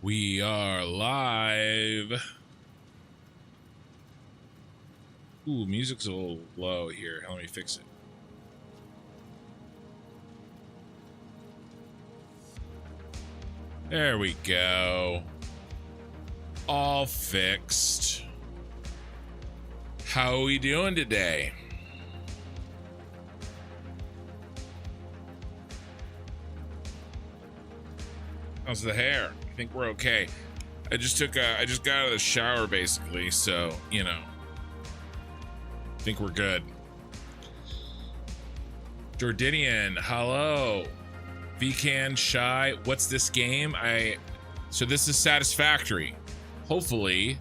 We are live. Ooh, music's a little low here. Let me fix it. There we go. All fixed. How are we doing today? How's the hair? I think we're okay. I just got out of the shower basically, so, you know. I think we're good. Jordanian, hello. Vcan, Shy, what's this game? So this is Satisfactory. Hopefully,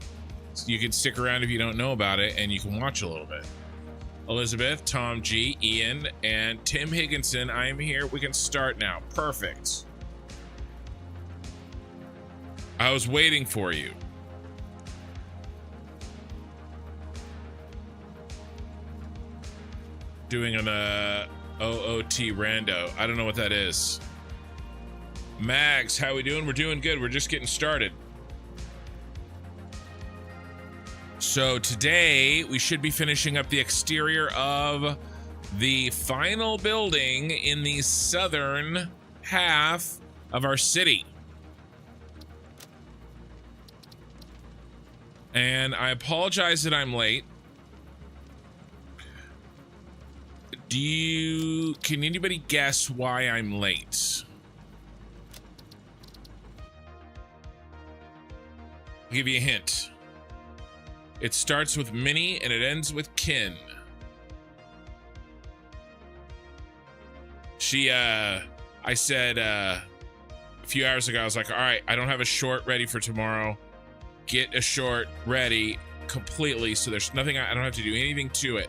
you can stick around if you don't know about it and you can watch a little bit. Elizabeth, Tom G, Ian, and Tim Higginson, I am here. We can start now. Perfect. I was waiting for you. Doing an OOT rando. I don't know what that is. Mags, how we doing? We're doing good. We're just getting started. So today we should be finishing up the exterior of the final building in the southern half of our city. And I apologize that I'm late. Can anybody guess why I'm late? I'll give you a hint. It starts with Minnie and it ends with Kin. I said a few hours ago, I was like, all right, I don't have a short ready for tomorrow. Get a short ready completely so there's nothing, I don't have to do anything to it.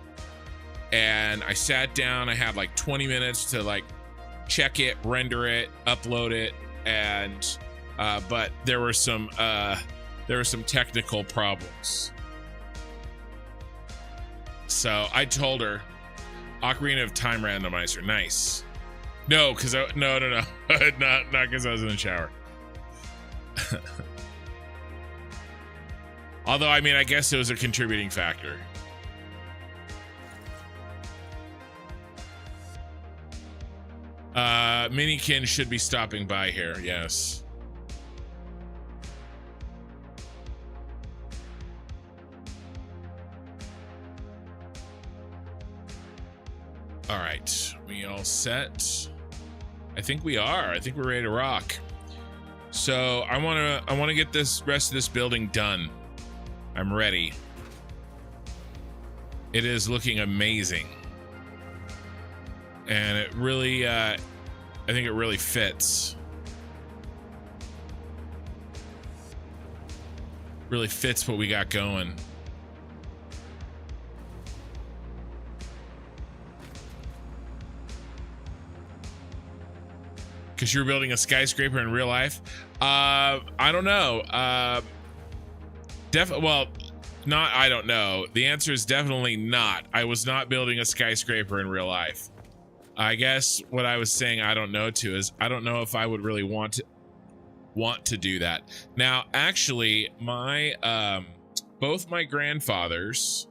And I sat down, I had like 20 minutes to like check it, render it, upload it, and but there were some technical problems. So I told her, Ocarina of Time randomizer, nice. No, because no, not because I was in the shower. Although, I mean, I guess it was a contributing factor. Minikin should be stopping by here, yes. All right, we all set? I think we are. I think we're ready to rock. So I want to get this rest of this building done. I'm ready. It is looking amazing. And it really, I think it really fits. Really fits what we got going. Because you're building a skyscraper in real life? I don't know. Well, not, I don't know. The answer is definitely not. I was not building a skyscraper in real life. I guess what I was saying I don't know to is I don't know if I would really want to do that. Now, actually, my both my grandfathers,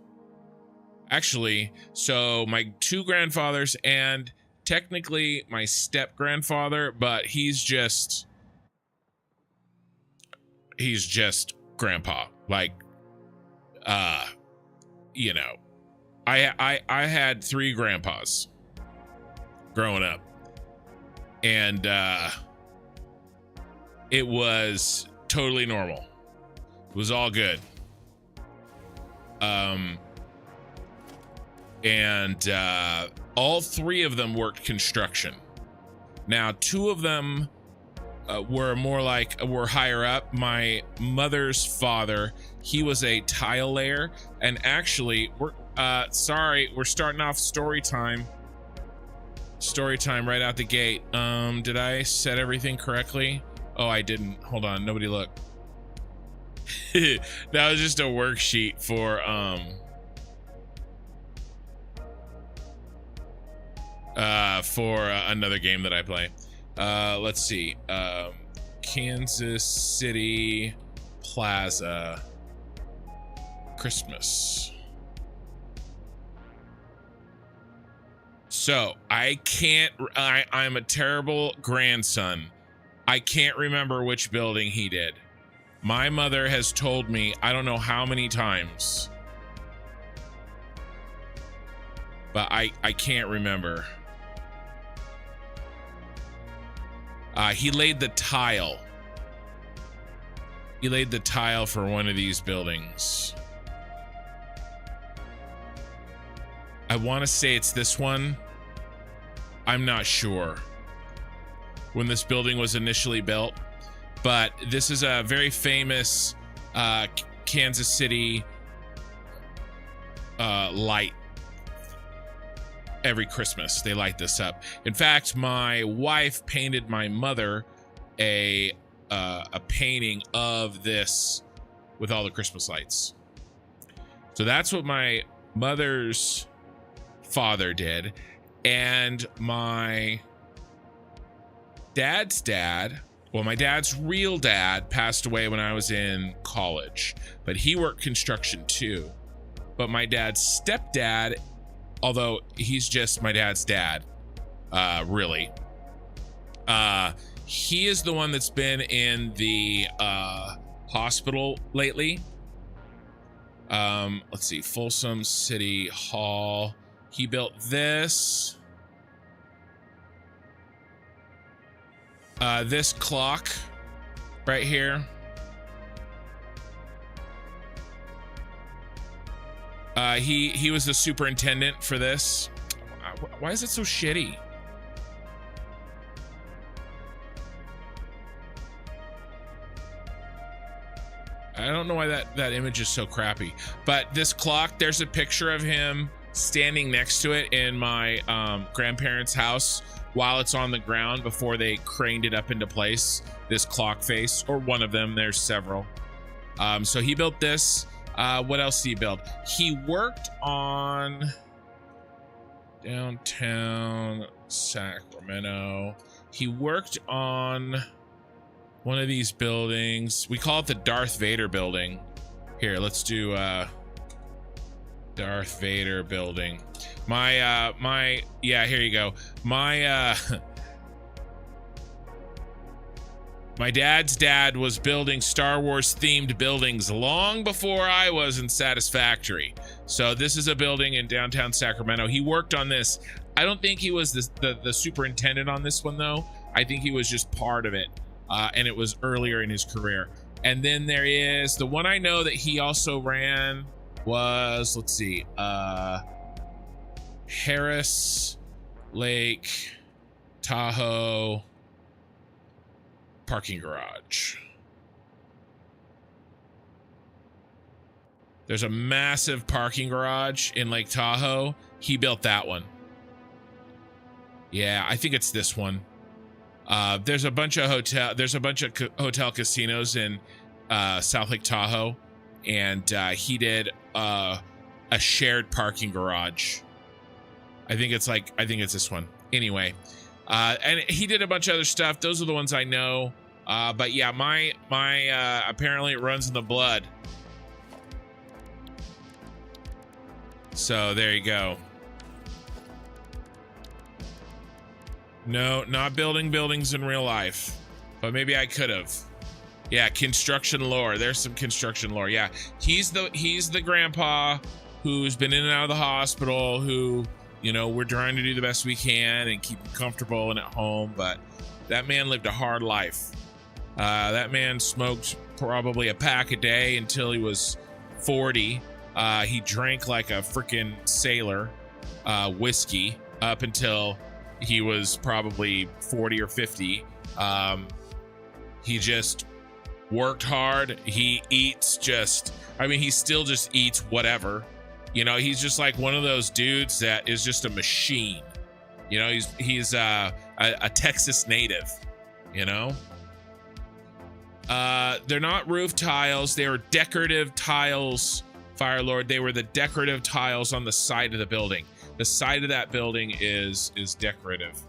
actually, so my two grandfathers and technically my step grandfather, but he's just grandpa. Like, you know, I had three grandpas growing up, and it was totally normal. It was all good. And all three of them worked construction. Now, two of them were higher up. My mother's father, he was a tile layer, and actually we're starting off story time right out the gate. Did I set everything correctly? Oh, I didn't. Hold on, nobody look. That was just a worksheet for another game that I play. Let's see. Kansas City Plaza Christmas. So I'm a terrible grandson. I can't remember which building he did. My mother has told me, I don't know how many times, but I can't remember. He laid the tile. He laid the tile for one of these buildings. I want to say it's this one. I'm not sure when this building was initially built, but this is a very famous Kansas City light. Every Christmas they light this up. In fact, my wife painted my mother a painting of this with all the Christmas lights. So that's what my mother's father did. And my dad's dad, well, my dad's real dad passed away when I was in college, but he worked construction too. But my dad's stepdad, although he's just my dad's dad, really, he is the one that's been in the hospital lately. Let's see, Folsom City Hall. He built this. This clock right here. He was the superintendent for this. Why is it so shitty? I don't know why that image is so crappy. But this clock, there's a picture of him standing next to it in my grandparents' house while it's on the ground before they craned it up into place. This clock face, or one of them, there's several. So he built this. What else did he build? He worked on downtown Sacramento. He worked on one of these buildings. We call it the Darth Vader building. Here, let's do Darth Vader building. Yeah, here you go. My dad's dad was building Star Wars themed buildings long before I was in Satisfactory. So this is a building in downtown Sacramento. He worked on this. I don't think he was the superintendent on this one though. I think he was just part of it. And it was earlier in his career. And then there is the one I know that he also ran was, let's see, Harris Lake Tahoe parking garage. There's a massive parking garage in Lake Tahoe. He built that one. Yeah, I think it's this one. There's a bunch of hotel casinos in South Lake Tahoe, and he did a shared parking garage. I think it's this one. Anyway, and he did a bunch of other stuff. Those are the ones I know. But yeah, my apparently it runs in the blood. So there you go. No, not building buildings in real life, but maybe I could have. Yeah, construction lore. There's some construction lore. Yeah, he's the grandpa who's been in and out of the hospital, who, you know, we're trying to do the best we can and keep him comfortable and at home, but that man lived a hard life. That man smoked probably a pack a day until he was 40. He drank like a freaking sailor, whiskey, up until he was probably 40 or 50. He just worked hard. He eats he still just eats whatever. You know, he's just like one of those dudes that is just a machine. You know, he's a Texas native, you know? They're not roof tiles. They were decorative tiles, Firelord. They were the decorative tiles on the side of the building. The side of that building is decorative,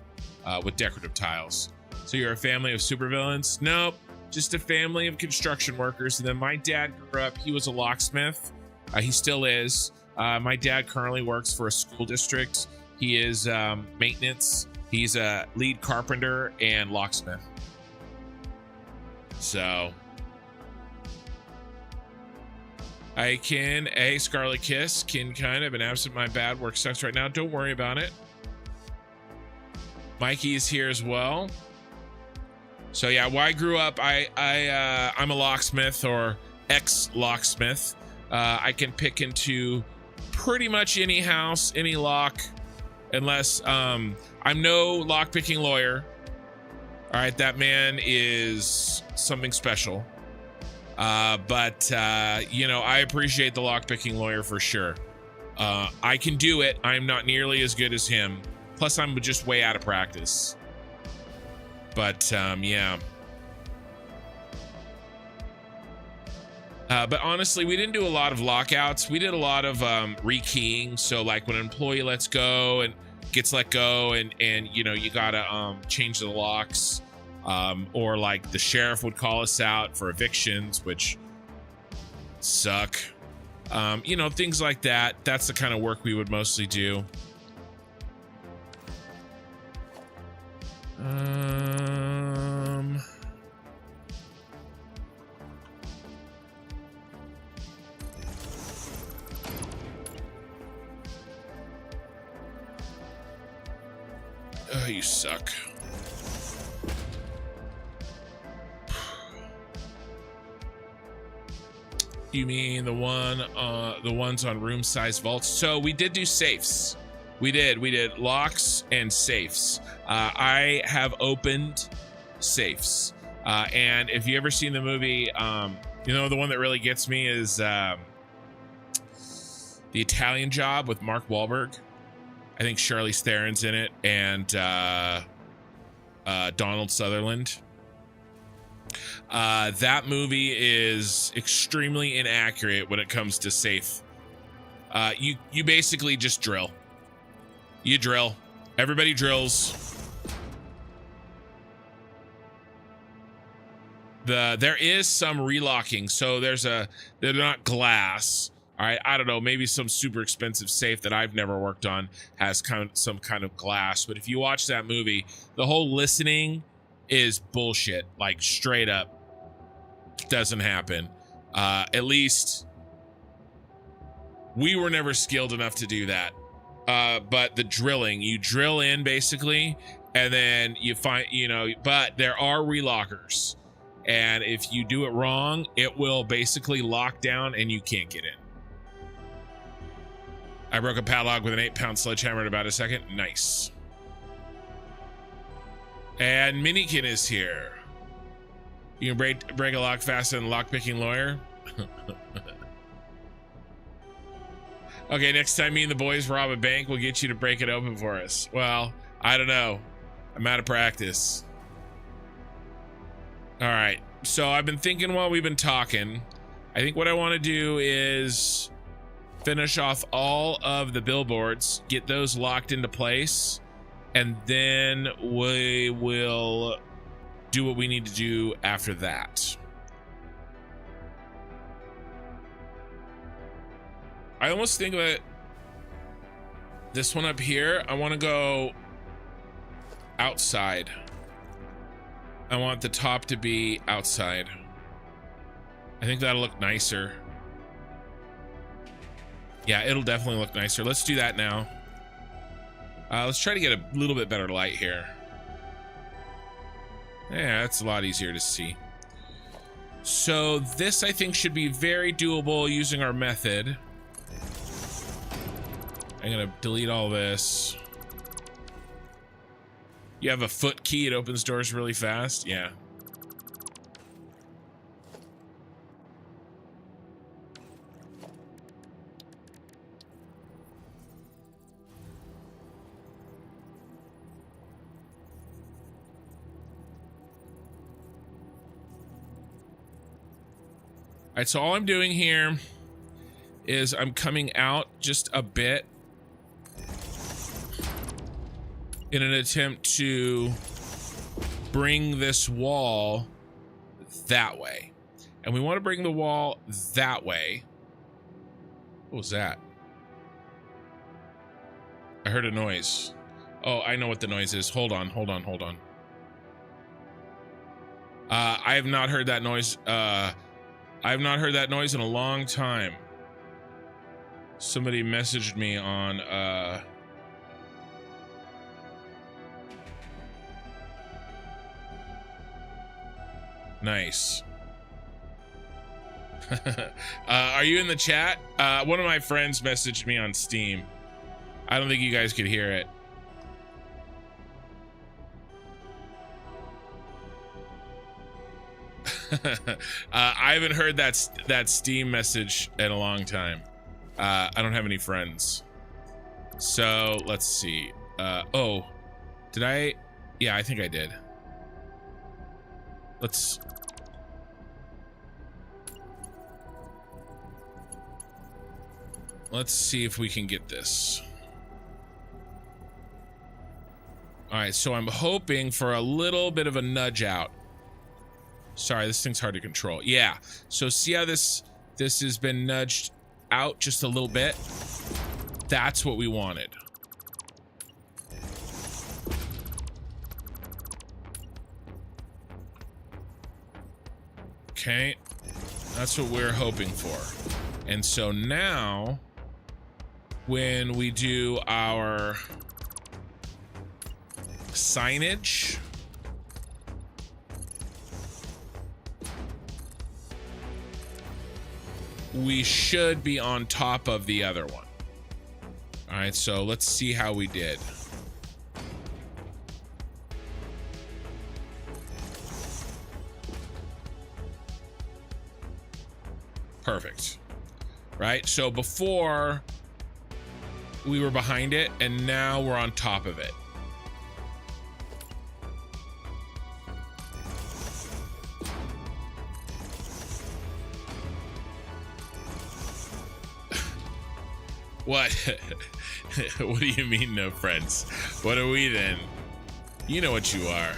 with decorative tiles. So you're a family of supervillains? Nope. just a family of construction workers. And then my dad grew up, he was a locksmith. He still is. My dad currently works for a school district. He is maintenance. He's a lead carpenter and locksmith. So I can, Scarlet Kiss, can kind of, an absent my bad, work sucks right now. Don't worry about it. Mikey is here as well. So yeah, well, I grew up, I'm a locksmith or ex-locksmith. I can pick into pretty much any house, any lock, unless I'm no lock-picking lawyer. All right, that man is something special. But you know, I appreciate the lock-picking lawyer for sure. I can do it. I'm not nearly as good as him. Plus, I'm just way out of practice. But yeah. But honestly, we didn't do a lot of lockouts. We did a lot of rekeying. So like when an employee lets go and gets let go, and you know, you gotta change the locks. Or like the sheriff would call us out for evictions, which suck. You know, things like that. That's the kind of work we would mostly do. Oh, you suck. You mean the ones on room size vaults? So we did do safes. We did locks and safes. I have opened safes. And if you ever seen the movie, you know, the one that really gets me is The Italian Job with Mark Wahlberg. I think Charlize Theron's in it, and Donald Sutherland. That movie is extremely inaccurate when it comes to safe. You basically just drill. You drill. Everybody drills. There is some relocking. So they're not glass. All right, I don't know, maybe some super expensive safe that I've never worked on has some kind of glass. But if you watch that movie, the whole listening is bullshit. Like straight up, doesn't happen. At least we were never skilled enough to do that. But the drilling, you drill in basically, and then you find, you know, but there are relockers. And if you do it wrong, it will basically lock down and you can't get in. I broke a padlock with an 8-pound sledgehammer in about a second. Nice. And Minikin is here. You can break a lock faster than a lock-picking lawyer. Okay, next time me and the boys rob a bank, we'll get you to break it open for us. Well, I don't know. I'm out of practice. All right. So I've been thinking while we've been talking. I think what I want to do is finish off all of the billboards, get those locked into place, and then we will do what we need to do after that. I almost think that this one up here, I want to go outside. I want the top to be outside. I think that'll look nicer. Yeah, it'll definitely look nicer. Let's do that now. Let's try to get a little bit better light here. Yeah, that's a lot easier to see. So this, I think, should be very doable using our method. I'm gonna delete all this. You have a foot key, it opens doors really fast. Yeah. All right, so all I'm doing here is I'm coming out just a bit in an attempt to bring this wall that way. And we want to bring the wall that way. What was that? I heard a noise. Oh, I know what the noise is. Hold on. I have not heard that noise. I have not heard that noise in a long time. Somebody messaged me on nice. Are you in the chat? One of my friends messaged me on Steam. I don't think you guys could hear it. I haven't heard that Steam message in a long time. I don't have any friends. So let's see. Oh, did I? Yeah, I think I did. Let's see if we can get this. All right, so I'm hoping for a little bit of a nudge out. Sorry, this thing's hard to control. Yeah, so see how this has been nudged out just a little bit? That's what we wanted. Okay, that's what we're hoping for. And so now, when we do our signage, we should be on top of the other one. All right, so let's see how we did. Perfect. Right, so before we were behind it and now we're on top of it. What? What do you mean no friends? What are we then? You know what you are.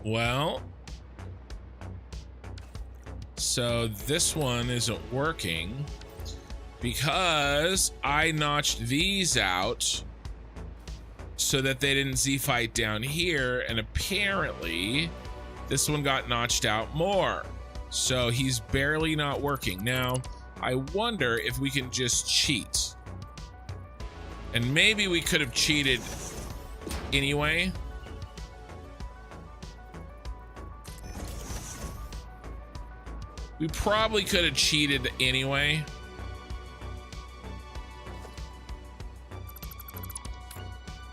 Well, so this one isn't working because I notched these out so that they didn't Z-fight down here, and apparently this one got notched out more. So he's barely not working. Now, I wonder if we can just cheat. And maybe we could have cheated anyway. We probably could have cheated anyway.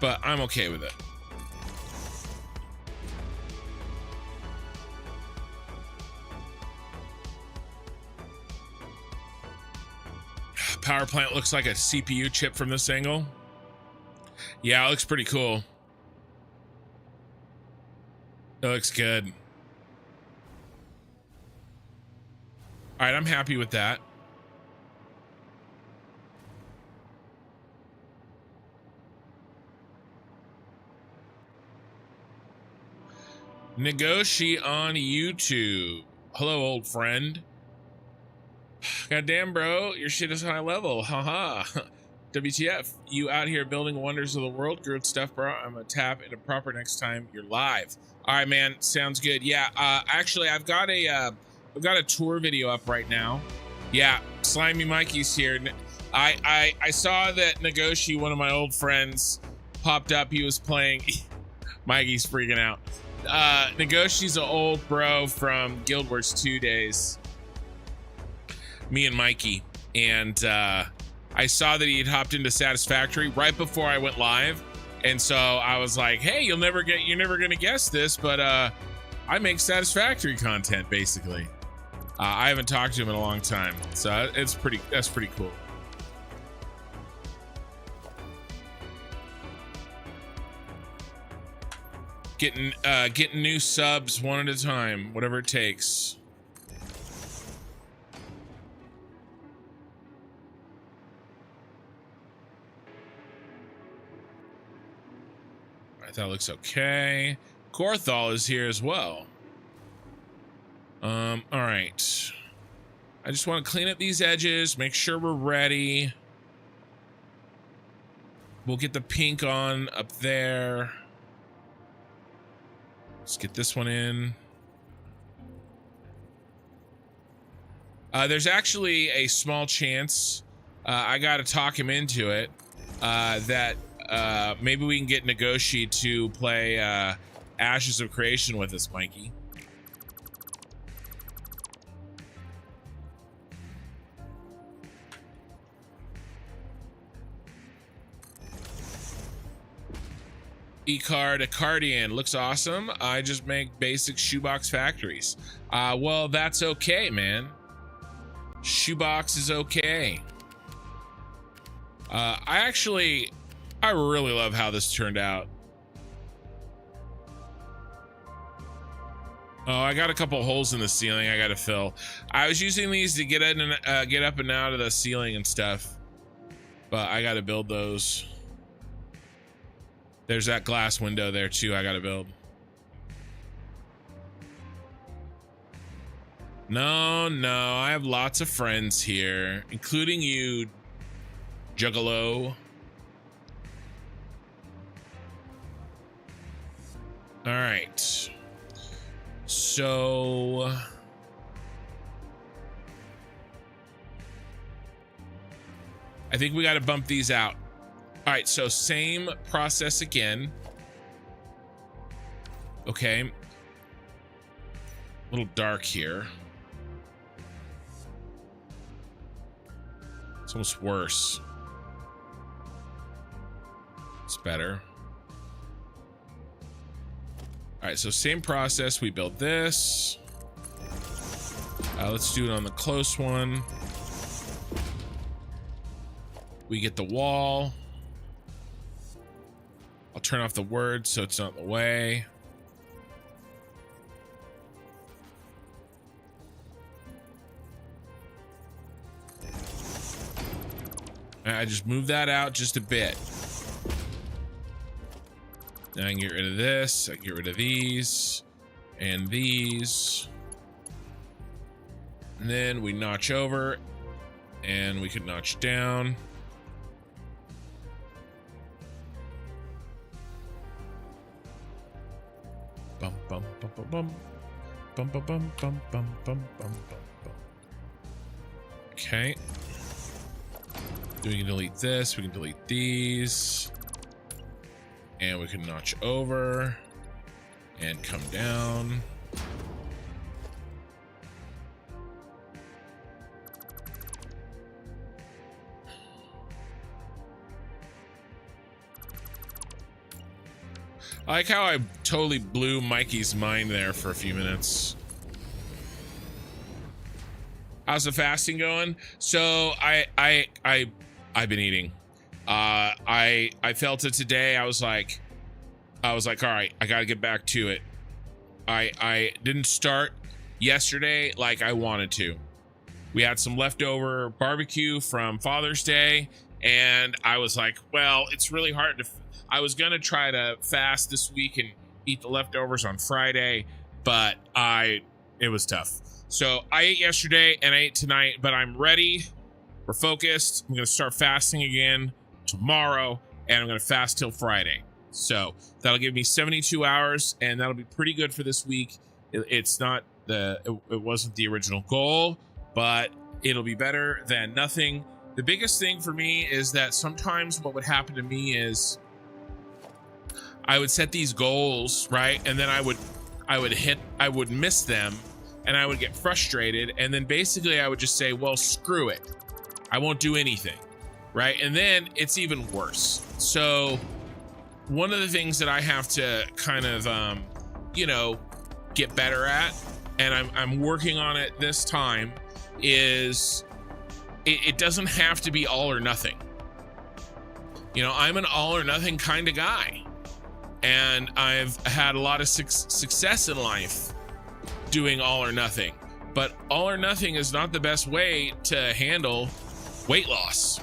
But I'm okay with it. Power plant looks like a CPU chip from this angle. Yeah, it looks pretty cool. It looks good. All right, I'm happy with that. Negoshi on YouTube. Hello, old friend. Goddamn, bro, your shit is high level. Haha. WTF, you out here building wonders of the world. Good stuff, bro. I'm gonna tap into proper next time you're live. All right, man, sounds good. Yeah, actually, I've got a tour video up right now. Yeah, Slimy Mikey's here. I saw that Negoshi, one of my old friends, popped up. He was playing. Mikey's freaking out. Negoshi's an old bro from Guild Wars 2 days. Me and Mikey, and I saw that he had hopped into Satisfactory right before I went live, and so I was like, "Hey, you're never gonna guess this, but I make Satisfactory content basically." I haven't talked to him in a long time, so that's pretty cool. Getting new subs one at a time, whatever it takes. That looks okay. Korthal is here as well. All right. I just want to clean up these edges, make sure we're ready. We'll get the pink on up there. Let's get this one in. There's actually a small chance, I got to talk him into it, that maybe we can get Negoshi to play Ashes of Creation with us, Mikey. E-card Accardian looks awesome. I just make basic shoebox factories. Well, that's okay, man. Shoebox is okay. I really love how this turned out. Oh, I got a couple holes in the ceiling I got to fill. I was using these to get in and get up and out of the ceiling and stuff, but I got to build those. There's that glass window there too I got to build. No, I have lots of friends here, including you, Juggalo. All right. So I think we got to bump these out. All right, so same process again. Okay. A little dark here. It's almost worse. It's better. All right, so same process. We build this. Let's do it on the close one. We get the wall. I'll turn off the word so it's not in the way. I just move that out just a bit. Now I can get rid of this. I can get rid of these and these. And then we notch over and we can notch down. Bum, bum, bum, bum, bum. Bum, bum, bum, bum, bum, bum, bum, bum. Okay. Then we can delete this. We can delete these. And we can notch over and come down. I like how I totally blew Mikey's mind there for a few minutes. How's the fasting going? So I've been eating. I felt it today. I was like, all right, I gotta get back to it. I didn't start yesterday like I wanted to. We had some leftover barbecue from Father's Day, and I was like, well, it's really hard to. I was gonna try to fast this week and eat the leftovers on Friday, but it was tough. So I ate yesterday and I ate tonight, but I'm ready. We're focused. I'm gonna start fasting again tomorrow, and I'm gonna fast till Friday. So that'll give me 72 hours, and that'll be pretty good for this week. It's not it wasn't the original goal, but it'll be better than nothing. The biggest thing for me is that sometimes what would happen to me is I would set these goals, right? And then I would miss them, and I would get frustrated. And then basically I would just say, well, screw it. I won't do anything, right? And then it's even worse. So one of the things that I have to kind of, get better at, and I'm working on it this time, is it doesn't have to be all or nothing. I'm an all or nothing kind of guy. And I've had a lot of success in life doing all or nothing. But all or nothing is not the best way to handle weight loss.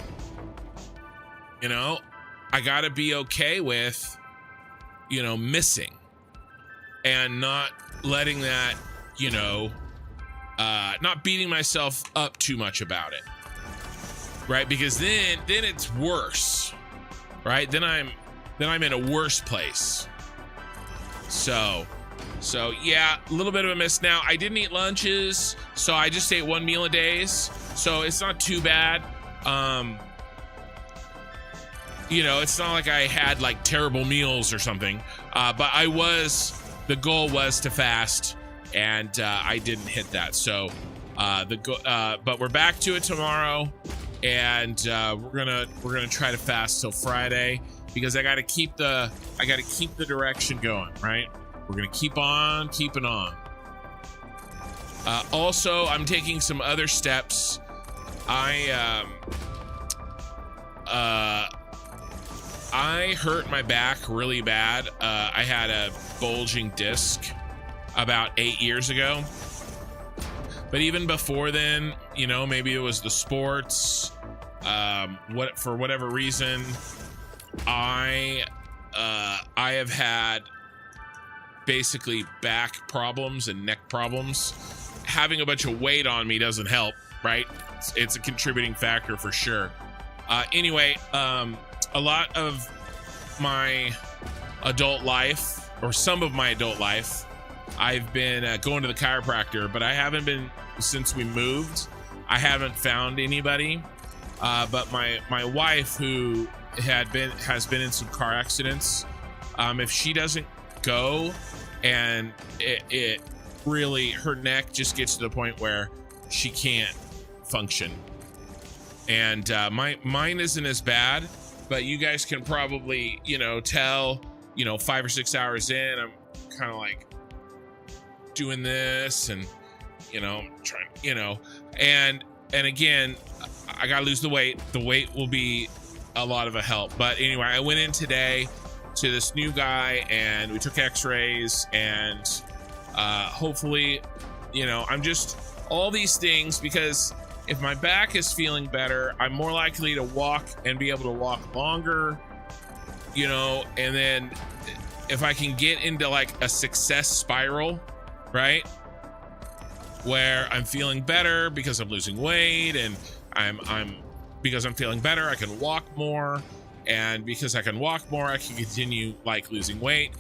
I gotta be okay with, you know, missing, and not letting that, you know, not beating myself up too much about it, right? Because then it's worse, right? Then I'm in a worse place. So yeah, a little bit of a miss. Now, I didn't eat lunches, so I just ate one meal a day, so it's not too bad. You know, it's not like I had like terrible meals or something, but the goal was to fast, and I didn't hit that. So but we're back to it tomorrow, and we're gonna try to fast till Friday, because I gotta keep the direction going, right? We're gonna keep on keeping on. Also, I'm taking some other steps. I hurt my back really bad. I had a bulging disc about 8 years ago. But even before then, you know, maybe it was the sports, for whatever reason, I have had basically back problems and neck problems. Having a bunch of weight on me doesn't help, right? It's a contributing factor for sure. Anyway, a lot of my adult life, or some of my adult life, I've been going to the chiropractor, but I haven't been since we moved. I haven't found anybody. But my wife, who has been in some car accidents, if she doesn't go, and it really, her neck just gets to the point where she can't function. And mine isn't as bad, but you guys can probably, you know, tell, you know, 5 or 6 hours in, I'm kind of like doing this, and, you know, trying, you know, and again, I gotta lose the weight. The weight will be a lot of a help. But anyway, I went in today to this new guy, and we took x-rays, and hopefully, you know, I'm just all these things, because if my back is feeling better, I'm more likely to walk and be able to walk longer, you know, and then if I can get into like a success spiral, right, where I'm feeling better because I'm losing weight, and because I'm feeling better, I can walk more, and because I can walk more, I can continue like losing weight.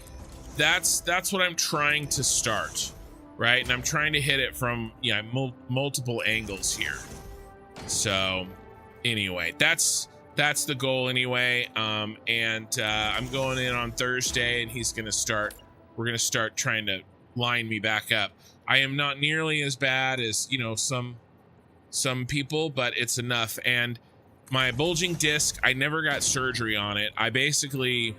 That's what I'm trying to start, right? And I'm trying to hit it from multiple angles here. So anyway, that's the goal anyway. And I'm going in on Thursday, and we're gonna start trying to line me back up. I am not nearly as bad as, you know, some people, but it's enough. And my bulging disc, I never got surgery on it. I basically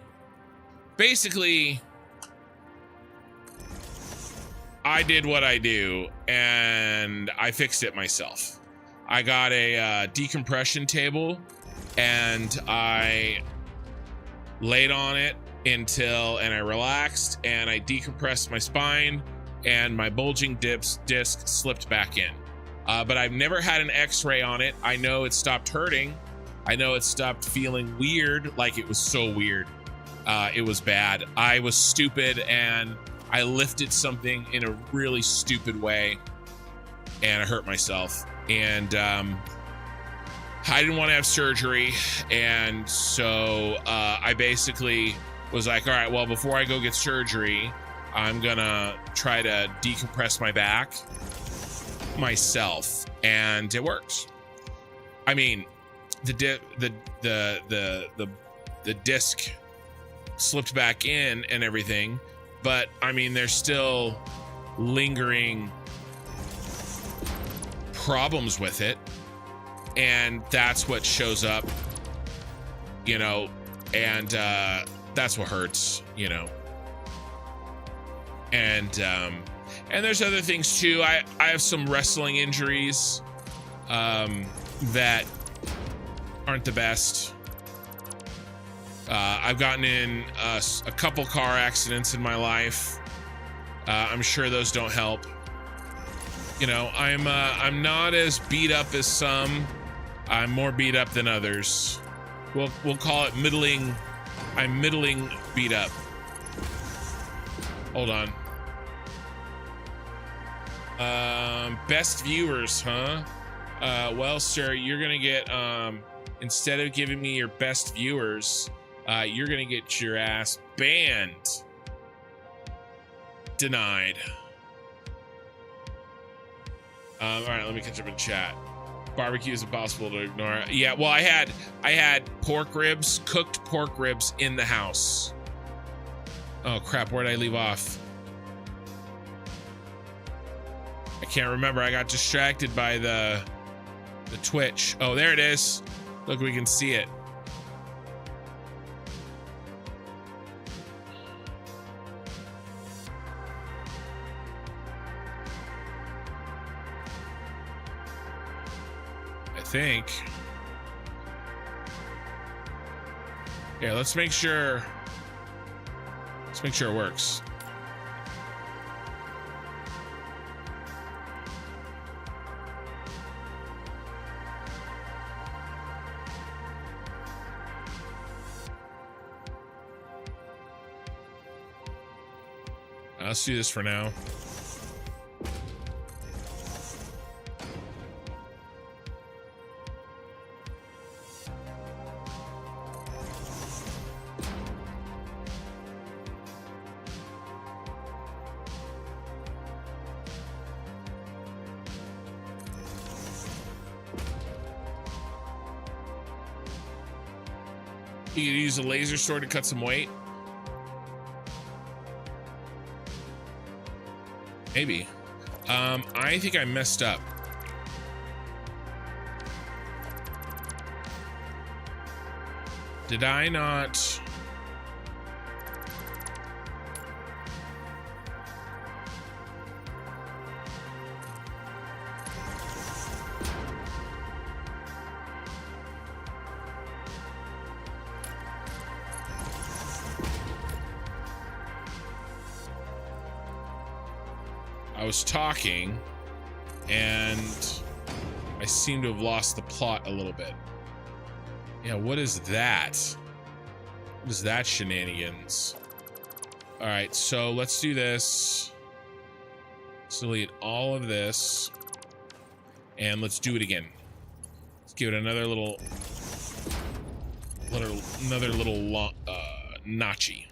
I did what I do, and I fixed it myself. I got a decompression table, and I laid on it and I relaxed, and I decompressed my spine, and my bulging disc slipped back in. But I've never had an x-ray on it. I know it stopped hurting. I know it stopped feeling weird, like it was so weird. It was bad. I was stupid, and I lifted something in a really stupid way, and I hurt myself. And I didn't want to have surgery, and so I basically was like, all right, well, before I go get surgery, I'm gonna try to decompress my back myself, and it works. I mean, the disc slipped back in and everything, but I mean, there's still lingering problems with it, and that's what shows up, you know, and that's what hurts, you know. And there's other things too. I have some wrestling injuries that aren't the best. I've gotten in a couple car accidents in my life. I'm sure those don't help. You know, I'm not as beat up as some. I'm more beat up than others. We'll call it middling. I'm middling beat up. Hold on. Best viewers, huh? Well, sir, you're gonna get, instead of giving me your best viewers, you're gonna get your ass banned. Denied. All right, let me catch up in chat. Barbecue is impossible to ignore. Yeah, well, I had pork ribs, cooked pork ribs in the house. Oh crap, where'd I leave off? I can't remember. I got distracted by the Twitch. Oh, there it is. Look, we can see it. I think. Yeah, let's make sure. Let's make sure it works. Let's do this for now. You could use a laser sword to cut some weight. Maybe. I think I messed up. Did I not? I was talking and I seem to have lost the plot a little bit. Yeah, what is that? What is that shenanigans? All right, so let's do this. Let's delete all of this and let's do it again. Let's give it another little notchy.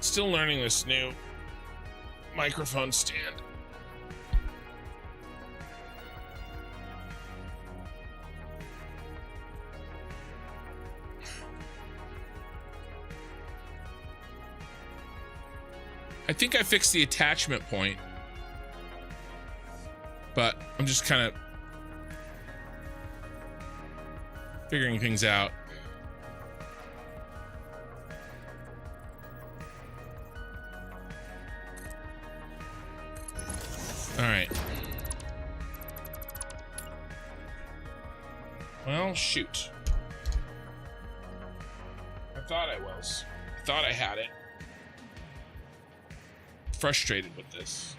Still learning this new microphone stand. I think I fixed the attachment point, but I'm just kind of figuring things out. All right. Well, shoot. I thought I was. I thought I had it. Frustrated with this.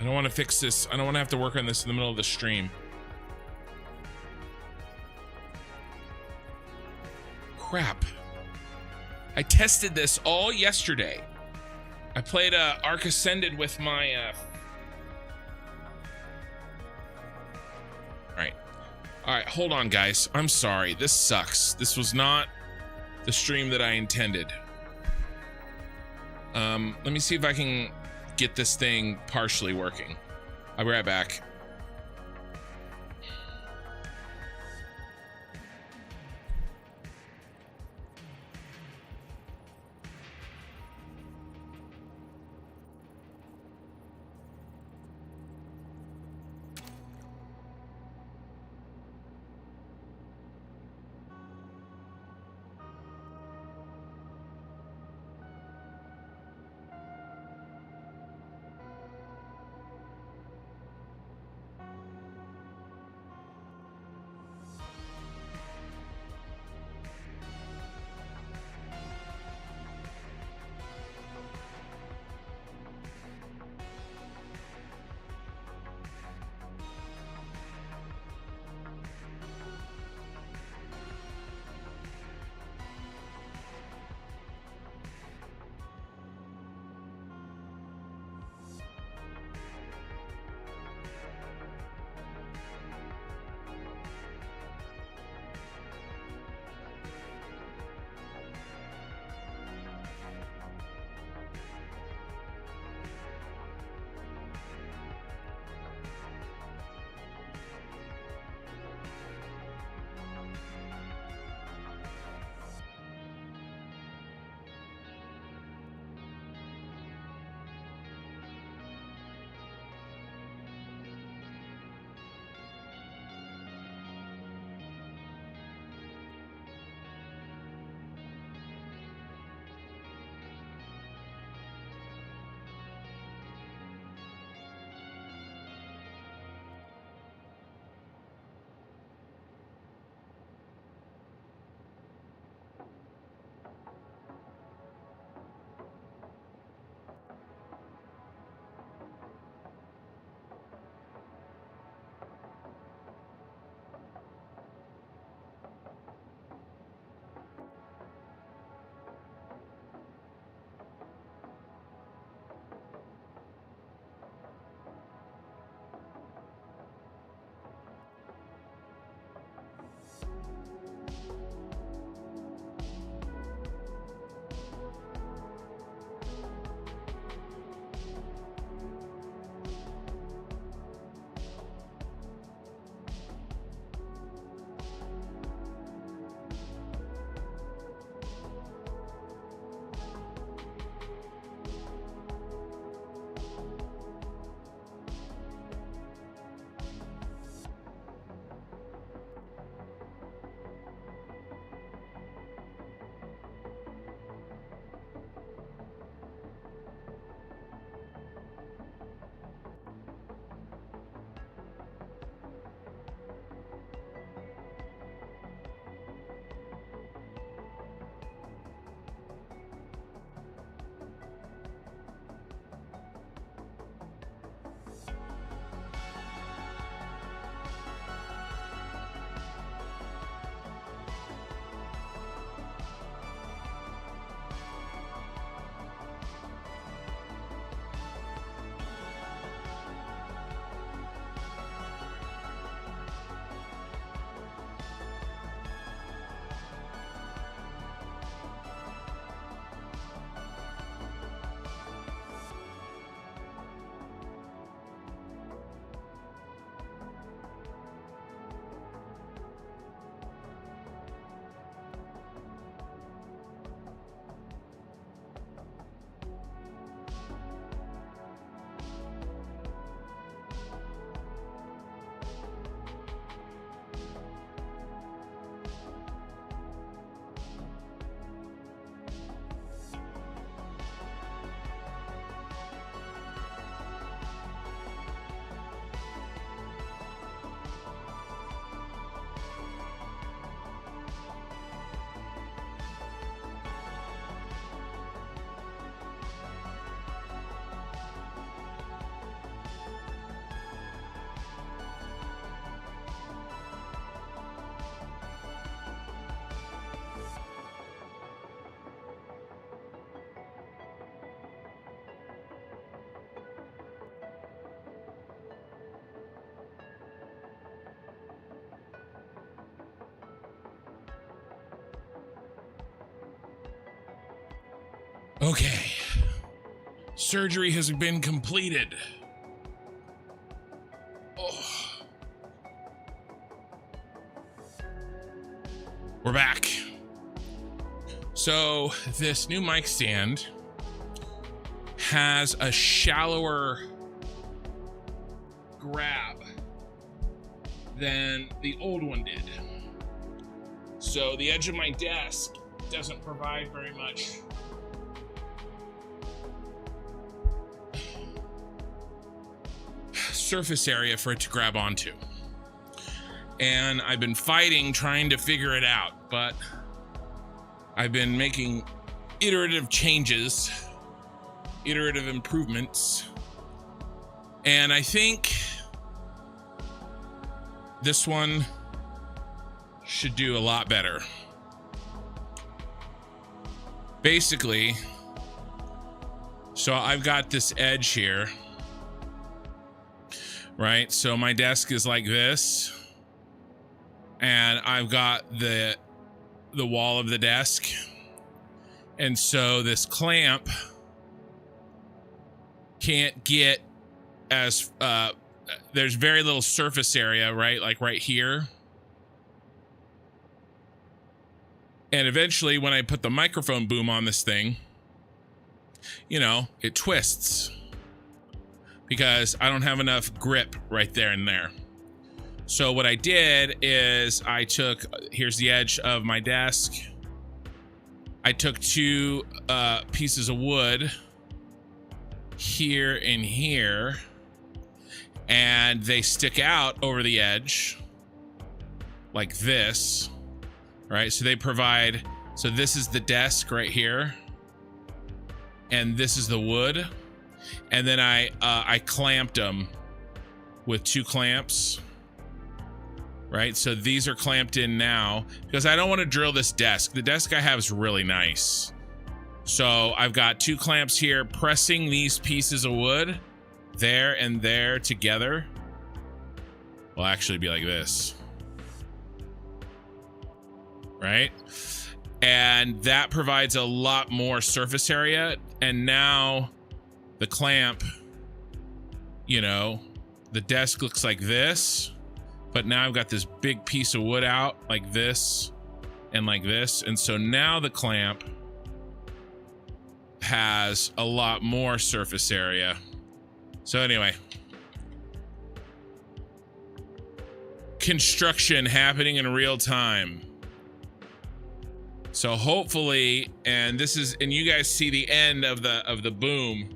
I don't want to fix this. I don't want to have to work on this in the middle of the stream. Crap. I tested this all yesterday. I played Ark Ascended with my... Alright, hold on, guys. I'm sorry. This sucks. This was not the stream that I intended. Let me see if I can get this thing partially working. I'll be right back. Okay. Surgery has been completed. Oh. We're back. So this new mic stand has a shallower grab than the old one did. So the edge of my desk doesn't provide very much surface area for it to grab onto. And I've been fighting trying to figure it out, but I've been making iterative changes, iterative improvements, and I think this one should do a lot better. Basically, so I've got this edge here, right? So my desk is like this, and I've got the wall of the desk, and so this clamp can't get as there's very little surface area, right? Like right here. And eventually when I put the microphone boom on this thing, you know, it twists because I don't have enough grip right there and there. So what I did is I took, here's the edge of my desk. I took two pieces of wood here and here, and they stick out over the edge like this, right? So they provide, so this is the desk right here, and this is the wood. And then I clamped them with two clamps, right? So these are clamped in now because I don't want to drill this desk. The desk I have is really nice. So I've got two clamps here pressing these pieces of wood there and there together. Will actually be like this, right? And that provides a lot more surface area. And now the clamp, you know, the desk looks like this, but now I've got this big piece of wood out like this and like this. And so now the clamp has a lot more surface area. So anyway, construction happening in real time. So hopefully, and this is, and you guys see the end of the boom.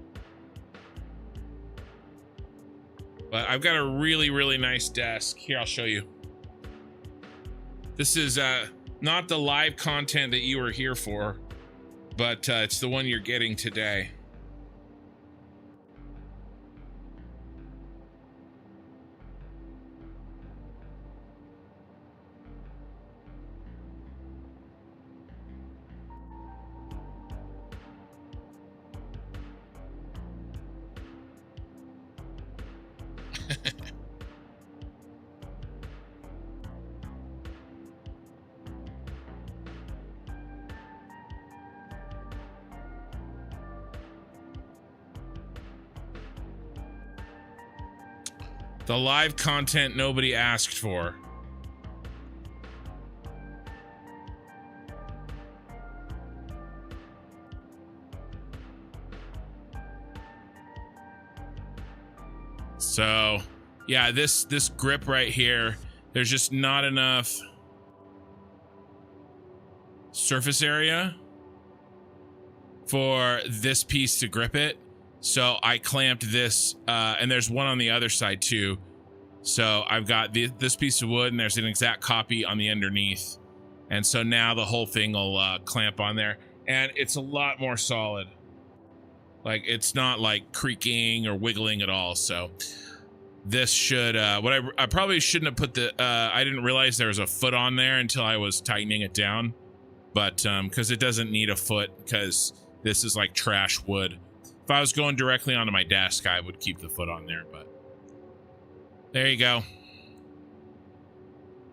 But I've got a really, really nice desk. Here, I'll show you. This is not the live content that you were here for, but it's the one you're getting today. The live content nobody asked for. So, yeah, this grip right here, there's just not enough surface area for this piece to grip it. So I clamped this, and there's one on the other side too. So I've got this piece of wood, and there's an exact copy on the underneath. And so now the whole thing will clamp on there, and it's a lot more solid. Like, it's not like creaking or wiggling at all. So this should, what I probably shouldn't have put the, I didn't realize there was a foot on there until I was tightening it down. But, cause it doesn't need a foot, because this is like trash wood. If I was going directly onto my desk, I would keep the foot on there, but there you go.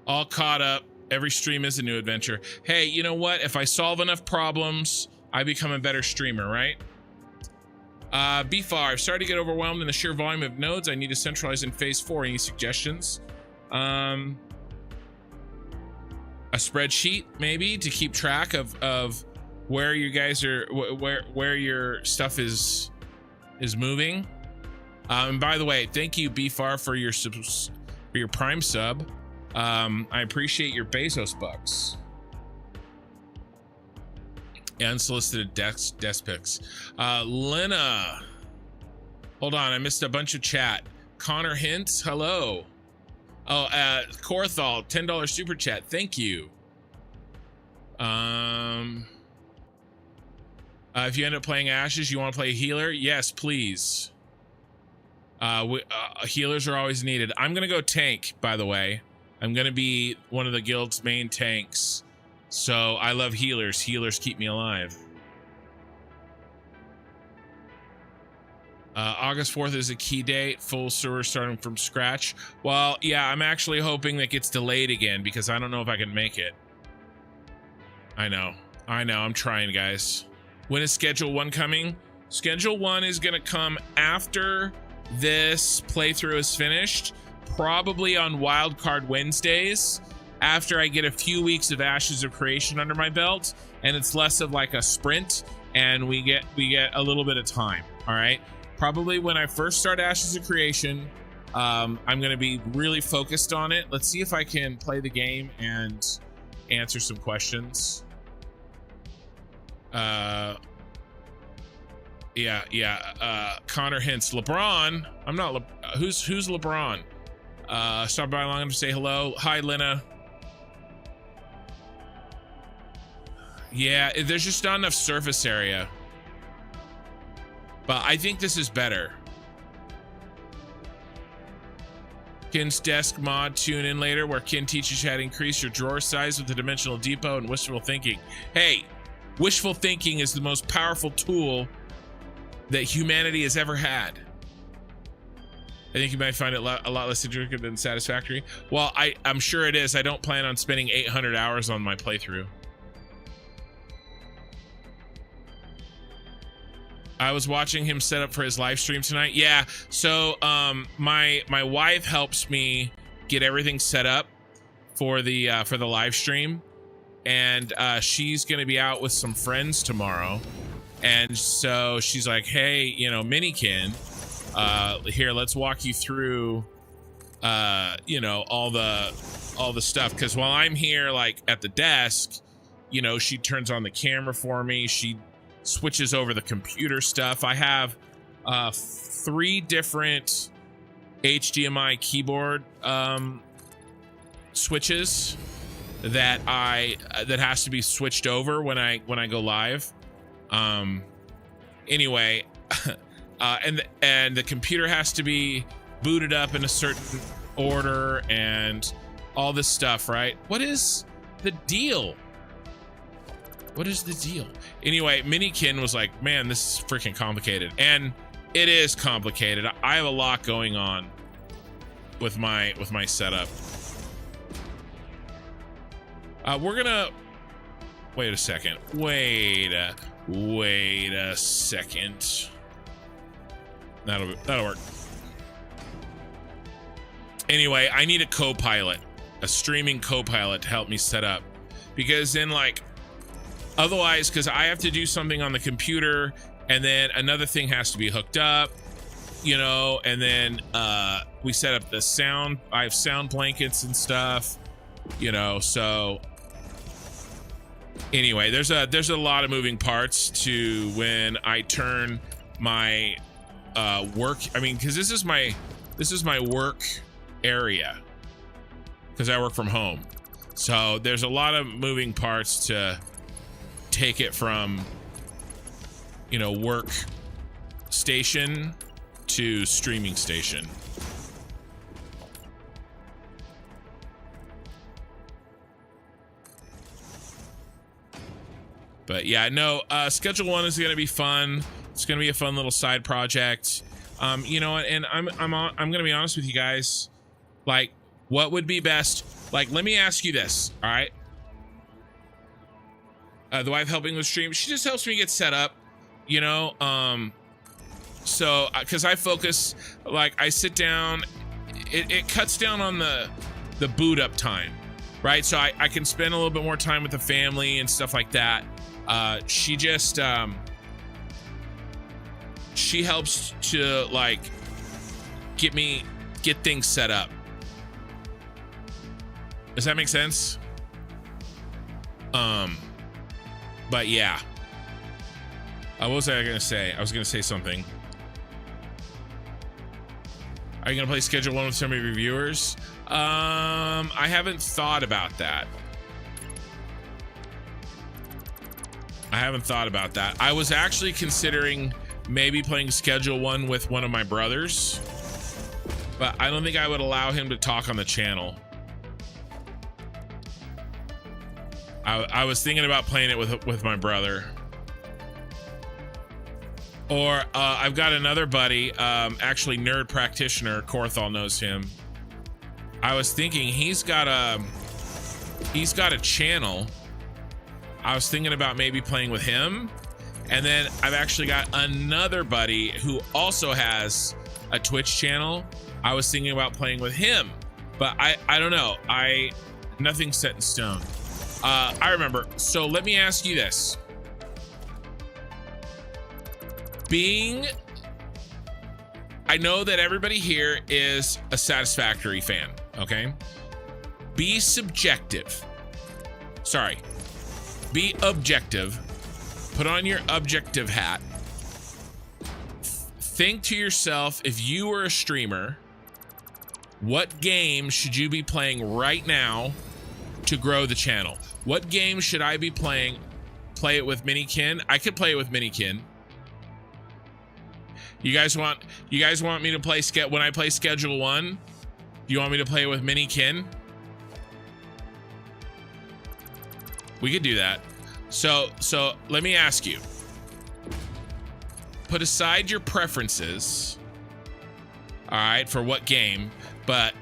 All caught up. Every stream is a new adventure. Hey, you know what? If I solve enough problems, I become a better streamer, right? BFAR, I've started to get overwhelmed in the sheer volume of nodes I need to centralize in phase 4. Any suggestions? A spreadsheet maybe to keep track of where you guys are, where your stuff is moving. And by the way, thank you BFAR for your Prime sub. I appreciate your Bezos bucks. Unsolicited desk pics. Lena, hold on, I missed a bunch of chat. Connor Hintz, hello. Oh, Korthal, $10 super chat, thank you. If you end up playing Ashes, you want to play healer? Yes, please. Healers are always needed. I'm gonna go tank, by the way. I'm gonna be one of the guild's main tanks. So I love healers. Healers keep me alive. August 4th is a key date. Full sewer starting from scratch. Well, yeah, I'm actually hoping that gets delayed again because I don't know if I can make it. I know. I'm trying, guys. When is Schedule 1 coming? Schedule 1 is going to come after this playthrough is finished. Probably on Wildcard Wednesdays. After I get a few weeks of Ashes of Creation under my belt, and it's less of like a sprint, and we get a little bit of time. All right, probably when I first start Ashes of Creation, I'm going to be really focused on it. Let's see if I can play the game and answer some questions. Connor Hintz, LeBron. I'm not. Who's LeBron? Stop by long to say hello. Hi, Lena. Yeah, there's just not enough surface area. But I think this is better. Kin's desk mod tune in later where Kin teaches you how to increase your drawer size with the dimensional depot and wishful thinking. Hey, wishful thinking is the most powerful tool that humanity has ever had. I think you might find it a lot less intricate than Satisfactory. Well, I'm sure it is. I don't plan on spending 800 hours on my playthrough. I was watching him set up for his live stream tonight. Yeah, so my wife helps me get everything set up for the live stream, and she's gonna be out with some friends tomorrow, and so she's like, hey, you know, Minikin, here, let's walk you through you know, all the stuff, because while I'm here like at the desk, you know, she turns on the camera for me, she switches over the computer stuff. I have 3 different HDMI keyboard switches that has to be switched over when I go live. Anyway, and the computer has to be booted up in a certain order and all this stuff, right? What is the deal? What is the deal? Anyway, Minikin was like, man, this is freaking complicated. And it is complicated. I have a lot going on with my setup. We're gonna wait a second. Wait a second. That'll work. Anyway, I need a co-pilot, a streaming co-pilot to help me set up, because then like otherwise, because I have to do something on the computer and then another thing has to be hooked up, you know, and then we set up the sound. I have sound blankets and stuff, you know, so anyway, there's a lot of moving parts to when I turn my work. I mean, because this is my work area, because I work from home, so there's a lot of moving parts to take it from, you know, work station to streaming station. But yeah, no, Schedule 1 is going to be fun. It's going to be a fun little side project. You know, and I'm going to be honest with you guys. Like, what would be best? Like, let me ask you this, all right? the wife helping with stream. She just helps me get set up, you know. So because I focus, like I sit down, it cuts down on the boot up time, right? So I can spend a little bit more time with the family and stuff like that. She just she helps to like get things set up. Does that make sense? But yeah. What was I gonna say? I was gonna say something. Are you gonna play Schedule 1 with some of your viewers? I haven't thought about that. I was actually considering maybe playing Schedule 1 with one of my brothers, but I don't think I would allow him to talk on the channel. I was thinking about playing it with my brother. Or I've got another buddy, actually Nerd Practitioner, Korthal knows him. I was thinking he's got a channel. I was thinking about maybe playing with him. And then I've actually got another buddy who also has a Twitch channel. I was thinking about playing with him, but I don't know. Nothing's set in stone. I remember. So let me ask you this. I know that everybody here is a Satisfactory fan, okay? Be subjective. Sorry. Be objective. Put on your objective hat. Think to yourself, if you were a streamer, what game should you be playing right now to grow the channel? What game should I be playing? Play it with Minikin? I could play it with Minikin. You guys want me to play when I play Schedule 1? Do you want me to play it with Minikin? We could do that. So let me ask you. Put aside your preferences, all right, for what game, but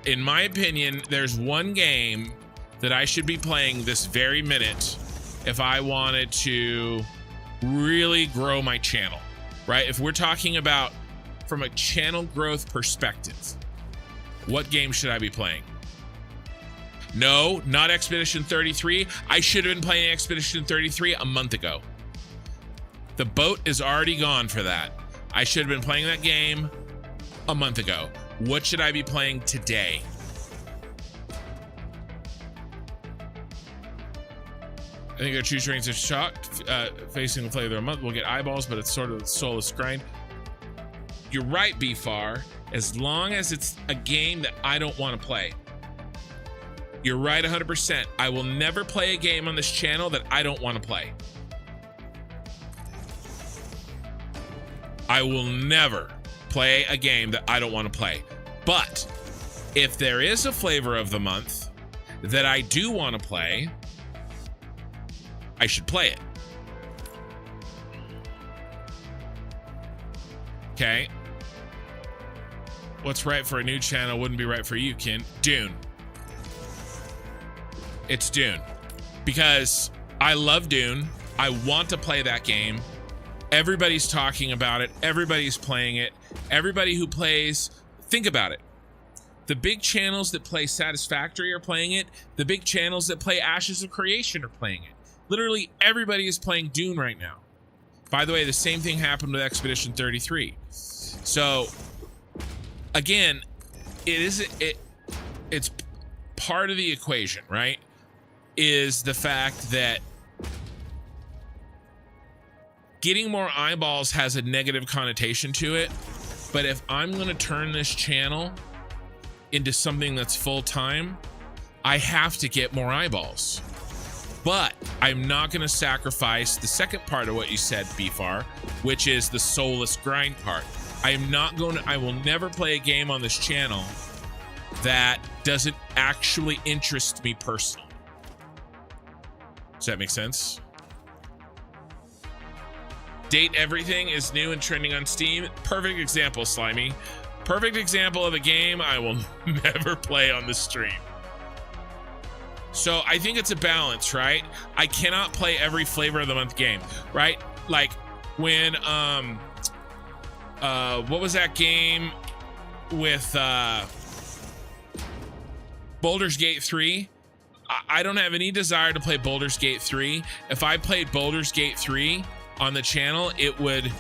in my opinion, there's one game that I should be playing this very minute if I wanted to really grow my channel, right? If we're talking about from a channel growth perspective, what game should I be playing? No, not Expedition 33. I should have been playing Expedition 33 a month ago. The boat is already gone for that. I should have been playing that game a month ago. What should I be playing today? I think our choose rings are shocked. Facing the flavor of the month, we'll get eyeballs, but it's sort of a soulless grind. You're right, BFAR. As long as it's a game that I don't want to play. You're right 100%. I will never play a game on this channel that I don't want to play. I will never play a game that I don't want to play. But if there is a flavor of the month that I do want to play, I should play it. Okay. What's right for a new channel wouldn't be right for you, Ken. Dune. It's Dune. Because I love Dune. I want to play that game. Everybody's talking about it. Everybody's playing it. Everybody who plays, think about it. The big channels that play Satisfactory are playing it. The big channels that play Ashes of Creation are playing it. Literally everybody is playing Dune right now. By the way, the same thing happened with Expedition 33. So again, it's part of the equation, right? Is the fact that getting more eyeballs has a negative connotation to it. But if I'm going to turn this channel into something that's full-time, I have to get more eyeballs. But I'm not going to sacrifice the second part of what you said, BFAR, which is the soulless grind part. I will never play a game on this channel that doesn't actually interest me personally. Does that make sense? Date Everything is new and trending on Steam. Perfect example, Slimy. Perfect example of a game I will never play on the stream. So I think it's a balance, right? I cannot play every flavor of the month game, right? Like when what was that game with Baldur's Gate 3? I don't have any desire to play Baldur's Gate 3. If I played Baldur's Gate 3 on the channel, it would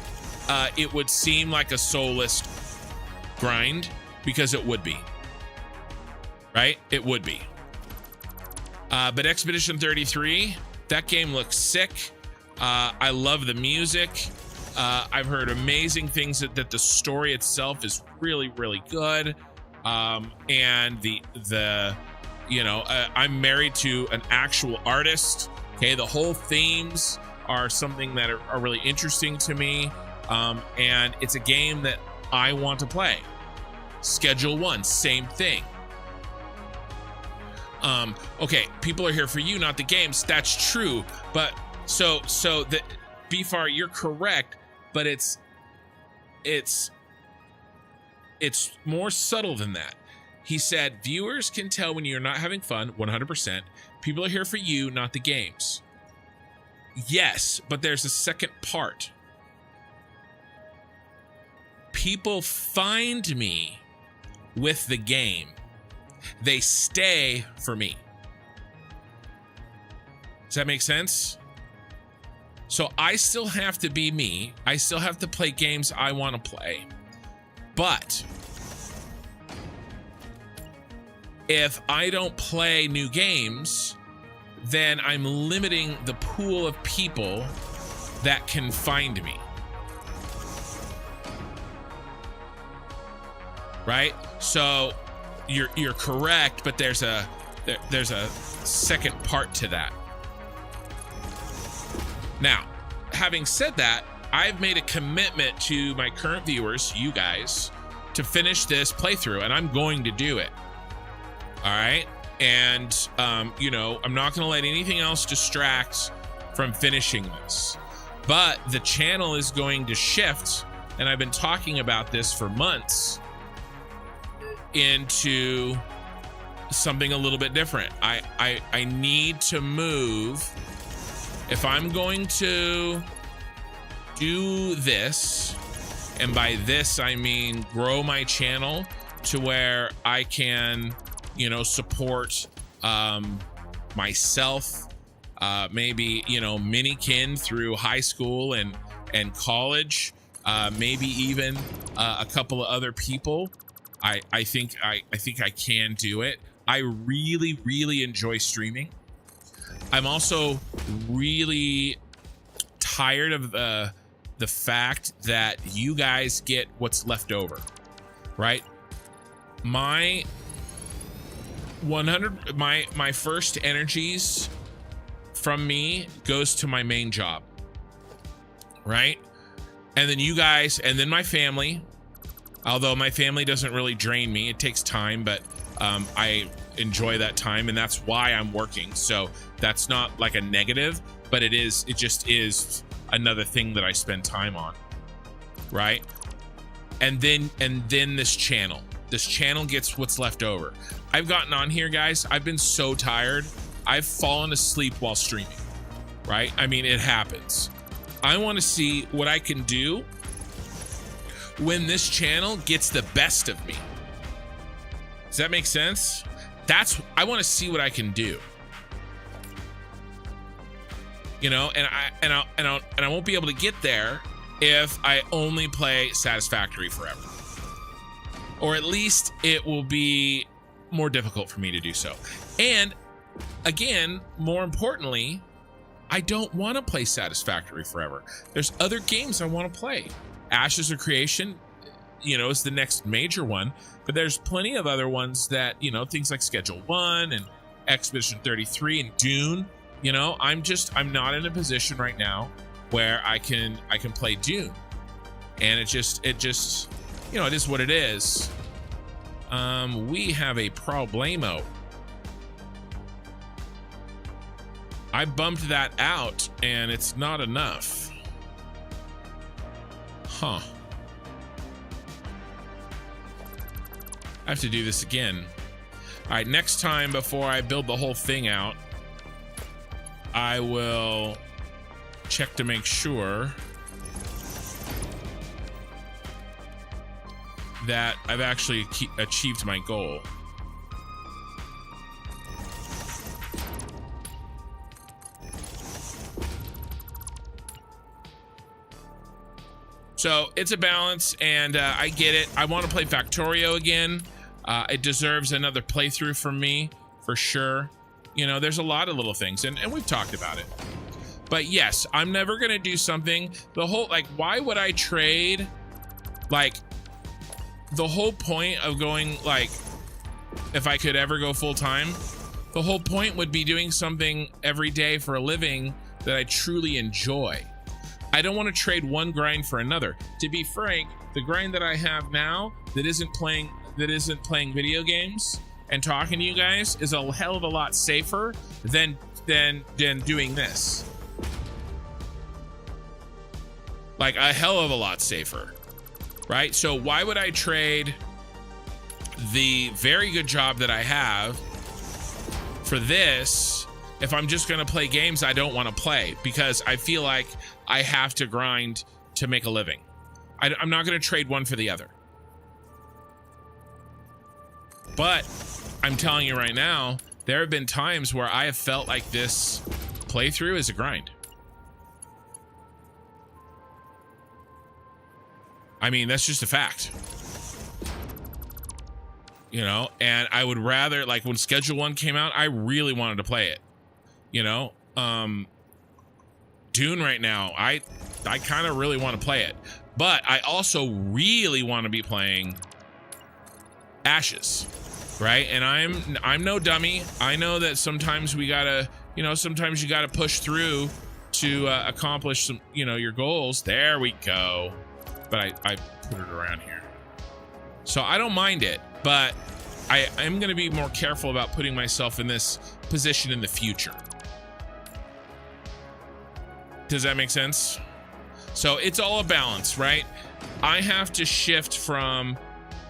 seem like a soulless grind, because it would be, right? It would be. But Expedition 33, that game looks sick. I love the music. I've heard amazing things that the story itself is really, really good. And the you know, I'm married to an actual artist. Okay, the whole themes are something that are really interesting to me. And it's a game that I want to play. Schedule 1, same thing. Okay, people are here for you, not the games. That's true, but so the BFAR, you're correct, but it's more subtle than that. He said, viewers can tell when you're not having fun, 100%. People are here for you, not the games. Yes, but there's a second part. People find me with the game. They stay for me. Does that make sense? So I still have to be me. I still have to play games I want to play. But if I don't play new games, then I'm limiting the pool of people that can find me. Right? So you're correct, but there's a second part to that. Now, having said that, I've made a commitment to my current viewers, you guys, to finish this playthrough, and I'm going to do it. All right? And, you know, I'm not going to let anything else distract from finishing this. But the channel is going to shift, and I've been talking about this for months, into something a little bit different. I need to move. If I'm going to do this, and by this I mean grow my channel to where I can, you know, support myself, maybe, you know, mini-kin through high school and college, maybe even a couple of other people. I think I can do it. I really, really enjoy streaming. I'm also really tired of the fact that you guys get what's left over, right? My first energies from me goes to my main job, right? And then you guys, and then my family. Although my family doesn't really drain me, it takes time, but I enjoy that time, and that's why I'm working. So that's not like a negative, but it just is another thing that I spend time on, right? And then this channel gets what's left over. I've gotten on here, guys. I've been so tired. I've fallen asleep while streaming, right? I mean, it happens. I want to see what I can do when this channel gets the best of me. Does that make sense? I want to see what I can do. You know, and I won't be able to get there if I only play Satisfactory forever. Or at least it will be more difficult for me to do so. And again, more importantly, I don't want to play Satisfactory forever. There's other games I want to play. Ashes of Creation, you know, is the next major one, but there's plenty of other ones that, you know, things like Schedule 1 and Expedition 33 and Dune. You know, I'm not in a position right now where I can play Dune, and it just, you know, it is what it is. We have a problemo. I bumped that out, and it's not enough. Huh. I have to do this again. All right, next time before I build the whole thing out, I will check to make sure that I've actually achieved my goal. So it's a balance, and I get it. I want to play Factorio again. It deserves another playthrough from me, for sure. You know, there's a lot of little things, and we've talked about it. But yes, I'm never going to do something. The whole, like, why would I trade? Like, the whole point of going, like, if I could ever go full time, the whole point would be doing something every day for a living that I truly enjoy. I don't want to trade one grind for another. To be frank, the grind that I have now that isn't playing video games and talking to you guys is a hell of a lot safer than doing this. Like, a hell of a lot safer, right? So why would I trade the very good job that I have for this if I'm just going to play games I don't want to play because I feel like I have to grind to make a living? I'm not going to trade one for the other. But I'm telling you right now, there have been times where I have felt like this playthrough is a grind. I mean, that's just a fact. You know, and I would rather, like, when Schedule 1 came out, I really wanted to play it. You know, Dune right now, I kind of really want to play it. But I also really want to be playing Ashes, right? And I'm no dummy. I know that sometimes we gotta, you know, sometimes you gotta push through to accomplish some, you know, your goals. There we go. But I put it around here. So I don't mind it, but I'm going to be more careful about putting myself in this position in the future. Does that make sense? So it's all a balance, right? I have to shift from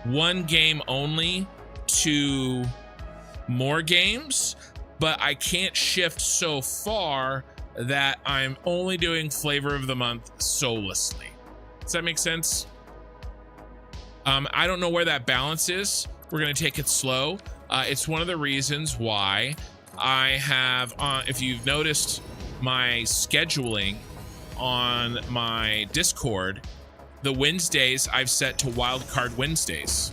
one game only to more games, but I can't shift so far that I'm only doing flavor of the month soullessly. Does that make sense? I don't know where that balance is. We're going to take it slow. It's one of the reasons why I have, if you've noticed my scheduling on my Discord, the Wednesdays I've set to Wildcard Wednesdays.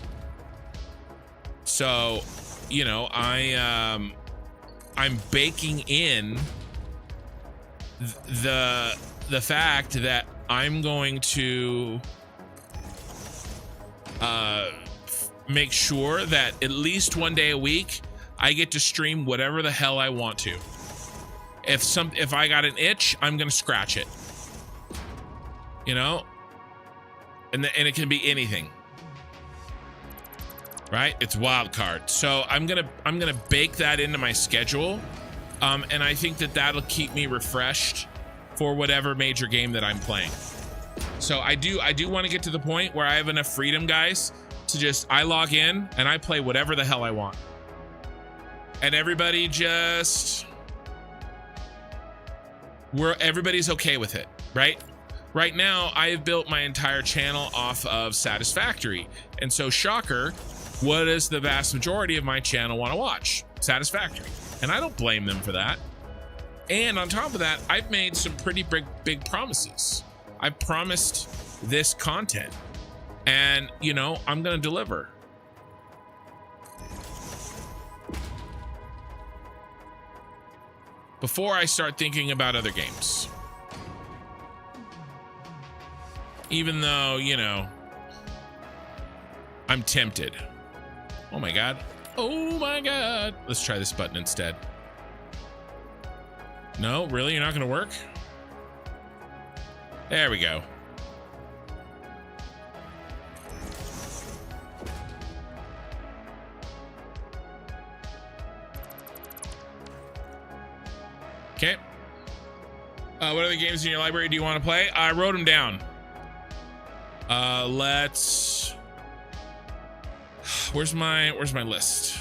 So, you know, I'm baking in the fact that I'm going to make sure that at least one day a week I get to stream whatever the hell I want to. If I got an itch, I'm gonna scratch it. You know, and it can be anything, right? It's wild card. So I'm gonna bake that into my schedule, and I think that that'll keep me refreshed for whatever major game that I'm playing. So I do want to get to the point where I have enough freedom, guys, to just, I log in and I play whatever the hell I want. And everybody just, everybody's okay with it, right? Right now, I have built my entire channel off of Satisfactory. And so, shocker, what does the vast majority of my channel want to watch? Satisfactory. And I don't blame them for that. And on top of that, I've made some pretty big promises. I promised this content, and you know, I'm gonna deliver. Before I start thinking about other games. Even though, you know, I'm tempted. Oh my God. Oh my God. Let's try this button instead. No, really? You're not gonna work? There we go. Okay. What other games in your library do you want to play? I wrote them down. Let's. Where's my list?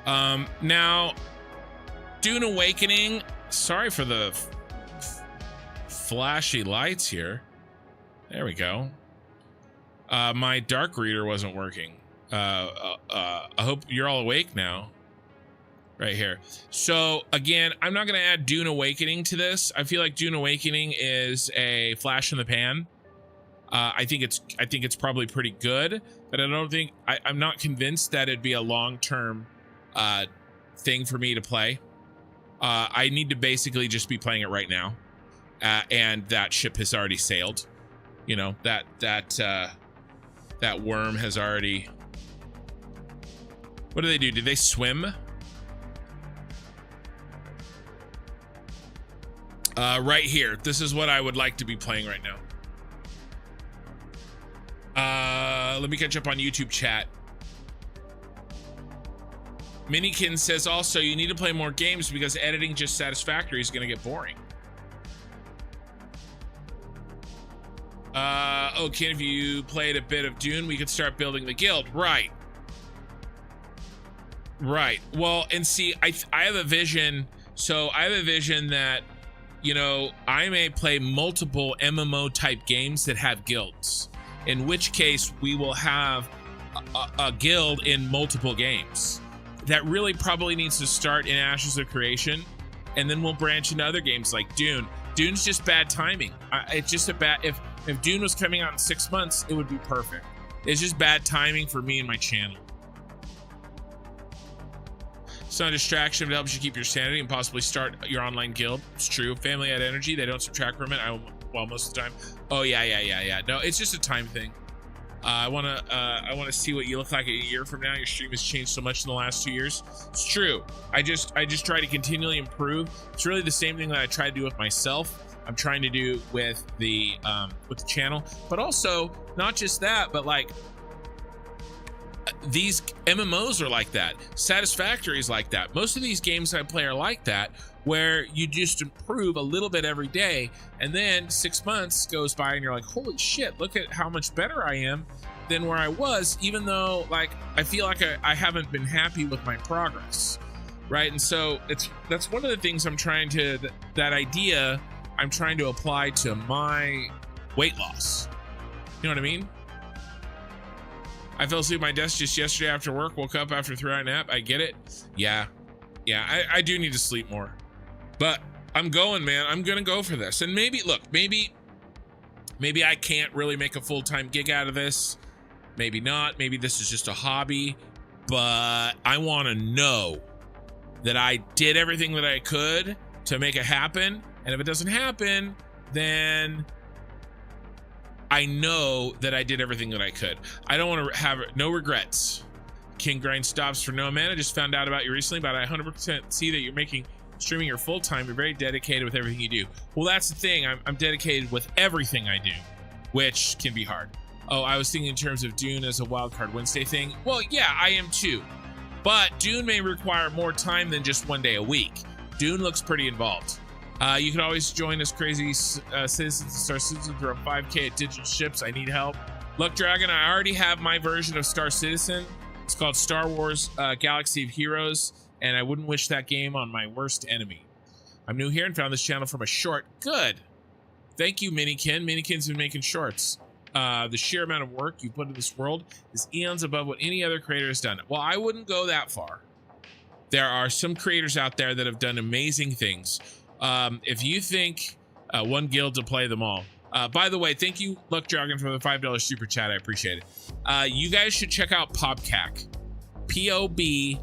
Now, Dune Awakening. Sorry for the flashy lights here. There we go. My dark reader wasn't working. I hope you're all awake now. Right here. So again, I'm not going to add Dune Awakening to this. I feel like Dune Awakening is a flash in the pan. I think it's probably pretty good, but I don't think I'm not convinced that it'd be a long-term thing for me to play. I need to basically just be playing it right now, and that ship has already sailed. You know, that worm has already. What do they do? Did they swim? Right here. This is what I would like to be playing right now. Let me catch up on YouTube chat. Minikin says also you need to play more games because editing just Satisfactory is going to get boring. Oh, Ken, if you played a bit of Dune, we could start building the guild. Right. Right. Well, and see, I have a vision. So I have a vision that, you know, I may play multiple MMO type games that have guilds, in which case we will have a guild in multiple games. That really probably needs to start in Ashes of Creation, and then we'll branch into other games like Dune. Dune's just bad timing. It's just a bad, if Dune was coming out in 6 months, it would be perfect. It's just bad timing for me and my channel. It's not a distraction, but it helps you keep your sanity and possibly start your online guild. It's true. Family had energy. They don't subtract from it. Well, most of the time. Oh yeah. No, it's just a time thing. I want to see what you look like a year from now. Your stream has changed so much in the last 2 years. It's true. I just try to continually improve. It's really the same thing that I try to do with myself. I'm trying to do with the channel, but also not just that, but like these MMOs are like that. Satisfactory is like that. Most of these games I play are like that, where you just improve a little bit every day, and then 6 months goes by and you're like, holy shit, look at how much better I am than where I was, even though like I feel like I haven't been happy with my progress, right? And so that's one of the things I'm trying to, that idea I'm trying to apply to my weight loss. You know what I mean? I fell asleep at my desk just yesterday after work, woke up after a 3-hour nap. I get it. Yeah, I do need to sleep more, but I'm going, man. I'm gonna go for this. And maybe, look, maybe I can't really make a full-time gig out of this. Maybe not. Maybe this is just a hobby, but I want to know that I did everything that I could to make it happen. And if it doesn't happen, then I know that I did everything that I could. I don't want to have no regrets. King Grind stops for no man. I just found out about you recently, but I 100% see that you're making streaming your full time. You're very dedicated with everything you do. Well, that's the thing. I'm dedicated with everything I do, which can be hard. Oh, I was thinking in terms of Dune as a wildcard Wednesday thing. Well, yeah, I am too. But Dune may require more time than just 1 day a week. Dune looks pretty involved. You can always join us crazy citizens and Star Citizen through a 5K at Digital Ships. I need help. Look, Dragon, I already have my version of Star Citizen. It's called Star Wars Galaxy of Heroes, and I wouldn't wish that game on my worst enemy. I'm new here and found this channel from a short. Good. Thank you, Minikin. Minikin's been making shorts. The sheer amount of work you put into this world is eons above what any other creator has done. Well, I wouldn't go that far. There are some creators out there that have done amazing things. If you think one guild to play them all. By the way, thank you, Luck Dragon, for the $5 super chat. I appreciate it. You guys should check out Pobcac. P-O-B-K-A-C,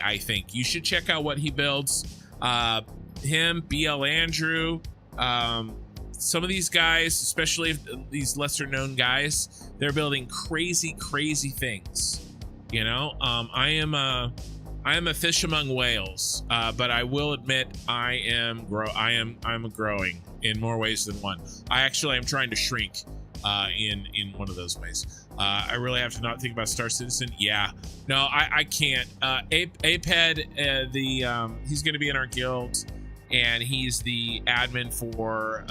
I think. You should check out what he builds. Him, BL Andrew, some of these guys, especially these lesser known guys, they're building crazy things. You know, I am a fish among whales, but I will admit I'm growing in more ways than one. I actually am trying to shrink in one of those ways. I really have to not think about Star Citizen. Yeah, no, I can't. Aped, he's going to be in our guild, and he's the admin for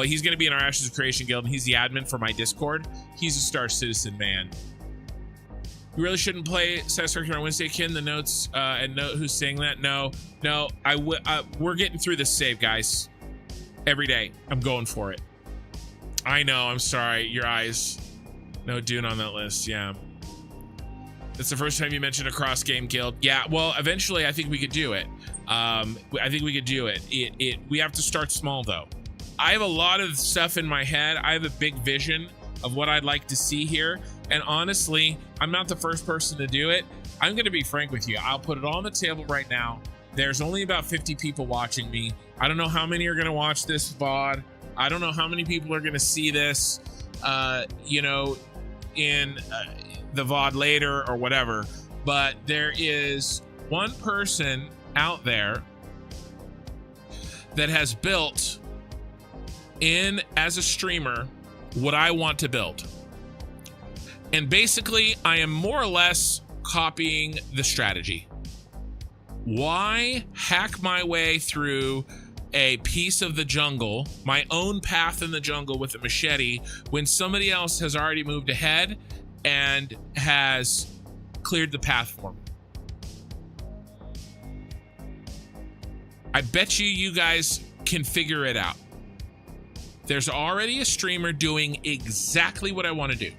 he's going to be in our Ashes of Creation guild, and he's the admin for my Discord. He's a Star Citizen man. You really shouldn't play Satisfactory on Wednesday, Ken. The notes and note who's saying that. No, we're getting through this save, guys. Every day, I'm going for it. I know. I'm sorry. Your eyes. No Dune on that list. Yeah. It's the first time you mentioned a cross game guild. Yeah. Well, eventually, I think we could do it. I think we could do it. We have to start small, though. I have a lot of stuff in my head. I have a big vision of what I'd like to see here. And honestly, I'm not the first person to do it. I'm going to be frank with you. I'll put it all on the table right now. There's only about 50 people watching me. I don't know how many are going to watch this VOD. I don't know how many people are going to see this, in the VOD later or whatever. But there is one person out there that has built as a streamer what I want to build. And basically, I am more or less copying the strategy. Why hack my way through a piece of the jungle, my own path in the jungle with a machete, when somebody else has already moved ahead and has cleared the path for me? I bet you guys can figure it out. There's already a streamer doing exactly what I want to do.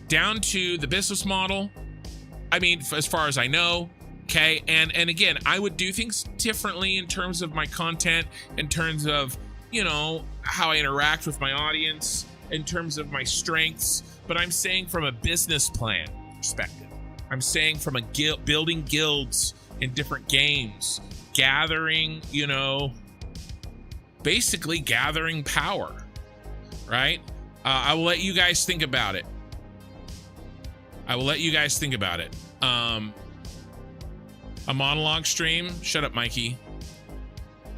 Down to the business model. I mean, as far as I know, okay. And again, I would do things differently in terms of my content, in terms of, how I interact with my audience, in terms of my strengths. But I'm saying from a business plan perspective. I'm saying from a building guilds in different games, gathering, basically gathering power, right? I will let you guys think about it. A monologue stream. Shut up, Mikey.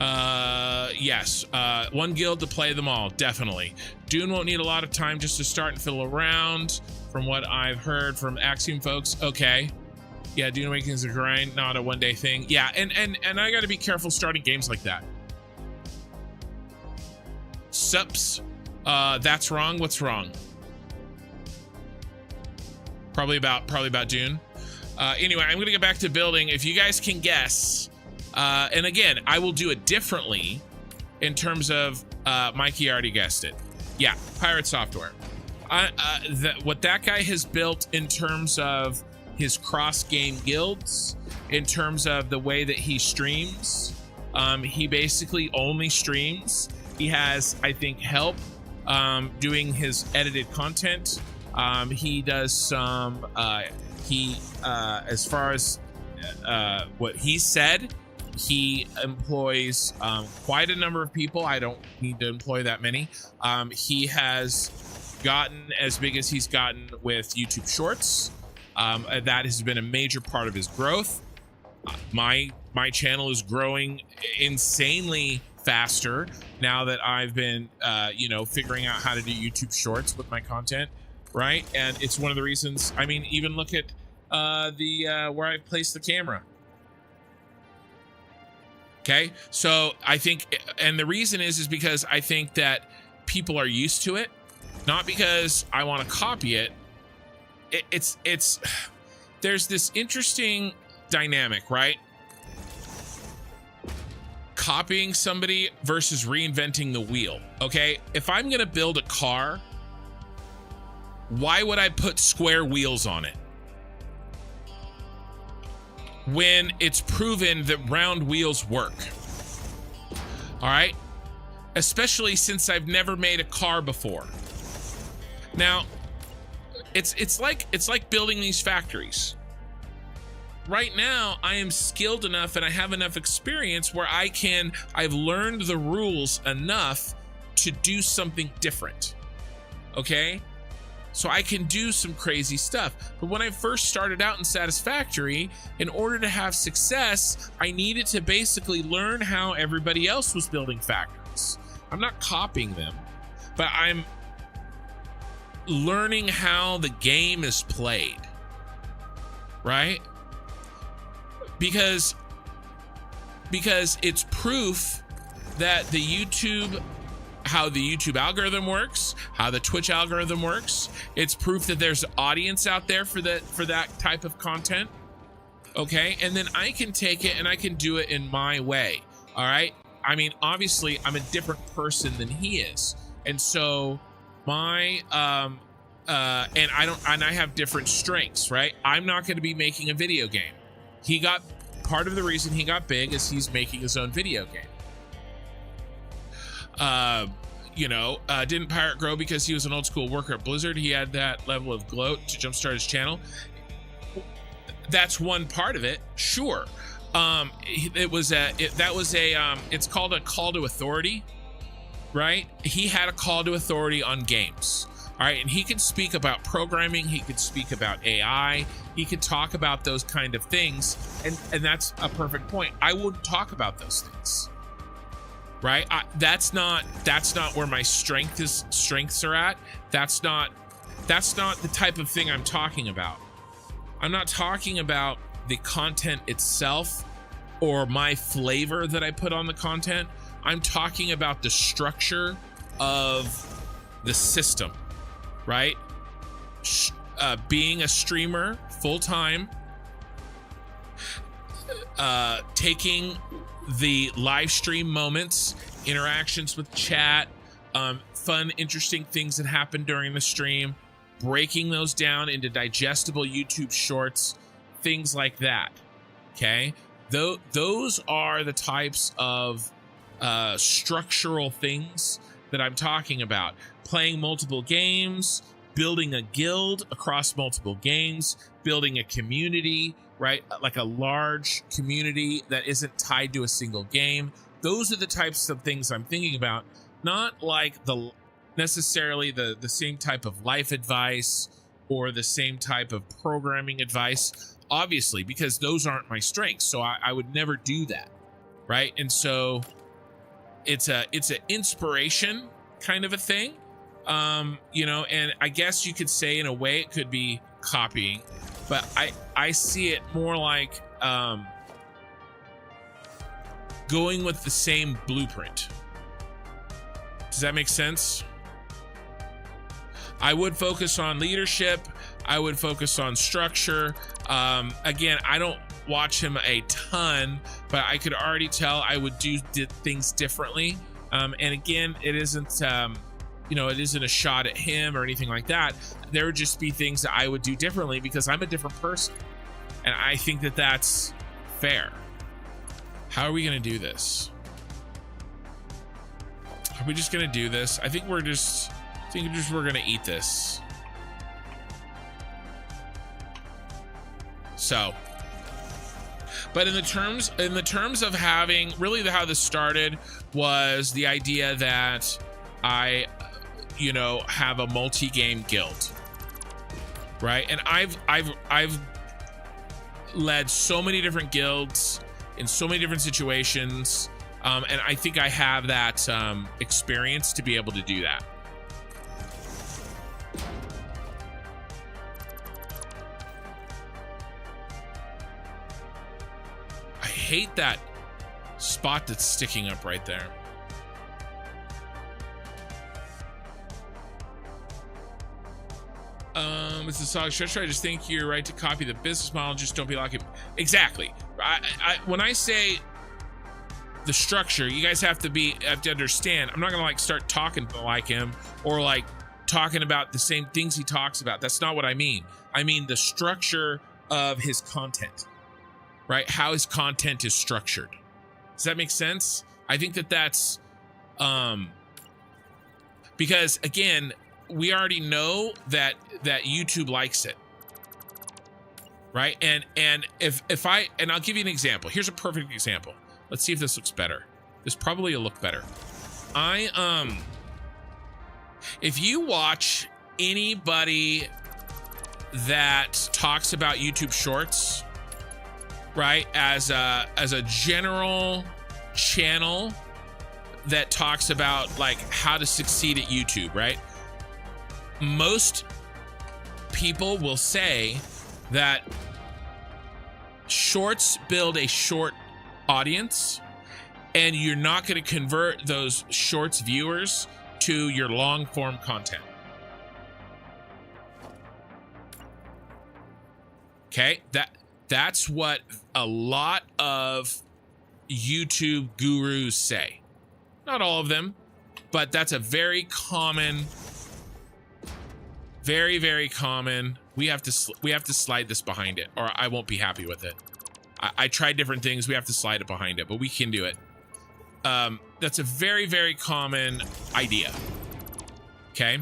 Yes. One guild to play them all. Definitely. Dune won't need a lot of time just to start and fiddle around, from what I've heard from Axiom folks. Okay. Yeah, Dune Awakening is a grind, not a one-day thing. Yeah, and I got to be careful starting games like that. Sups. That's wrong. What's wrong? Probably about Dune. Anyway, I'm gonna get back to building. If you guys can guess, and again, I will do it differently in terms of Mikey already guessed it. Yeah, Pirate Software. What that guy has built in terms of his cross-game guilds, in terms of the way that he streams, he basically only streams. He has, I think, help doing his edited content. He does some, as far as what he said, he employs quite a number of people. I don't need to employ that many. He has gotten as big as he's gotten with YouTube Shorts. That has been a major part of his growth. My channel is growing insanely faster now that I've been, figuring out how to do YouTube Shorts with my content. Right, and it's one of the reasons. I mean, even look at where I place the camera. Okay, so I think, and the reason is because I think that people are used to it, not because I want to copy it. It's there's this interesting dynamic, right? Copying somebody versus reinventing the wheel. Okay, if I'm gonna build a car, why would I put square wheels on it when it's proven that round wheels work? All right, especially since I've never made a car before. Now, it's like building these factories. Right now, I am skilled enough and I have enough experience where I've learned the rules enough to do something different. Okay? So I can do some crazy stuff. But when I first started out in Satisfactory, in order to have success, I needed to basically learn how everybody else was building factories. I'm not copying them, but I'm learning how the game is played, right? Because it's proof that the YouTube how the YouTube algorithm works, how the Twitch algorithm works. It's proof that there's an audience out there for that type of content. Okay, and then I can take it and I can do it in my way. All right. I mean, obviously, I'm a different person than he is, and so my and I have different strengths. Right. I'm not going to be making a video game. Part of the reason he got big is he's making his own video game. Didn't Pirate grow because he was an old school worker at Blizzard? He had that level of gloat to jumpstart his channel. That's one part of it, sure. It's called a call to authority, right? He had a call to authority on games, all right? And he could speak about programming, he could speak about AI, he could talk about those kind of things, and that's a perfect point. I wouldn't talk about those things, right? That's not where my strengths are at. That's not the type of thing I'm talking about. I'm not talking about the content itself or my flavor that I put on the content. I'm talking about the structure of the system, right? Being a streamer full-time, taking the live stream moments, interactions with chat, fun, interesting things that happen during the stream, breaking those down into digestible YouTube shorts, things like that. Okay, those are the types of structural things that I'm talking about. Playing multiple games, building a guild across multiple games, building a community, right? Like a large community that isn't tied to a single game. Those are the types of things I'm thinking about, not like necessarily the same type of life advice or the same type of programming advice, obviously, because those aren't my strengths. So I would never do that, right? And so it's an inspiration kind of a thing, and I guess you could say in a way it could be copying, but I see it more like going with the same blueprint. Does that make sense? I would focus on leadership. I would focus on structure. Again, I don't watch him a ton, but I could already tell I would do things differently. And again, it isn't, it isn't a shot at him or anything like that. There would just be things that I would do differently because I'm a different person. And I think that that's fair. How are we going to do this? Are we just going to do this? I think we're going to eat this. So, but in the terms of having, really how this started was the idea that I, have a multi-game guild, right? And I've led so many different guilds in so many different situations, and I think I have that experience to be able to do that. I hate that spot that's sticking up right there. It's a solid structure. I just think you're right to copy the business model. Just don't be like him. Exactly. When I say the structure, you guys have to understand. I'm not gonna start talking like him or talking about the same things he talks about. That's not what I mean. I mean the structure of his content, right? How his content is structured. Does that make sense? I think that's because again, we already know that YouTube likes it, right? And I'll give you an example. Here's a perfect example. Let's see if this looks better. This probably will look better. If you watch anybody that talks about YouTube Shorts, right, as a general channel that talks about how to succeed at YouTube, right? Most people will say that shorts build a short audience and you're not going to convert those shorts viewers to your long form content. Okay, that's what a lot of YouTube gurus say. Not all of them, but that's a very common, very, very common. We have to slide this behind it, or I won't be happy with it. I tried different things. We have to slide it behind it, but we can do it. That's a very, very common idea. Okay.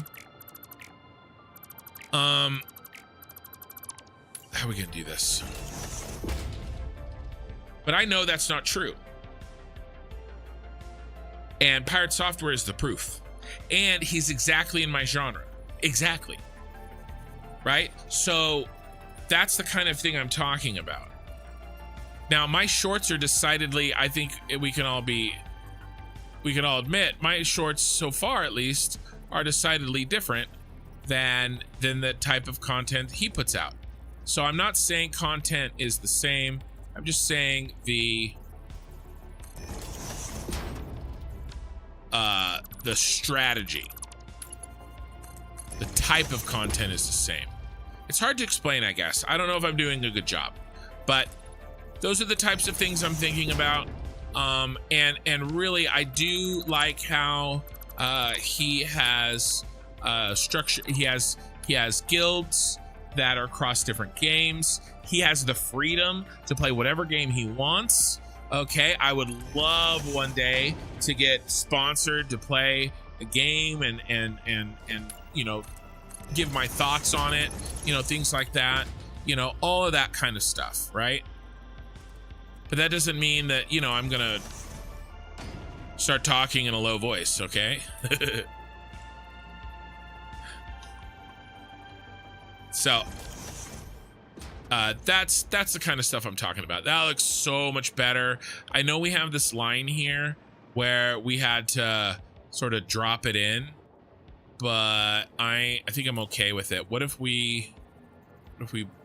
How are we gonna do this? But I know that's not true. And Pirate Software is the proof. And he's exactly in my genre. Exactly. Right? So that's the kind of thing I'm talking about. Now, my shorts are decidedly, I think we can all admit, my shorts so far at least are decidedly different than the type of content he puts out. So I'm not saying content is the same. I'm just saying the strategy, the type of content is the same. It's hard to explain, I guess. I don't know if I'm doing a good job, but those are the types of things I'm thinking about. And really, I do like how he has structure. He has guilds that are across different games. He has the freedom to play whatever game he wants. Okay, I would love one day to get sponsored to play a game and you know, give my thoughts on it, you know, things like that, you know, all of that kind of stuff, right? But that doesn't mean that, you know, I'm gonna start talking in a low voice, okay? So that's the kind of stuff I'm talking about. That looks so much better. I know we have this line here where we had to sort of drop it in, but I think I'm okay with it. What if we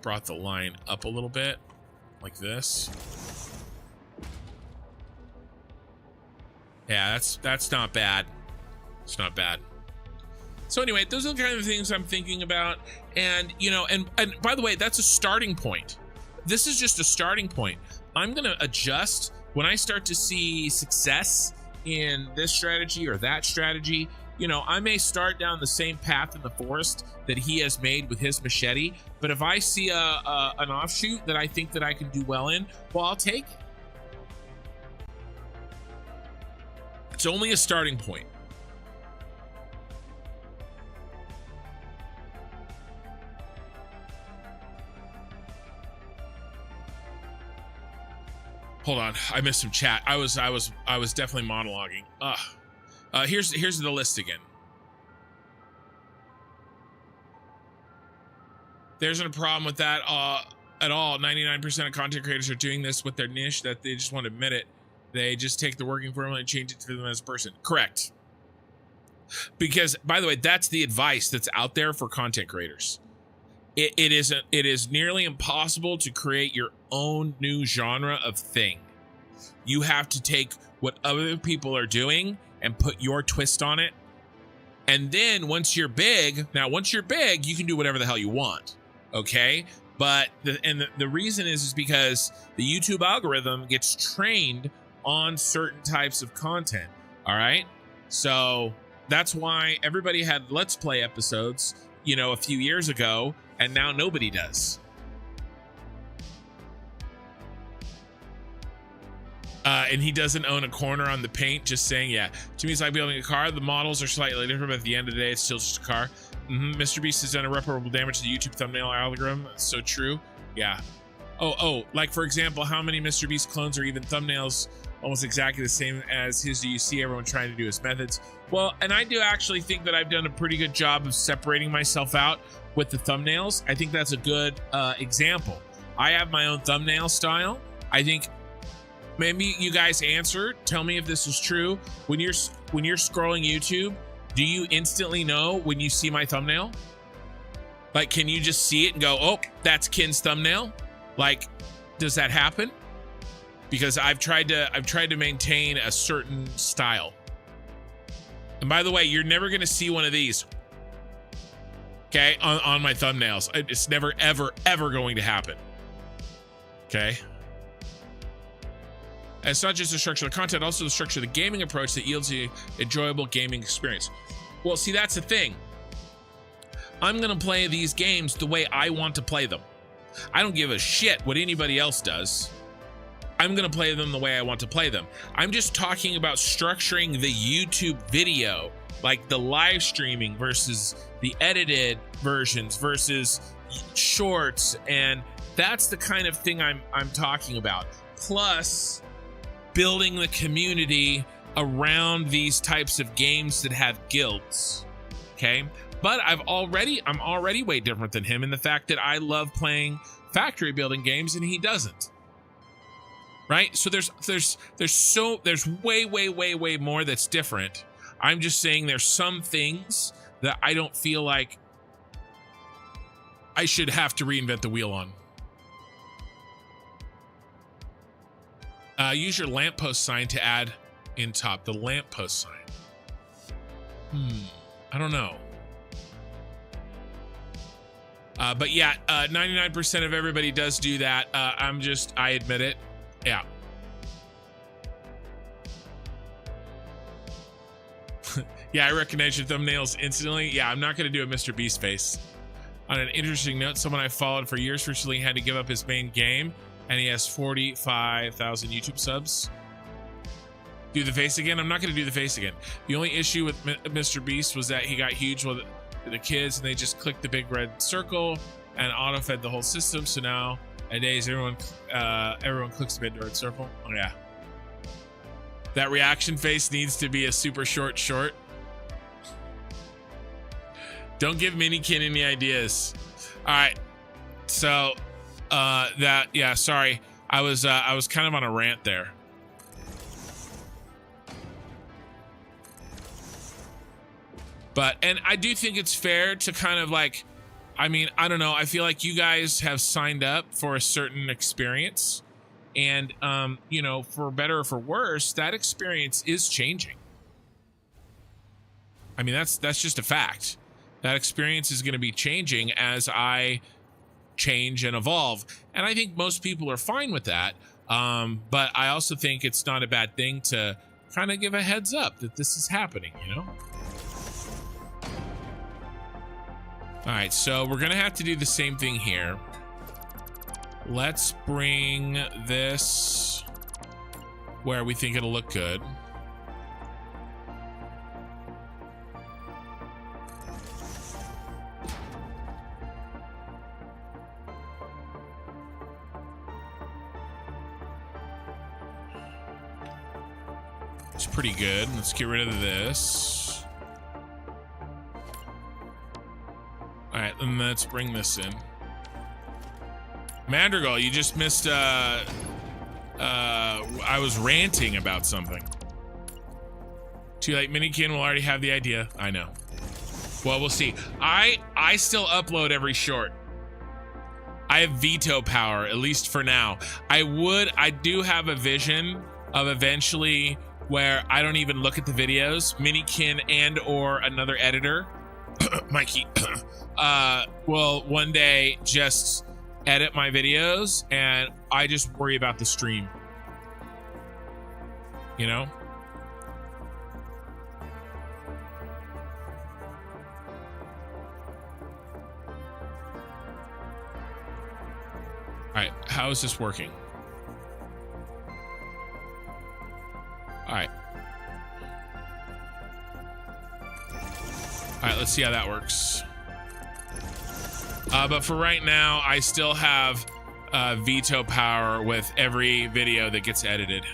brought the line up a little bit like this? Yeah, that's not bad. It's not bad. So anyway, those are the kind of things I'm thinking about. And, you know, and by the way, that's a starting point. This is just a starting point. I'm going to adjust when I start to see success in this strategy or that strategy. You know, I may start down the same path in the forest that he has made with his machete. But if I see an offshoot that I think that I can do well in, well, I'll take it. It's only a starting point. Hold on, I missed some chat. I was definitely monologuing. Here's the list again. There's no problem with that at all. 99% of content creators are doing this with their niche, that they just want to admit it. They just take the working formula and change it to them as a person. Correct. Because, by the way, that's the advice that's out there for content creators. It is nearly impossible to create your own new genre of thing. You have to take what other people are doing and put your twist on it. And then once you're big, you can do whatever the hell you want. Okay? But the reason is because the YouTube algorithm gets trained on certain types of content. All right? So that's why everybody had Let's Play episodes, you know, a few years ago, and now nobody does. And he doesn't own a corner on the paint, just saying, yeah. To me, it's like building a car. The models are slightly different, but at the end of the day, it's still just a car. Mr. Beast has done irreparable damage to the YouTube thumbnail algorithm. It's so true. Yeah. Oh, like, for example, how many Mr. Beast clones or even thumbnails almost exactly the same as his do you see everyone trying to do his methods? Well, and I do actually think that I've done a pretty good job of separating myself out with the thumbnails. I think that's a good example. I have my own thumbnail style. I think maybe you guys tell me if this is true. When you're scrolling YouTube, do you instantly know when you see my thumbnail? Like, can you just see it and go, oh, that's Ken's thumbnail? Like, does that happen? because I've tried to maintain a certain style. And by the way, you're never going to see one of these, okay, on my thumbnails. It's never, ever, ever going to happen. Okay. And it's not just the structure of the content, also the structure of the gaming approach that yields the enjoyable gaming experience. Well, see, that's the thing. I'm going to play these games the way I want to play them. I don't give a shit what anybody else does. I'm going to play them the way I want to play them. I'm just talking about structuring the YouTube video, like the live streaming versus the edited versions versus shorts. And that's the kind of thing I'm talking about. Plus building the community around these types of games that have guilds. Okay. But I'm already way different than him in the fact that I love playing factory building games and he doesn't. Right? So there's way more that's different. I'm just saying there's some things that I don't feel like I should have to reinvent the wheel on. Use your lamppost sign to add in top. The lamppost sign. I don't know. But yeah, 99% of everybody does do that. I admit it. Yeah. Yeah, I recognize your thumbnails instantly. Yeah, I'm not going to do a Mr. Beast face. On an interesting note, someone I followed for years recently had to give up his main game, and he has 45,000 YouTube subs. Do the face again? I'm not going to do the face again. The only issue with Mr. Beast was that he got huge with the kids, and they just clicked the big red circle and auto-fed the whole system. So now, nowadays, everyone clicks the big red circle. Oh yeah. That reaction face needs to be a super short. Don't give Minikin any ideas. All right. So sorry. I was kind of on a rant there. And I do think it's fair to kind of like, I mean, I don't know. I feel like you guys have signed up for a certain experience, and you know, for better or for worse, that experience is changing. I mean, that's just a fact. That experience is going to be changing as I change and evolve. And I think most people are fine with that. But I also think it's not a bad thing to kind of give a heads up that this is happening, you know? All right, so we're going to have to do the same thing here. Let's bring this where we think it'll look good. It's pretty good. Let's get rid of this. All right, and let's bring this in. Madrigal, you just missed, I was ranting about something. Too late, Minikin will already have the idea. I know. Well, we'll see. I still upload every short. I have veto power, at least for now. I do have a vision of eventually where I don't even look at the videos. Minikin and or another editor, Mikey, will one day just edit my videos and I just worry about the stream. You know? All right, how is this working? All right. All right, let's see how that works. But for right now, I still have veto power with every video that gets edited.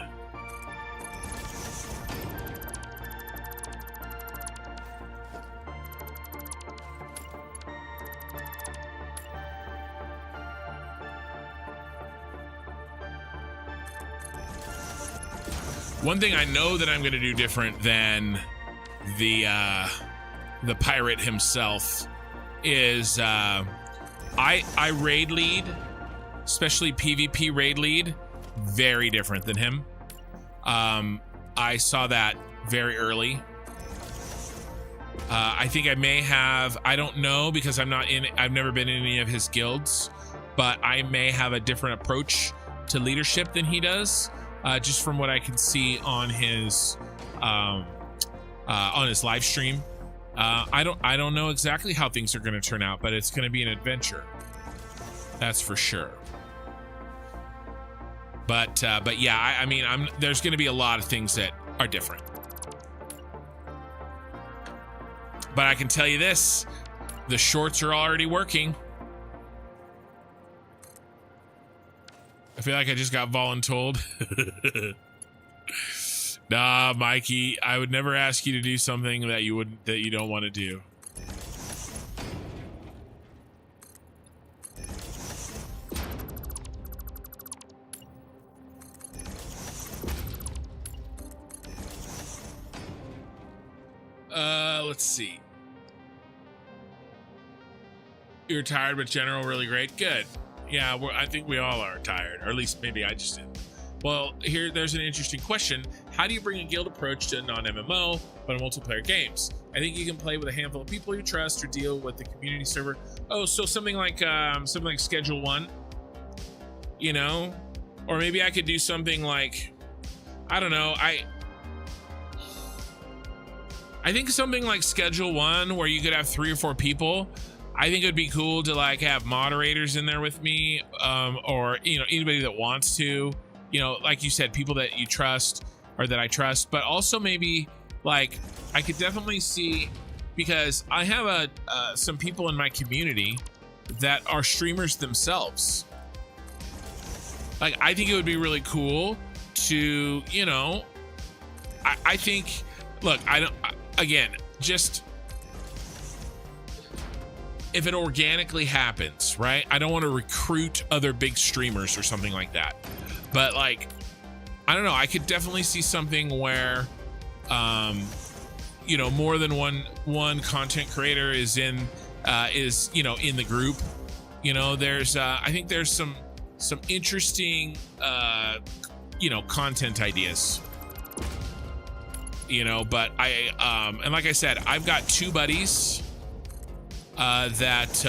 One thing I know that I'm going to do different than the pirate himself is I raid lead, especially PvP raid lead, very different than him. I saw that very early. I think I may have, I don't know, because I've never been in any of his guilds, but I may have a different approach to leadership than he does, just from what I can see on his live stream. I don't know exactly how things are going to turn out, but it's going to be an adventure. That's for sure. But yeah, I mean, there's going to be a lot of things that are different. But I can tell you this, the shorts are already working. I feel like I just got voluntold. Nah, Mikey, I would never ask you to do something that you don't want to do. Let's see. You're tired, but general really great. Good. Yeah, I think we all are tired, or at least maybe I just did. Well, there's an interesting question. How do you bring a guild approach to non-MMO but multiplayer games? I think you can play with a handful of people you trust or deal with the community server. Oh, so something like Schedule 1, you know? Or maybe I could do something like, I don't know, I think something like Schedule 1 where you could have 3 or 4 people. I think it would be cool to like have moderators in there with me, or, you know, anybody that wants to, you know, like you said, people that you trust or that I trust, but also maybe like I could definitely see, because I have some people in my community that are streamers themselves. Like, I think it would be really cool to, you know, I think, look, again, just if it organically happens, right? I don't want to recruit other big streamers or something like that. But like, I don't know, I could definitely see something where, you know, more than one content creator is you know, in the group. You know, there's, I think there's some interesting, you know, content ideas. You know, but and like I said, I've got 2 buddies that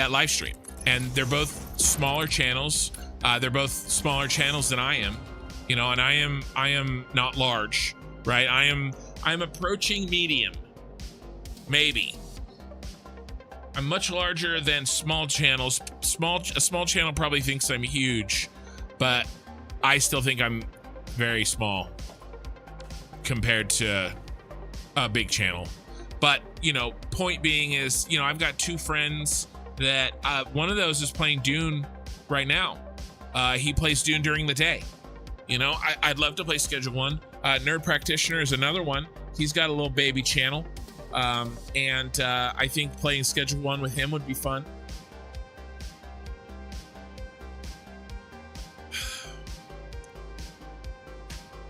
live stream, and they're both smaller channels. They're both smaller channels than I am, you know, and I am not large, right? I'm approaching medium, maybe. I'm much larger than small channels. A small channel probably thinks I'm huge, but I still think I'm very small compared to a big channel. But, you know, point being is, you know, I've got 2 friends that one of those is playing Dune right now. He plays Dune during the day. You know, I'd love to play Schedule 1. Nerd Practitioner is another one. He's got a little baby channel. And I think playing Schedule 1 with him would be fun.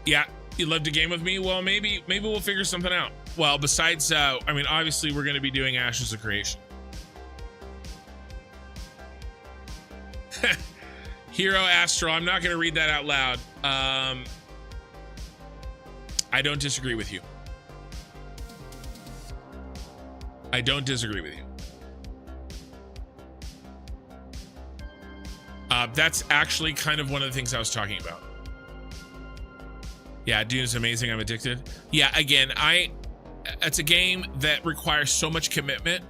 Yeah, you'd love to game with me? Well, maybe we'll figure something out. Well, besides, I mean, obviously we're going to be doing Ashes of Creation. Hero Astro, I'm not going to read that out loud. I don't disagree with you. I don't disagree with you. That's actually kind of one of the things I was talking about. Yeah, Dune is amazing. I'm addicted. Yeah, again, it's a game that requires so much commitment.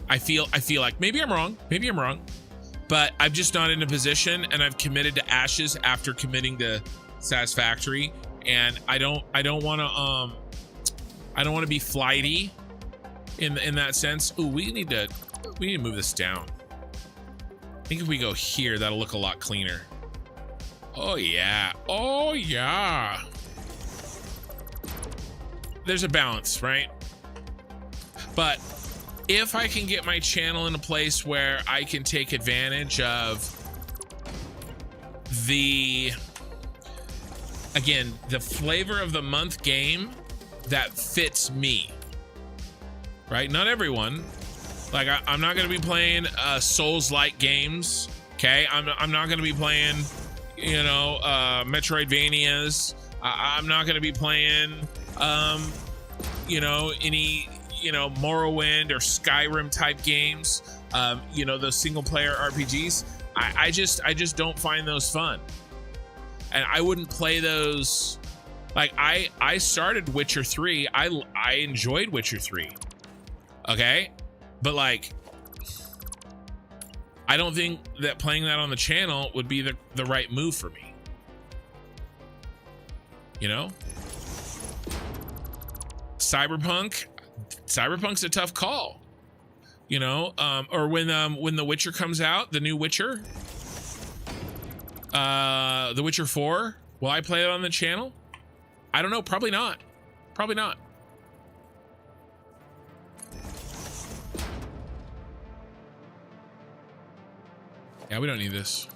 I feel like maybe I'm wrong, but I'm just not in a position, and I've committed to Ashes after committing to Satisfactory, and I don't want to be flighty in that sense. Ooh, we need to move this down. I think if we go here, that'll look a lot cleaner. Oh yeah. Oh yeah. There's a balance, right? But if I can get my channel in a place where I can take advantage of the flavor of the month game that fits me, right? Not everyone. Like, I'm not going to be playing Souls-like games Okay, I'm not going to be playing, you know, Metroidvanias. I'm not going to be playing, you know, any, you know, Morrowind or Skyrim type games. You know, those single player RPGs. I just don't find those fun, and I wouldn't play those. Like I started Witcher 3. I enjoyed Witcher 3. Okay, but like, I don't think that playing that on the channel would be the right move for me. You know, Cyberpunk's a tough call. You know, or when The Witcher comes out, the new Witcher, The Witcher 4, will I play it on the channel? I don't know. Probably not. Probably not. Yeah, we don't need this.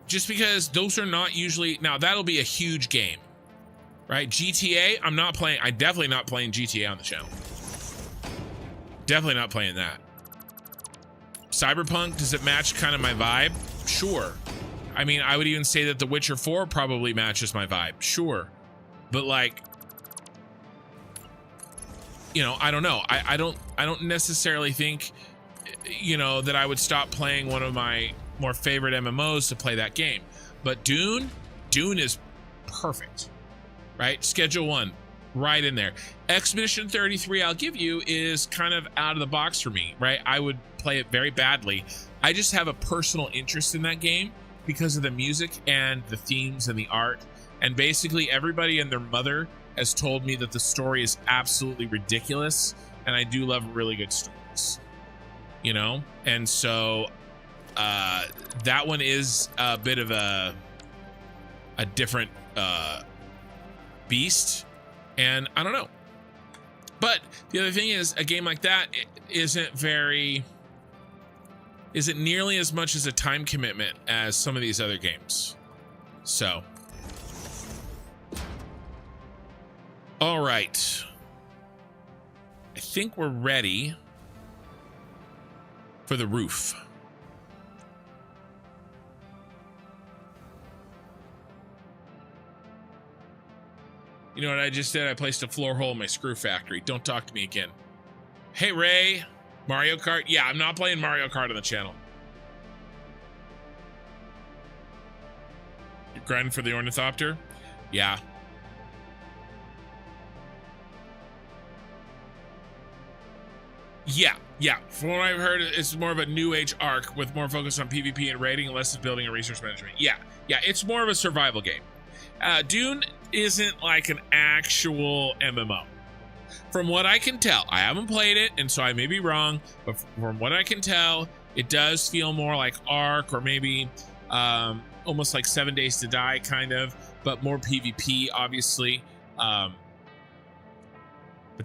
Just because those are not usually, now that'll be a huge game, right? GTA, I'm definitely not playing GTA on the channel. Definitely not playing that. Cyberpunk, does it match kind of my vibe? Sure. I mean, I would even say that The Witcher 4 probably matches my vibe. Sure. But like, you know, I don't know. I don't necessarily think, you know, that I would stop playing one of my more favorite MMOs to play that game. But Dune is perfect, right? Schedule 1, right in there. Expedition 33, I'll give you, is kind of out of the box for me, right? I would play it very badly. I just have a personal interest in that game because of the music and the themes and the art. And basically everybody and their mother has told me that the story is absolutely ridiculous. And I do love really good stories, you know? And so that one is a bit of a different beast. And I don't know. But the other thing is, a game like that isn't nearly as much as a time commitment as some of these other games. So, all right. I think we're ready for the roof. You know what I just did? I placed a floor hole in my screw factory. Don't talk to me again. Hey, Ray. Mario Kart? Yeah, I'm not playing Mario Kart on the channel. You're grinding for the Ornithopter? Yeah. Yeah. From what I've heard, it's more of a new age arc with more focus on PvP and raiding and less of building and resource management. Yeah, it's more of a survival game. Dune isn't like an actual MMO. From what I can tell, I haven't played it, and so I may be wrong, but from what I can tell, it does feel more like Ark, or maybe almost like 7 Days to Die kind of, but more PvP, obviously. But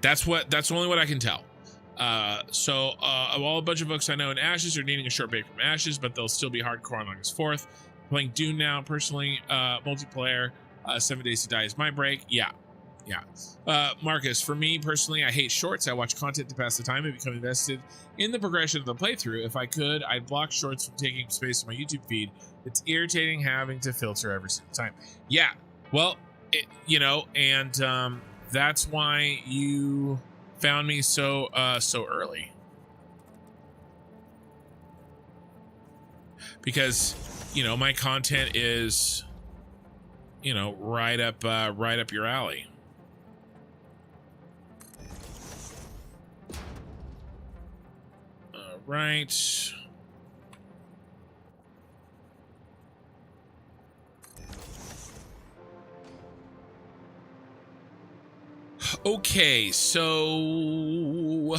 that's only what I can tell. So of all a bunch of books I know in Ashes are needing a short break from Ashes, but they'll still be hardcore on August 4th. Playing Dune now, personally, multiplayer, 7 Days to Die is my break. Yeah. Marcus, for me personally, I hate shorts. I watch content to pass the time and become invested in the progression of the playthrough. If I could, I'd block shorts from taking space on my YouTube feed. It's irritating having to filter every single time. Yeah, well, you know, and that's why you found me so early. Because, you know, my content is, you know, right up your alley. All right. Okay, so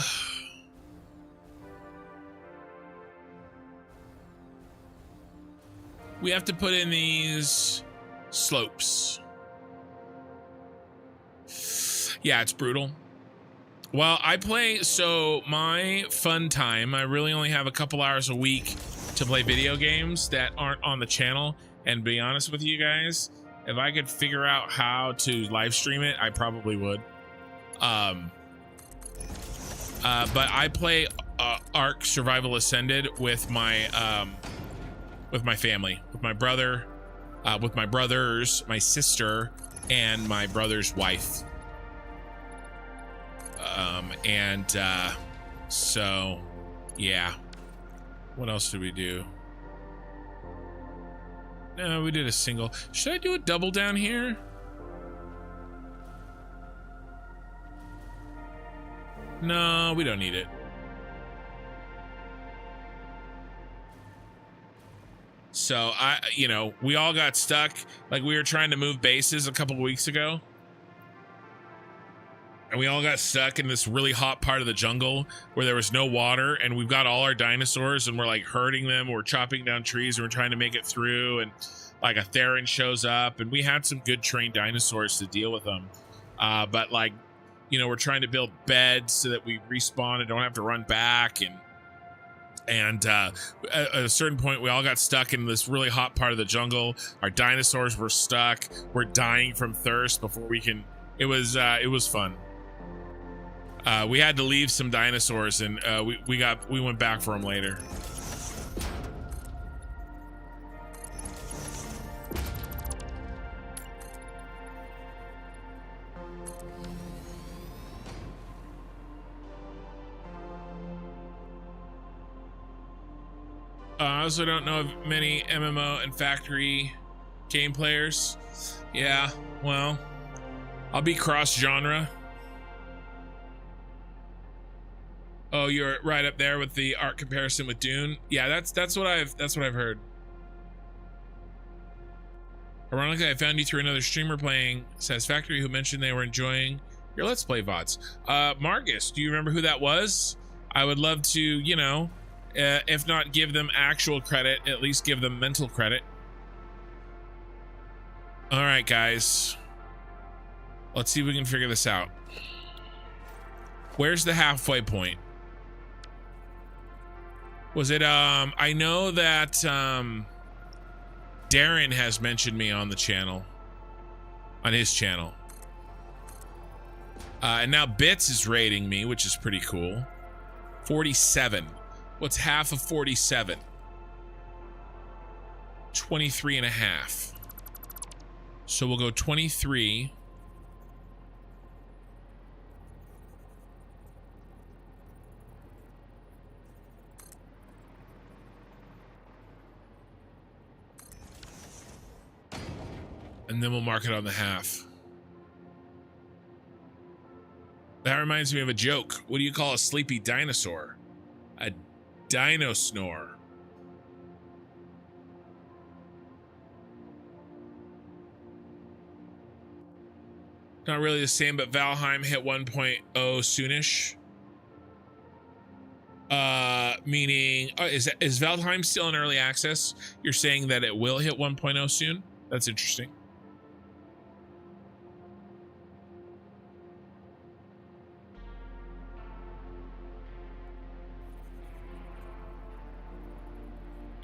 we have to put in these slopes. Yeah, it's brutal. Well, so my fun time, I really only have a couple hours a week to play video games that aren't on the channel. And be honest with you guys, if I could figure out how to live stream it, I probably would. But I play Ark Survival Ascended with my family, with my brother, with my brothers, my sister, and my brother's wife. So yeah. What else did we do? No, we did a single. Should I do a double down here? No, we don't need it. So we all got stuck. Like, we were trying to move bases a couple of weeks ago. And we all got stuck in this really hot part of the jungle where there was no water, and we've got all our dinosaurs and we're like herding them. We're chopping down trees and we're trying to make it through, and like a Theron shows up, and we had some good trained dinosaurs to deal with them. But like, we're trying to build beds so that we respawn and don't have to run back. And at a certain point, we all got stuck in this really hot part of the jungle. Our dinosaurs were stuck. We're dying from thirst before we can. It was fun. We had to leave some dinosaurs, and we went back for them later. I also don't know of many MMO and factory game players. Yeah, well, I'll be cross-genre. Oh, you're right up there with the art comparison with Dune. Yeah, that's what I've heard. Ironically, I found you through another streamer playing Satisfactory who mentioned they were enjoying your Let's Play VODs. Marcus, do you remember who that was? I would love to, if not give them actual credit, at least give them mental credit. All right, guys. Let's see if we can figure this out. Where's the halfway point? Was it, I know that, Darren has mentioned me on the channel, on his channel. And now Bits is rating me, which is pretty cool. 47. What's half of 47? 23 and a half. So we'll go 23. And then we'll mark it on the half. That reminds me of a joke. What do you call a sleepy dinosaur? A dino snore. Not really the same, but Valheim hit 1.0 soonish. Meaning, is Valheim still in early access? You're saying that it will hit 1.0 soon? That's interesting.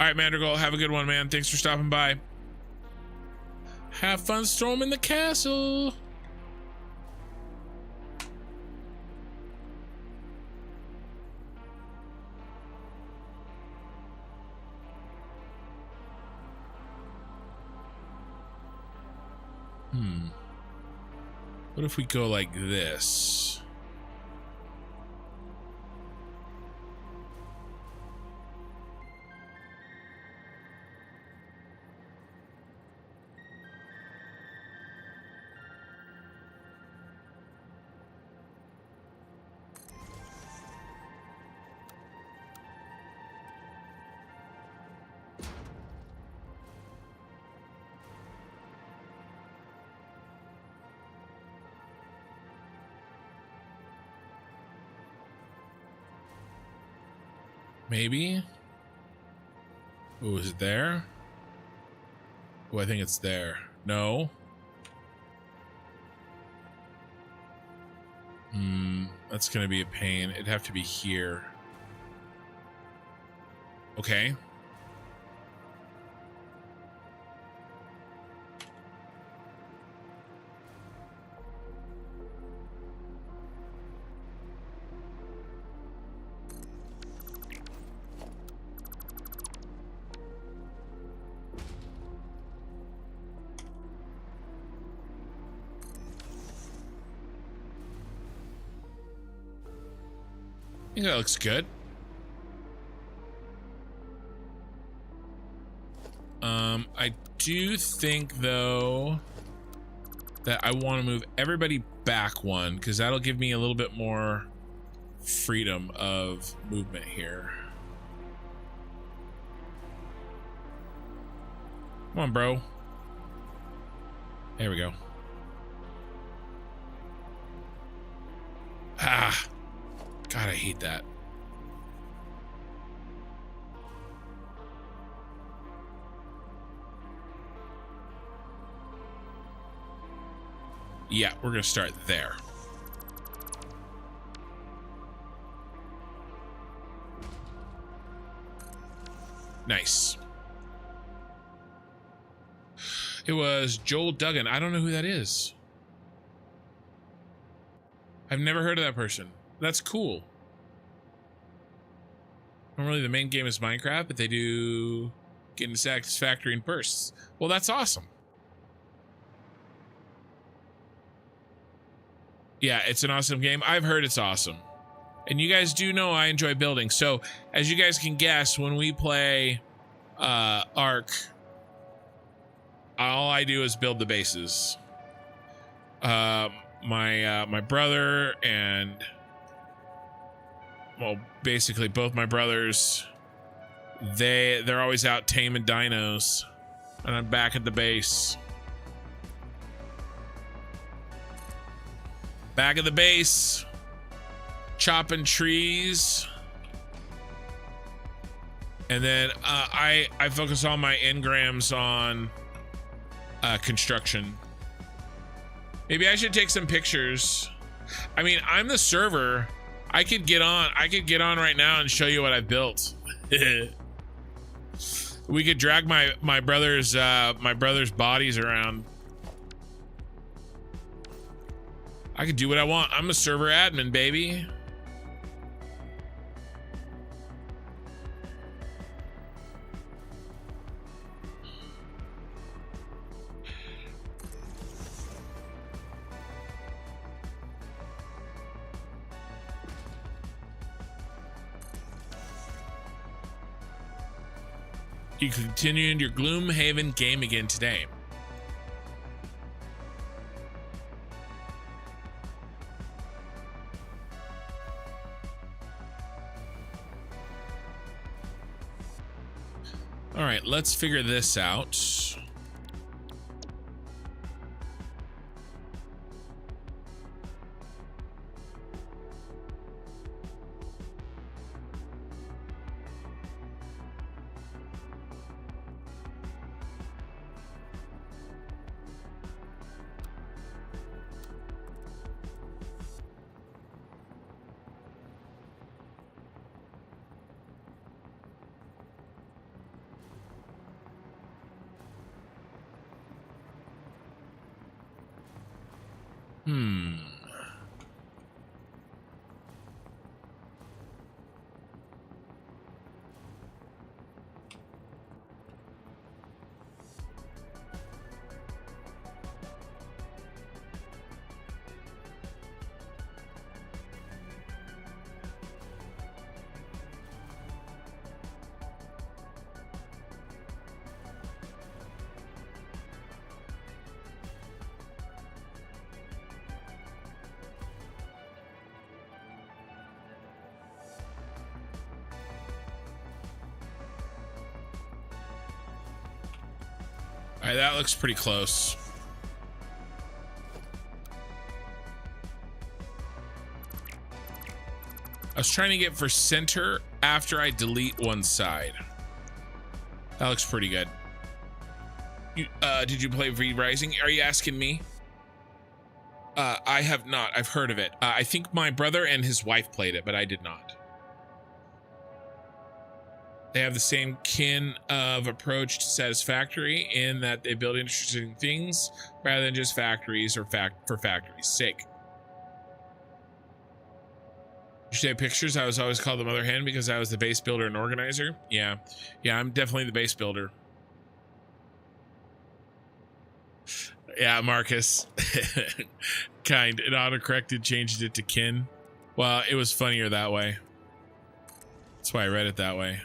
All right, Mandragol, have a good one, man. Thanks for stopping by. Have fun storming the castle. What if we go like this? Maybe. Oh, is it there? Oh, I think it's there. No. That's gonna be a pain. It'd have to be here. Okay. think that looks good. I do think though that I want to move everybody back one because that'll give me a little bit more freedom of movement here. Come on, bro. There we go. Ah, God, I hate that. Yeah, we're gonna start there. Nice. It was Joel Duggan. I don't know who that is. I've never heard of that person. That's cool. Normally the main game is Minecraft, but they do get into Satisfactory in bursts. Well, that's awesome. Yeah, it's an awesome game. I've heard it's awesome. And you guys do know I enjoy building. So as you guys can guess, when we play Ark, all I do is build the bases. My brother and, well, basically both my brothers, they're always out taming dinos, and I'm back at the base. Back at the base, chopping trees. And then I focus all my engrams on construction. Maybe I should take some pictures. I mean, I'm the server. I could get on right now and show you what I've built. We could drag my brother's bodies around. I could do what I want. I'm a server admin, baby. You can continue in your Gloomhaven game again today. All right, let's figure this out. All right, that looks pretty close. I was trying to get for center after I delete one side. That looks pretty good. Did you play V Rising? Are you asking me? I have not. I've heard of it. I think my brother and his wife played it, but I did not. They have the same kin of approach to Satisfactory in that they build interesting things rather than just factories or for factory's sake. You should take pictures. I was always called the mother hen because I was the base builder and organizer. Yeah, I'm definitely the base builder. Yeah, Marcus. Kind. It autocorrected, changed it to kin. Well, it was funnier that way. That's why I read it that way.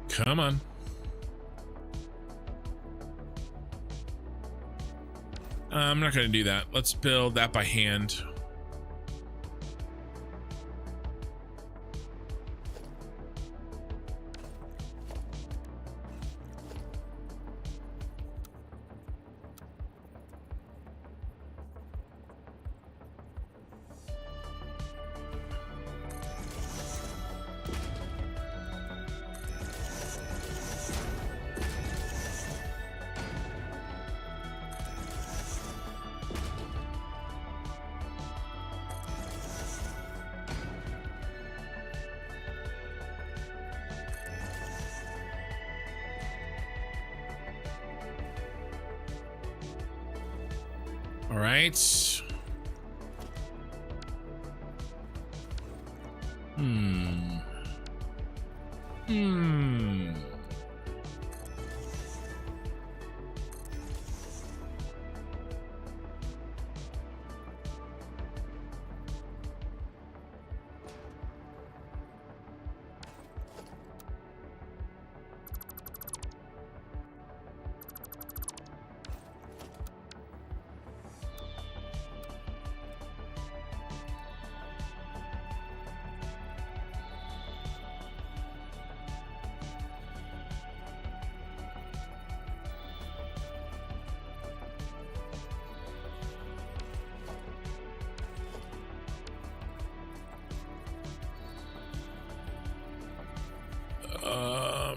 Come on. I'm not going to do that. Let's build that by hand. All right.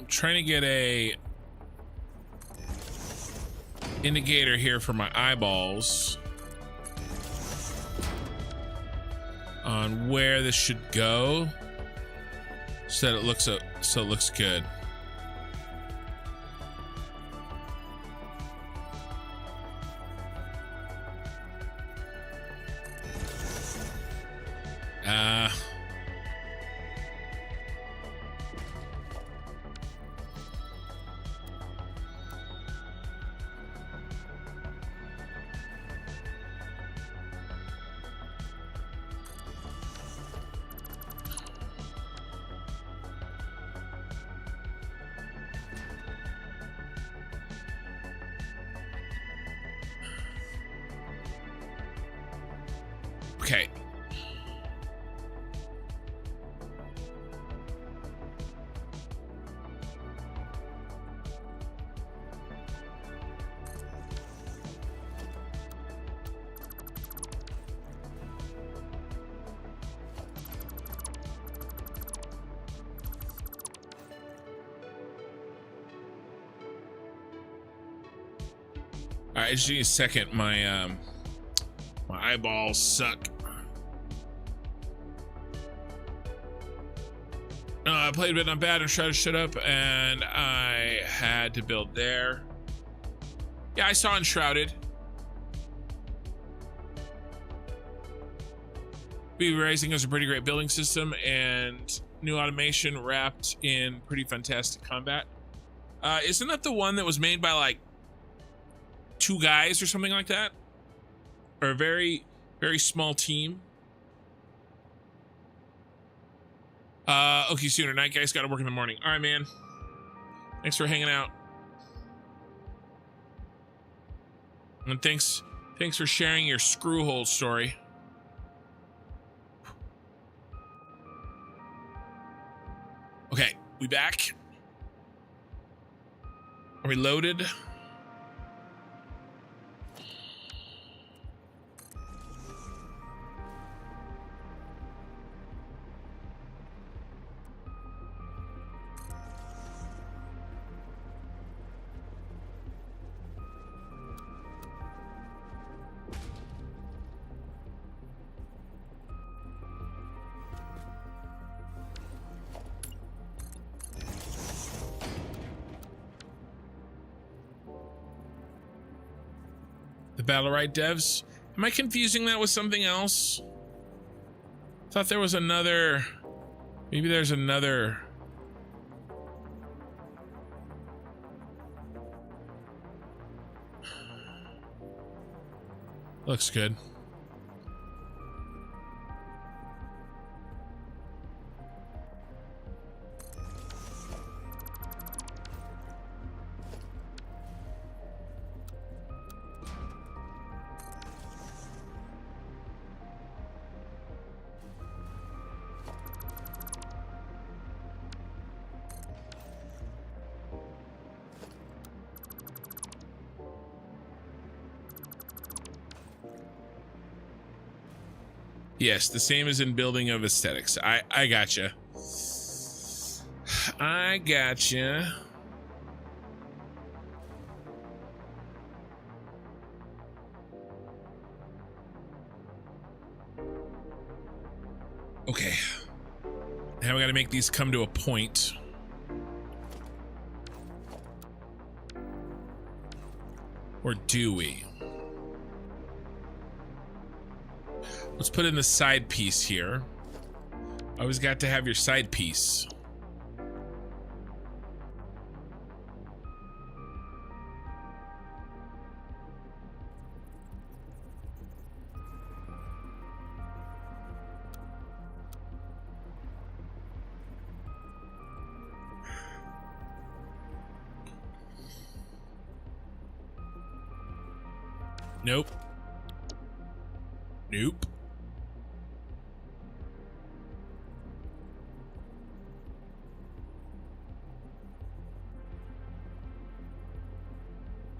Trying to get a indicator here for my eyeballs on where this should go so that it looks good. Okay. All right, I just need a second. My eyeballs suck. I played a bit on bad and tried to shut up, and I had to build there. Yeah, I saw Enshrouded. BB Rising has a pretty great building system and new automation wrapped in pretty fantastic combat. Isn't that the one that was made by like 2 guys or something like that? Or a very, very small team? Okay, sooner. Night guys, gotta work in the morning. All right, man. Thanks for hanging out. And thanks for sharing your screwhole story. Okay, we back? Are we loaded? The Battlerite devs? Am I confusing that with something else? Thought there was another... Maybe there's another... Looks good. Yes, the same as in building of aesthetics. I gotcha. I gotcha. Okay. Now we gotta make these come to a point. Or do we? Let's put in the side piece here. Always got to have your side piece. Nope. Nope.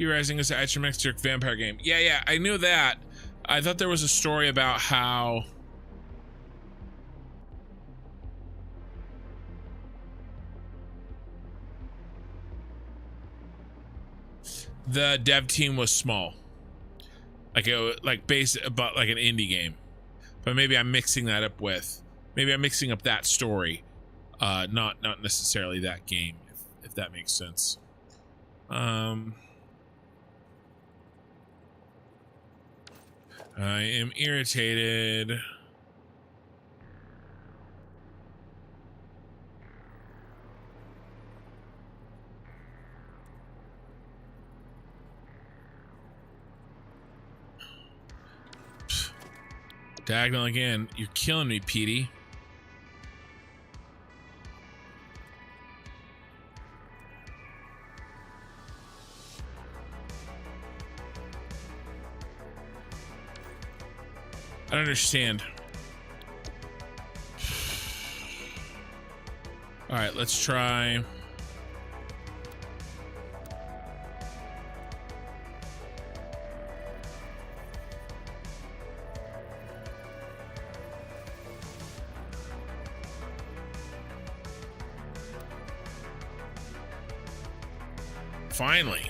Rising is an isometric vampire game. Yeah, I knew that. I thought there was a story about how the dev team was small, like about like an indie game. But maybe I'm mixing that up with that story, not necessarily that game, if that makes sense. I am irritated. Diagonal again. You're killing me, Petey. I don't understand. All right, let's try. Finally.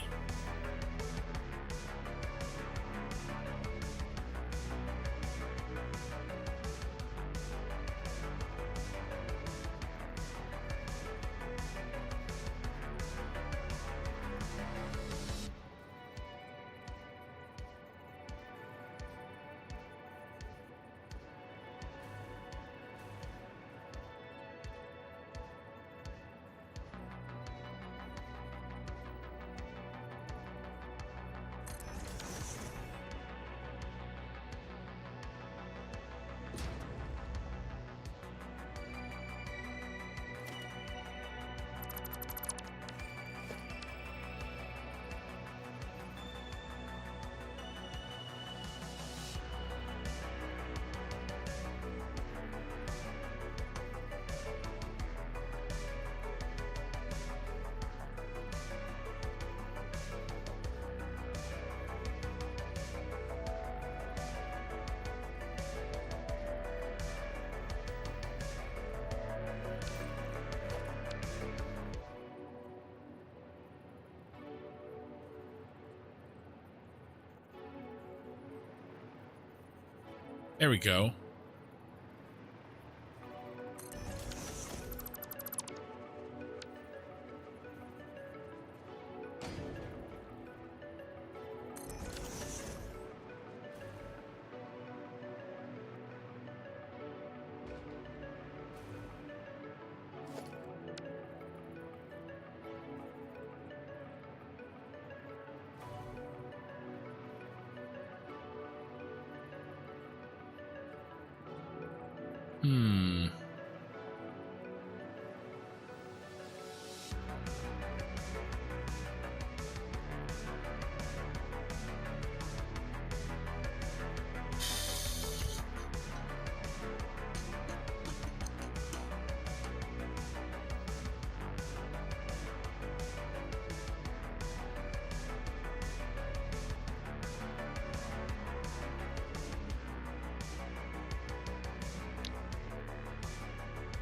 There we go.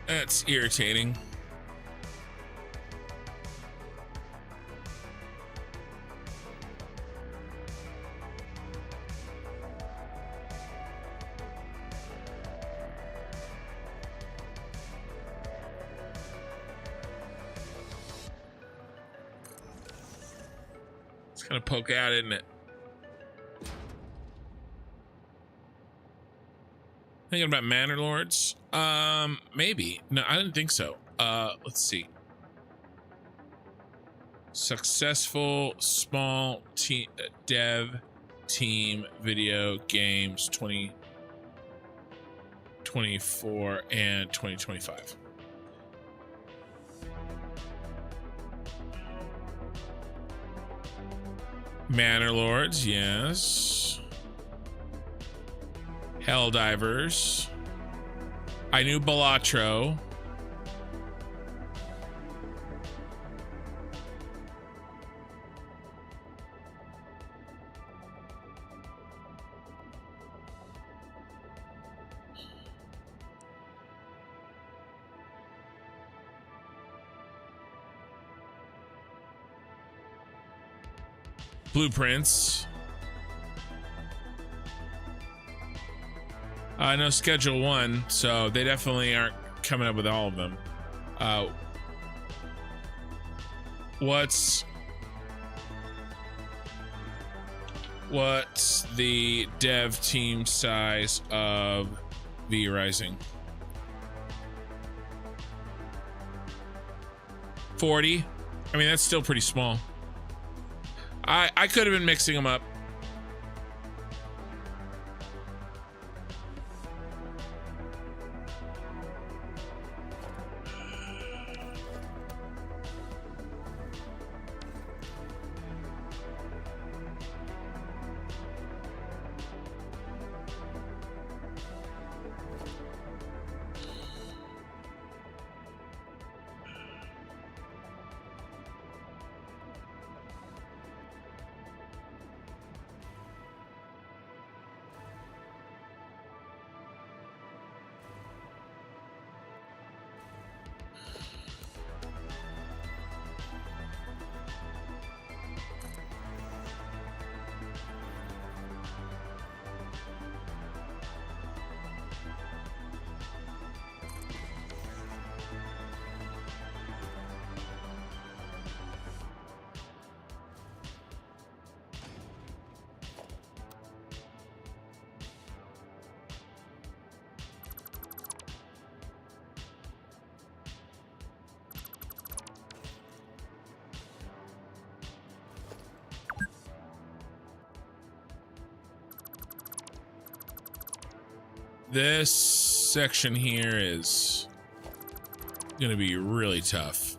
That's irritating. It's gonna poke out, isn't it? Thinking about Manor Lords? Maybe. No, I didn't think so. Let's see. Successful small team dev team video games 2024 and 2025. Manor Lords, yes. Helldivers. I knew Balatro. Blueprints. I know Schedule 1, so they definitely aren't coming up with all of them. What's the dev team size of V Rising? 40? I mean, that's still pretty small. I could have been mixing them up. This section here is gonna be really tough.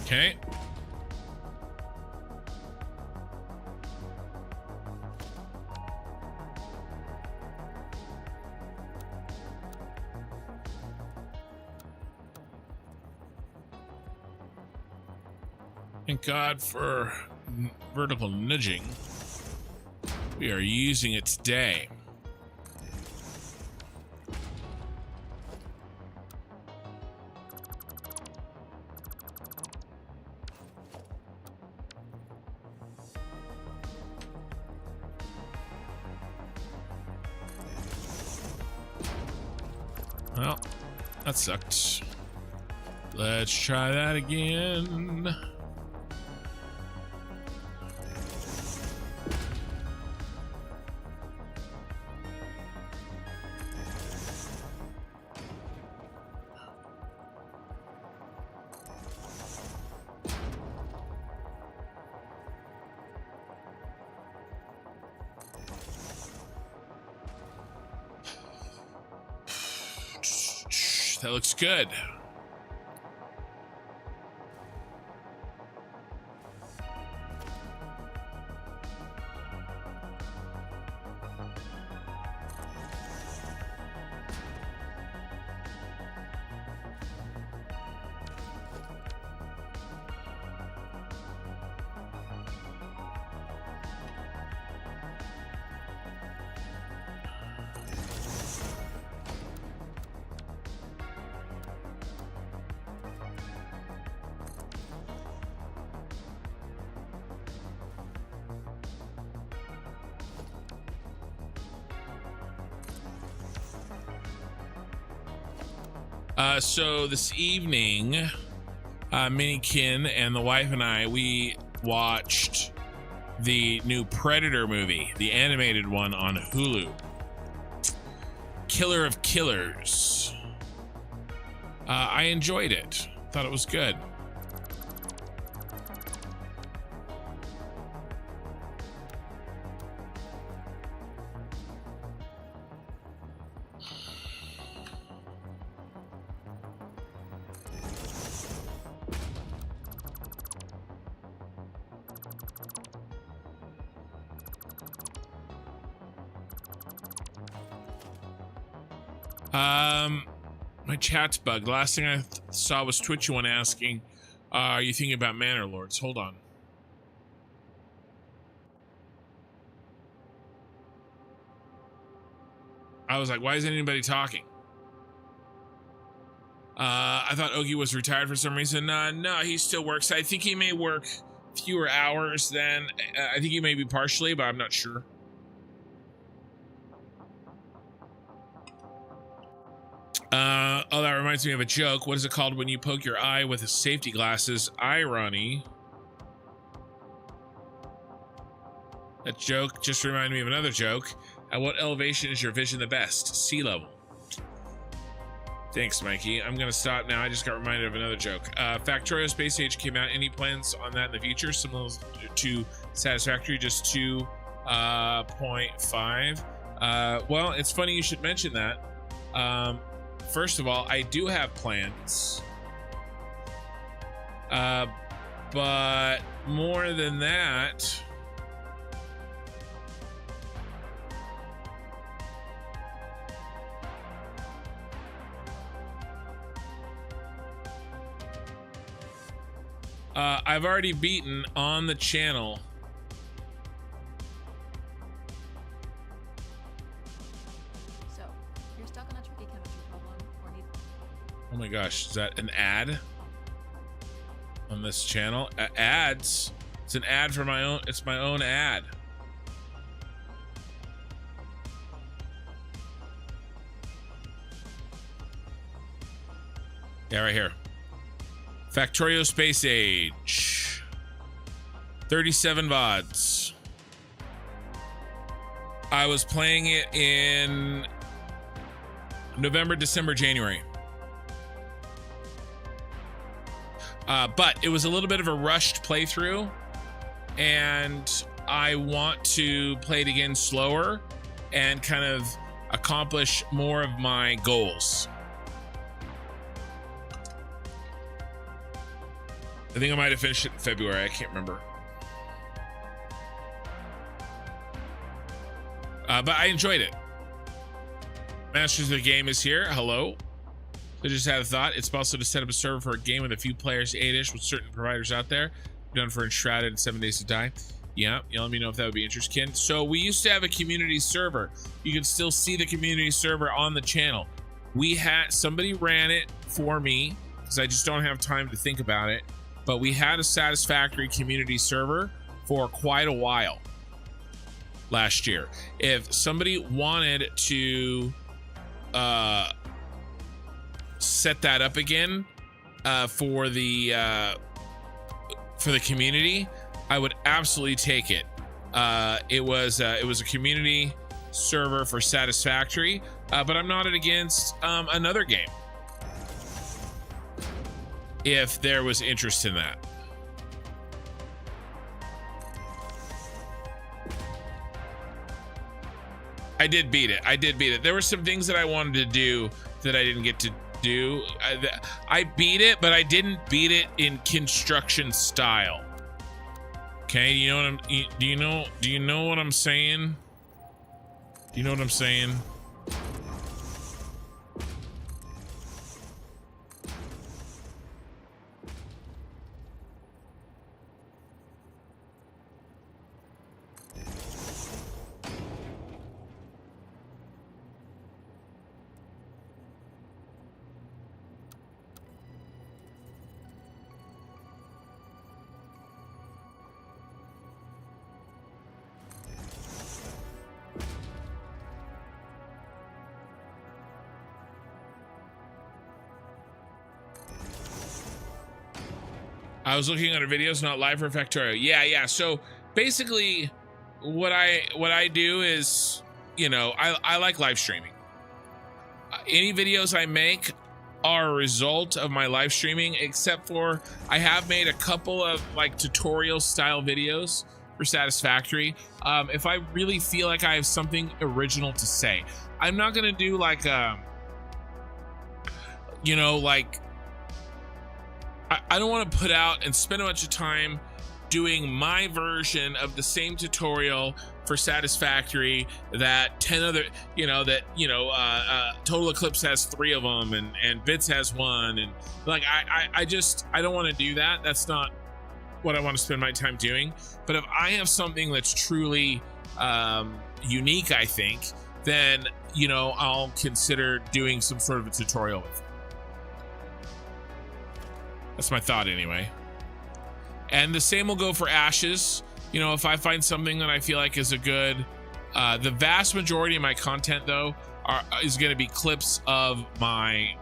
Okay. Thank God for vertical nudging. We are using it today. Well, that sucked. Let's try that again. That looks good. So this evening, Minikin and the wife and I, we watched the new Predator movie, the animated one on Hulu. Killer of Killers. I enjoyed it. Thought it was good. My chat's bugged. Last thing I saw was Twitch one asking, are you thinking about Manor Lords? Hold on. I was like, why isn't anybody talking? I thought Ogie was retired for some reason. No, he still works. I think he may work fewer hours than, I think he may be partially, but I'm not sure. Oh, that reminds me of a joke. What is it called when you poke your eye with safety glasses? Irony. That joke just reminded me of another joke. At what elevation is your vision the best? Sea level. Thanks, Mikey. I'm gonna stop now. I just got reminded of another joke. Factorio Space Age came out. Any plans on that in the future? Similar to Satisfactory, just 2.5. Well, it's funny you should mention that. First of all, I do have plans. But more than that, I've already beaten on the channel. Oh my gosh, is that an ad on this channel? Ads? It's an ad for my own, it's my own ad. Yeah, right here. Factorio Space Age. 37 VODs. I was playing it in November, December, January. But it was a little bit of a rushed playthrough, and I want to play it again slower and kind of accomplish more of my goals. I think I might have finished it in February. I can't remember. But I enjoyed it. Masters of the Game is here. Hello. I just had a thought. It's possible to set up a server for a game with a few players, 8-ish, with certain providers out there. Done for Enshrouded and 7 Days to Die. Yeah, you let me know if that would be interesting. So we used to have a community server. You can still see the community server on the channel. We had somebody ran it for me because I just don't have time to think about it. But we had a Satisfactory community server for quite a while last year. If somebody wanted to set that up again for the community, I would absolutely take it. It was a community server for Satisfactory, but I'm not against another game if there was interest in that. I did beat it. There were some things that I wanted to do that I didn't get to do. I beat it, but I didn't beat it in construction style. Okay, do you know what I'm saying? Do you know what I'm saying? I was looking at her videos, not live for Factorio. Yeah. So basically, what I do is, you know, I like live streaming. Any videos I make are a result of my live streaming, except for I have made a couple of like tutorial style videos for Satisfactory. If I really feel like I have something original to say, I'm not gonna do like you know, like I don't want to put out and spend a bunch of time doing my version of the same tutorial for Satisfactory that 10 other, Total Eclipse has 3 of them and Bits has 1, and like I don't want to do that. That's not what I want to spend my time doing. But if I have something that's truly unique, I think, then, you know, I'll consider doing some sort of a tutorial with it. That's my thought anyway. And the same will go for Ashes. You know, if I find something that I feel like is a good, the vast majority of my content though is going to be clips of my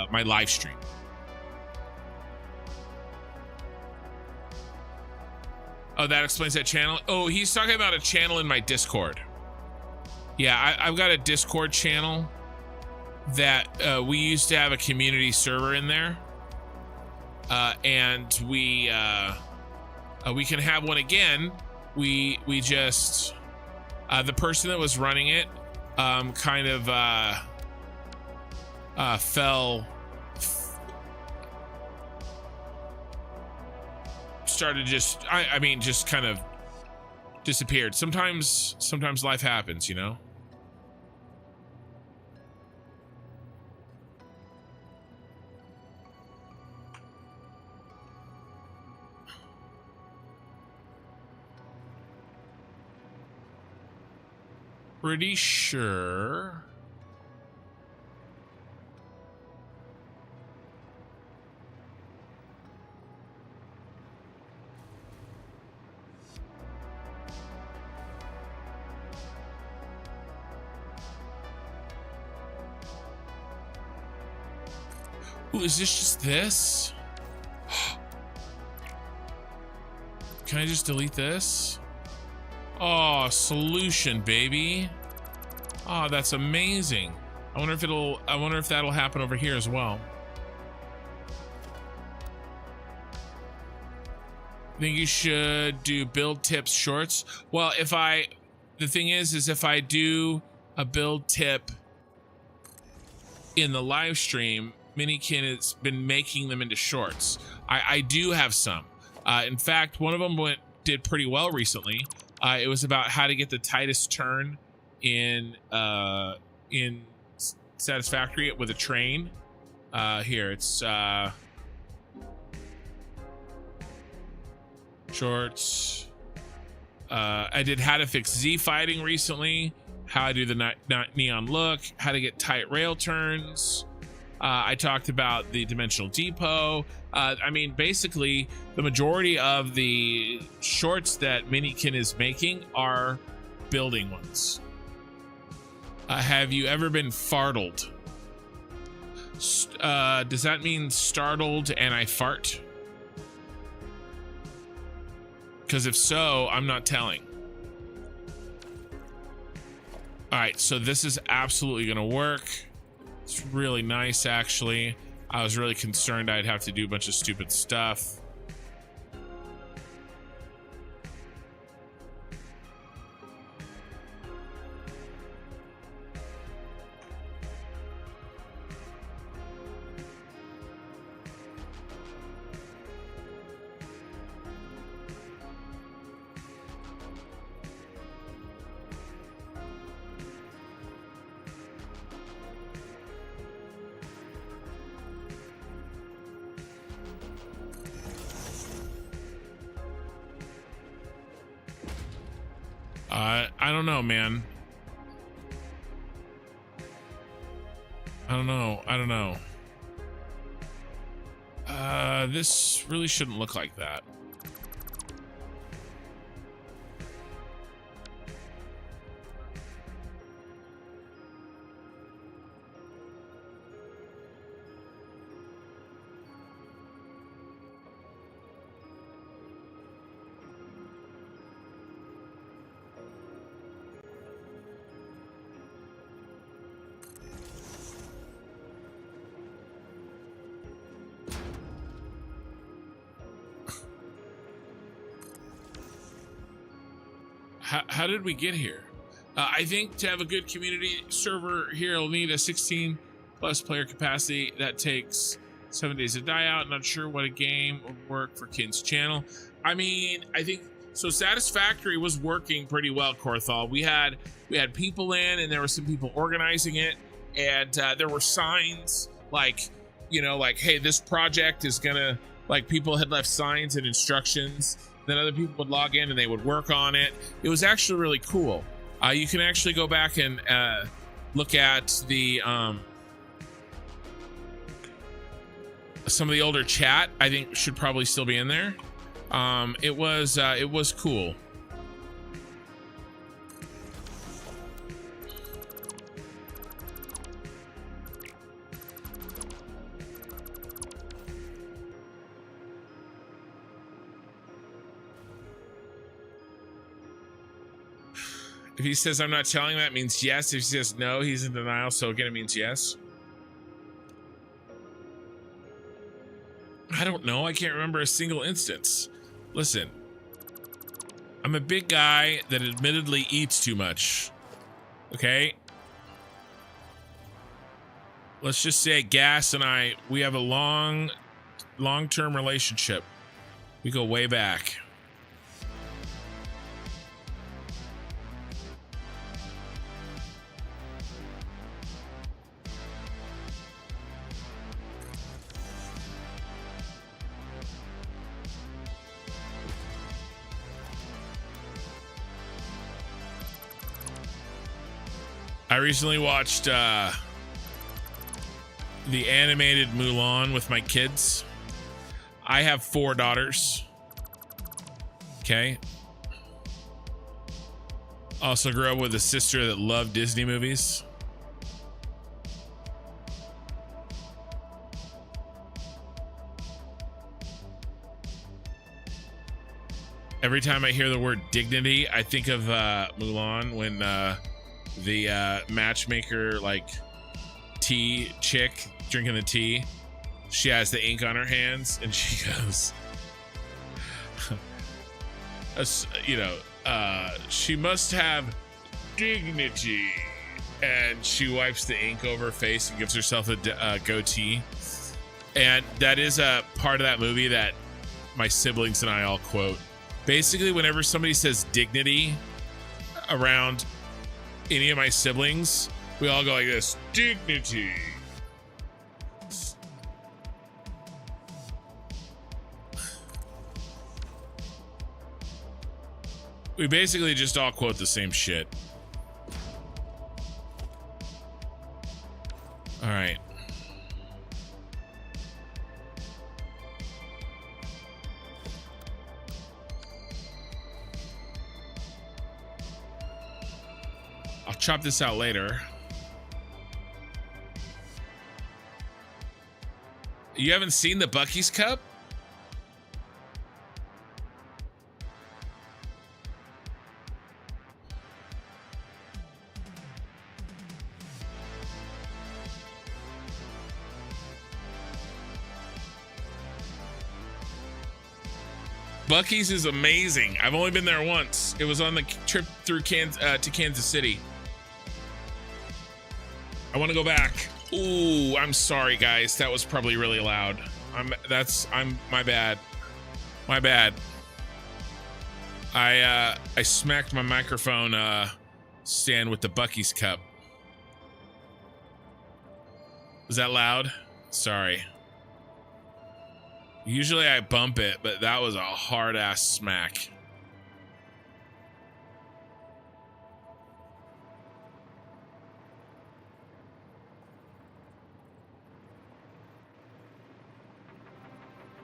my live stream. Oh, that explains that channel. Oh, he's talking about a channel in my Discord. Yeah, I've got a Discord channel that we used to have a community server in there. And we can have one again. We just the person that was running it kind of started just just kind of disappeared. Sometimes life happens, you know. Pretty sure. Ooh, is this just this? Can I just delete this? Oh, solution, baby. Oh, that's amazing. I wonder if that'll happen over here as well. I think you should do build tips shorts. Well, the thing is if I do a build tip in the live stream, Minikin has been making them into shorts. I do have some. In fact, one of them did pretty well recently. It was about how to get the tightest turn in Satisfactory with a train. Here it's shorts. I did how to fix Z fighting recently, how to do the neon look, how to get tight rail turns. I talked about the dimensional depot. I mean, basically, the majority of the shorts that Minikin is making are building ones. Have you ever been fartled? Does that mean startled and I fart? Because if so, I'm not telling. All right, so this is absolutely gonna work. It's really nice, actually. I was really concerned I'd have to do a bunch of stupid stuff. I don't know, man. I don't know. This really shouldn't look like that. How did we get here? I think to have a good community server here, it'll need a 16 plus player capacity. That takes 7 days to die out. Not sure what a game would work for Kin's channel. I mean, I think so. Satisfactory was working pretty well, Korthal. We had people in, and there were some people organizing it, and there were signs like, you know, like, hey, this project is gonna, like, people had left signs and instructions. Then other people would log in and they would work on it. It was actually really cool. You can actually go back and look at the some of the older chat. I think should probably still be in there. It was cool. If he says I'm not telling, that means yes. If he says no, he's in denial. So again, it means yes. I don't know. I can't remember a single instance. Listen, I'm a big guy that admittedly eats too much. Okay. Let's just say Gas and we have a long-term relationship. We go way back. I recently watched the animated Mulan with my kids. I have 4 daughters. Okay. Also grew up with a sister that loved Disney movies. Every time I hear the word dignity, I think of Mulan when the matchmaker, like, tea chick drinking the tea, she has the ink on her hands and she goes, you know, she must have dignity. and she wipes the ink over her face and gives herself a goatee. And that is a part of that movie that my siblings and I all quote. Basically, whenever somebody says dignity around any of my siblings, we all go like this: dignity. We basically just all quote the same shit. All right. I'll chop this out later. You haven't seen the Buc-ee's cup? Buc-ee's is amazing. I've only been there once. It was on the trip through to Kansas City. I want to go back. Ooh, I'm sorry, guys. That was probably really loud. My bad. My bad. I smacked my microphone stand with the Buc-ee's cup. Was that loud? Sorry. Usually I bump it, but that was a hard ass smack.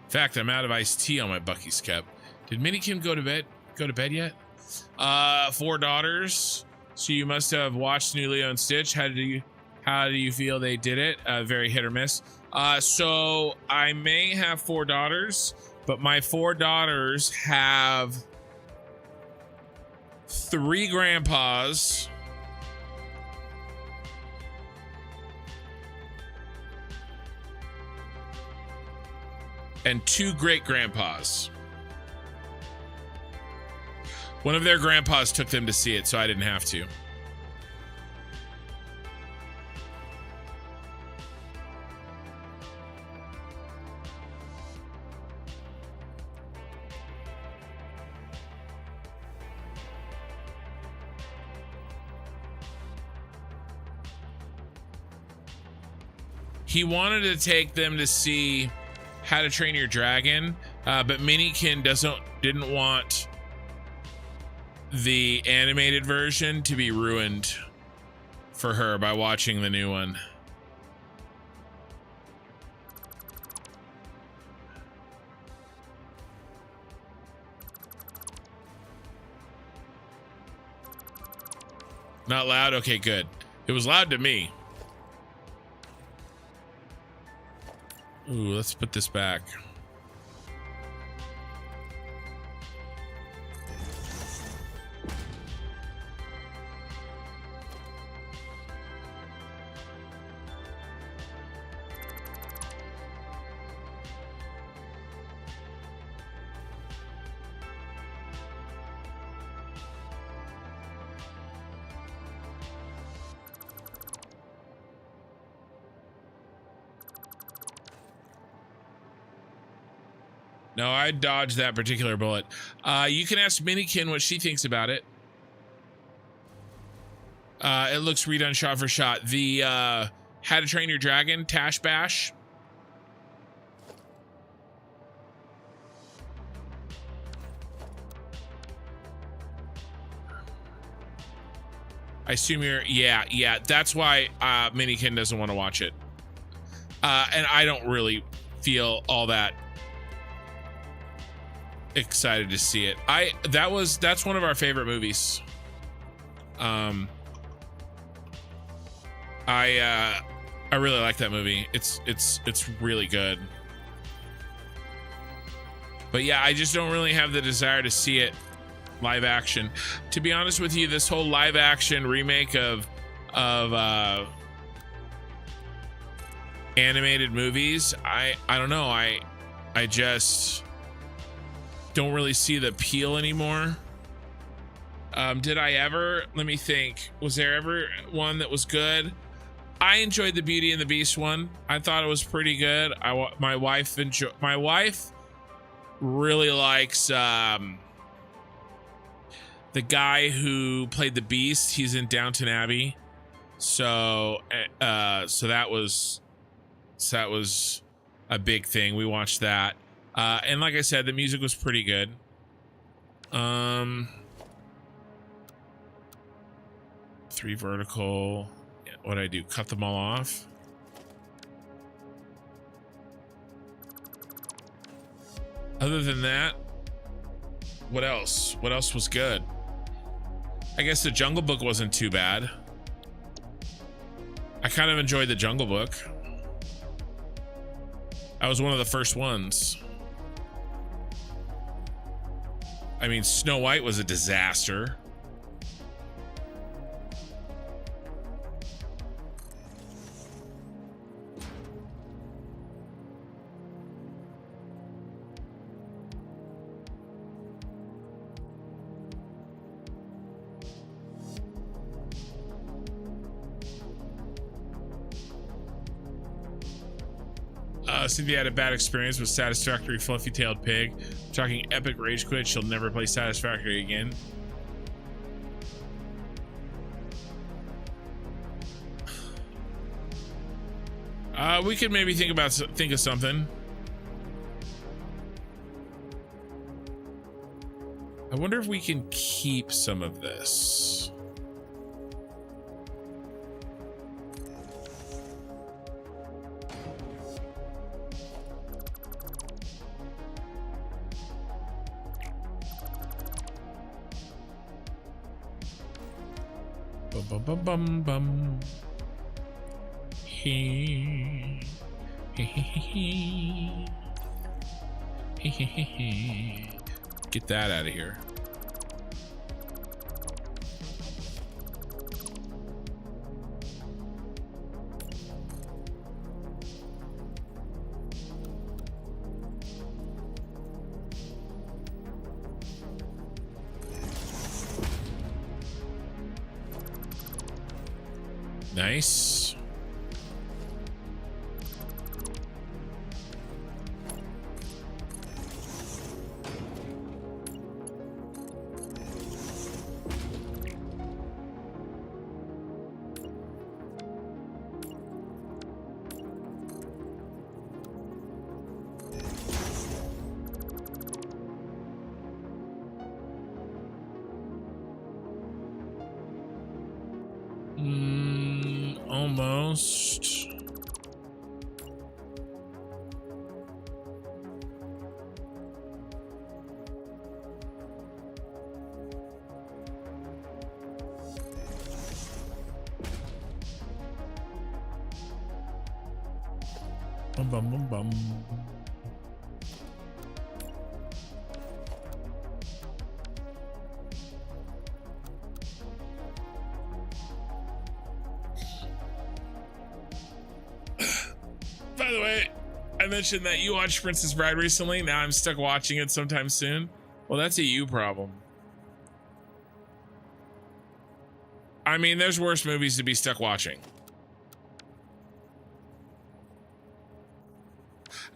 In fact, I'm out of iced tea on my Buc-ee's cup. Did Minnie Kim go to bed yet? 4 daughters. So you must have watched New Leo and Stitch. How do you feel they did it? Very hit or miss. So I may have 4 daughters, but my 4 daughters have 3 grandpas, and 2 great-grandpas. One of their grandpas took them to see it, so I didn't have to. He wanted to take them to see How to Train Your Dragon, but Minikin didn't want the animated version to be ruined for her by watching the new one. Not loud? Okay, good. It was loud to me. Ooh, let's put this back. No, I dodged that particular bullet. You can ask Minikin what she thinks about it. It looks redone shot for shot. The How to Train Your Dragon, Tash Bash. I assume you're, yeah. That's why Minikin doesn't want to watch it. And I don't really feel all that excited to see it. That's one of our favorite movies. I really like that movie. It's really good. But yeah, I just don't really have the desire to see it live action. To be honest with you, this whole live action remake of animated movies, I don't know. I just don't really see the appeal anymore. Did I ever? Let me think. Was there ever one that was good? I enjoyed the Beauty and the Beast one. I thought it was pretty good. My wife really likes the guy who played the Beast. He's in Downton Abbey. So that was a big thing. We watched that. And like I said, the music was pretty good. Three vertical. What'd I do? Cut them all off? Other than that, what else? What else was good? I guess the Jungle Book wasn't too bad. I kind of enjoyed the Jungle Book. I was one of the first ones. I mean, Snow White was a disaster. Cynthia had a bad experience with Satisfactory Fluffy-Tailed Pig. Talking epic rage quit. She'll never play Satisfactory again. We could maybe think of something. I wonder if we can keep some of this. Bum bum bum. He. Get that out of here. Nice. Almost. Bum bum bum bum. By the way, I mentioned that you watched Princess Bride recently. Now I'm stuck watching it sometime soon. Well, that's a you problem. I mean, there's worse movies to be stuck watching.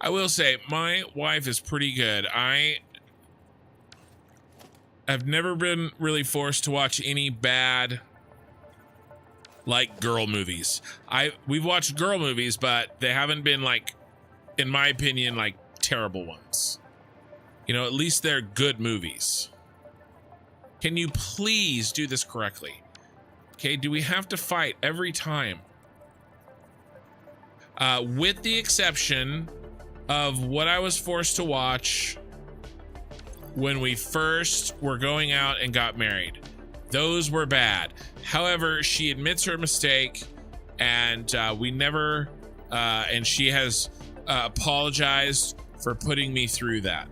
I will say, my wife is pretty good. I have never been really forced to watch any bad, like, girl movies. We've watched girl movies, but they haven't been, like, in my opinion, like, terrible ones. You know, at least they're good movies. Can you please do this correctly? Okay, do we have to fight every time? With the exception of what I was forced to watch when we first were going out and got married. Those were bad. However, she admits her mistake, and we never, and she has apologized for putting me through that.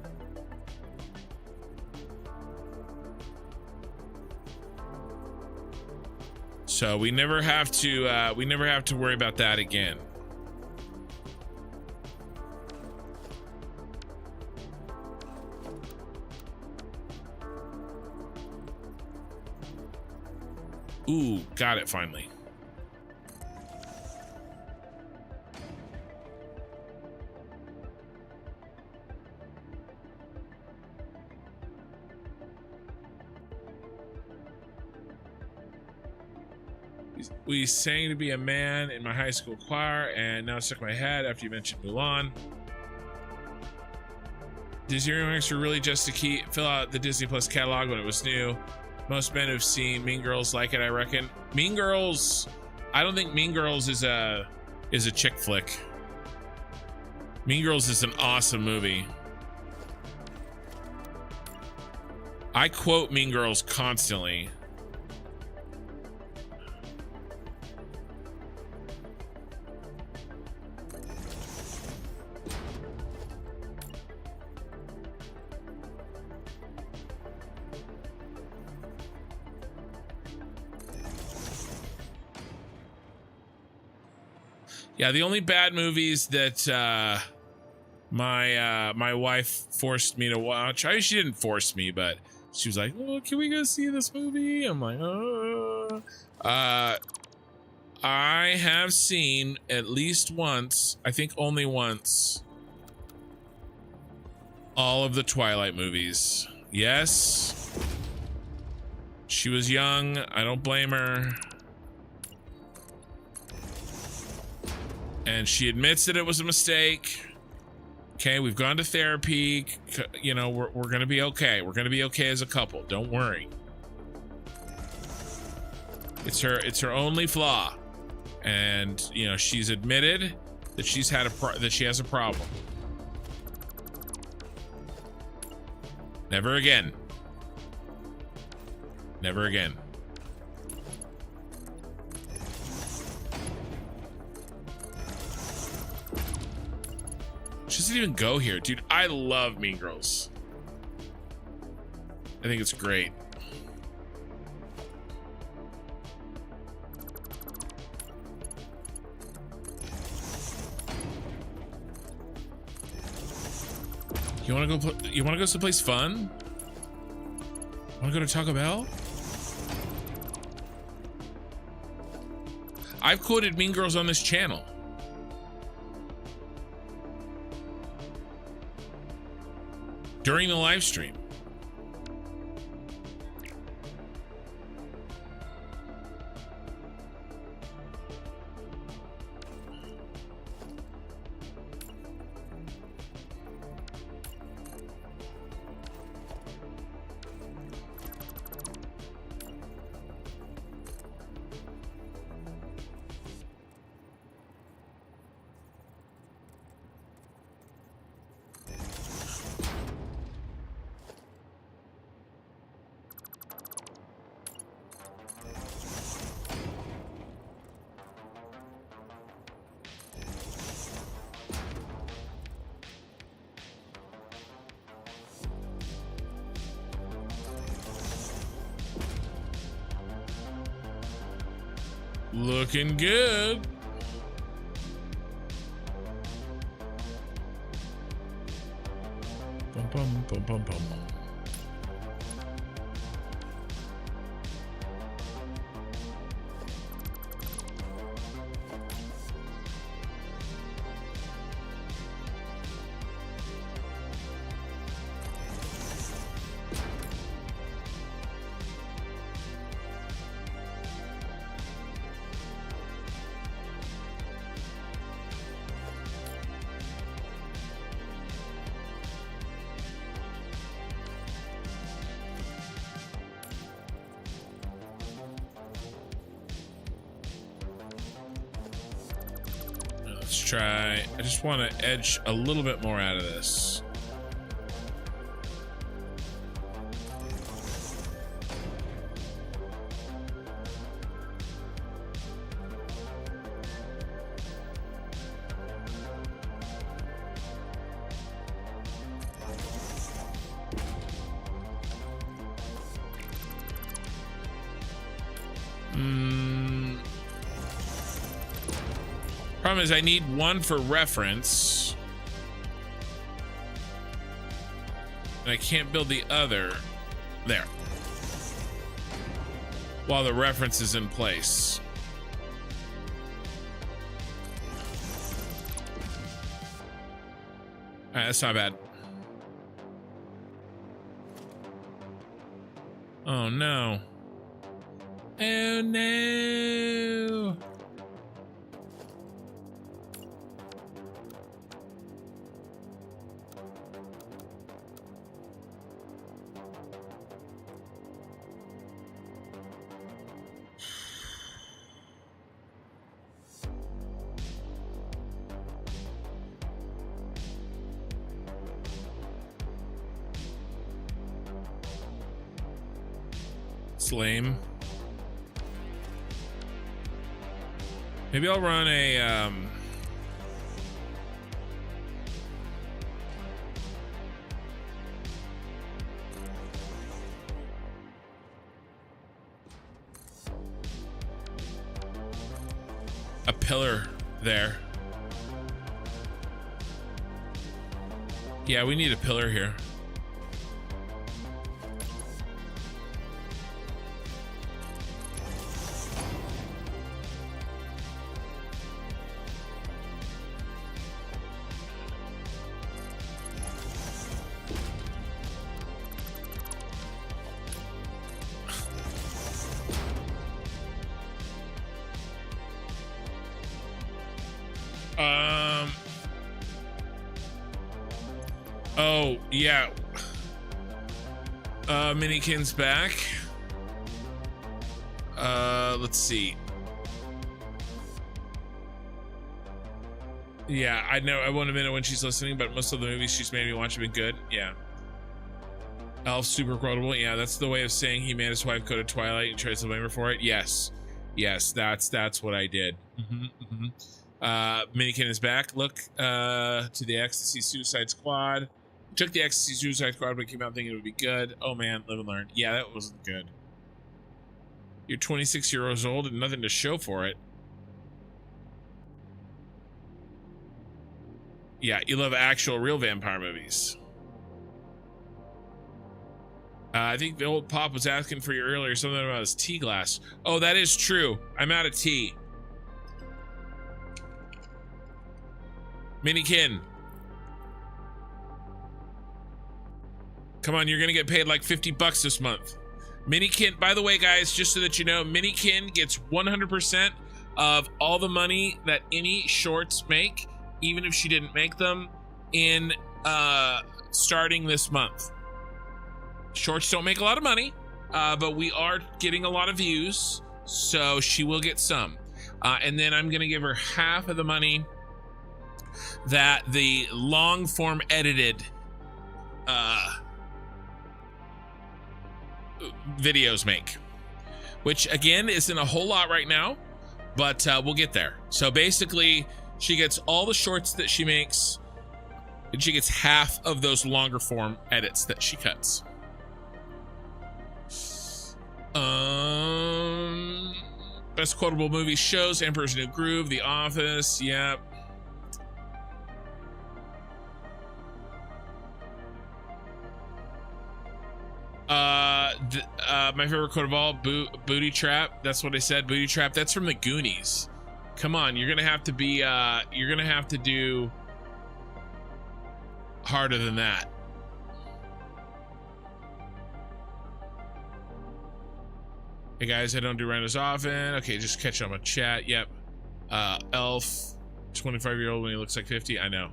So we never have to worry about that again. Ooh, got it finally. We sang to be a man in my high school choir, and now it stuck in my head after you mentioned Mulan. Disney remakes were really just to fill out the Disney Plus catalog when it was new. Most men who've seen Mean Girls like it, I reckon. Mean Girls, I don't think Mean Girls is a chick flick. Mean Girls is an awesome movie. I quote Mean Girls constantly. Yeah, the only bad movies that my wife forced me to watch. She didn't force me, but she was like, "Oh, can we go see this movie?" I'm like, "Oh." I have seen at least once, I think only once, all of the Twilight movies. Yes, she was young. I don't blame her. And she admits that it was a mistake. Okay, we've gone to therapy. You know, we're gonna be okay. We're gonna be okay as a couple. Don't worry. It's her only flaw, and you know she's admitted that she has a problem. Never again. Never again. She doesn't even go here, dude. I love Mean Girls. I think it's great. You want to go? You want to go someplace fun? Want to go to Taco Bell? I've quoted Mean Girls on this channel. During the live stream. Looking good. Bum, bum, bum, bum, bum. Try. I just want to edge a little bit more out of this. Problem is I need one for reference, and I can't build the other. There. while the reference is in place. All right, that's not bad. Oh no. Oh no. It's lame. Maybe I'll run a pillar there. Yeah, we need a pillar here. Oh, yeah. Minikin's back. Let's see. Yeah, I know I won't admit it when she's listening, but most of the movies she's made me watch have been good. Yeah. Elf super quotable. Yeah, that's the way of saying he made his wife go to Twilight and tries to blame her for it. Yes. Yes, that's what I did. Minikin is back. Look to the Ecstasy Suicide Squad. Took the Ecstasy Suicide Squad, but came out thinking it would be good. Oh man, live and learn. Yeah, that wasn't good. You're 26 years old and nothing to show for it. Yeah, you love actual real vampire movies. I think the old Pop was asking for you earlier, something about his tea glass. Oh, that is true. I'm out of tea. Minikin. Come on, you're gonna get paid like 50 bucks this month. Minikin, by the way, guys, just so that you know, Minikin gets 100% of all the money that any shorts make, even if she didn't make them, in starting this month. Shorts don't make a lot of money, but we are getting a lot of views, so she will get some. And then I'm gonna give her half of the money that the long form edited videos make, which again isn't a whole lot right now, but we'll get there. So basically she gets all the shorts that she makes and she gets half of those longer form edits that she cuts. Best quotable movie shows: Emperor's New Groove, The Office. Yep. My favorite quote of all, booty trap. That's what I said, booty trap. That's from the Goonies. Come on, you're gonna have to be you're gonna have to do harder than that. Hey guys, I don't do randos often. Okay, just catch up on chat. Yep. Elf, 25-year-old when he looks like 50. I know.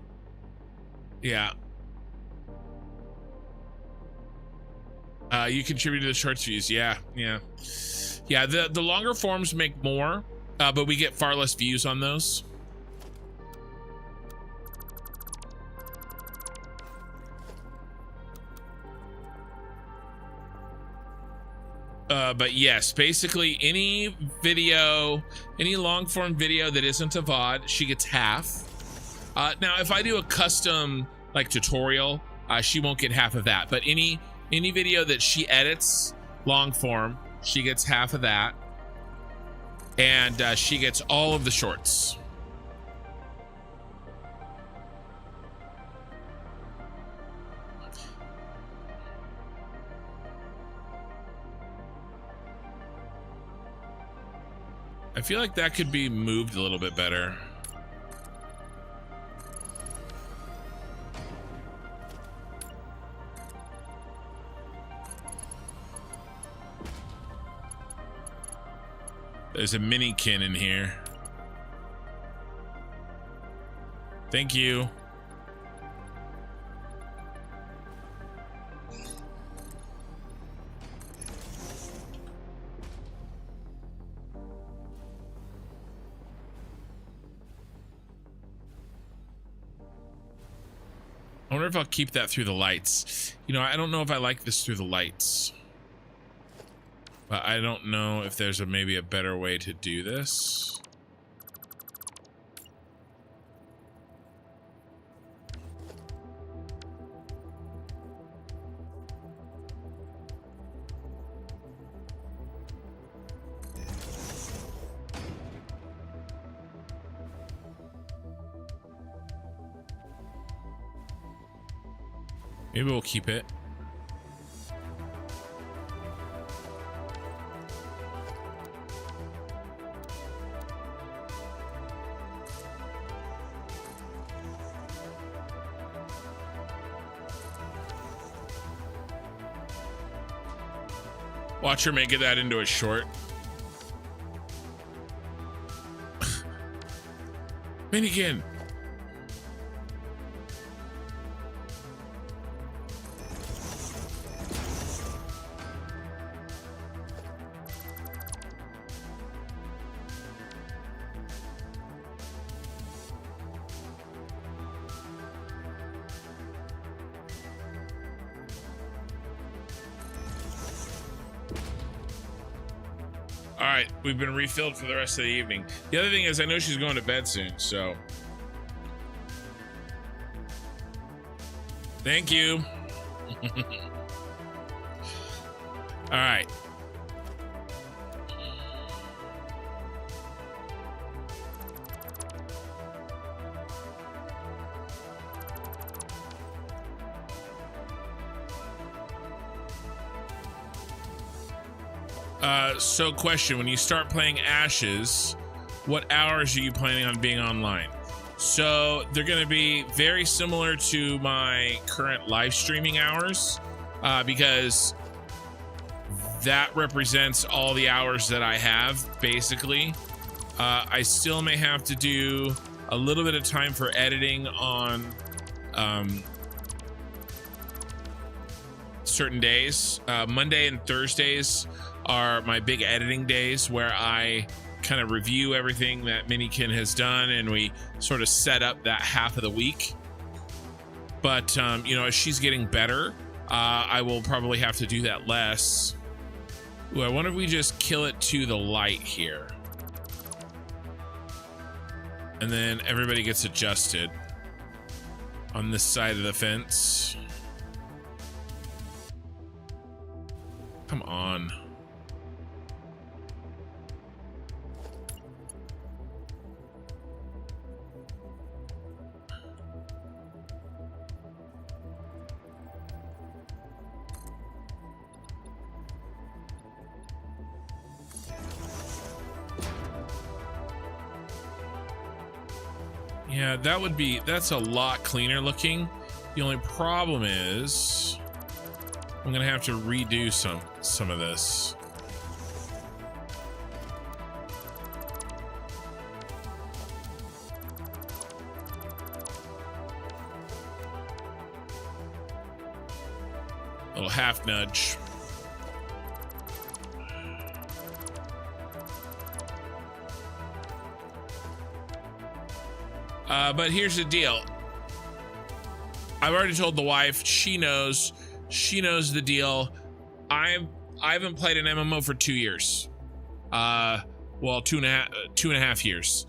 Yeah. You contribute to the shorts views. Yeah. The longer forms make more, but we get far less views on those. But yes, basically any video, any long form video that isn't a VOD, she gets half. Now, if I do a custom like tutorial, she won't get half of that. But any video that she edits long form, she gets half of that, and she gets all of the shorts. I feel like that could be moved a little bit better. There's a mini-kin in here. Thank you. I wonder if I'll keep that through the lights. You know, I don't know if I like this through the lights. But I don't know if there's maybe a better way to do this. Maybe we'll keep it. Watch her make that into a short. Minikin. All right, we've been refilled for the rest of the evening. The other thing is, I know she's going to bed soon, so. Thank you. All right. So question, when you start playing Ashes, what hours are you planning on being online? So they're going to be very similar to my current live streaming hours, because that represents all the hours that I have, basically. I still may have to do a little bit of time for editing on certain days. Monday and Thursdays are my big editing days, where I kind of review everything that Minikin has done and we sort of set up that half of the week. But you know, as she's getting better, I will probably have to do that less. Ooh, I wonder if we just kill it to the light here, and then everybody gets adjusted on this side of the fence. Come on. Yeah, that's a lot cleaner looking. The only problem is I'm gonna have to redo some of this. A little half nudge. But here's the deal. I've already told the wife. She knows the deal. I haven't played an MMO for 2 years. Well, two and a half years.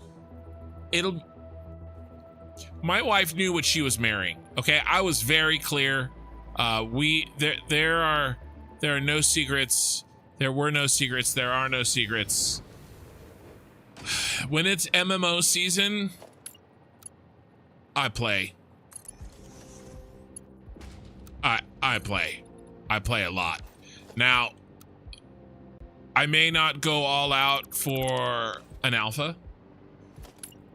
My wife knew what she was marrying. Okay, I was very clear. There are no secrets. There were no secrets. There are no secrets. When it's MMO season, I play. I play. I play a lot. Now, I may not go all out for an alpha,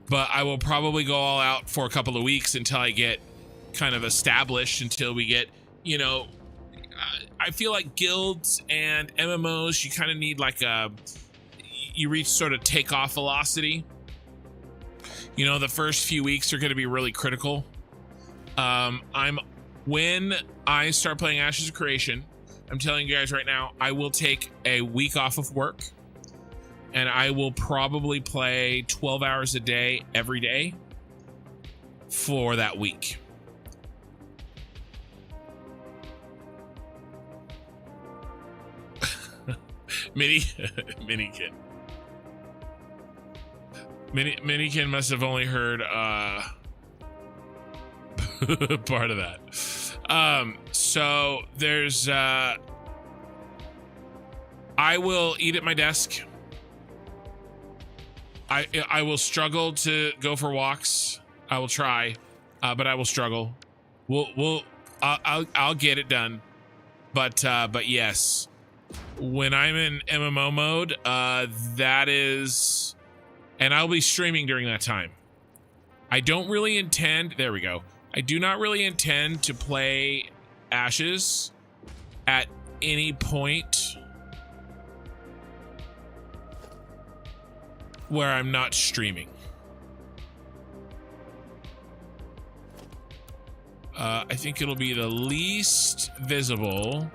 but I will probably go all out for a couple of weeks until I get kind of established, until we get, you know, I feel like guilds and MMOs, you kind of need like you reach sort of takeoff velocity. You know, the first few weeks are going to be really critical. When I start playing Ashes of Creation, I'm telling you guys right now, I will take a week off of work and I will probably play 12 hours a day every day for that week. Minikin. Minikin must have only heard part of that. So there's I will eat at my desk. I will struggle to go for walks. I will try, but I will struggle. I'll get it done. But yes, when I'm in MMO mode, that is, and I'll be streaming during that time. I don't really intend, there we go. I do not really intend to play Ashes at any point where I'm not streaming. I think it'll be the least visible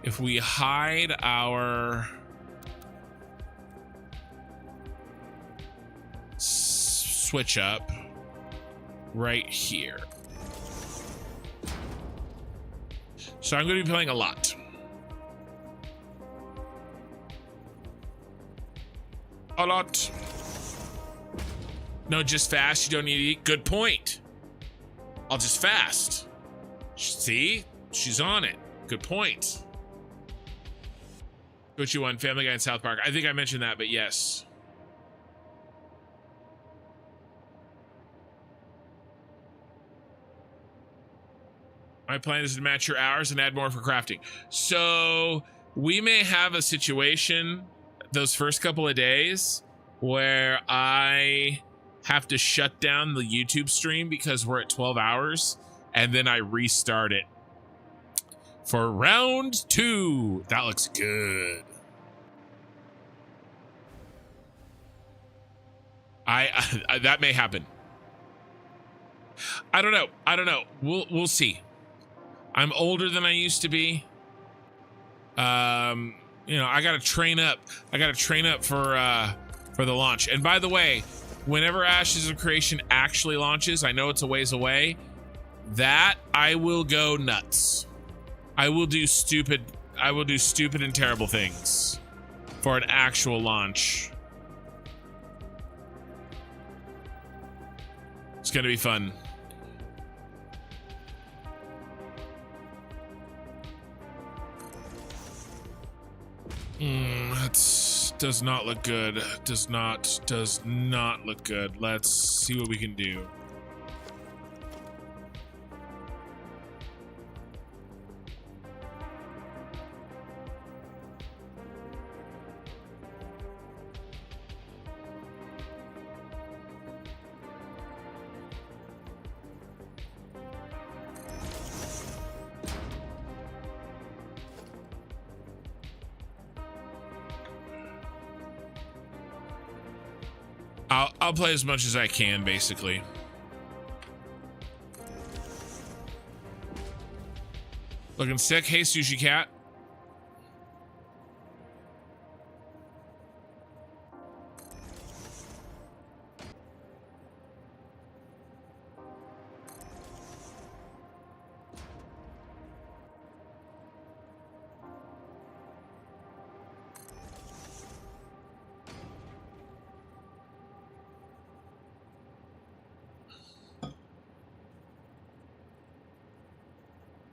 if we hide our switch up right here. So I'm going to be playing a lot. A lot. No, just fast. You don't need to eat. Good point. I'll just fast. See? She's on it. Good point. What you want? Family Guy in South Park. I think I mentioned that, but yes. My plan is to match your hours and add more for crafting. So we may have a situation those first couple of days where I have to shut down the YouTube stream because we're at 12 hours and then I restart it for round 2. That looks good. I that may happen. I don't know. We'll see. I'm older than I used to be. You know, I gotta train up. For the launch. And by the way, whenever Ashes of Creation actually launches, I know it's a ways away, that I will go nuts. I will do stupid and terrible things for an actual launch. It's gonna be fun. That does not look good. Does not look good. Let's see what we can do. I'll play as much as I can, basically. Looking sick. Hey, Sushi Cat.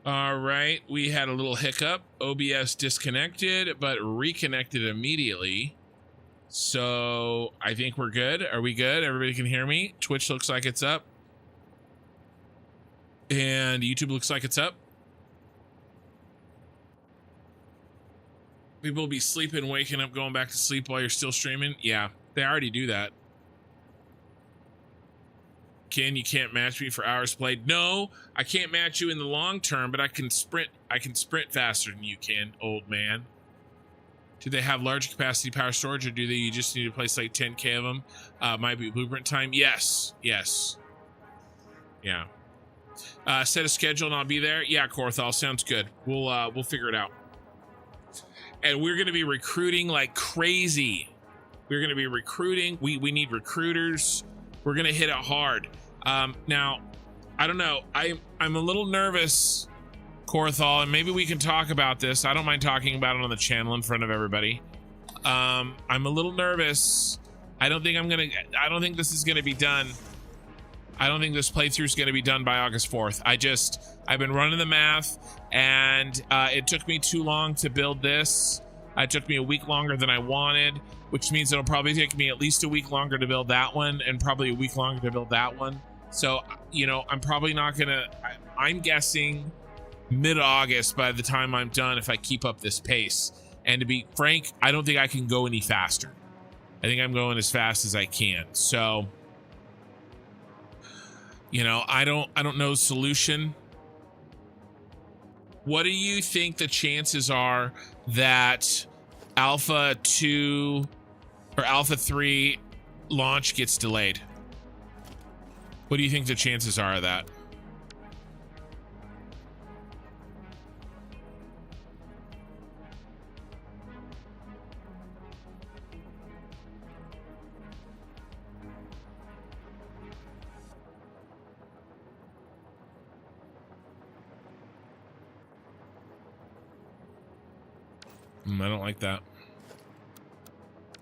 All right, we had a little hiccup. OBS disconnected, but reconnected immediately. So I think we're good. Are we good? Everybody can hear me. Twitch looks like it's up. And YouTube looks like it's up. People will be sleeping, waking up, going back to sleep while you're still streaming. Yeah, They already do that. Ken, you can't match me for hours played. No, I can't match you in the long term, but I can sprint faster than you can, old man. Do they have large capacity power storage, or do they, you just need to place like 10K of them? Might be blueprint time. Yes. Yeah. Set a schedule and I'll be there. Yeah, Korthal, sounds good. We'll figure it out. And we're gonna be recruiting like crazy. We're gonna be recruiting. We need recruiters. We're gonna hit it hard. Now, I don't know. I'm a little nervous, Korthal, and maybe we can talk about this. I don't mind talking about it on the channel in front of everybody. I'm a little nervous. I don't think this is gonna be done. I don't think this playthrough is gonna be done by August 4th. I've been running the math, and it took me too long to build this. It took me a week longer than I wanted, which means it'll probably take me at least a week longer to build that one, and probably a week longer to build that one. So, you know, I'm probably not gonna, I'm guessing mid-August by the time I'm done if I keep up this pace. And to be frank, I don't think I can go any faster. I think I'm going as fast as I can. So, you know, I don't know solution. What do you think the chances are that Alpha 2 or Alpha 3 launch gets delayed? What do you think the chances are of that? I don't like that,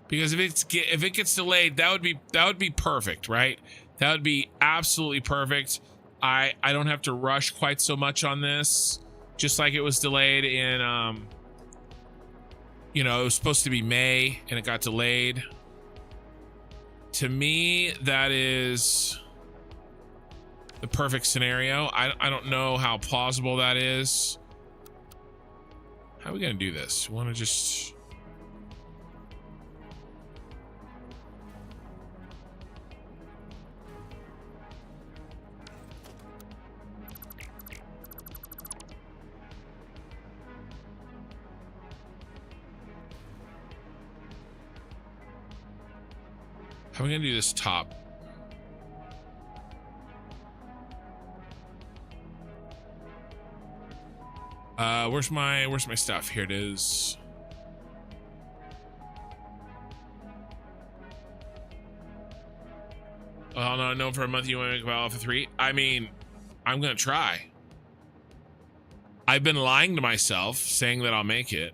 because if it gets delayed, that would be perfect, right? That would be absolutely perfect. I don't have to rush quite so much on this, just like it was delayed in you know, it was supposed to be May and it got delayed. To me, that is the perfect scenario. I don't know how plausible that is. How are we gonna do this? We want to just... How are we gonna do this top? Where's my stuff? Here it is. Oh no, for a month you want to make about Alpha 3? I mean, I'm gonna try. I've been lying to myself, saying that I'll make it.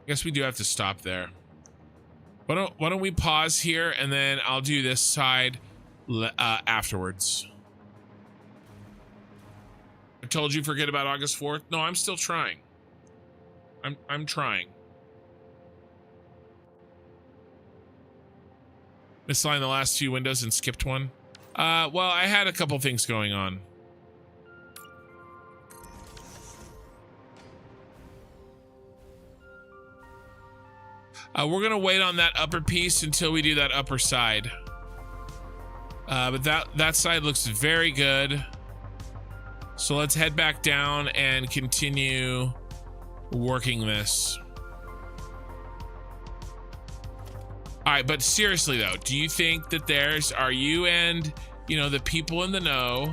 I guess we do have to stop there. Why don't we pause here, and then I'll do this side afterwards. I told you forget about August 4th. No, I'm still trying. I'm trying. Misaligned the last few windows and skipped one. Well, I had a couple things going on. We're gonna wait on that upper piece until we do that upper side. But that side looks very good. So let's head back down and continue working this. All right, but seriously though, do you think that are you and, you know, the people in the know,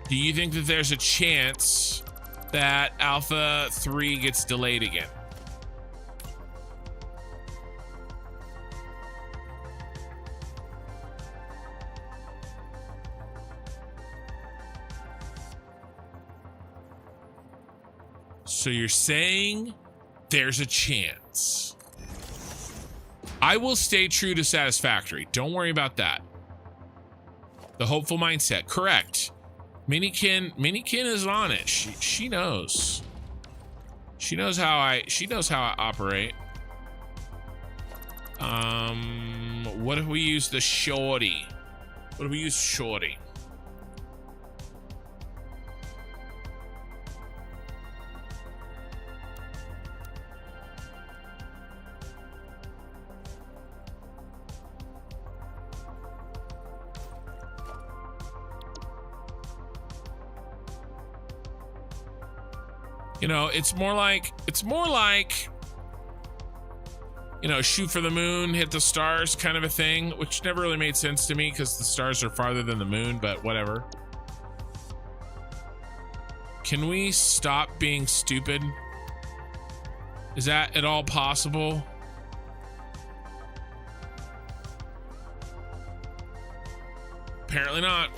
do you think that there's a chance that Alpha 3 gets delayed again? So you're saying there's a chance. I will stay true to Satisfactory. Don't worry about that. The hopeful mindset. Correct. Minikin is on it. She knows. She knows how I operate. What if we use the shorty? What if we use shorty? You know, it's more like, you know, shoot for the moon, hit the stars kind of a thing, which never really made sense to me because the stars are farther than the moon, but whatever. Can we stop being stupid? Is that at all possible? Apparently not.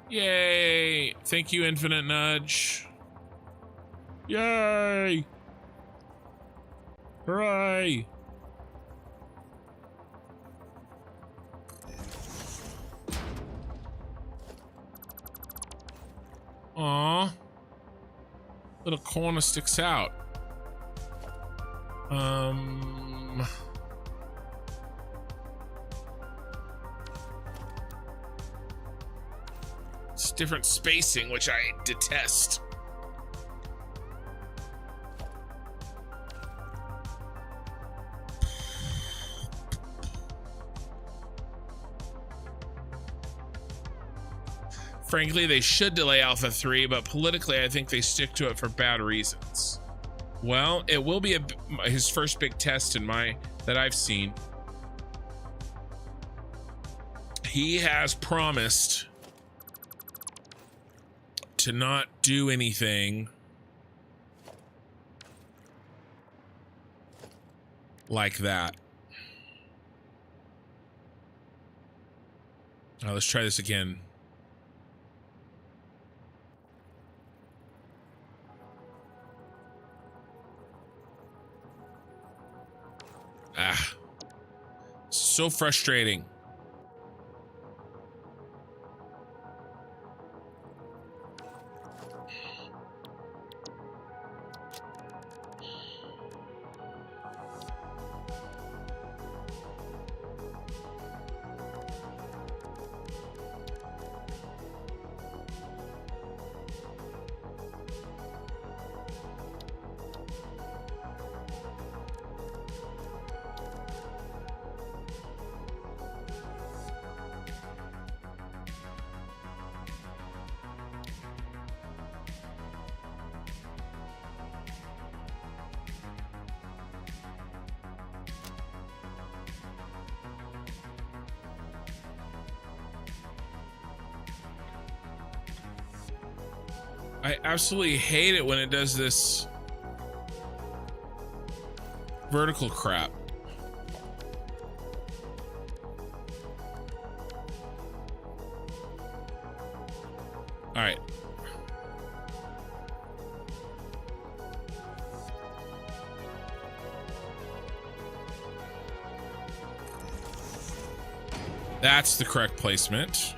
Yay! Thank you, Infinite Nudge. Yay! Hooray! Aw. Little corner sticks out. It's different spacing, which I detest. Frankly, they should delay Alpha 3, but politically, I think they stick to it for bad reasons. Well, it will be his first big test that I've seen. He has promised to not do anything like that. Now let's try this again. Ah, so frustrating. I absolutely hate it when it does this vertical crap. All right. That's the correct placement.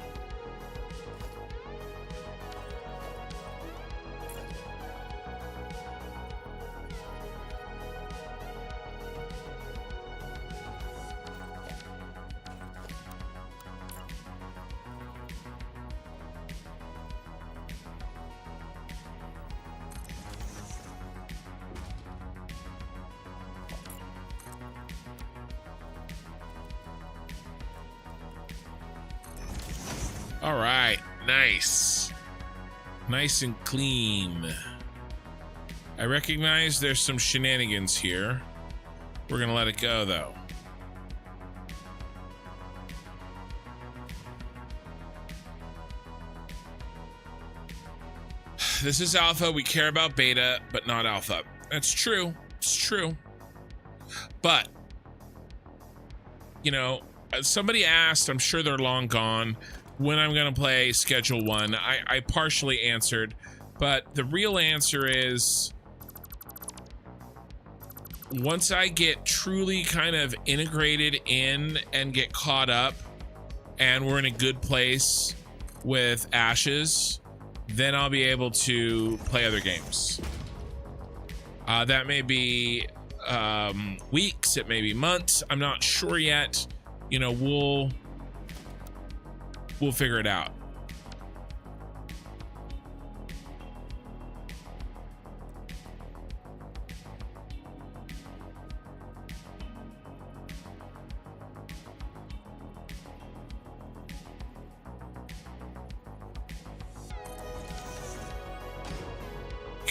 All right, nice. Nice and clean. I recognize there's some shenanigans here. We're gonna let it go though. This is alpha, we care about beta, but not alpha. That's true, it's true. But, you know, somebody asked, I'm sure they're long gone, when I'm gonna play Schedule 1. I partially answered, but the real answer is once I get truly kind of integrated in and get caught up and we're in a good place with Ashes, then I'll be able to play other games. That may be weeks, it may be months, I'm not sure yet. You know, we'll figure it out.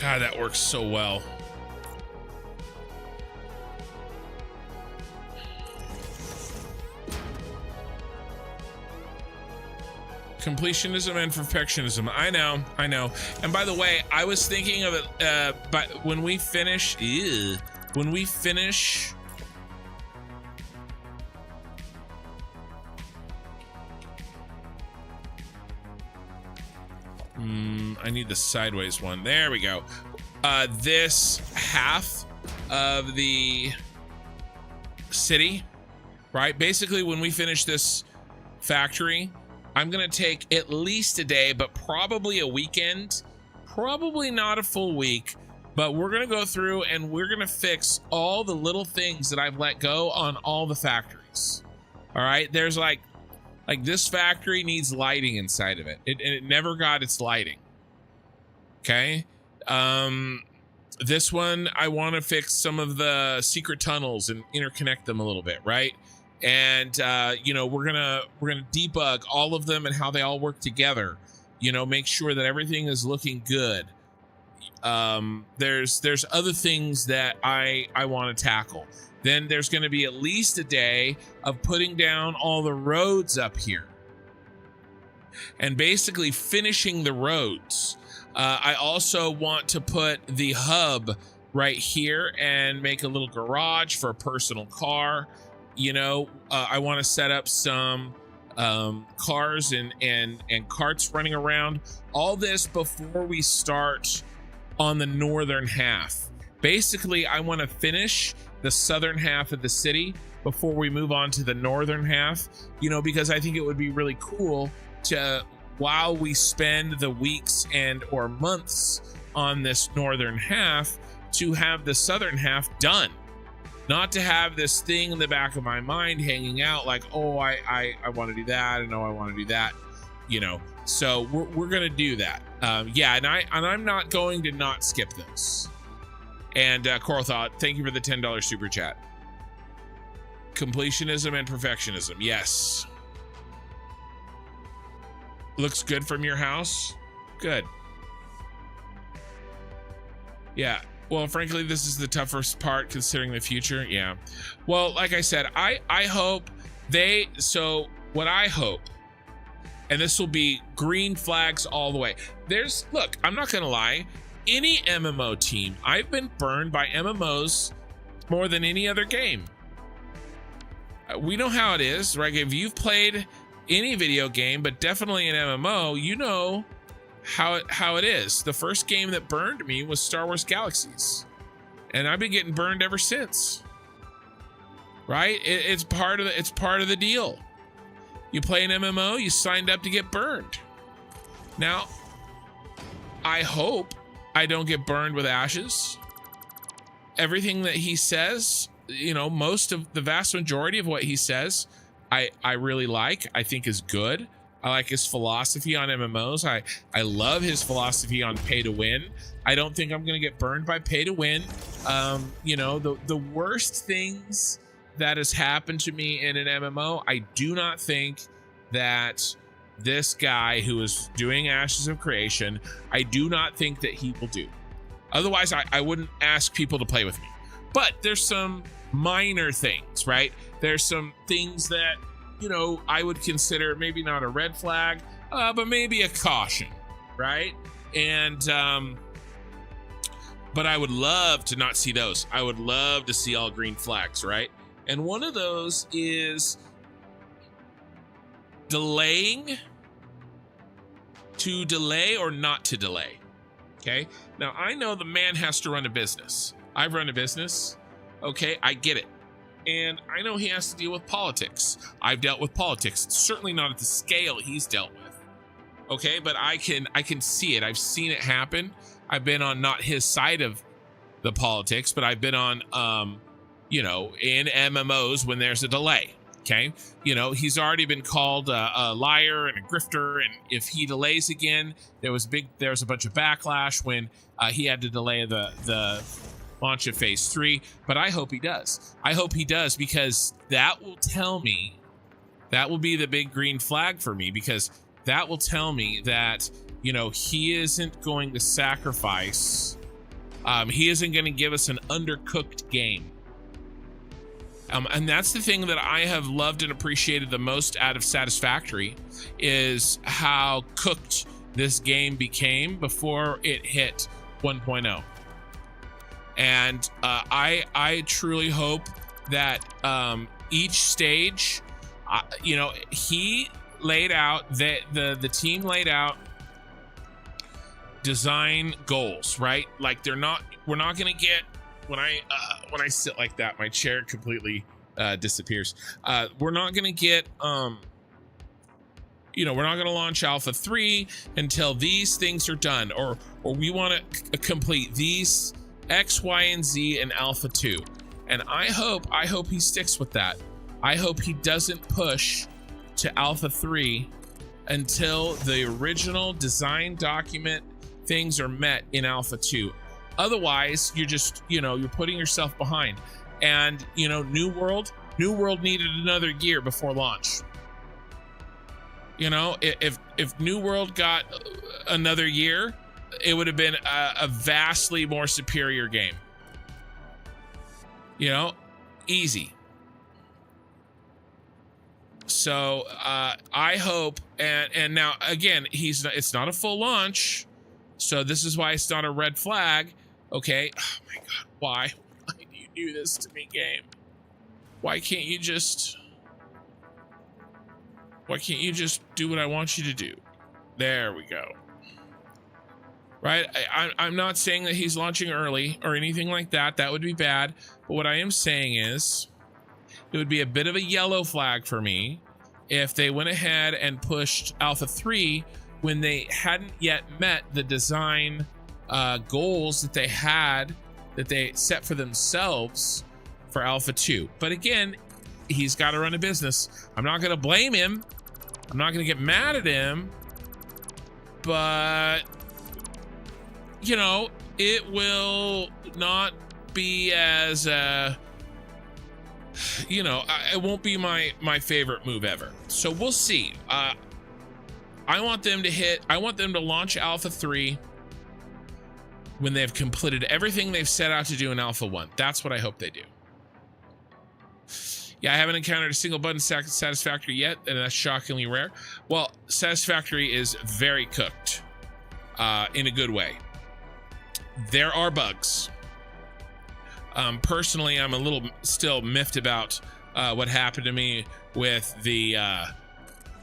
God, that works so well. Completionism and perfectionism. I know. And by the way, I was thinking of it, but when we finish, I need the sideways one. There we go. This half of the city, right? Basically, when we finish this factory, I'm gonna take at least a day, but probably a weekend, probably not a full week, but we're gonna go through and we're gonna fix all the little things that I've let go on all the factories. All right, there's like this factory needs lighting inside of it. It never got its lighting. Okay. This one, I want to fix some of the secret tunnels and interconnect them a little bit, right? And you know, we're gonna debug all of them and how they all work together. You know, make sure that everything is looking good. There's other things that I want to tackle. Then there's going to be at least a day of putting down all the roads up here and basically finishing the roads. I also want to put the hub right here and make a little garage for a personal car. You know, I want to set up some cars and carts running around. All this before we start on the northern half. Basically, I want to finish the southern half of the city before we move on to the northern half, you know, because I think it would be really cool to, while we spend the weeks and or months on this northern half, to have the southern half done. Not to have this thing in the back of my mind hanging out like, oh, I want to do that, and oh, I want to do that, you know. So we're gonna do that. Yeah, and I'm not going to not skip this. And Coral Thought, thank you for the $10 super chat. Completionism and perfectionism. Yes. Looks good from your house. Good. Yeah. Well, frankly, this is the toughest part considering the future. Yeah. Well, like I said, I hope so what I hope, and this will be green flags all the way. Look, I'm not going to lie. Any MMO team, I've been burned by MMOs more than any other game. We know how it is, right? If you've played any video game, but definitely an MMO, you know how it is. The first game that burned me was Star Wars Galaxies, and I've been getting burned ever since. Right? It's part of the deal. You play an MMO, you signed up to get burned. Now, I hope I don't get burned with ashes. Everything that he says, you know, the vast majority of what he says, I really like, I think is good. I like his philosophy on MMOs. I love his philosophy on pay to win. I don't think I'm going to get burned by pay to win. You know, the worst things that has happened to me in an MMO, I do not think that this guy who is doing Ashes of Creation, I do not think that he will do. Otherwise, I wouldn't ask people to play with me. But there's some minor things, right? There's some things that, you know, I would consider maybe not a red flag, but maybe a caution, right? And, but I would love to not see those. I would love to see all green flags, right? And one of those is delaying, to delay or not to delay. Okay. Now I know the man has to run a business. I've run a business. Okay. I get it. And I know he has to deal with politics. I've dealt with politics, certainly not at the scale he's dealt with. Okay. But I can see it. I've seen it happen. I've been on not his side of the politics, but I've been on, you know, in MMOs when there's a delay. Okay. You know, he's already been called a liar and a grifter. And if he delays again, there was a bunch of backlash when he had to delay the launch of phase 3. But I hope he does. I hope he does, because that will tell me, that will be the big green flag for me, because that will tell me that, you know, he isn't going to sacrifice He isn't going to give us an undercooked game. And that's the thing that I have loved and appreciated the most out of Satisfactory, is how cooked this game became before it hit 1.0. And I truly hope that each stage, he laid out, the team laid out design goals, right? Like we're not gonna get, when I sit like that, my chair completely disappears. We're not gonna get we're not gonna launch Alpha 3 until these things are done, or we want to complete these X, Y, and Z in Alpha 2. And I hope he sticks with that. I hope he doesn't push to Alpha 3 until the original design document things are met in Alpha 2. Otherwise, you're just, you're putting yourself behind. And, New World needed another year before launch. If New World got another year, it would have been a vastly more superior game. Easy. So I hope, and now again, it's not a full launch, so this is why it's not a red flag. Okay. Oh my God, why do you do this to me, game? Why can't you just do what I want you to do? There we go. Right? I'm not saying that he's launching early or anything like that. That would be bad. But what I am saying is, it would be a bit of a yellow flag for me if they went ahead and pushed Alpha 3 when they hadn't yet met the design goals that they set for themselves for Alpha 2. But again, he's got to run a business. I'm not going to blame him. I'm not going to get mad at him. But it will not be as it won't be my favorite move ever. So we'll see. I want them to launch Alpha 3 when they've completed everything they've set out to do in Alpha 1. That's what I hope they do. Yeah, I haven't encountered a single button Satisfactory yet, and that's shockingly rare. Well, Satisfactory is very cooked in a good way. There are bugs. Personally, I'm a little still miffed about what happened to me with the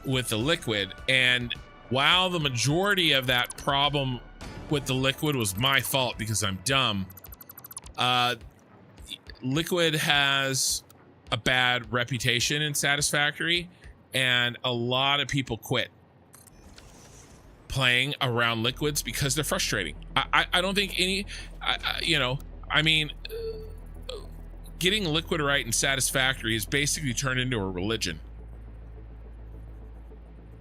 liquid, and while the majority of that problem with the liquid was my fault because I'm dumb, liquid has a bad reputation in Satisfactory, and a lot of people quit playing around liquids because they're frustrating. I don't think getting liquid right in Satisfactory is basically turned into a religion.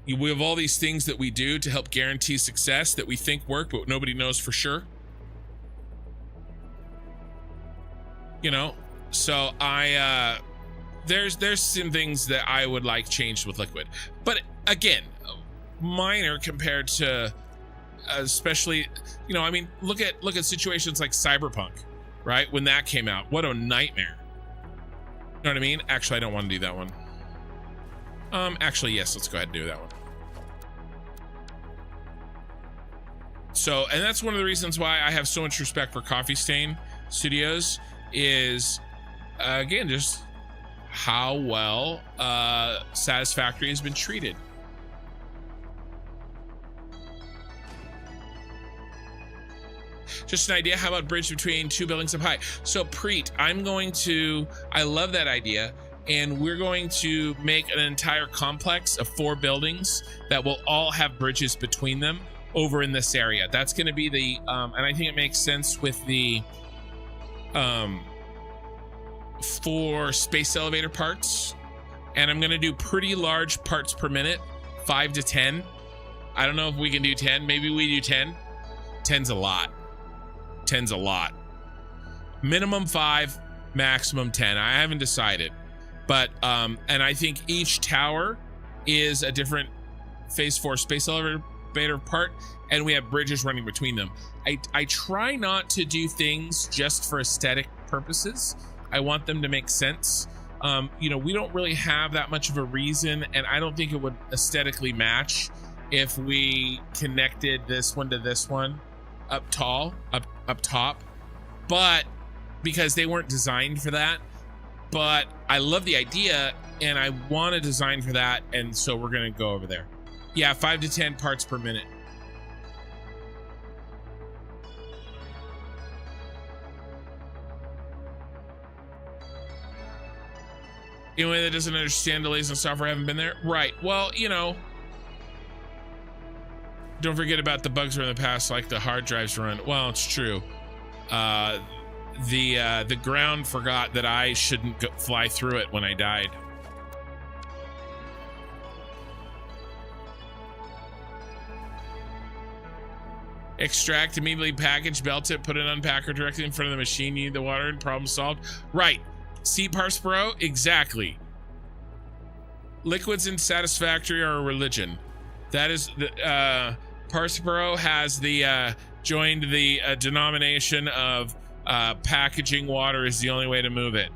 We have all these things that we do to help guarantee success that we think work, but nobody knows for sure. So there's some things that I would like changed with liquid, but again, minor compared to, especially, look at situations like Cyberpunk, right? When that came out, what a nightmare. You know what I mean? Actually, I don't want to do that one. Actually, yes, let's go ahead and do that one. So, and that's one of the reasons why I have so much respect for Coffee Stain Studios is, again, just how well Satisfactory has been treated. Just an idea. How about bridge between two buildings up high? So Preet, I love that idea. And we're going to make an entire complex of 4 buildings that will all have bridges between them over in this area. That's going to be the, and I think it makes sense with the 4 space elevator parts. And I'm going to do pretty large parts per minute, 5 to 10. I don't know if we can do 10. Maybe we do 10. 10's a lot. 10's a lot. Minimum 5, maximum 10. I haven't decided. But, and I think each tower is a different phase 4 space elevator better part, and we have bridges running between them. I try not to do things just for aesthetic purposes. I want them to make sense. You know, we don't really have that much of a reason, and I don't think it would aesthetically match if we connected this one to this one up top, but because they weren't designed for that. But I love the idea, and I want to design for that, and so we're gonna go over there. Yeah, 5 to 10 parts per minute. Anyone that doesn't understand delays in software haven't been there? Right, well, you know, don't forget about the bugs from the past, like the hard drives run. Well, it's true. The ground forgot that I shouldn't fly through it when I died. Extract, immediately package, belt it, put it on unpacker directly in front of the machine. You need the water and problem solved. Right. See, Parspero? Exactly. Liquids in Satisfactory are a religion. That is the Parspero has the joined the denomination of packaging water is the only way to move it.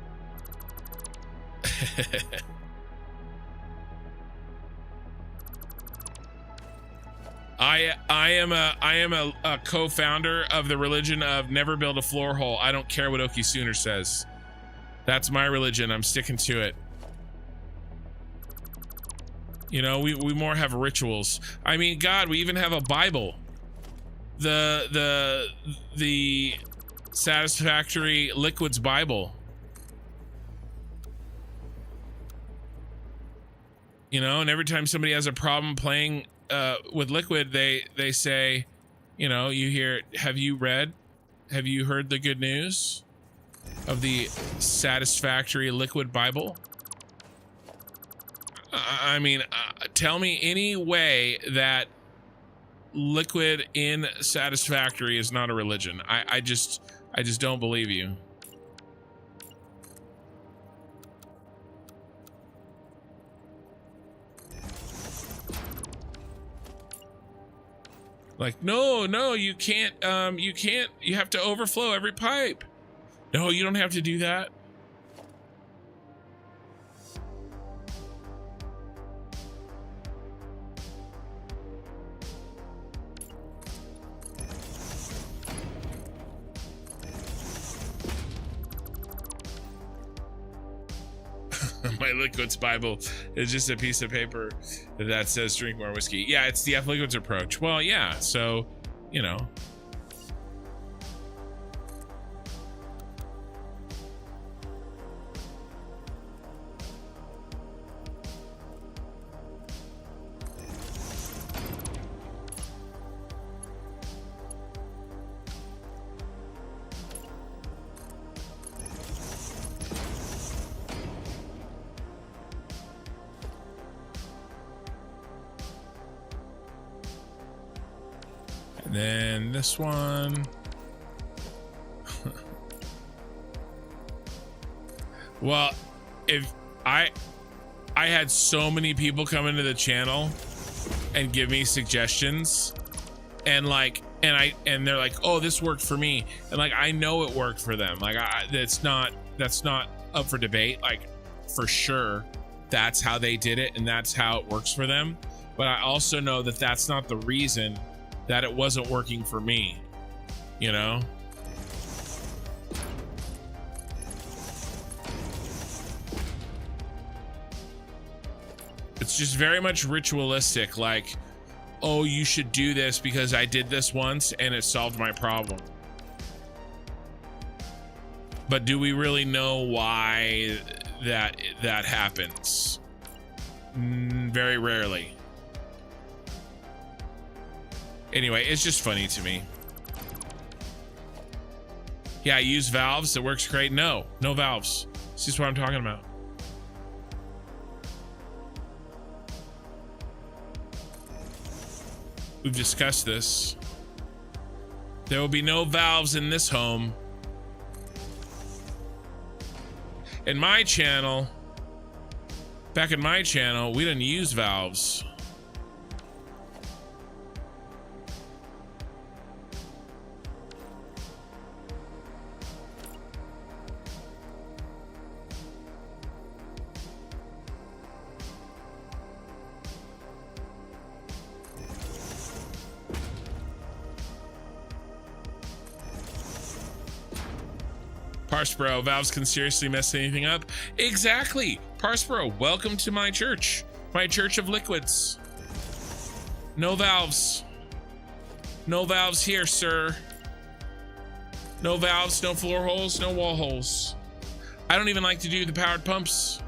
I am a co-founder of the religion of never build a floor hole. I don't care what Oki Sooner says. That's my religion. I'm sticking to it. You know, we more have rituals. I mean, God, we even have a Bible. The Satisfactory Liquids Bible. You know, and every time somebody has a problem playing with Liquid, they say, you know, you hear, have you heard the good news of the Satisfactory Liquid Bible? I mean, tell me any way that Liquid in Satisfactory is not a religion. I just don't believe you. Like, no, you can't, you have to overflow every pipe. No, you don't have to do that. My Liquids Bible is just a piece of paper that says drink more whiskey. Yeah, it's the F Liquids approach. Well, yeah, so, you know. Then this one. Well, if I had so many people come into the channel and give me suggestions, and like, and they're like, oh, this worked for me, and like, I know it worked for them. Like, that's not up for debate. Like, for sure, that's how they did it, and that's how it works for them. But I also know that that's not the reason that it wasn't working for me, you know? It's just very much ritualistic, like, oh, you should do this because I did this once and it solved my problem. But do we really know why that happens? Very rarely. Anyway, it's just funny to me. Yeah, I use valves. It works great. No valves. This is what I'm talking about. We've discussed this. There will be no valves in this home. In my channel, back in my channel, we didn't use valves. Parspero, valves can seriously mess anything up. Exactly. Parspero, welcome to my church. My church of liquids. No valves. No valves here, sir. No valves, no floor holes, no wall holes. I don't even like to do the powered pumps.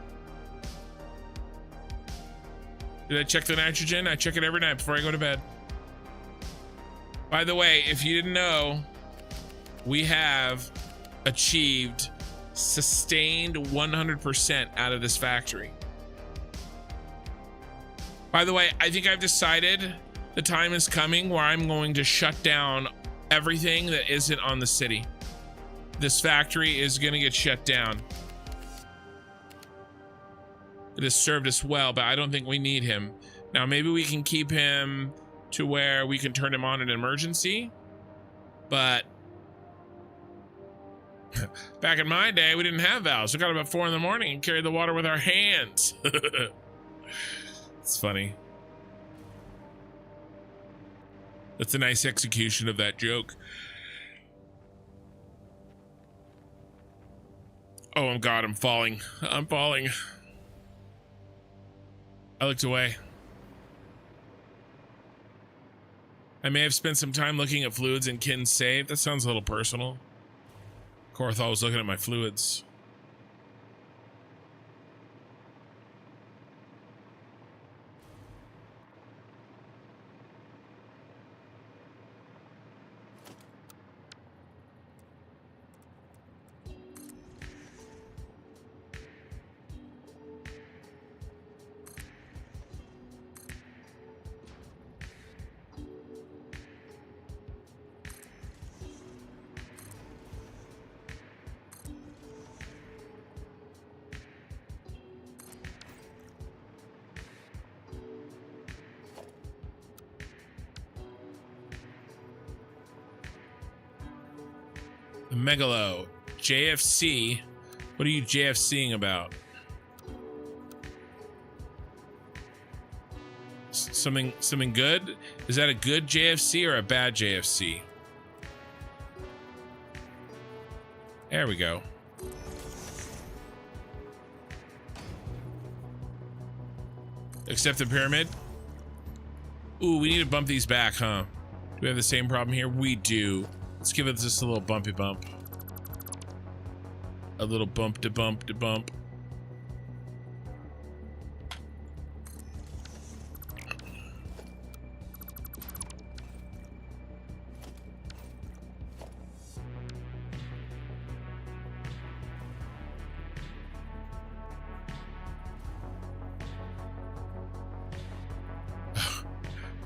Did I check the nitrogen? I check it every night before I go to bed. By the way, if you didn't know, we have achieved sustained 100% out of this factory. By the way, I think I've decided the time is coming where I'm going to shut down everything that isn't on the city. This factory is going to get shut down. It has served us well, but I don't think we need him. Now, maybe we can keep him to where we can turn him on in an emergency. But back in my day, we didn't have valves. We got up at 4 in the morning and carried the water with our hands. It's funny. That's a nice execution of that joke. Oh, God, I'm falling. I'm falling. I looked away. I may have spent some time looking at fluids in Kin's safe. That sounds a little personal. Korthal was looking at my fluids. Megalo, JFC. What are you JFCing about? Something good? Is that a good JFC or a bad JFC? There we go. Accept the pyramid. Ooh, we need to bump these back, huh? Do we have the same problem here? We do. Let's give it just a little bumpy bump. A little bump to bump to bump.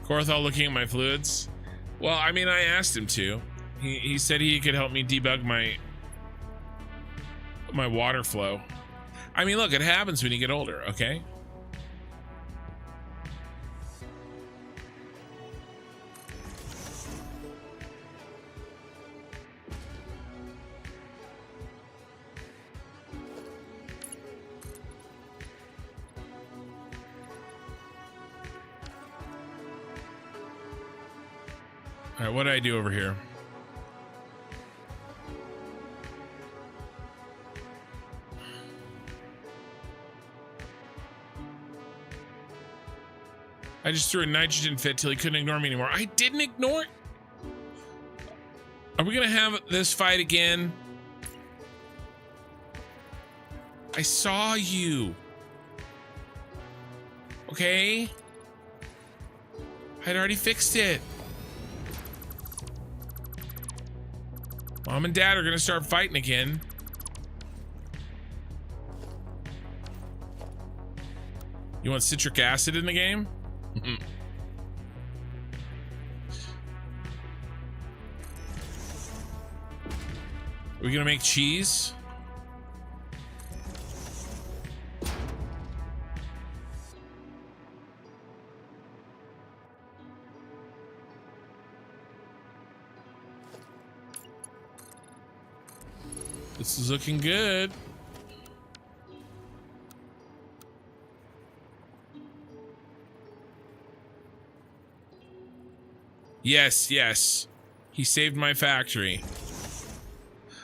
Korthal looking at my fluids. Well, I mean, I asked him to. He said he could help me debug my water flow. I mean, look, it happens when you get older, okay? All right, what do I do over here? I just threw a nitrogen fit till he couldn't ignore me anymore. I didn't ignore. Are we gonna have this fight again? I saw you. Okay? I'd already fixed it. Mom and Dad are gonna start fighting again. You want citric acid in the game? Are we gonna make cheese? This is looking good. Yes, yes. He saved my factory.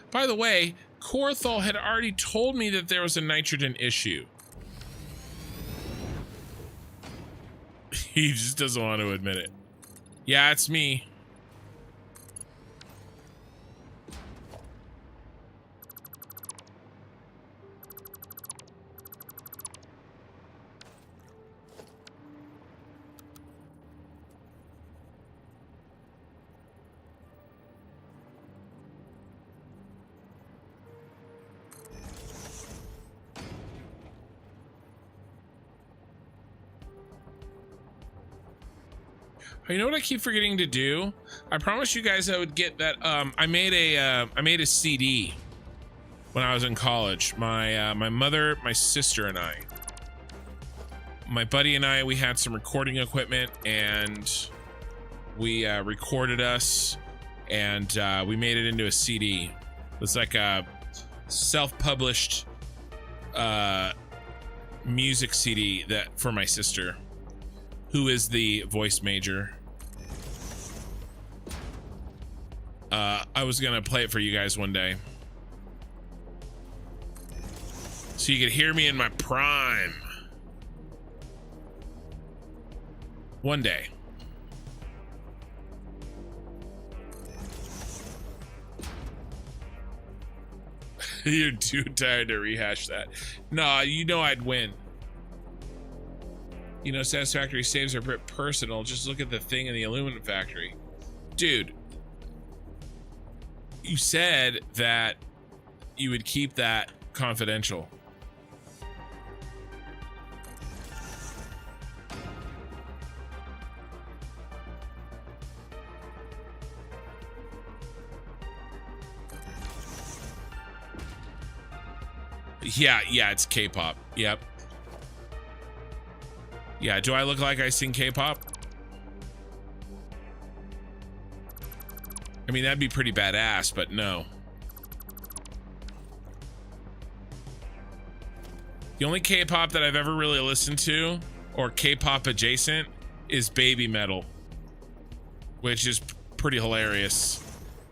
By the way, Korthal had already told me that there was a nitrogen issue. He just doesn't want to admit it. Yeah, it's me. You know what I keep forgetting to do? I promised you guys I would get that. I made a CD when I was in college. My mother, my sister, and I. My buddy and I, we had some recording equipment, and we recorded us, and we made it into a CD. It's like a self-published music CD that for my sister, who is the voice major. I was gonna play it for you guys one day, so you could hear me in my prime. One day. You're too tired to rehash that. Nah, you know I'd win. You know, Satisfactory saves are a bit personal. Just look at the thing in the aluminum factory. Dude, you said that you would keep that confidential. Yeah, it's K-pop. Yep. Yeah, do I look like I sing K-pop? I mean, that'd be pretty badass, but no. The only K-pop that I've ever really listened to, or K-pop adjacent, is baby metal, which is pretty hilarious.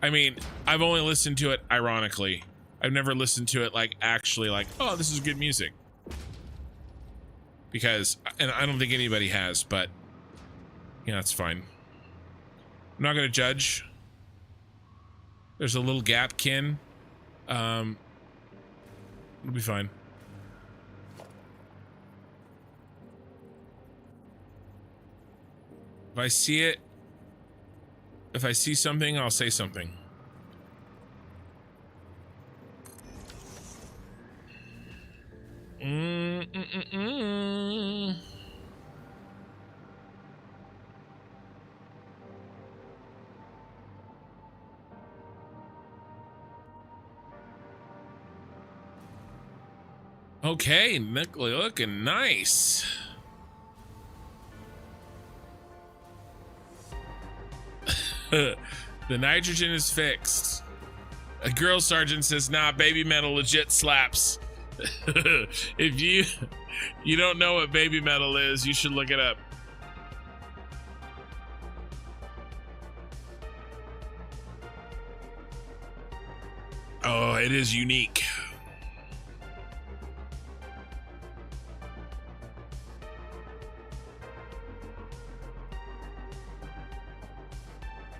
I mean, I've only listened to it ironically. I've never listened to it like actually like, oh, this is good music. Because, and I don't think anybody has, but yeah, that's fine. I'm not gonna judge. There's a little gap, Kin. It'll be fine. If I see it, if I see something, I'll say something. Okay, looking nice. The nitrogen is fixed. A girl sergeant says, nah, baby metal legit slaps. If you don't know what baby metal is, you should look it up. Oh, it is unique.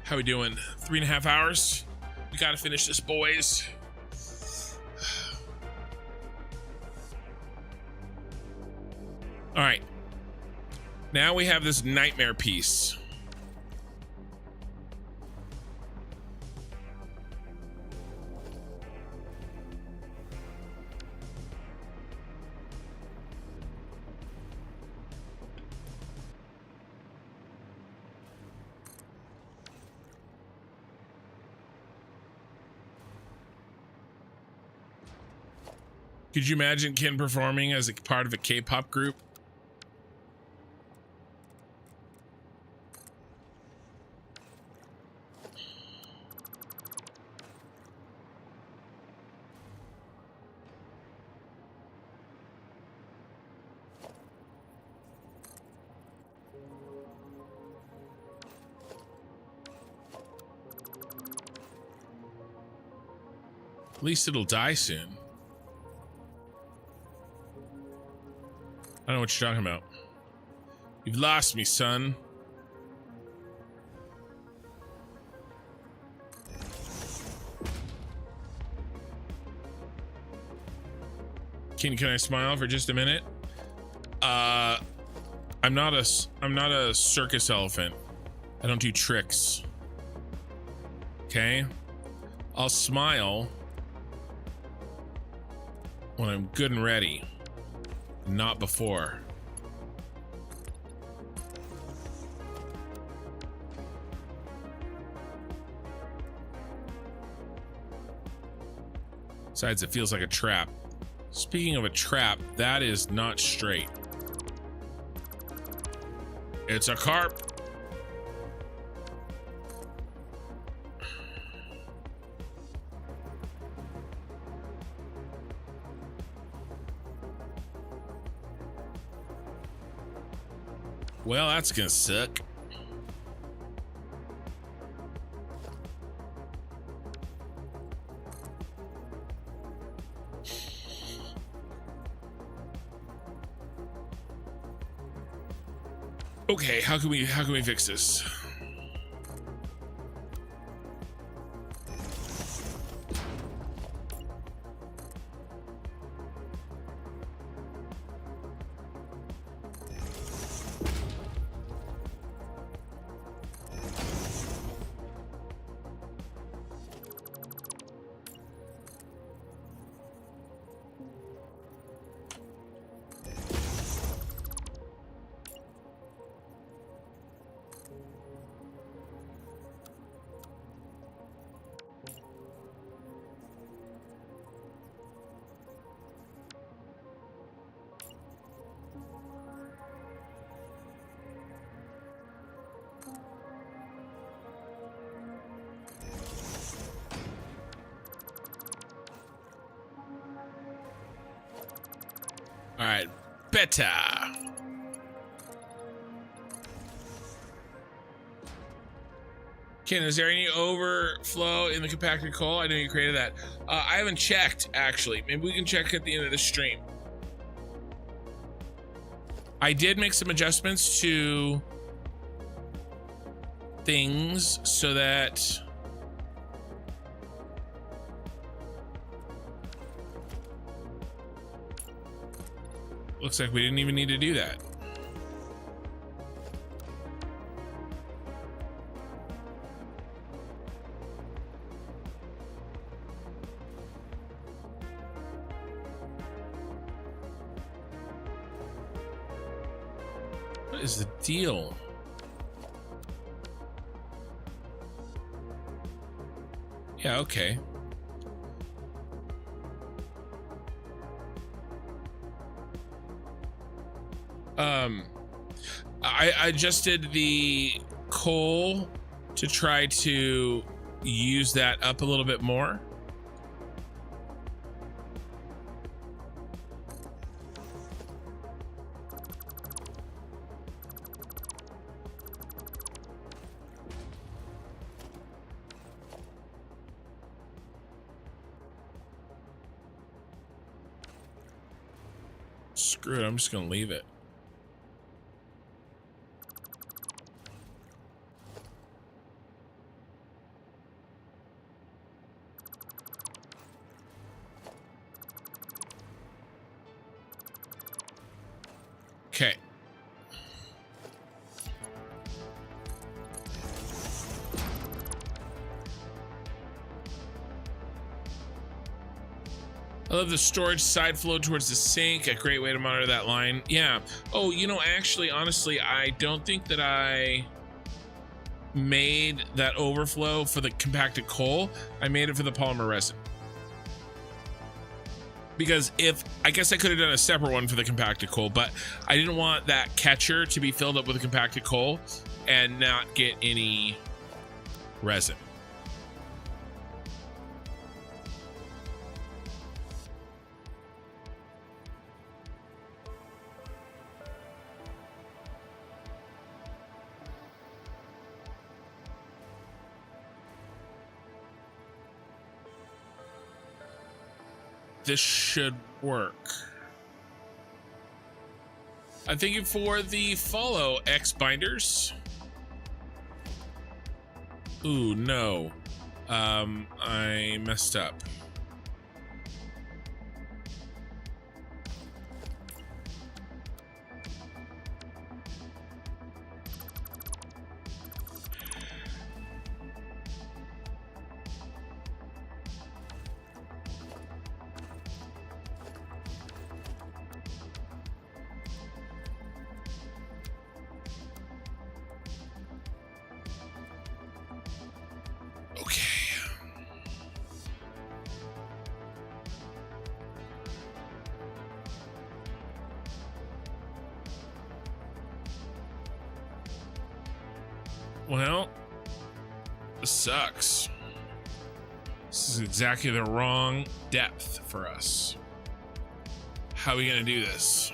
How we doing? 3.5 hours? We gotta finish this, boys. All right. Now we have this nightmare piece. Could you imagine Ken performing as a part of a K-pop group? At least it'll die soon. I don't know what you're talking about. You've lost me, son. Can I smile for just a minute? I'm not a circus elephant. I don't do tricks. Okay? I'll smile when I'm good and ready, not before. Besides, it feels like a trap. Speaking of a trap, that is not straight. It's a carp. Well, that's gonna suck. Okay, how can we fix this? All right, better. Ken, is there any overflow in the compacted coal? I know you created that. I haven't checked, actually. Maybe we can check at the end of the stream. I did make some adjustments to things so that looks like we didn't even need to do that. What is the deal? Yeah, okay. I adjusted the coal to try to use that up a little bit more. Screw it, I'm just gonna leave it. Okay. I love the storage side flow towards the sink. A great way to monitor that line. Yeah. Oh, you know, actually, honestly, I don't think that I made that overflow for the compacted coal. I made it for the polymer resin. Because I guess I could have done a separate one for the compacted coal, but I didn't want that catcher to be filled up with the compacted coal and not get any resin. this should work. I thank you for the follow, X Binders. Ooh, no. I messed up. Well, this sucks. This is exactly the wrong depth for us. How are we gonna do this?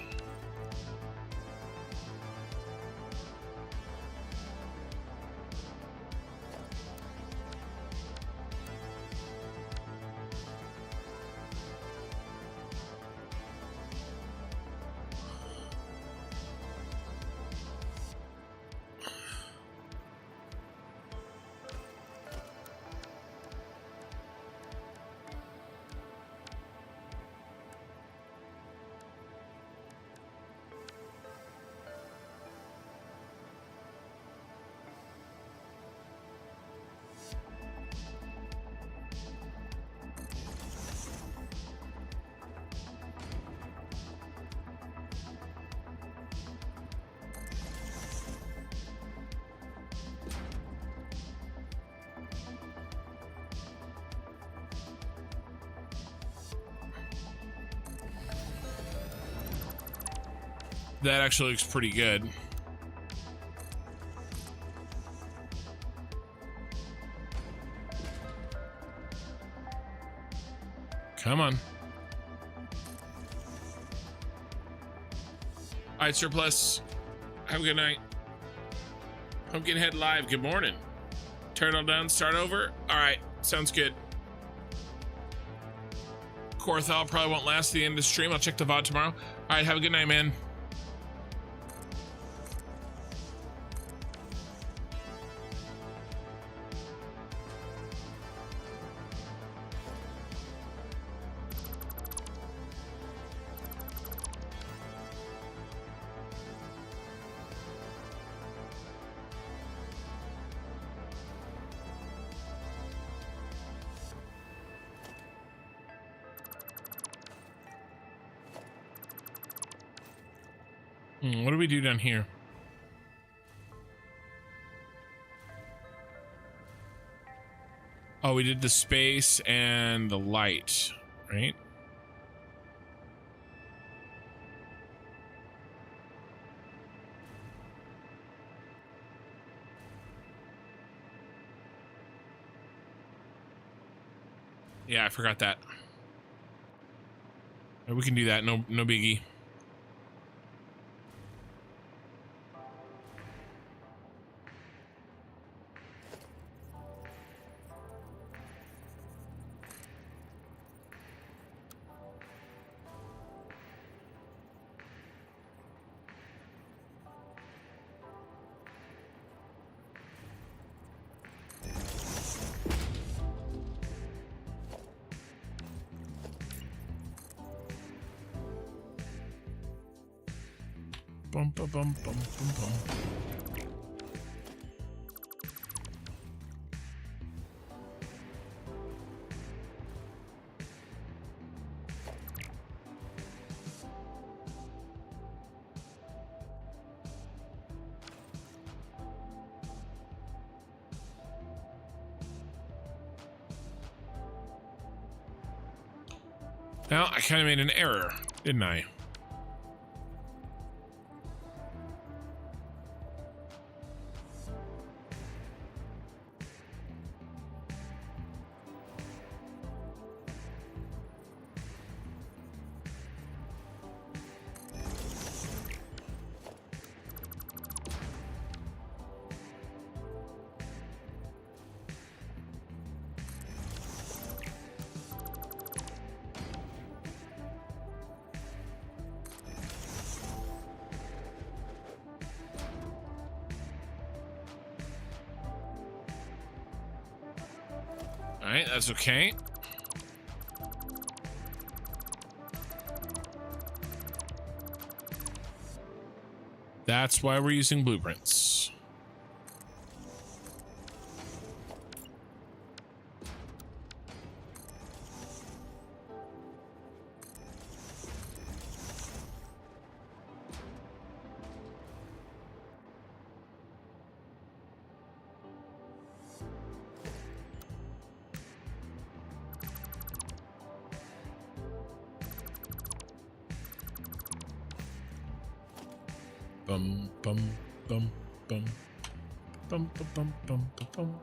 That actually looks pretty good. Come on. All right, Surplus. Have a good night. Pumpkinhead Live, good morning. Turn it down, start over. All right, sounds good. Corthal probably won't last the end of the stream. I'll check the VOD tomorrow. All right, have a good night, man. What do we do down here? Oh, we did the space and the light, right? Yeah, I forgot that. We can do that. No biggie. Bum, bum, bum, bum, bum, bum. Now, I kind of made an error, didn't I? right, that's okay. That's why we're using blueprints. Bum bum bum bum bum bum bum bum bum bum.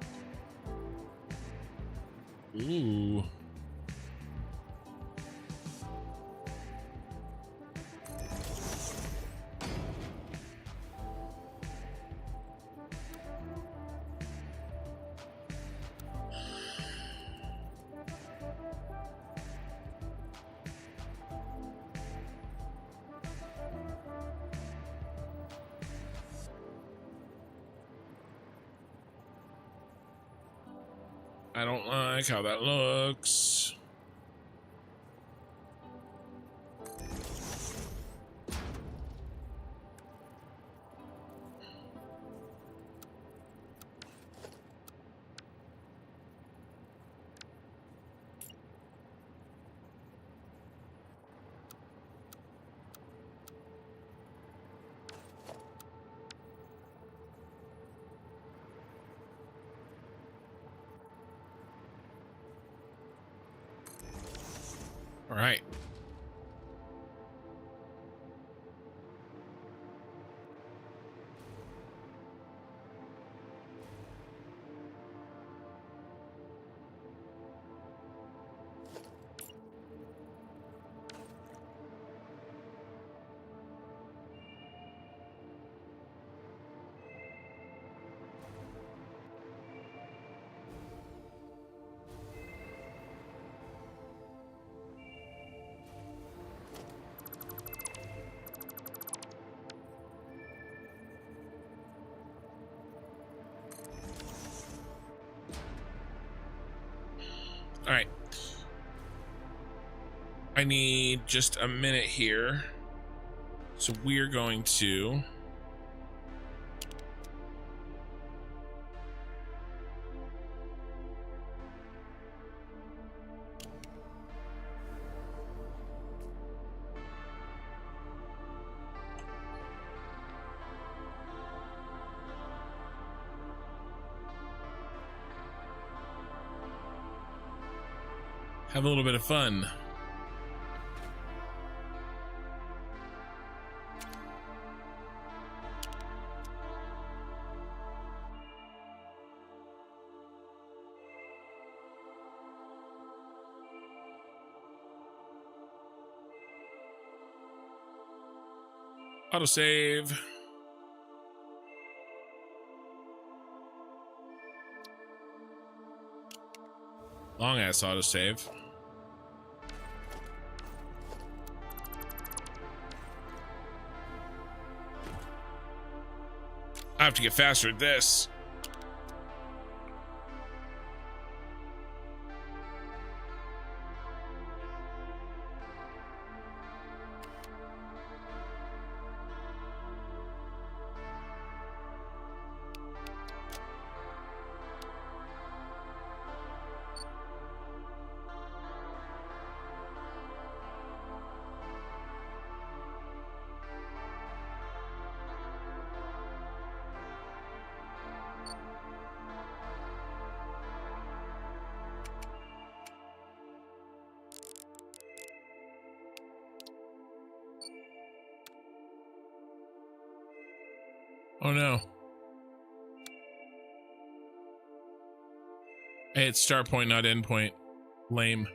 Ooh. I don't like how that looks. All right. All right. I need just a minute here. So we're going to have a little bit of fun. Autosave. Long ass autosave. I have to get faster at this. Oh no. Hey, it's start point, not end point. Lame.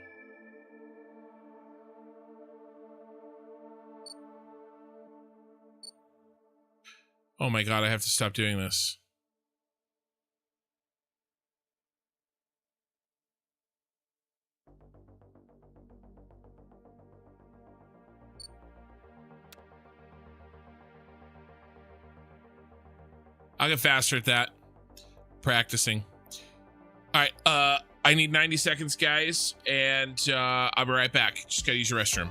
Oh my god, I have to stop doing this. I'll get faster at that. Practicing. All right, I need 90 seconds, guys, and I'll be right back. Just gotta use your restroom.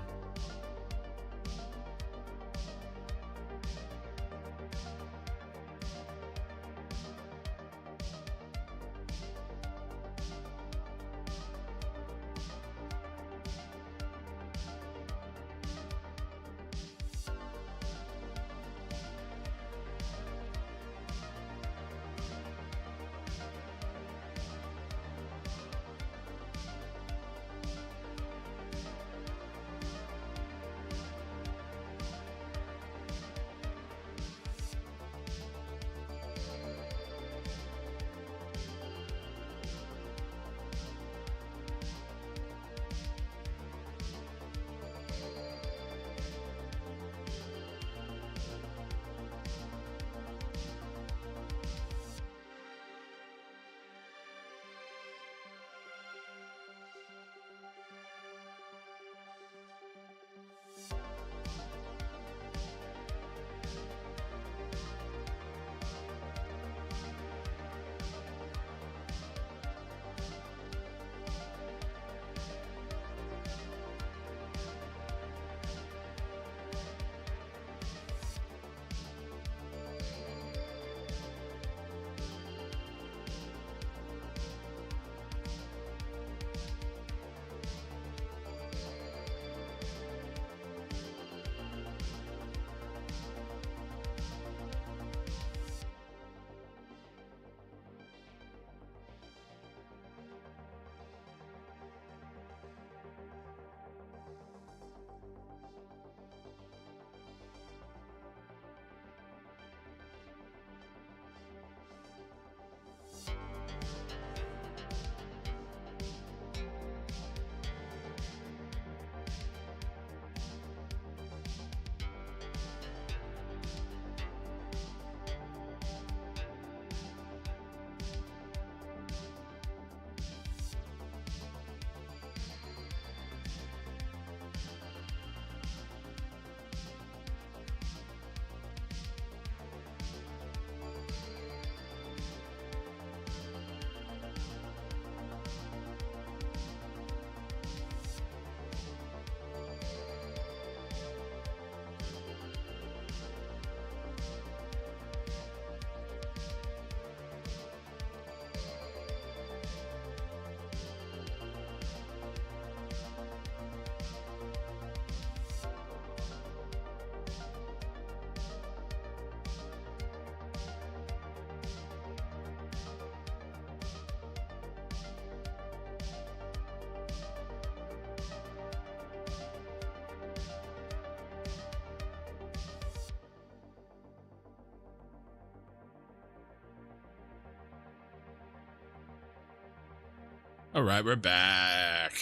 All right, we're back.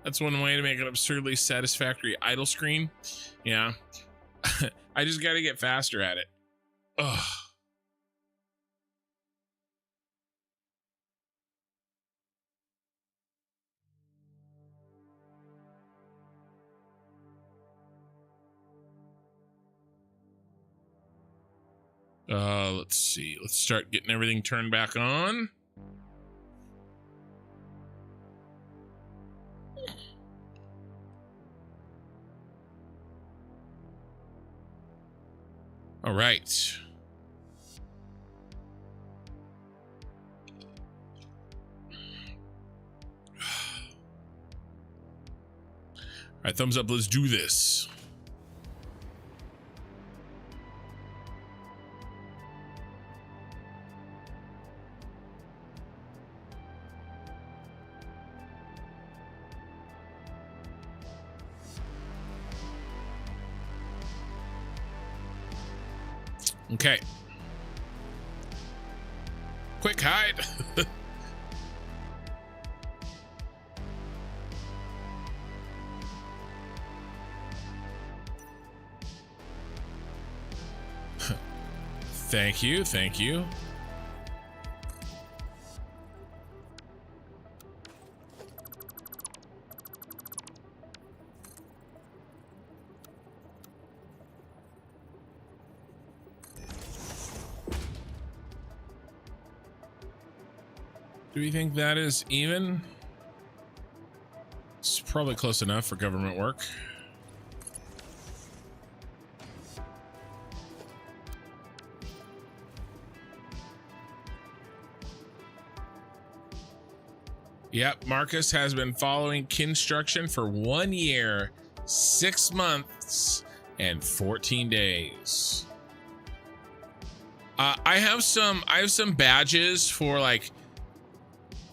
That's one way to make an absurdly satisfactory idle screen. Yeah. I just got to get faster at it. Ugh. Let's see. Let's start getting everything turned back on. All right. All right, thumbs up. Let's do this. Okay. Quick hide. Thank you. Thank you. Do we think that is even? It's probably close enough for government work. Yep, Marcus has been following construction for 1 year, 6 months, and 14 days. I have some badges for like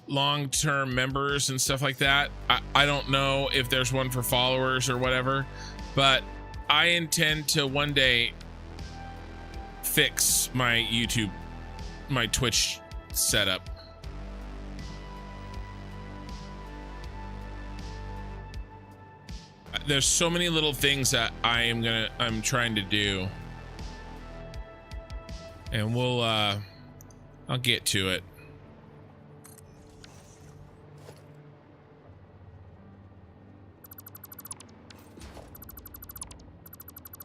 long-term members and stuff like that. I don't know if there's one for followers or whatever, but I intend to one day fix my Twitch setup. There's so many little things that I'm trying to do, and I'll get to it.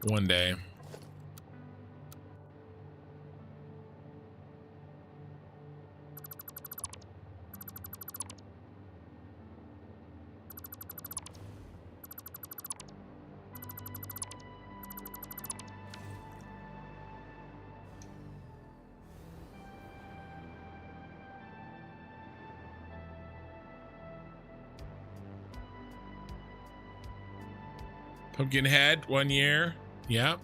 One day. Pumpkinhead, 1 year. Yep.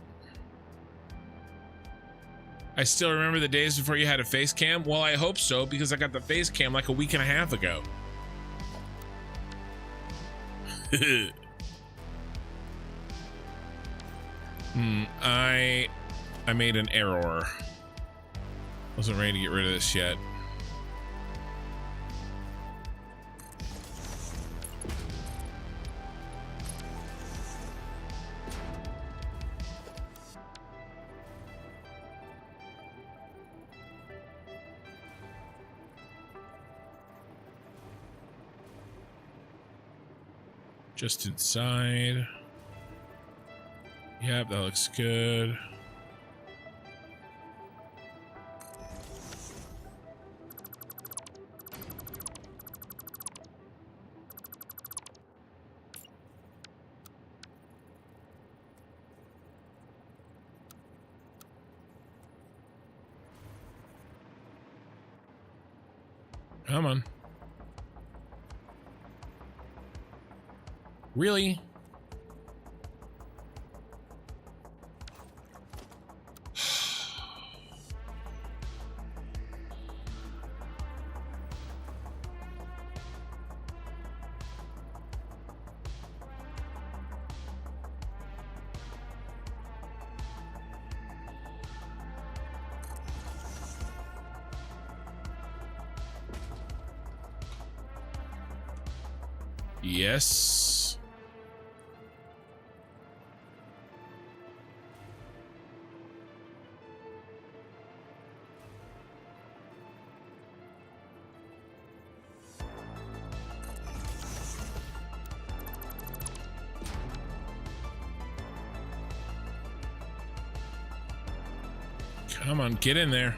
I still remember the days before you had a face cam. Well, I hope so, because I got the face cam like a week and a half ago. I made an error. Wasn't ready to get rid of this yet. Just inside. Yep, that looks good. Come on. Really? Yes. Come on, get in there.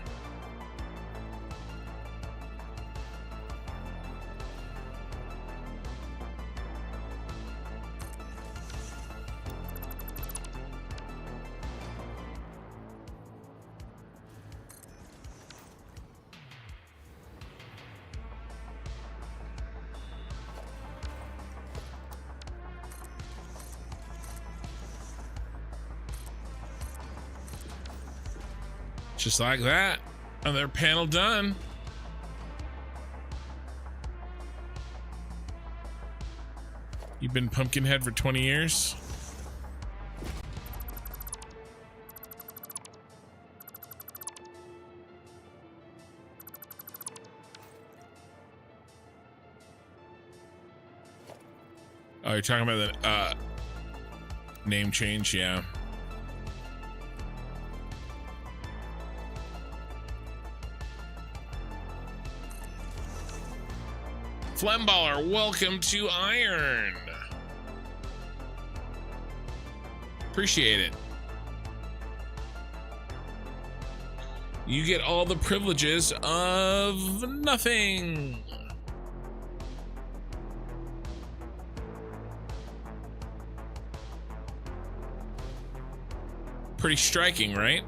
Just like that. Another panel done. You've been Pumpkinhead for 20 years? Oh, you're talking about the name change? Yeah. Flemballer, welcome to Iron. Appreciate it. You get all the privileges of nothing. Pretty striking, right?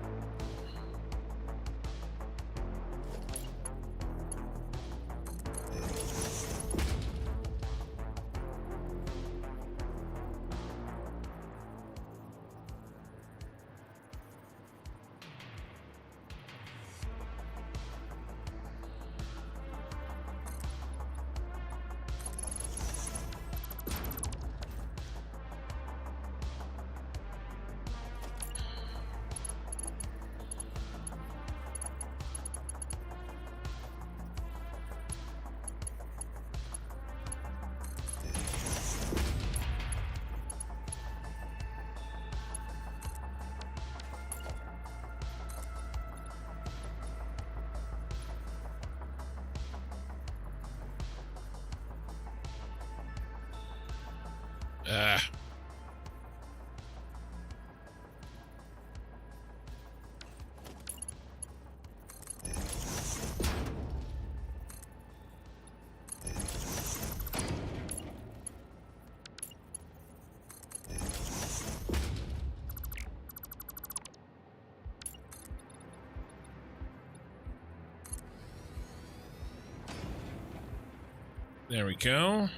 There we go.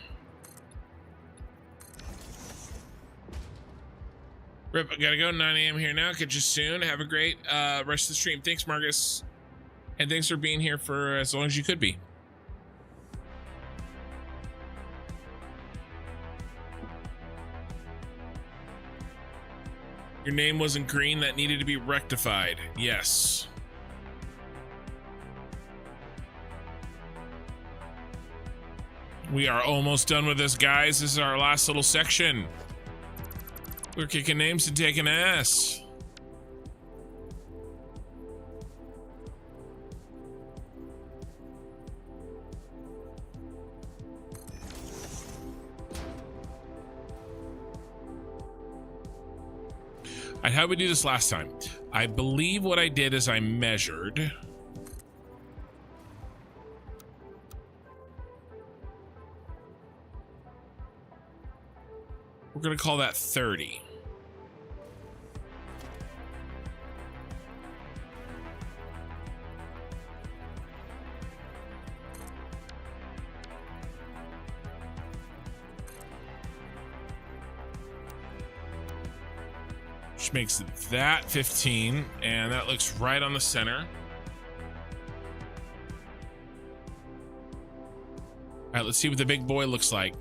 Rip, I gotta go. 9 a.m. here now. Catch you soon. Have a great rest of the stream. Thanks, Marcus. And thanks for being here for as long as you could be. Your name wasn't green. That needed to be rectified. Yes. We are almost done with this, guys. This is our last little section. We're kicking names and taking ass. How'd we do this last time? I believe what I did is I measured. We're gonna call that 30. Which makes that 15, and that looks right on the center. All right, let's see what the big boy looks like.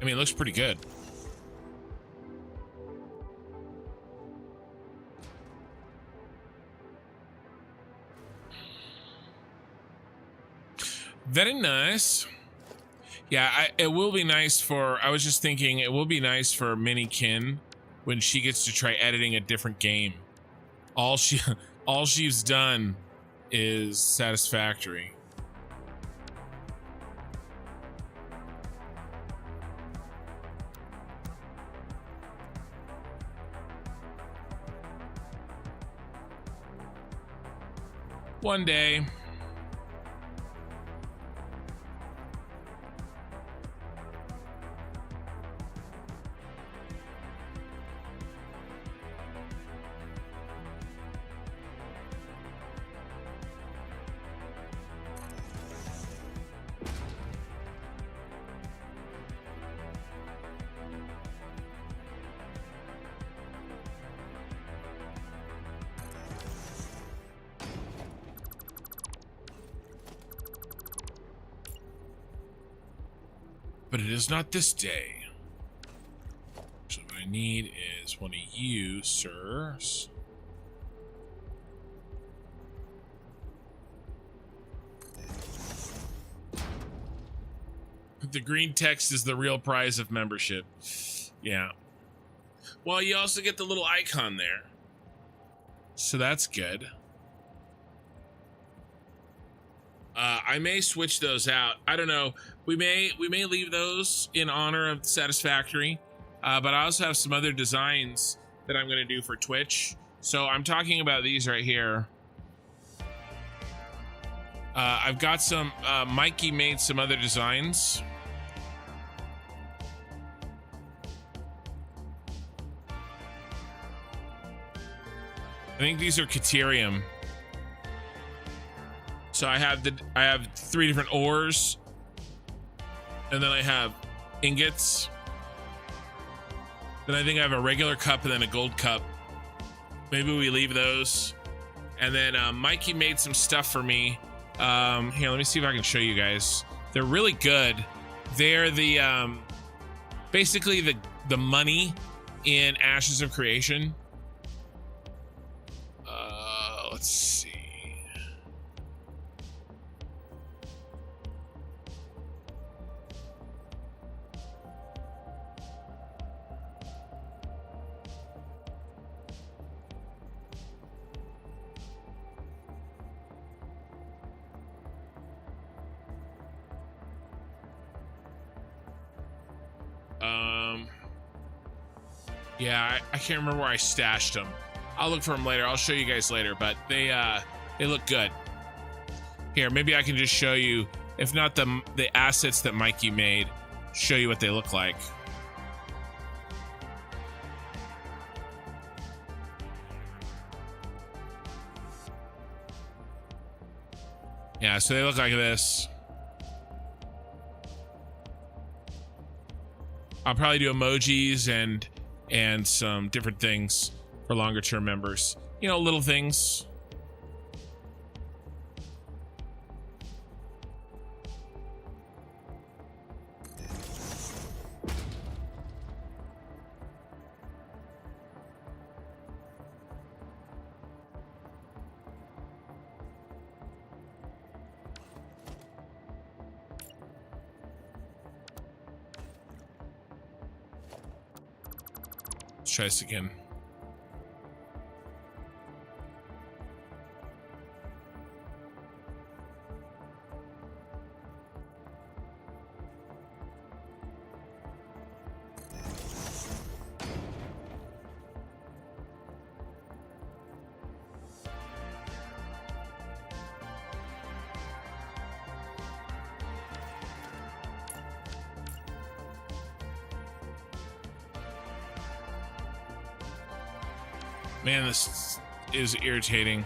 I mean, it looks pretty good. Very nice. Yeah, it will be nice for, I was just thinking, it will be nice for Minnie Kin when she gets to try editing a different game. All she's done is Satisfactory. One day. But it is not this day. So what I need is one of you, sirs. The green text is the real prize of membership. Yeah. Well, you also get the little icon there. So that's good. I may switch those out. I don't know. We may leave those in honor of Satisfactory. But I also have some other designs that I'm going to do for Twitch. So I'm talking about these right here. I've got some, Mikey made some other designs. I think these are Caterium. So I have 3 different ores. And then I have ingots. Then I think I have a regular cup and then a gold cup. Maybe we leave those. And then Mikey made some stuff for me. Here, let me see if I can show you guys. They're really good. They're the basically the money in Ashes of Creation. Let's see. Yeah, I can't remember where I stashed them. I'll look for them later. I'll show you guys later, but they look good. Here, maybe I can just show you, if not the assets that Mikey made, show you what they look like. Yeah, so they look like this. I'll probably do emojis and some different things for longer term members. You know, little things. Let's try this again. Man, this is irritating.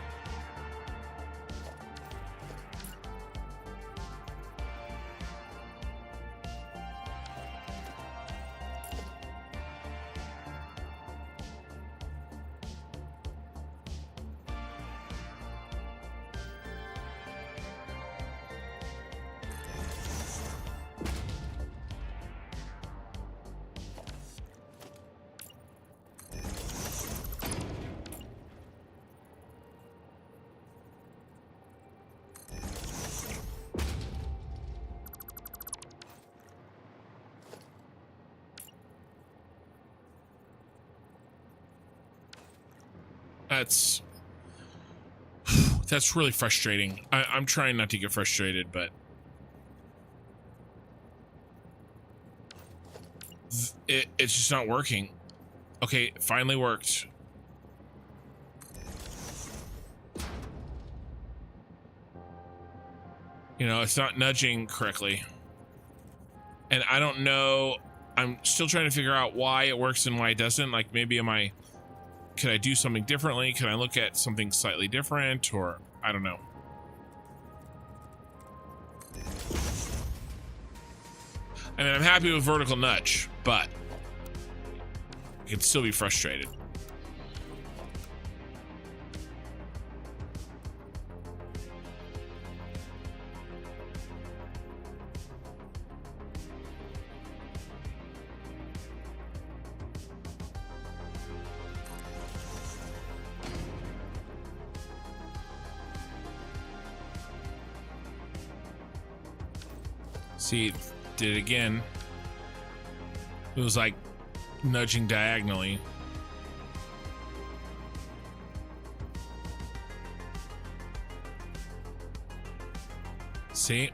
That's really frustrating. I'm trying not to get frustrated, but it's just not working. Okay, it finally worked. You know, it's not nudging correctly. And I don't know, I'm still trying to figure out why it works and why it doesn't. Like, maybe could I do something differently? Can I look at something slightly different? Or I don't know. I mean, I'm happy with vertical nudge, but I can still be frustrated. See, did it again. It was like nudging diagonally. See?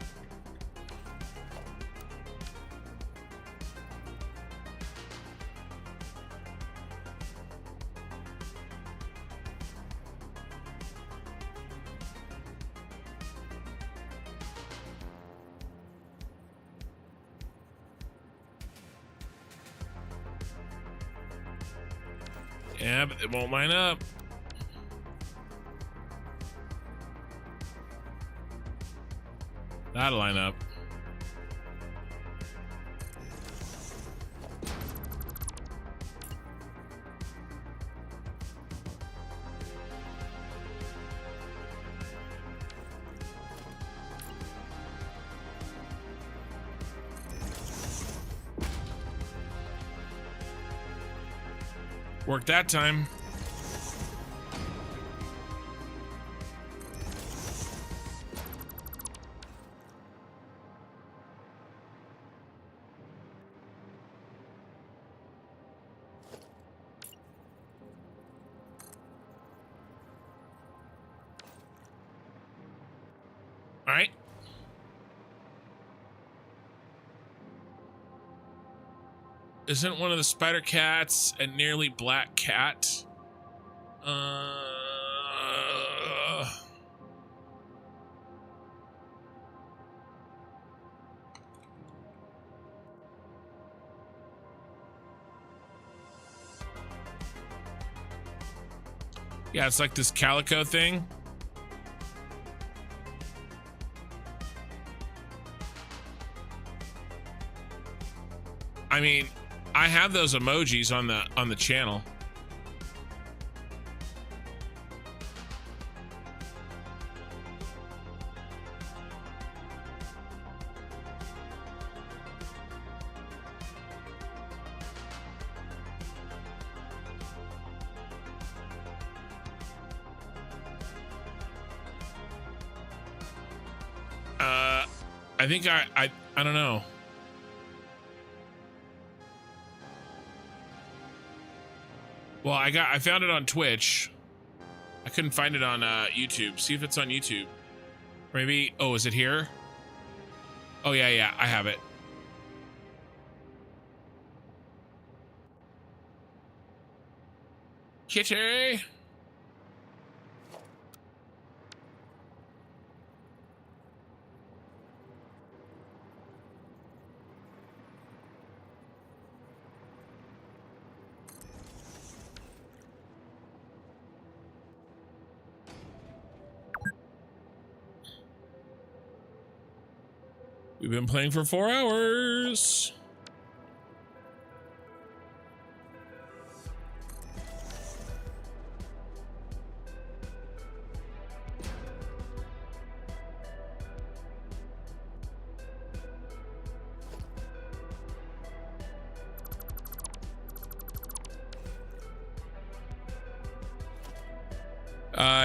Yeah, but it won't line up. That'll line up. Worked that time. All right. Isn't one of the spider cats a nearly black cat? Yeah, it's like this calico thing. I mean, I have those emojis on the channel. I think I don't know. Well, I found it on Twitch. I couldn't find it on YouTube. See if it's on YouTube. Maybe. Oh, is it here? Oh yeah, I have it. Kitty. We've been playing for 4 hours.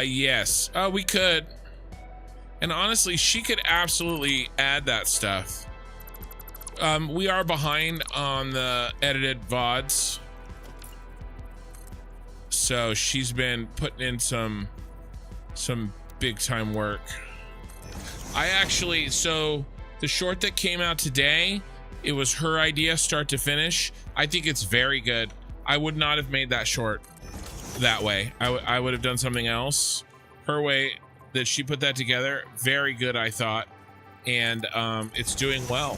Yes. We could. And honestly, she could absolutely add that stuff. We are behind on the edited VODs. So she's been putting in some big time work. So the short that came out today, it was her idea start to finish. I think it's very good. I would not have made that short that way. I would have done something else. Her way that she put that together, very good, I thought. And it's doing well.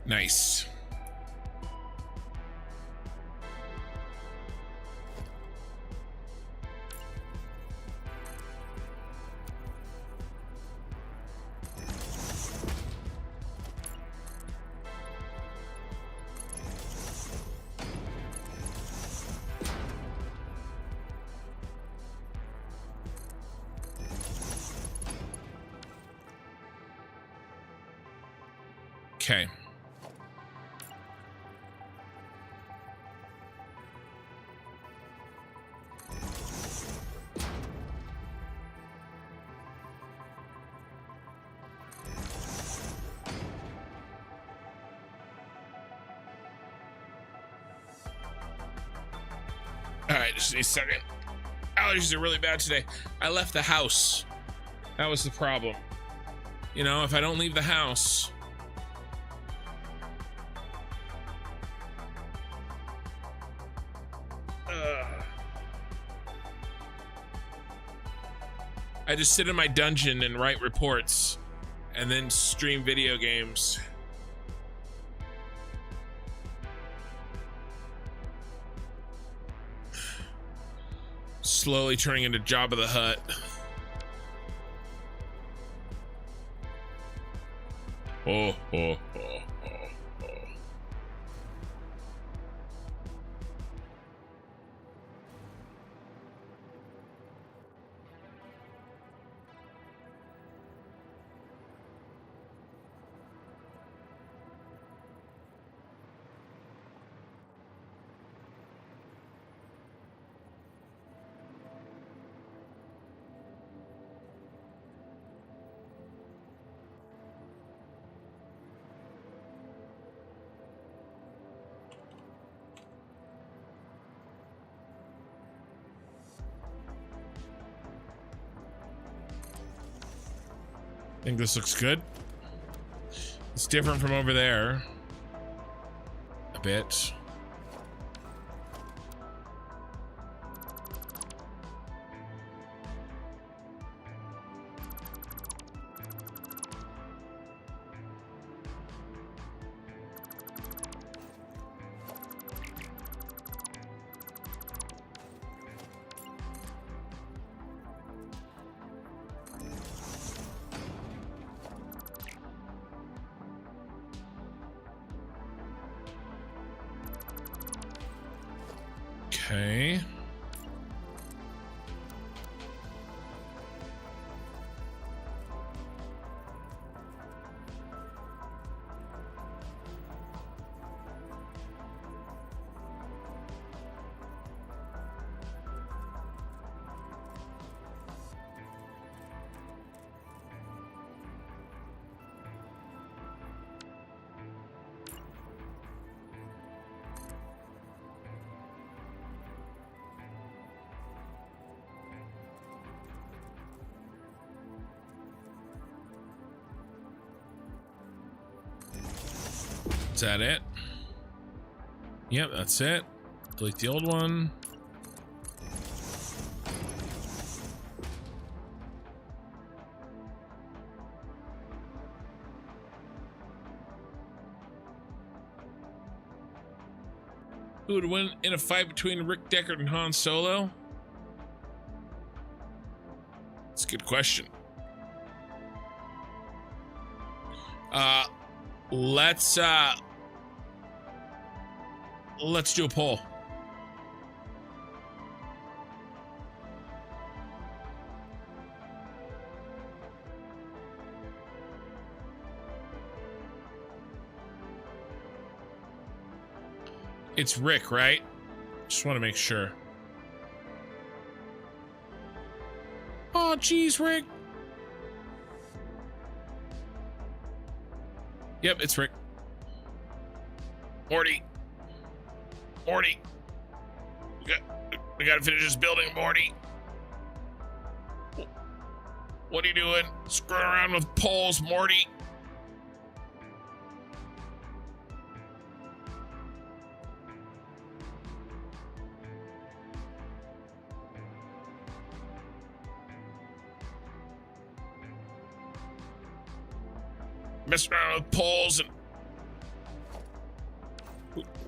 Nice. Okay. All right, just need a second. Allergies are really bad today. I left the house. That was the problem. You know, if I don't leave the house, I just sit in my dungeon and write reports and then stream video games. Slowly turning into Jabba the Hutt. Oh, oh, oh, oh, oh. I think this looks good. It's different from over there a bit. Okay. Is that it? Yep, that's it. Delete the old one. Who would win in a fight between Rick Deckard and Han Solo? That's a good question. Let's do a poll. It's Rick, right? Just want to make sure. Oh, geez, Rick. Yep, it's Rick. Morty. Morty. We gotta finish this building, Morty. What are you doing? Screwing around with poles, Morty. Messing around with poles and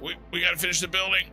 We gotta finish the building.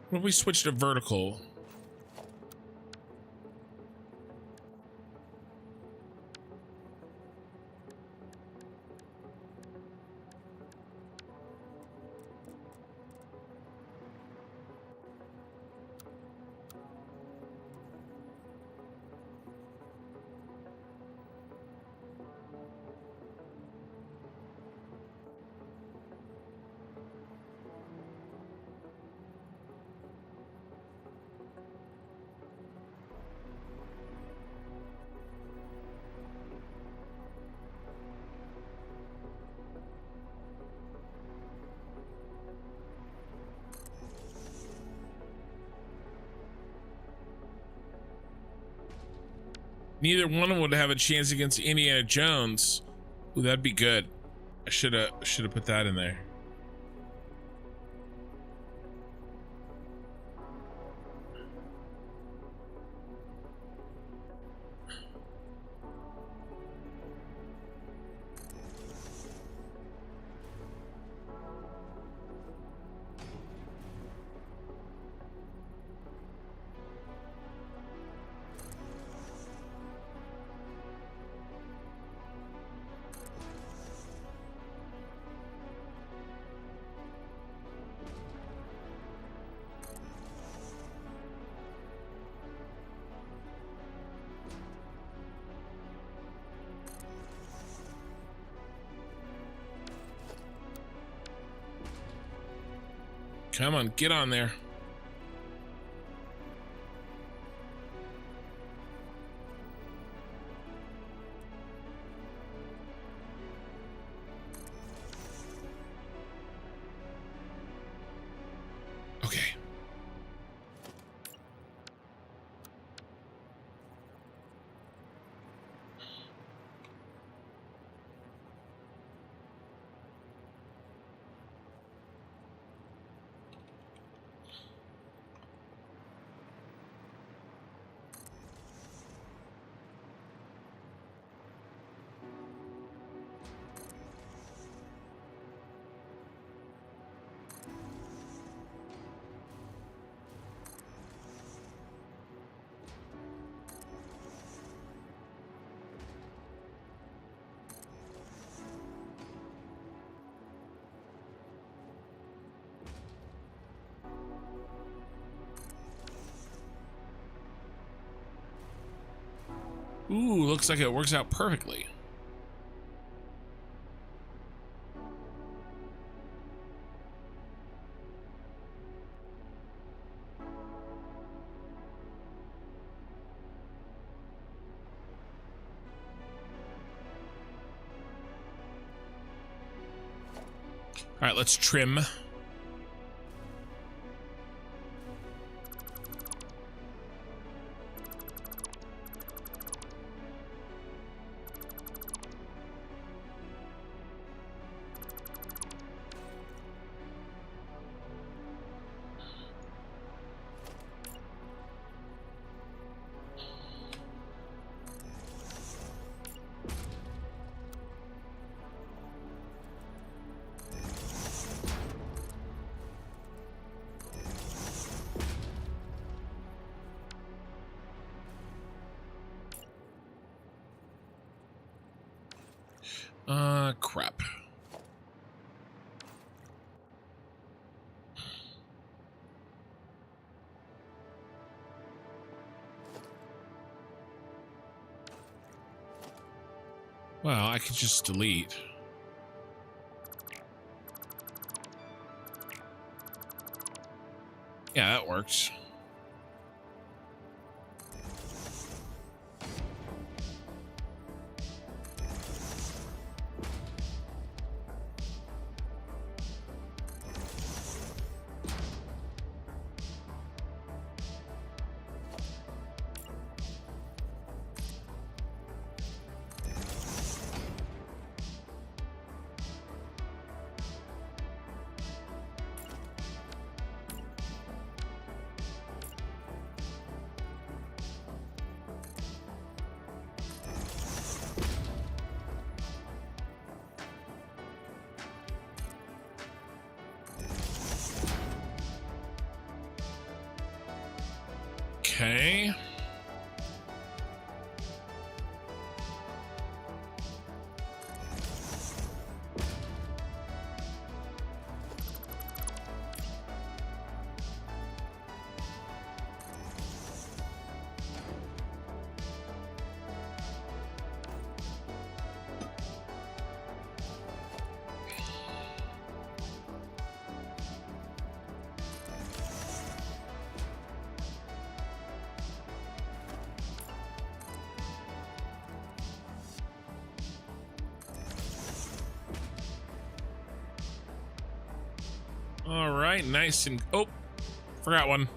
What if we switch to vertical? Neither one would have a chance against Indiana Jones. Ooh, that'd be good. I should have put that in there. Come on, get on there. Okay. Ooh, looks like it works out perfectly. All right, let's trim. Crap. Well, I could just delete. Yeah, that works. Okay. All right, nice and oh, forgot one.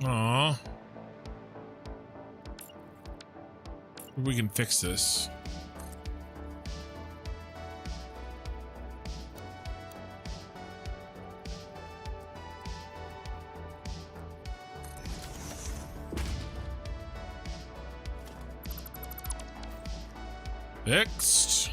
Aw. We can fix this. Fixed.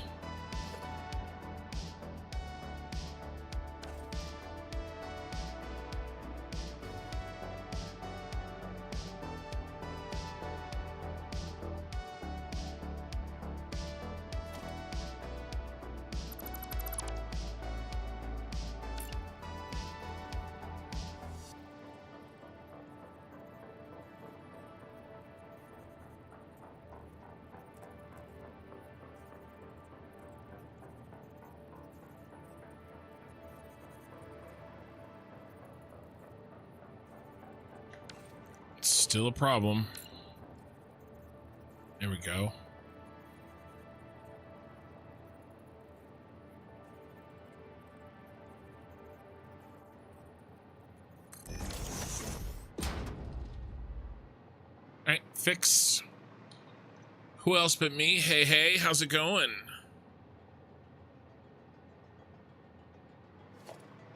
Still a problem. There we go. All right, fix. Who else but me? Hey, hey, how's it going?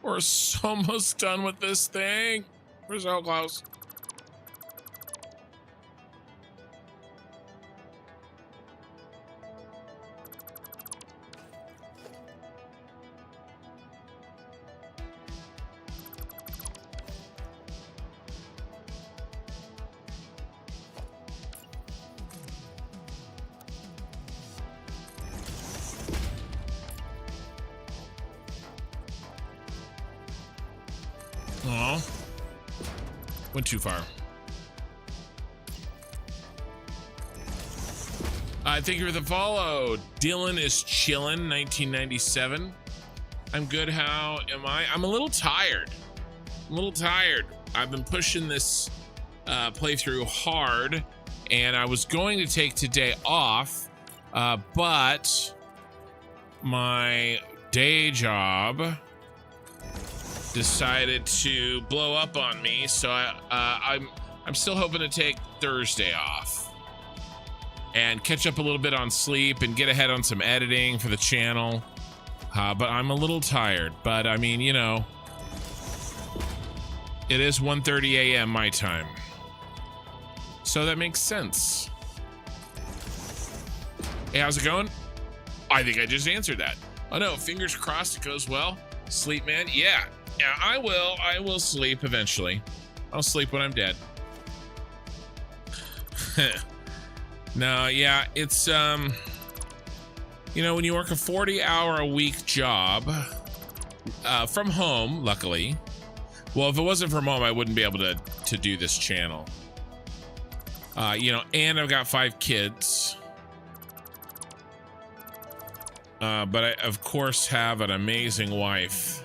We're almost done with this thing. We're so close. Aw. Went too far. Thank you for the follow. Dylan is chillin', 1997. I'm good. How am I? I'm a little tired. I've been pushing this playthrough hard, and I was going to take today off, but my day job decided to blow up on me, so I'm still hoping to take Thursday off and catch up a little bit on sleep and get ahead on some editing for the channel. But I'm a little tired. But I mean, you know, it is 1:30 a.m. my time. So that makes sense. Hey, how's it going? I think I just answered that. Oh no, fingers crossed it goes well. Sleep, man. Yeah, I will. I will sleep eventually. I'll sleep when I'm dead. No, yeah, it's, you know, when you work a 40-hour-a-week job from home, luckily. Well, if it wasn't from home, I wouldn't be able to do this channel. You know, and I've got 5 kids. But I, of course, have an amazing wife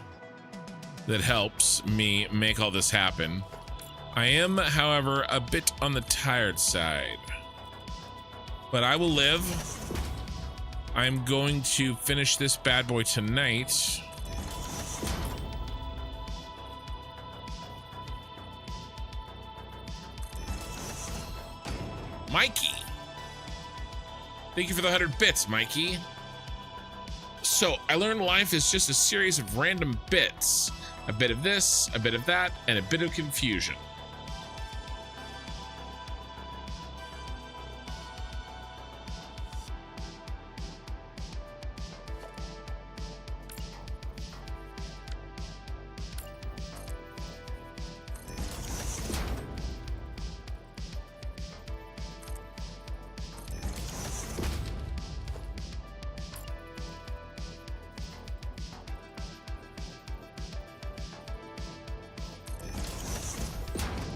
that helps me make all this happen. I am, however, a bit on the tired side. But I will live. I'm going to finish this bad boy tonight. Mikey. Thank you for the 100 bits, Mikey. So, I learned life is just a series of random bits. A bit of this, a bit of that, and a bit of confusion.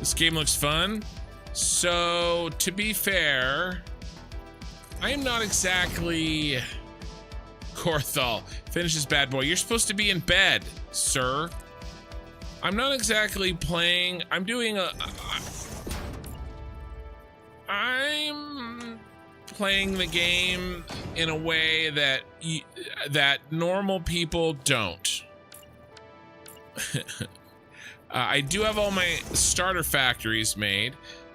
This game looks fun. So, to be fair, I am not exactly... Korthal, finish this bad boy. You're supposed to be in bed, sir. I'm not exactly playing... I'm doing a... I'm playing the game in a way that that normal people don't. I do have all my starter factories made.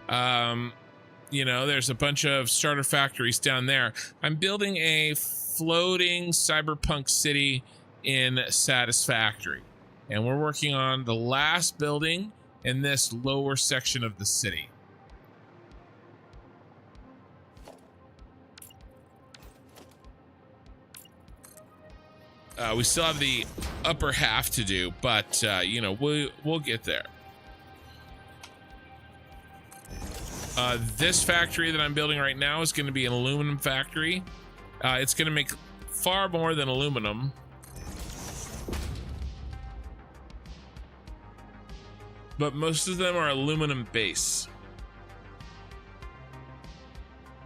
You know, there's a bunch of starter factories down there. I'm building a floating cyberpunk city in Satisfactory. And we're working on the last building in this lower section of the city. We still have the upper half to do, but you know, we'll get there. This factory that I'm building right now is going to be an aluminum factory. It's going to make far more than aluminum. But most of them are aluminum base.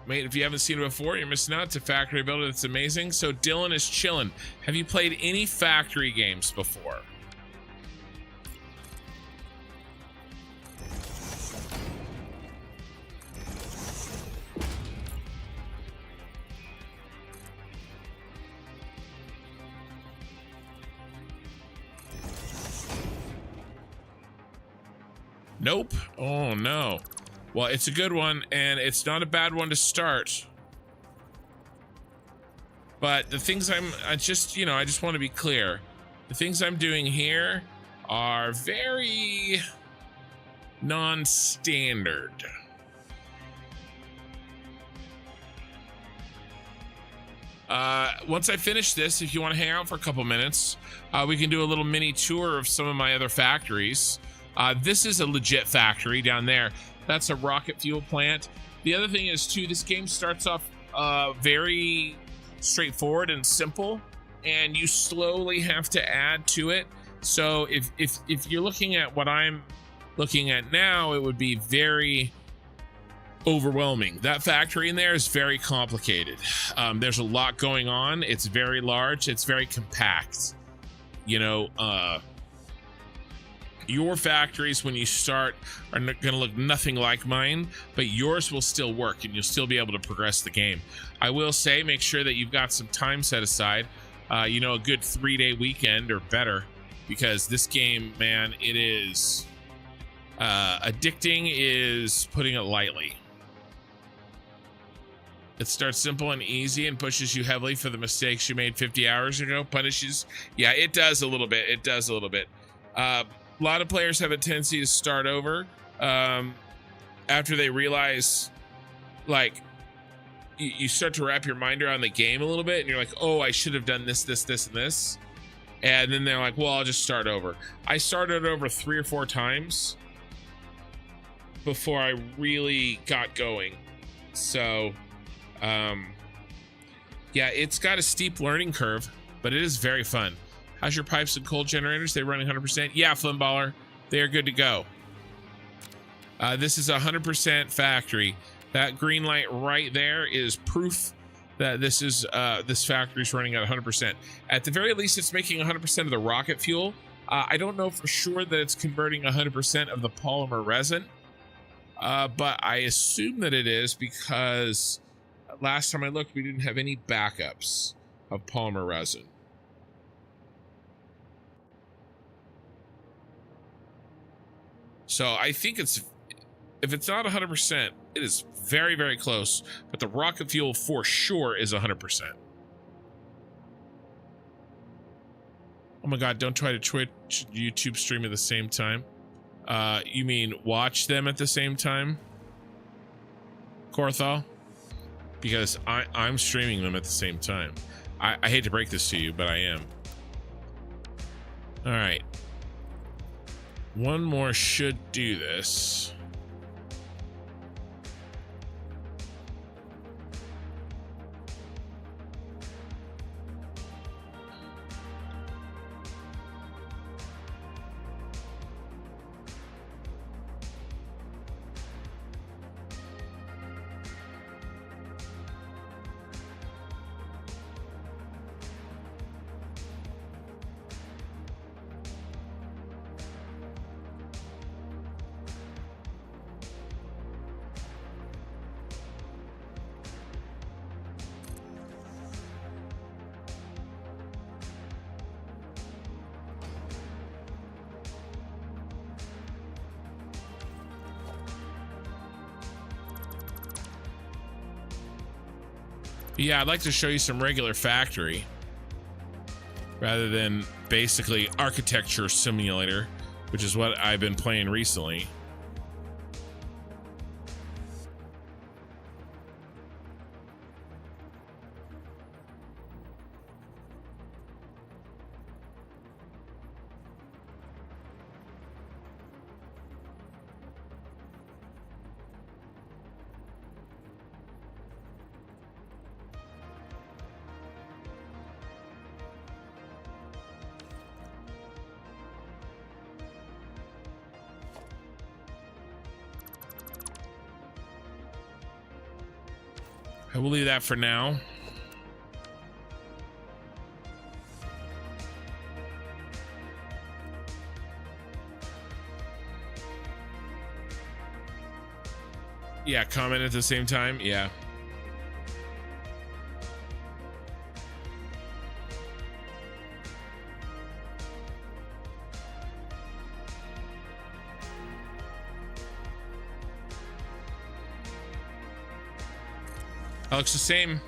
Mate, if you haven't seen it before, you're missing out. It's a factory builder that's amazing. So Dylan is chilling. Have you played any factory games before? Nope. Oh no. Well, it's a good one, and it's not a bad one to start. But the things I just want to be clear. The things I'm doing here are very non-standard. Once I finish this, if you want to hang out for a couple minutes, we can do a little mini tour of some of my other factories. This is a legit factory down there. That's a rocket fuel plant. The other thing is too, this game starts off very straightforward and simple, and you slowly have to add to it. So if you're looking at what I'm looking at now, it would be very overwhelming. That factory in there is very complicated. There's a lot going on. It's very large. It's very compact. You know, your factories when you start are going to look nothing like mine, but yours will still work and you'll still be able to progress the game. I will say, make sure that you've got some time set aside, you know, a good 3-day weekend or better, because this game, man, it is addicting is putting it lightly. It starts simple and easy and pushes you heavily for the mistakes you made 50 hours ago. Punishes. Yeah, it does a little bit. It does a little bit. A lot of players have a tendency to start over after they realize, like, you start to wrap your mind around the game a little bit, and you're like, oh, I should have done this, this, this, and this. And then they're like, well, I'll just start over. I started over 3 or 4 times before I really got going. So, yeah, it's got a steep learning curve, but it is very fun. How's your pipes and coal generators? They running 100%? Yeah, Flimballer, they are good to go. This is 100% factory. That green light right there is proof that this is this factory is running at 100%. At the very least, it's making 100% of the rocket fuel. I don't know for sure that it's converting 100% of the polymer resin, but I assume that it is, because last time I looked, we didn't have any backups of polymer resin. So I think it's, if it's not 100%, it is very, very close, but the rocket fuel for sure is 100%. Oh my God, don't try to Twitch, YouTube stream at the same time. You mean watch them at the same time, Korthal? Because I'm streaming them at the same time. I hate to break this to you, but I am. All right. One more should do this. Yeah, I'd like to show you some regular factory rather than basically architecture simulator, which is what I've been playing recently. I will leave that for now. Yeah, comment at the same time. Yeah. That looks the same.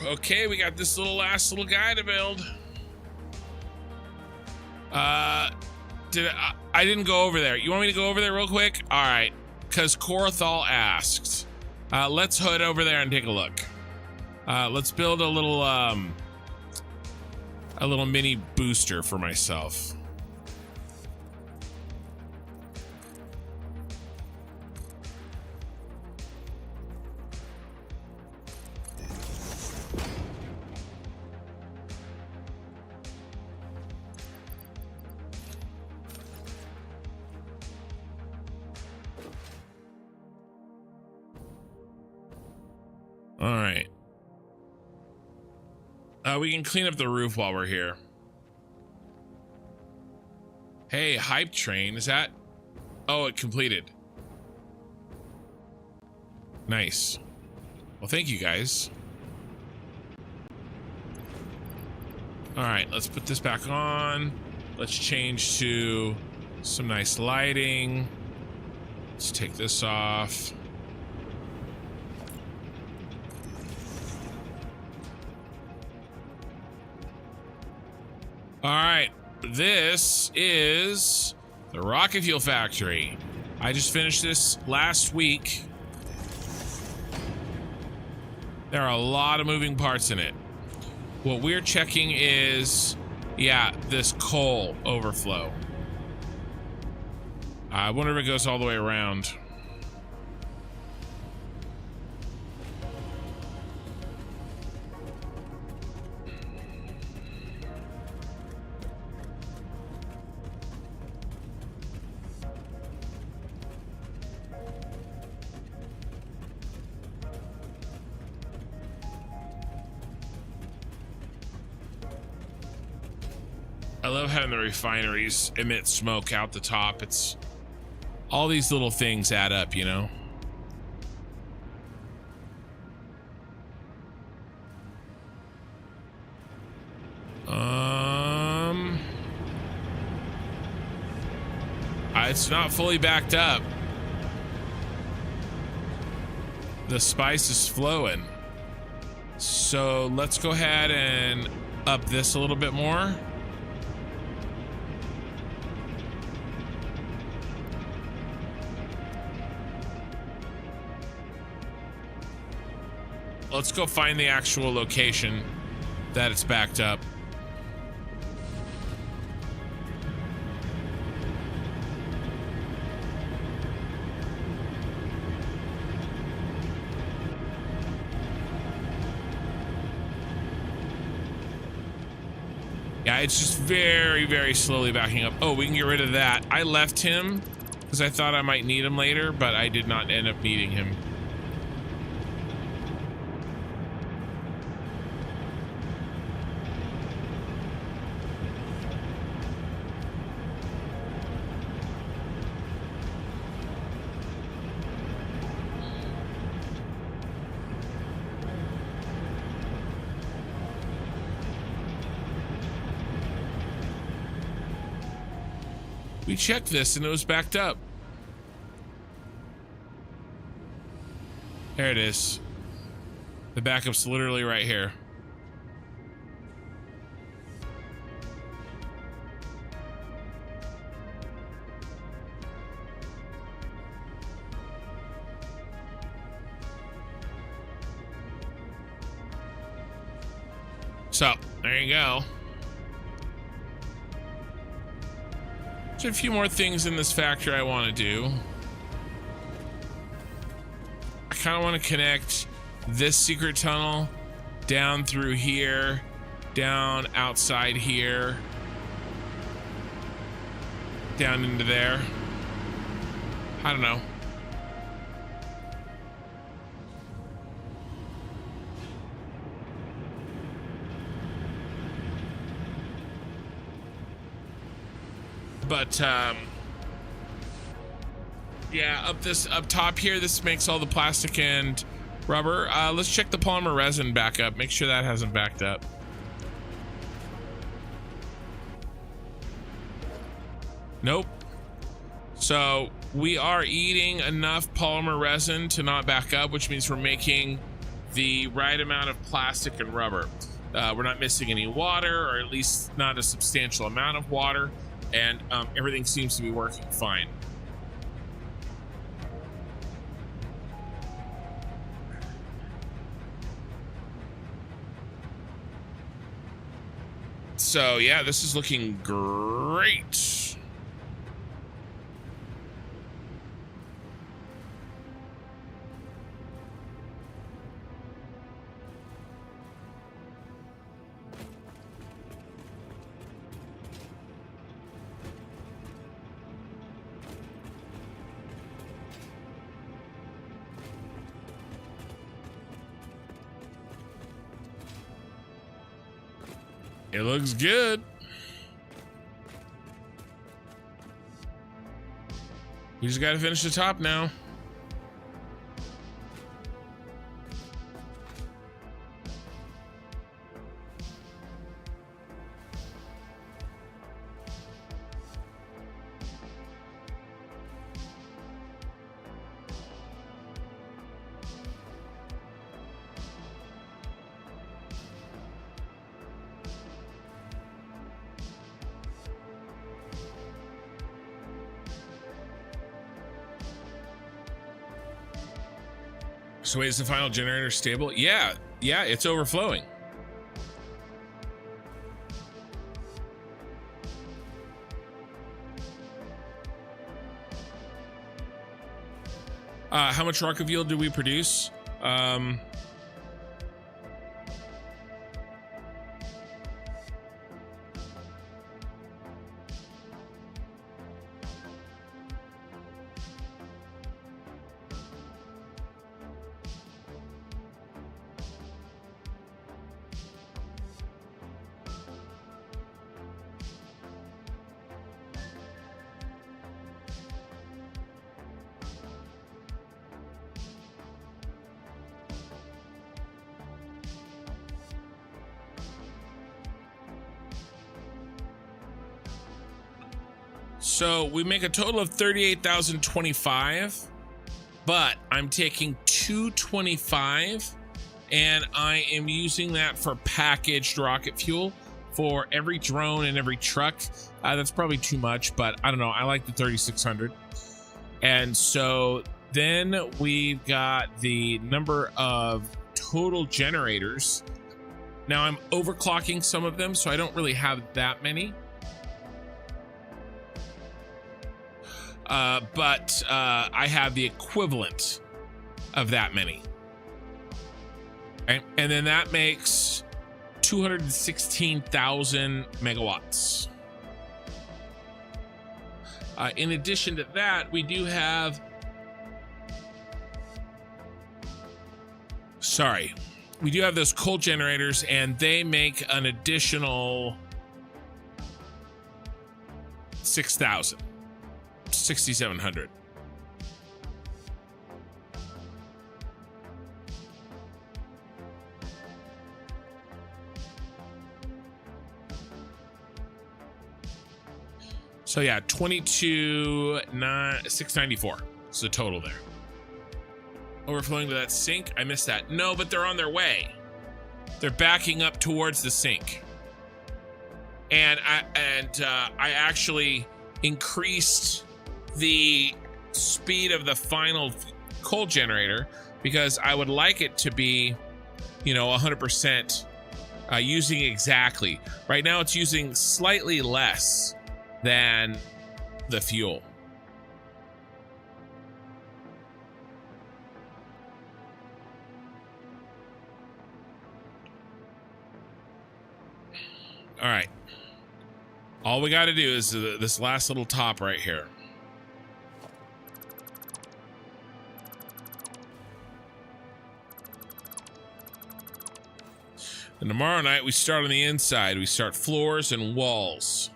Okay, we got this last little guy to build. I didn't go over there. You want me to go over there real quick? All right, because Korthal asked. Let's head over there and take a look. Let's build a little mini booster for myself. All right. We can clean up the roof while we're here. Hey, hype train, is that? Oh, it completed. Nice. Well, thank you guys. All right, let's put this back on. Let's change to some nice lighting. Let's take this off. All right, this is the rocket fuel factory. I just finished this last week. There are a lot of moving parts in it. What we're checking is, yeah, this coal overflow. I wonder if it goes all the way around. I love having the refineries emit smoke out the top. It's all these little things add up, you know? It's not fully backed up. The spice is flowing. So let's go ahead and up this a little bit more. Let's go find the actual location that it's backed up. Yeah, it's just very, very slowly backing up. Oh, we can get rid of that. I left him because I thought I might need him later, but I did not end up needing him. We checked this and it was backed up. There it is. The backup's literally right here. So, there you go. There's a few more things in this factory I want to do. I kind of want to connect this secret tunnel down through here, down outside here, down into there. I don't know. But yeah, up top here, this makes all the plastic and rubber. Let's check the polymer resin back up. Make sure that hasn't backed up. Nope. So we are eating enough polymer resin to not back up, which means we're making the right amount of plastic and rubber. We're not missing any water, or at least not a substantial amount of water. And everything seems to be working fine. So yeah, this is looking great. It looks good. We just got to finish the top now. So wait, is the final generator stable? Yeah, it's overflowing. How much rocket fuel do we produce? So we make a total of 38,025, but I'm taking 225 and I am using that for packaged rocket fuel for every drone and every truck. That's probably too much, but I don't know. I like the 3,600. And so then we've got the number of total generators. Now I'm overclocking some of them, so I don't really have that many. But I have the equivalent of that many. Okay? And then that makes 216,000 megawatts. In addition to that, we do have... we do have those coal generators, and they make an additional 6,700. So yeah, 694 is the total there. Overflowing to that sink. I missed that. No, but they're on their way. They're backing up towards the sink. And I actually increased the speed of the final coal generator because I would like it to be, 100% using exactly. Right now it's using slightly less than the fuel. All right. All we got to do is this last little top right here. And tomorrow night we start on the inside. We start floors and walls.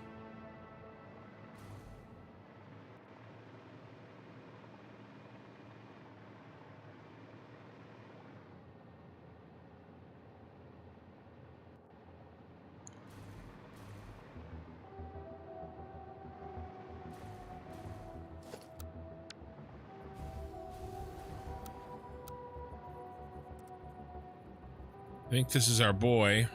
I think this is our boy.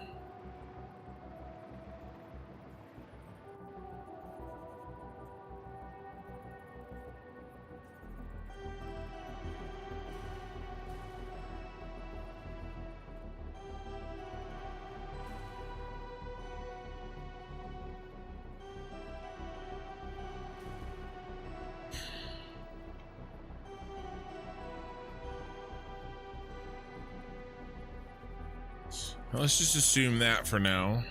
Let's just assume that for now.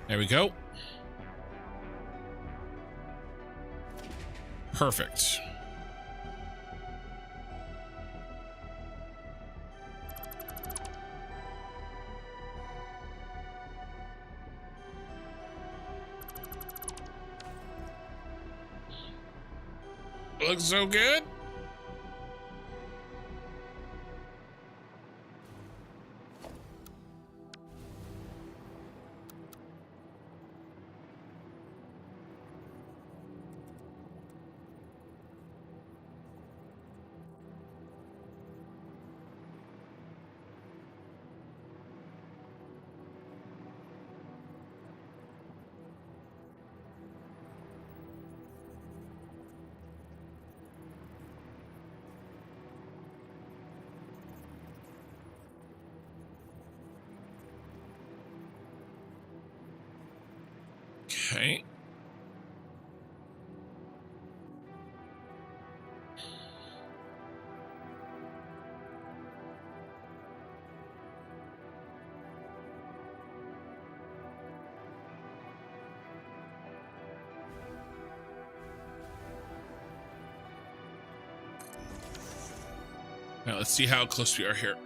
There we go. Perfect. Looks so good. Okay. Now let's see how close we are here.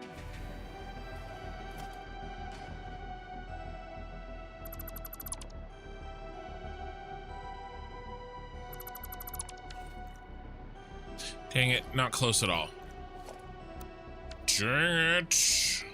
Dang it, not close at all. Dang it.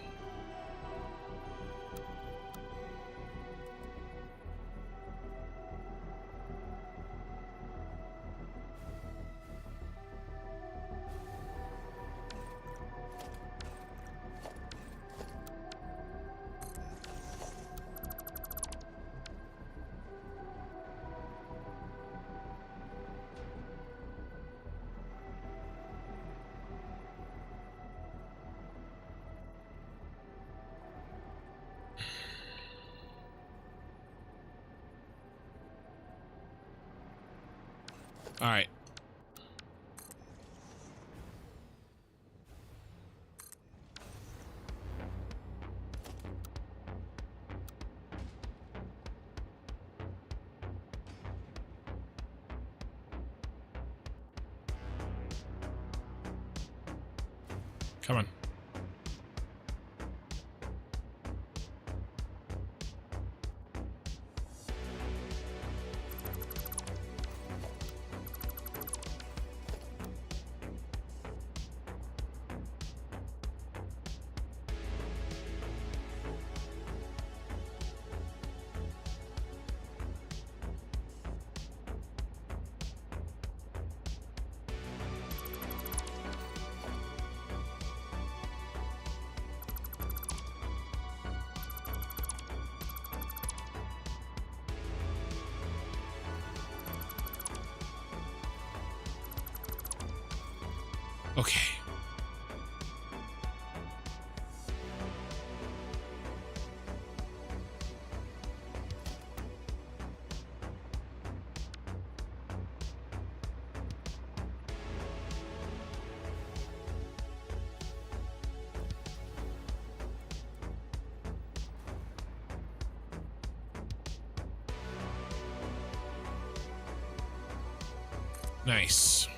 All right. Come on. Okay. Nice.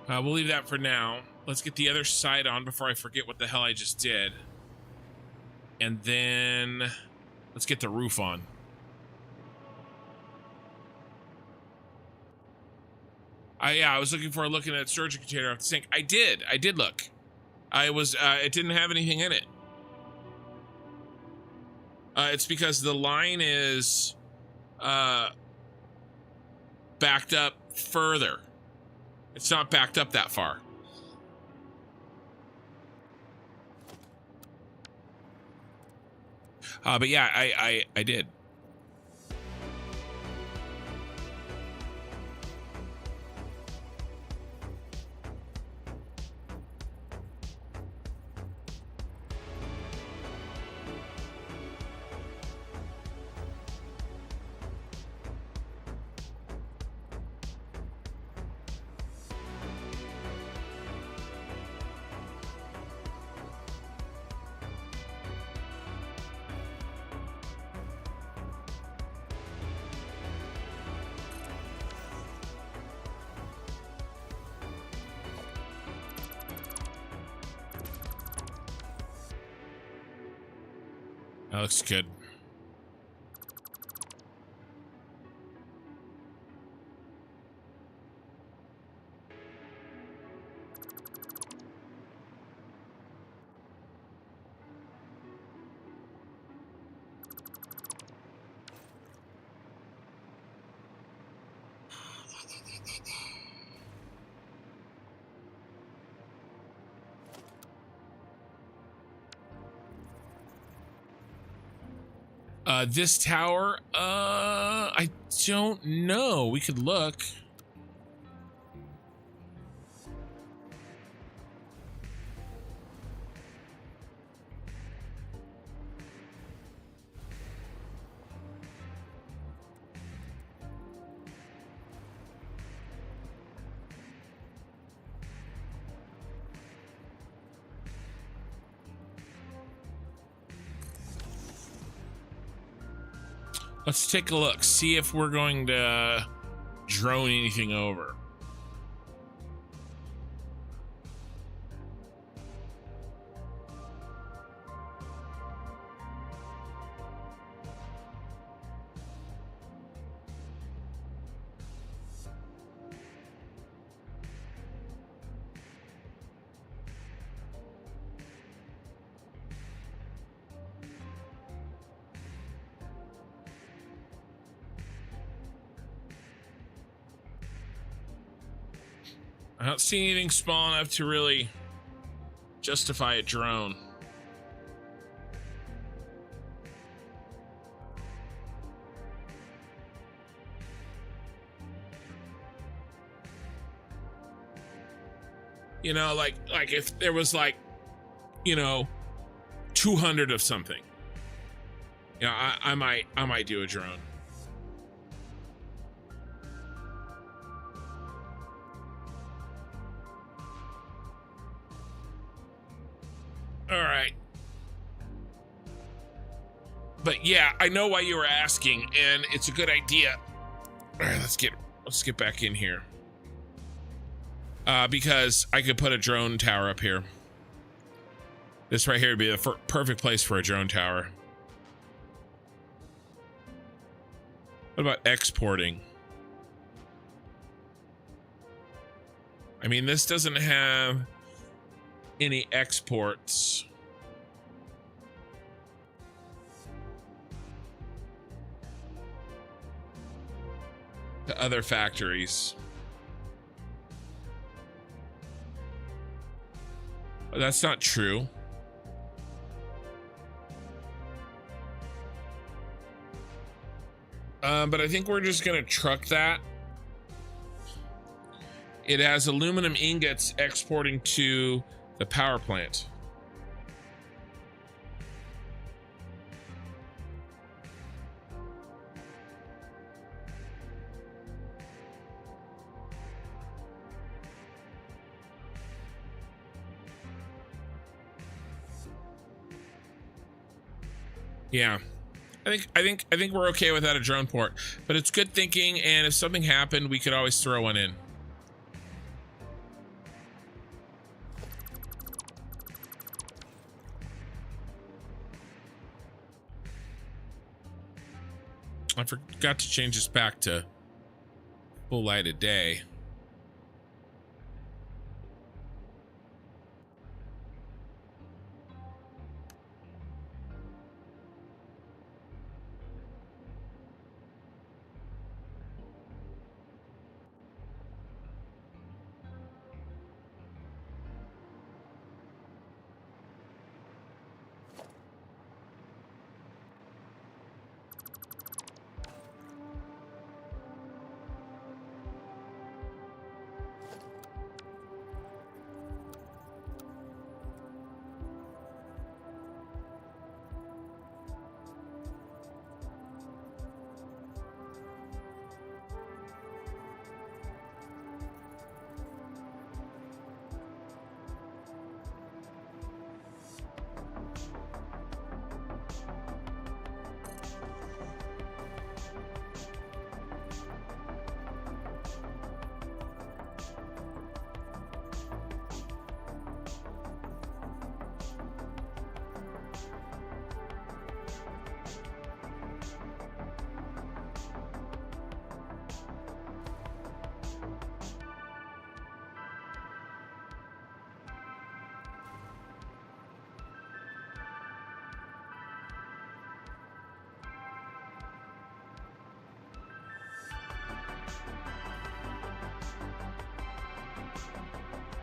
We'll leave that for now. Let's get the other side on before I forget what the hell I just did. And then let's get the roof on. Yeah, I was looking at storage container off the sink. I did look. It didn't have anything in it. It's because the line is backed up further. It's not backed up that far. But yeah, I did. That looks good. This tower, I don't know. We could look. Let's take a look, see if we're going to drone anything over. I don't see anything small enough to really justify a drone. You know, like if there was like, you know, 200 of something, you know, I might do a drone. All right. But yeah, I know why you were asking, and it's a good idea. All right, let's get back in here. Because I could put a drone tower up here. This right here would be the perfect place for a drone tower. What about exporting? I mean, this doesn't have any exports. To other factories. But that's not true. But I think we're just gonna truck that. It has aluminum ingots exporting to the power plant. Yeah. I think we're okay without a drone port, but it's good thinking, and if something happened, we could always throw one in. I forgot to change this back to full light of day.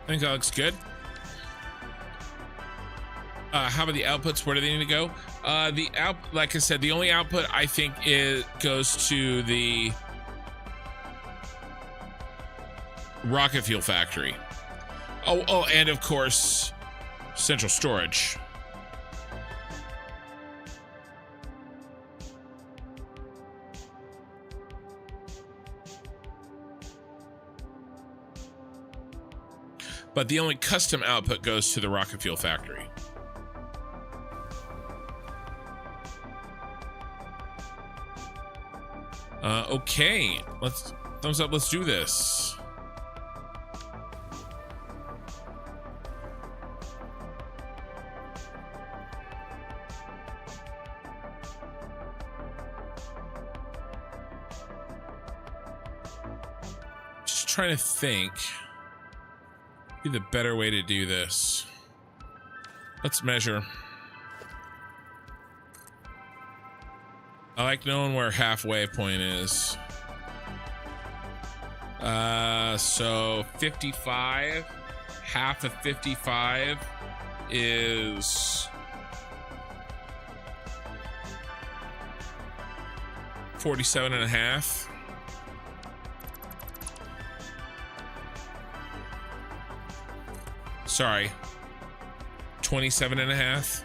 I think that looks good. How about the outputs? Where do they need to go? Like I said, the only output I think goes to the rocket fuel factory. Oh, and of course, central storage. But the only custom output goes to the rocket fuel factory. Okay, thumbs up, let's do this. Just trying to think. Be the better way to do this. Let's measure. I like knowing where halfway point is. So 55, half of 55 is 47.5. Sorry, 27.5.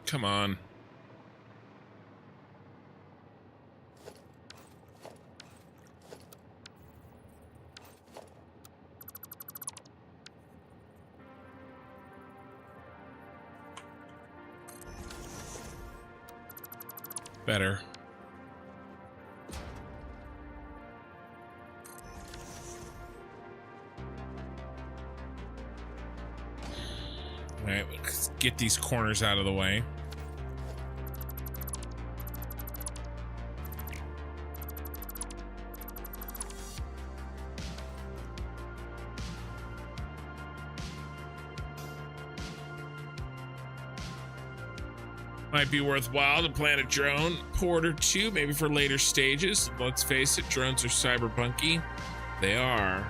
Come on. Better. All right, let's get these corners out of the way. Might be worthwhile to plant a drone port or two, maybe for later stages. Let's face it, drones are cyberpunky. They are.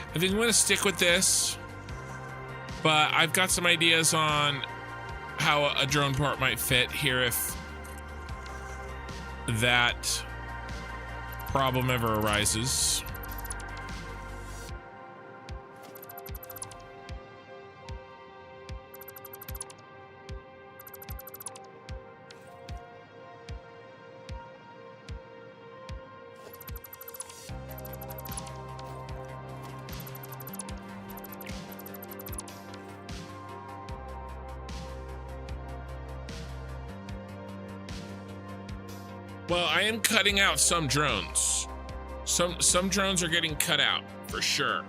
I think I'm going to stick with this, but I've got some ideas on how a drone part might fit here if that problem ever arises. Well, I am cutting out some drones. Some drones are getting cut out for sure.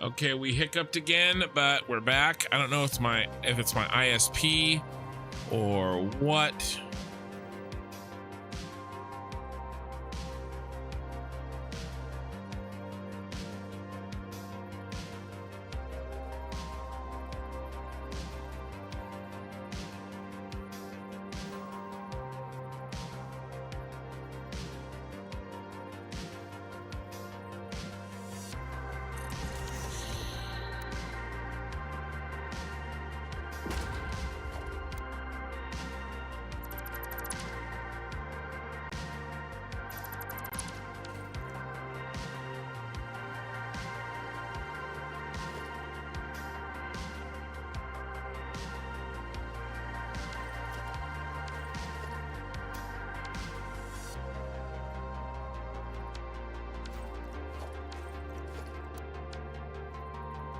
Okay, we hiccuped again, but we're back. I don't know if it's my ISP or what.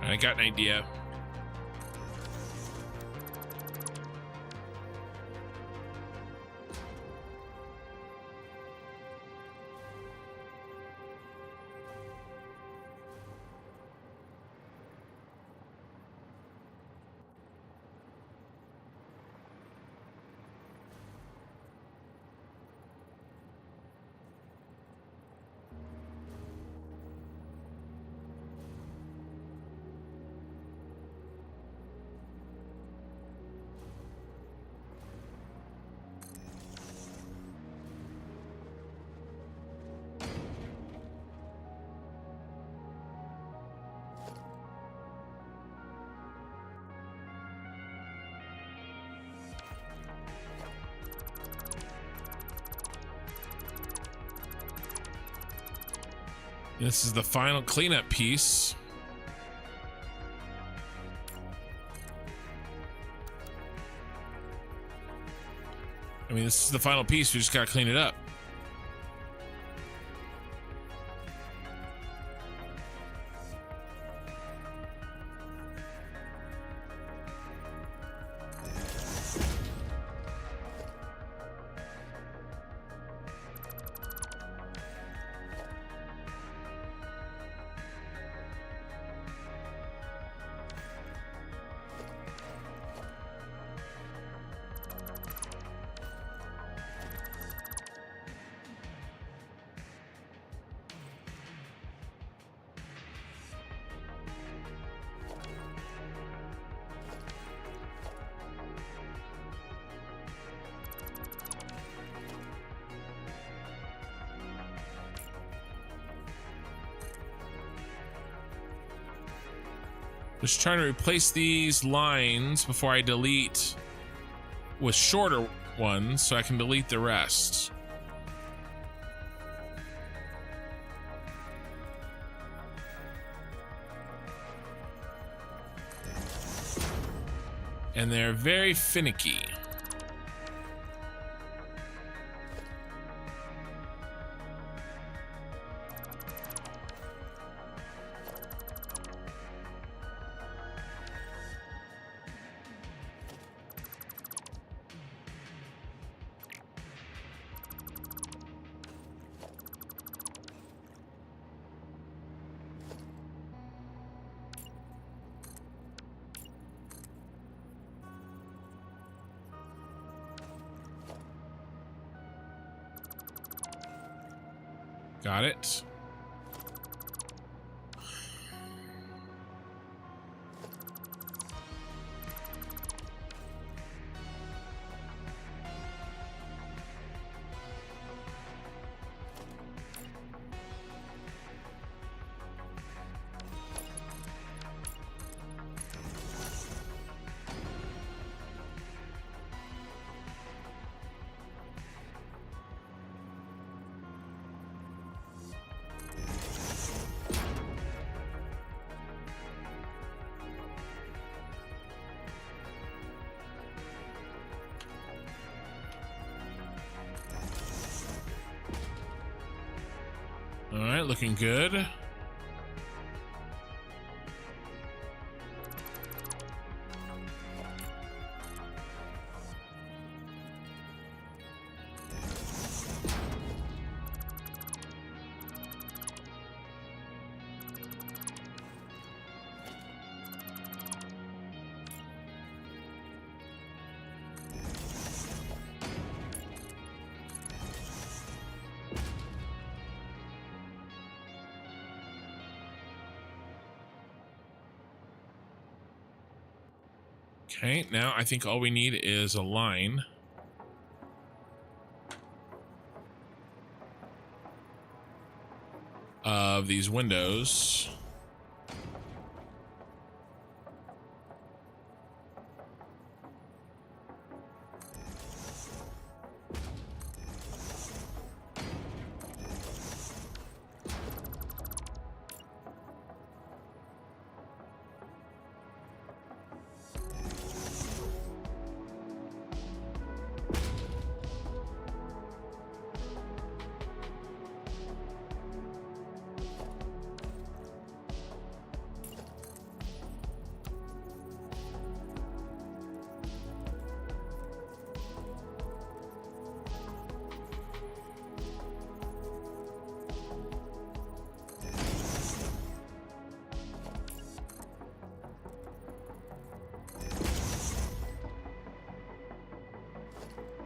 I got an idea. This is the final cleanup piece. I mean, this is the final piece. We just gotta clean it up. Just trying to replace these lines before I delete with shorter ones so I can delete the rest. And they're very finicky. Got it. All right, looking good. Okay, now I think all we need is a line. Of these windows.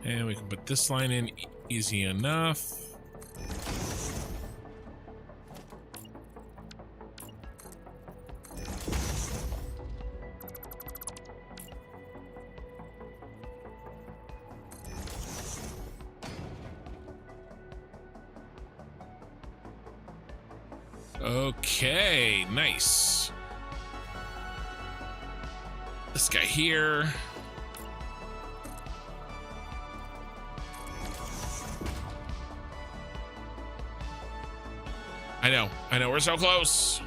And we can put this line in easy enough. Okay, nice. This guy here. I know, we're so close.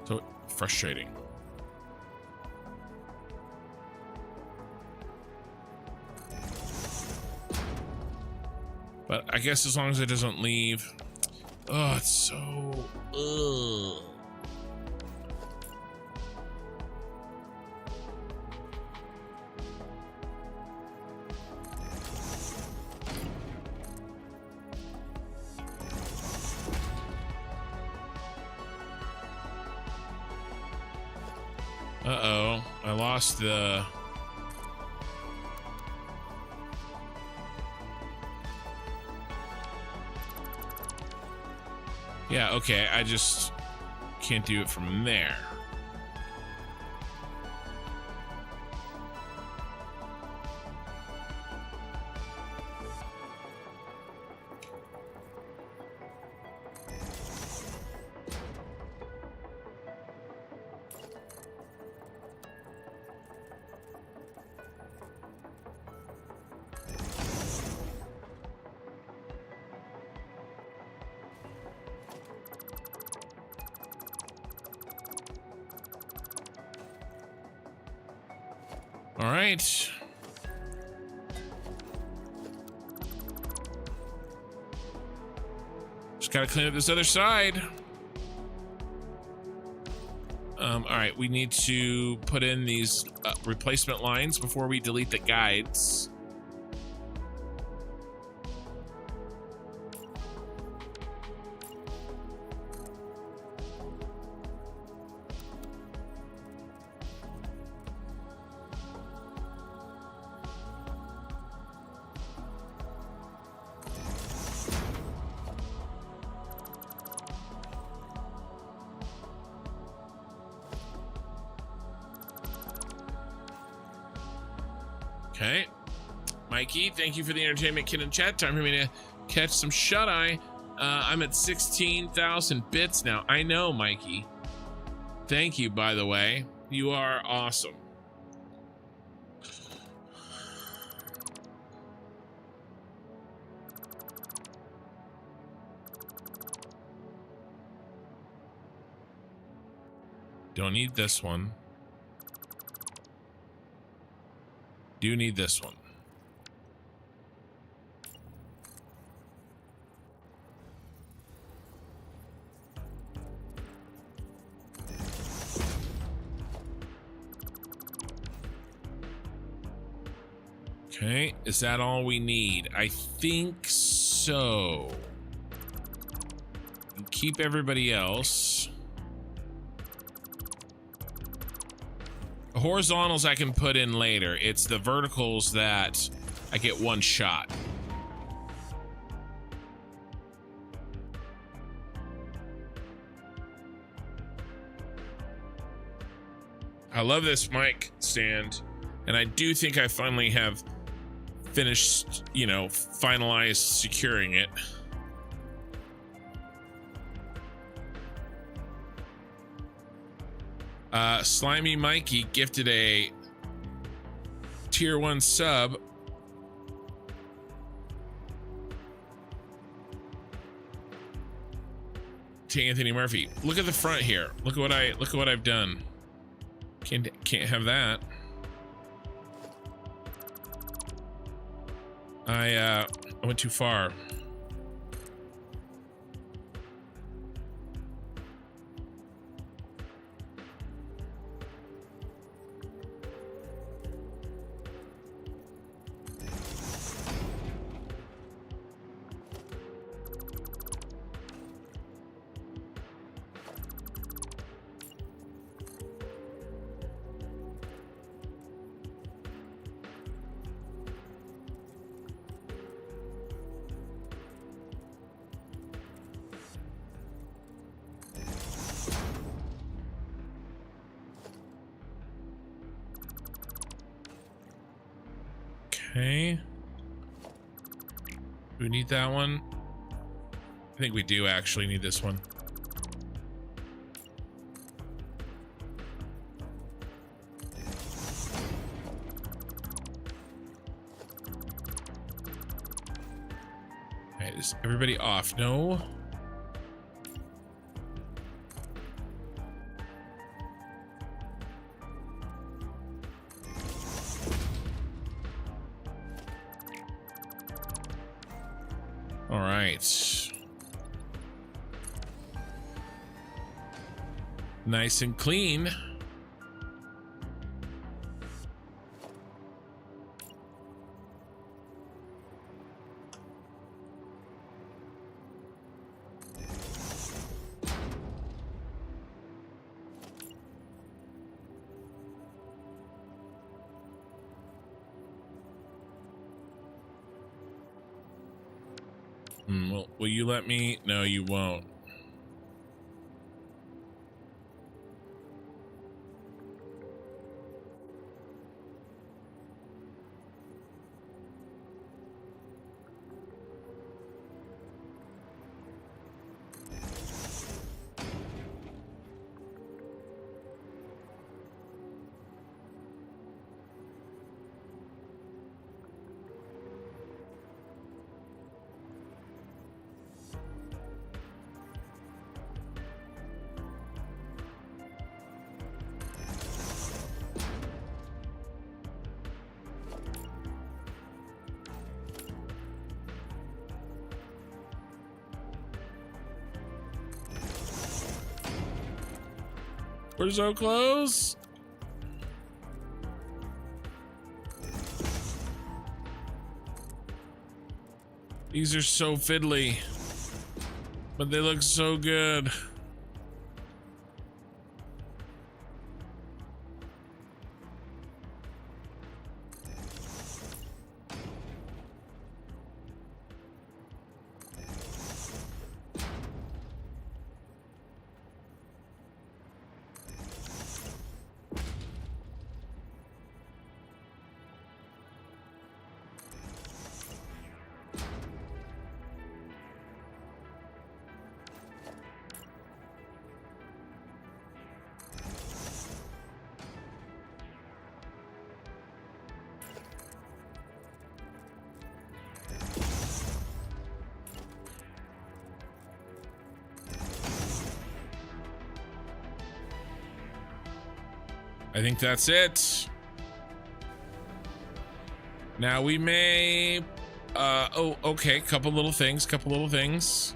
So frustrating. But I guess as long as it doesn't leave. Oh, it's so. Ugh. Uh-oh, I lost the... Yeah, okay, I just can't do it from there. All right. Just gotta clean up this other side. All right, we need to put in these replacement lines before we delete the guides. Okay, Mikey, thank you for the entertainment kit in chat. Time for me to catch some shut-eye. I'm at 16,000 bits now. I know, Mikey. Thank you, by the way. You are awesome. Don't need this one. Do need this one. Okay, is that all we need? I think so. Keep everybody else. The horizontals I can put in later. It's the verticals that I get one shot. I love this mic stand, and I do think I finally have finished, you know, finalized securing it. Slimy Mikey gifted a tier 1 sub. To Anthony Murphy. Look at the front here. Look at what I've done. Can't have that. I went too far. Okay. Do we need that one? I think we do actually need this one. Alright, is everybody off? No? Nice and clean. Well, will you let me? No, you won't. We're so close. These are so fiddly, but they look so good. I think that's it. Now we may, oh, okay, couple little things.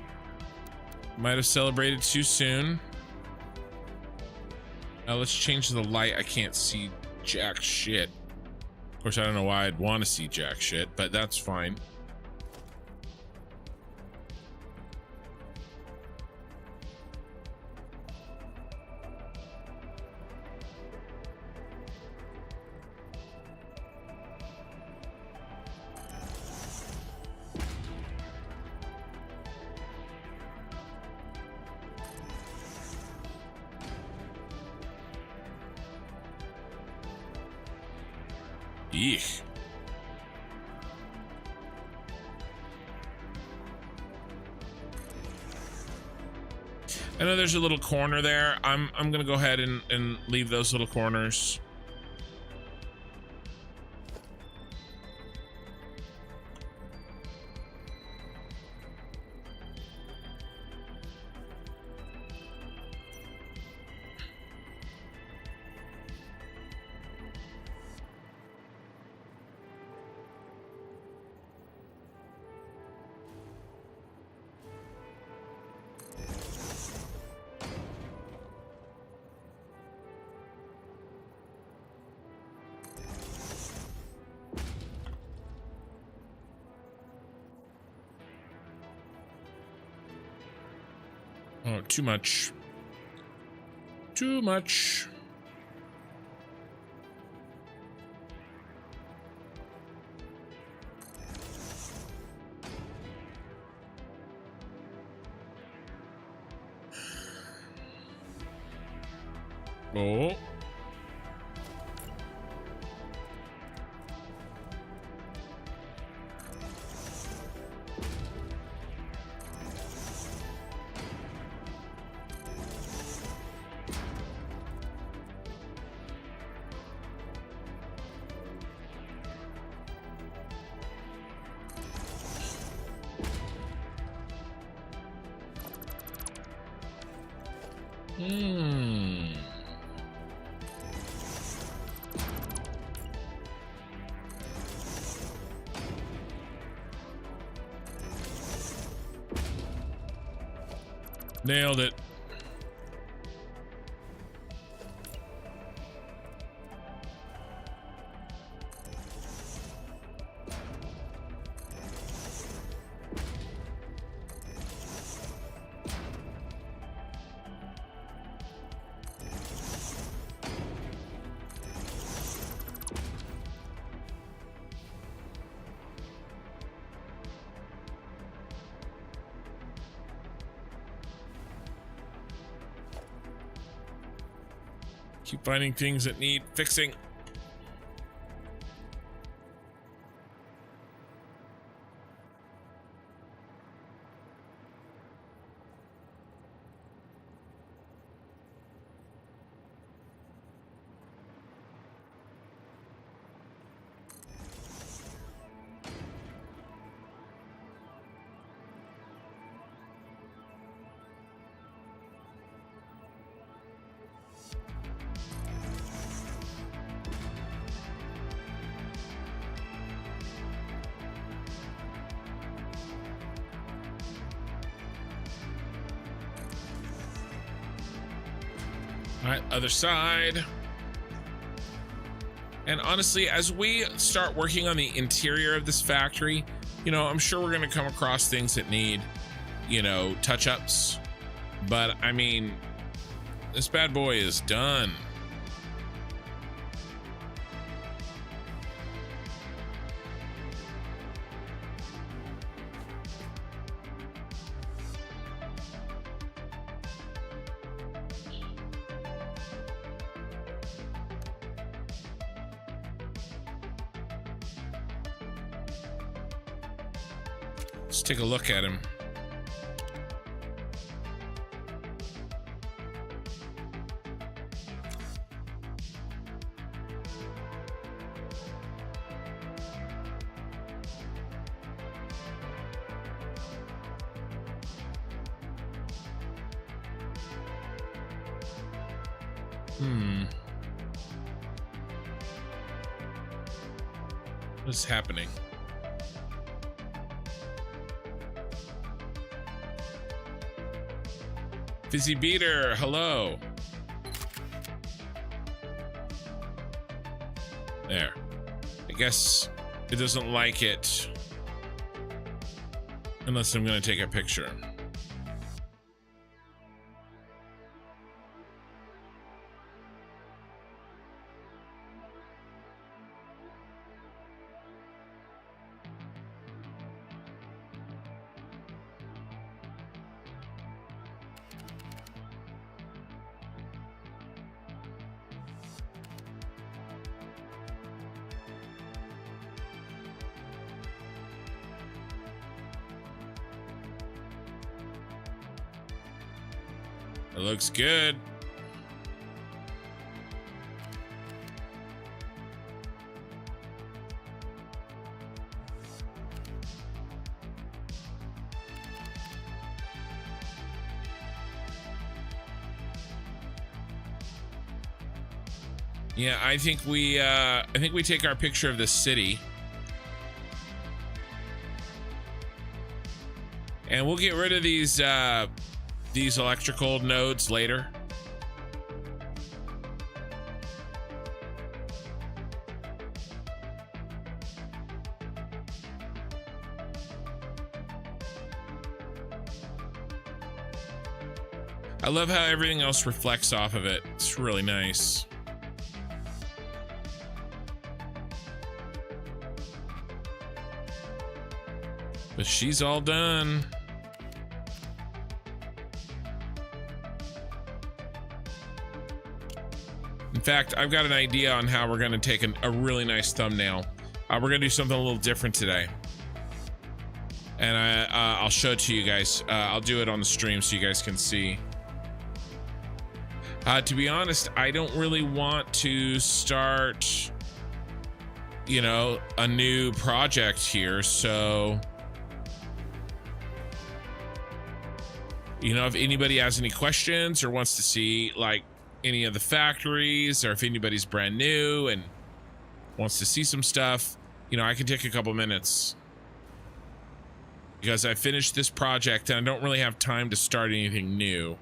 Might have celebrated too soon. Now let's change the light. I can't see jack shit. Of course, I don't know why I'd want to see jack shit, but that's fine. Eek. I know there's a little corner there. I'm gonna go ahead and leave those little corners. Oh, too much. Too much. Oh. Nailed it. Keep finding things that need fixing. All right, other side. And honestly, as we start working on the interior of this factory, you know, I'm sure we're going to come across things that need, you know, touch-ups. But I mean, this bad boy is done. Let's take a look at him. What's happening? Fizzy Beater, hello. There. I guess it doesn't like it unless I'm gonna take a picture. It looks good. Yeah, I think we take our picture of the city. And we'll get rid of these electrical nodes later. I love how everything else reflects off of it. It's really nice. But she's all done. In fact, I've got an idea on how we're going to take a really nice thumbnail. We're going to do something a little different today. And I'll show it to you guys. I'll do it on the stream so you guys can see. To be honest, I don't really want to start, you know, a new project here. So, you know, if anybody has any questions or wants to see like any of the factories, or if anybody's brand new and wants to see some stuff, you know, I can take a couple minutes because I finished this project and I don't really have time to start anything new.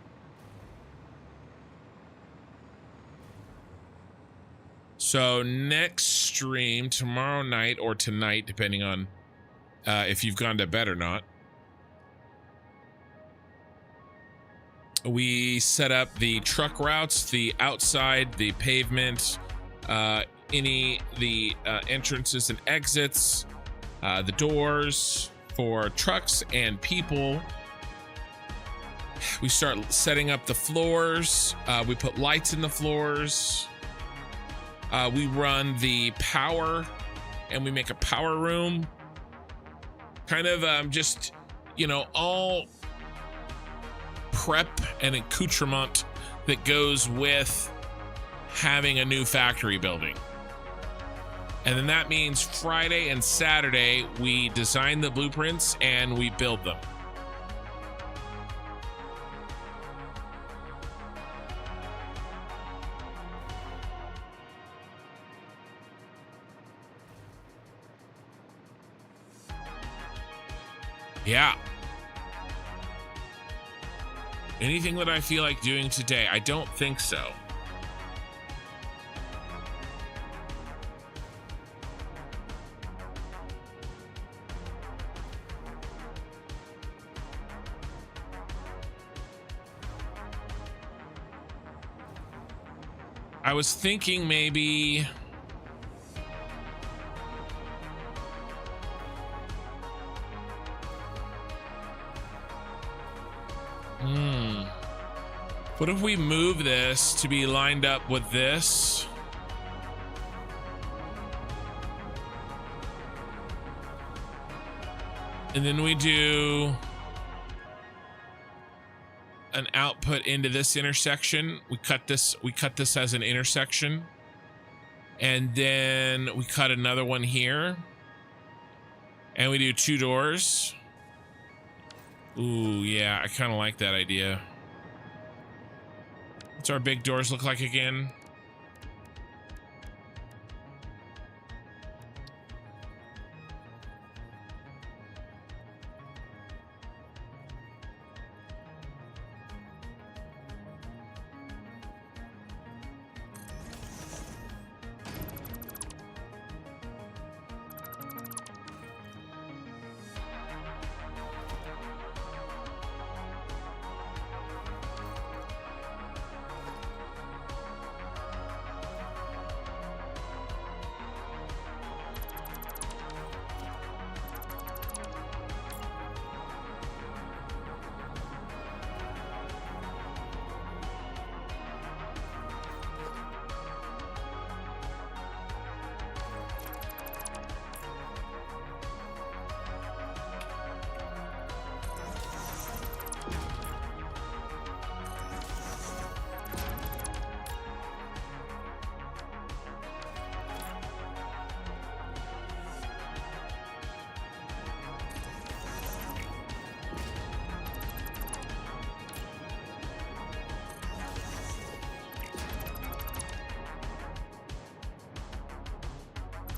So next stream tomorrow night or tonight, depending on if you've gone to bed or not, we set up the truck routes, the outside, the pavement, the entrances and exits, the doors for trucks and people. We start setting up the floors. We put lights in the floors. We run the power and we make a power room. Kind of just, you know, all prep and accoutrement that goes with having a new factory building. And then that means Friday and Saturday we design the blueprints and we build them. Yeah. Anything that I feel like doing today? I don't think so. I was thinking maybe what if we move this to be lined up with this? And then we do an output into this intersection. We cut this as an intersection. And then we cut another one here. And we do 2 doors. Ooh, yeah, I kind of like that idea. What's our big doors look like again?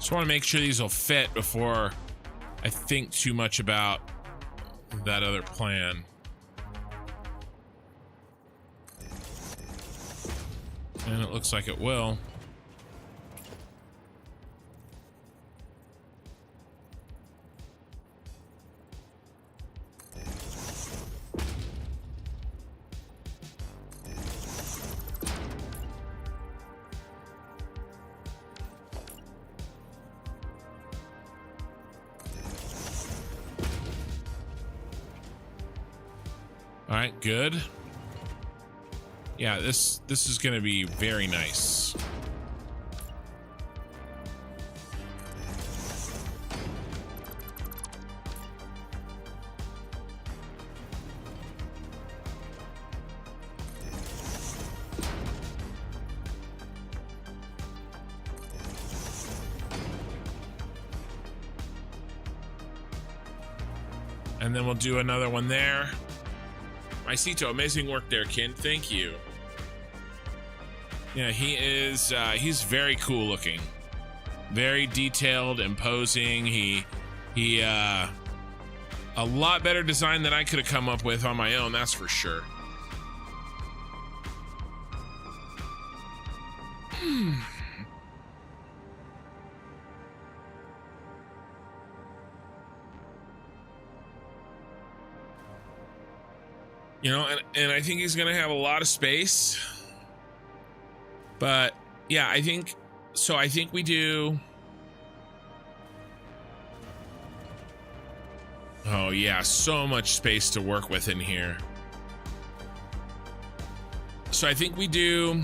Just want to make sure these will fit before I think too much about that other plan. And it looks like it will. All right, good. Yeah, this is going to be very nice. And then we'll do another one there. Mysito, amazing work there, Kin. Thank you. Yeah, he is, he's very cool looking. Very detailed, imposing. He, a lot better design than I could have come up with on my own, that's for sure. You know, and I think he's going to have a lot of space. But yeah, I think we do. Oh yeah, so much space to work with in here. So I think we do.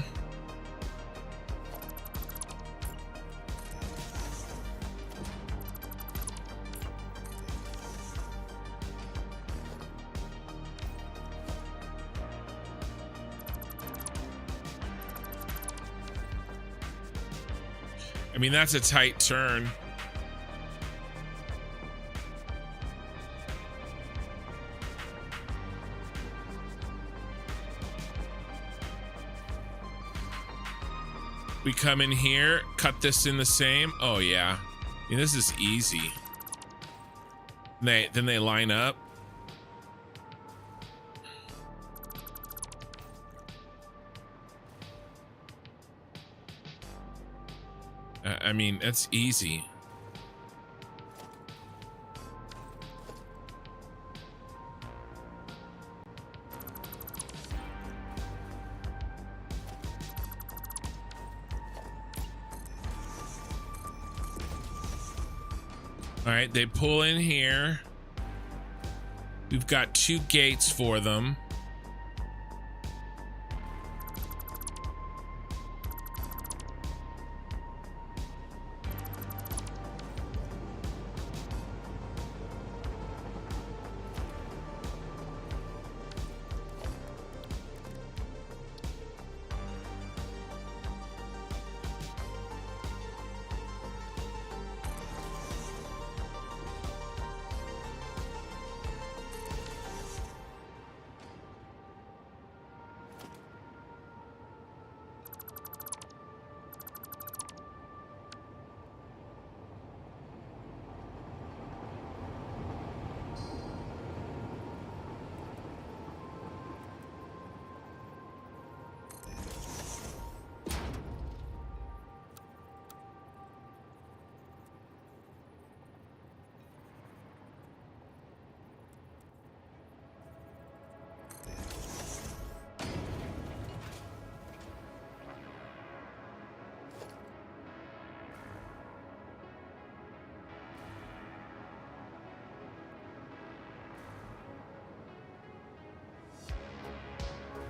I mean, that's a tight turn. We come in here, cut this in the same. Oh yeah, I mean, this is easy. Then they line up. I mean, that's easy. All right, they pull in here. We've got 2 gates for them.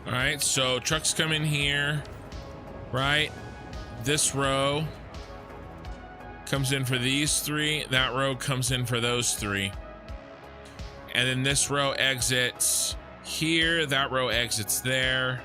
All right, so trucks come in here, right? This row comes in for these 3. That row comes in for those 3. And then this row exits here. That row exits there.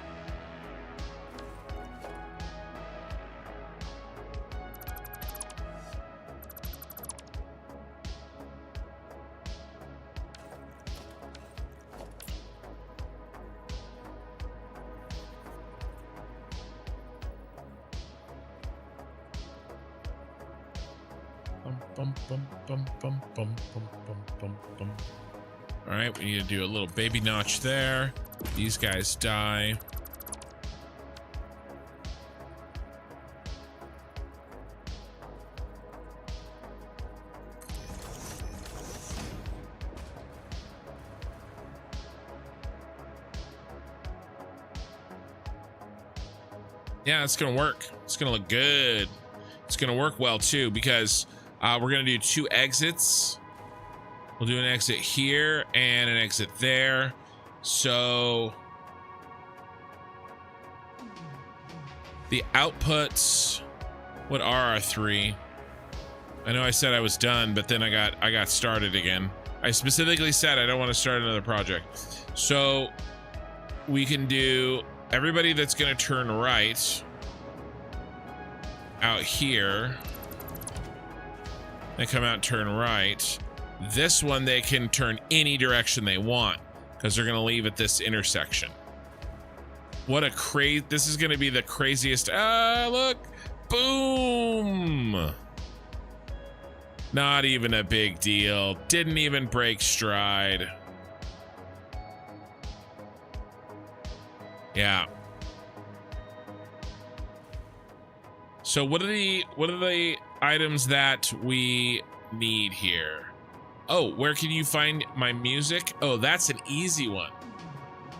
All right, we need to do a little baby notch there. These guys die. Yeah, it's gonna work. It's gonna look good. It's gonna work well too, because we're gonna do 2 exits. We'll do an exit here and an exit there. So the outputs, what are our 3? I know I said I was done, but then I got started again. I specifically said I don't want to start another project. So we can do everybody that's going to turn right out here. They come out and turn right. This one, they can turn any direction they want because they're going to leave at this intersection. What a this is going to be the craziest. Look, boom. Not even a big deal. Didn't even break stride. Yeah. So what are the items that we need here? Oh, where can you find my music? Oh, that's an easy one.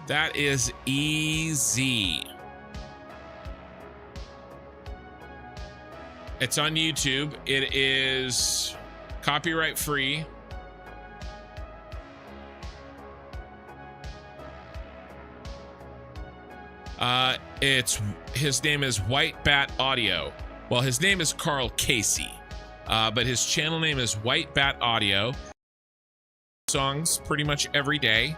That is easy. It's on YouTube. It is copyright free. His name is White Bat Audio. Well, his name is Carl Casey, but his channel name is White Bat Audio. Songs pretty much every day.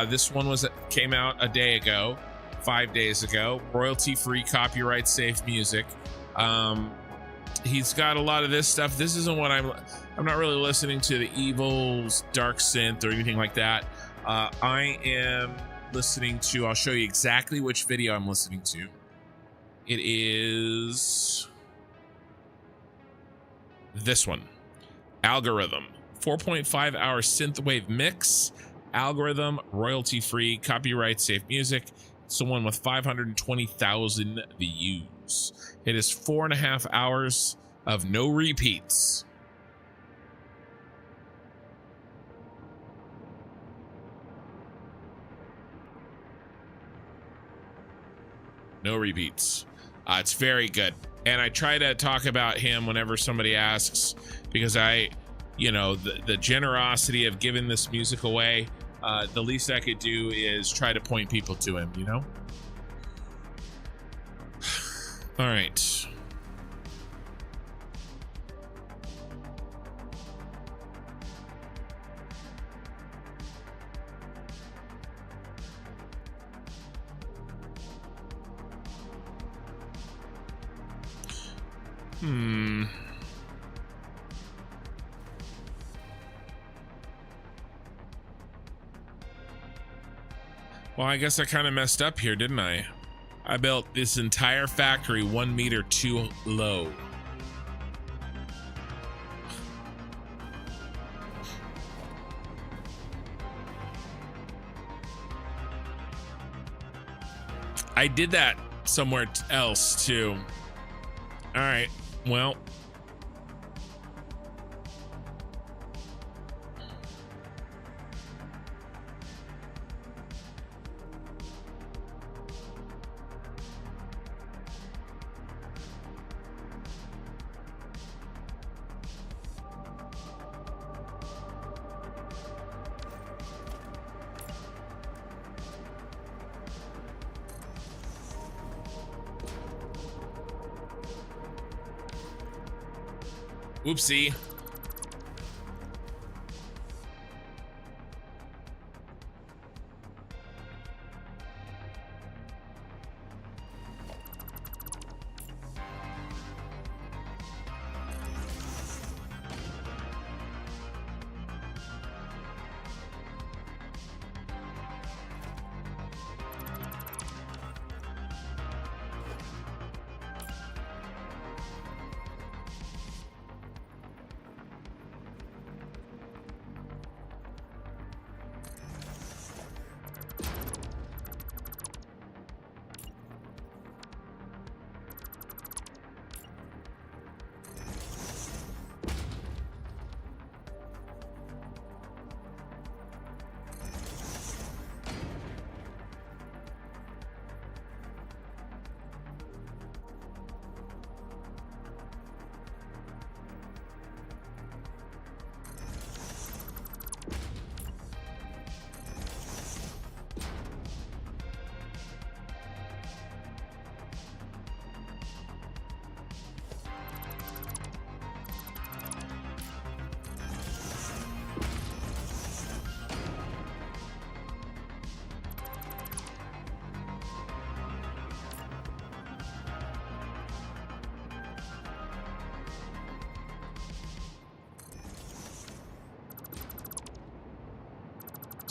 This one came out a day ago, 5 days ago. Royalty free, copyright safe music. He's got a lot of this stuff. This isn't what I'm not really listening to the Evil's dark synth or anything like that. I am listening to, I'll show you exactly which video I'm listening to. It is this one, Algorithm, 4.5 hour synthwave mix. Algorithm, royalty free, copyright safe music. It's the one with 520,000 views. It is 4.5 hours of no repeats. No repeats. It's very good. And I try to talk about him whenever somebody asks, because the generosity of giving this music away, the least I could do is try to point people to him, you know? All right. Well, I guess I kind of messed up here, didn't I? I built this entire factory 1 meter too low. I did that somewhere else too. All right, well. Whoopsie.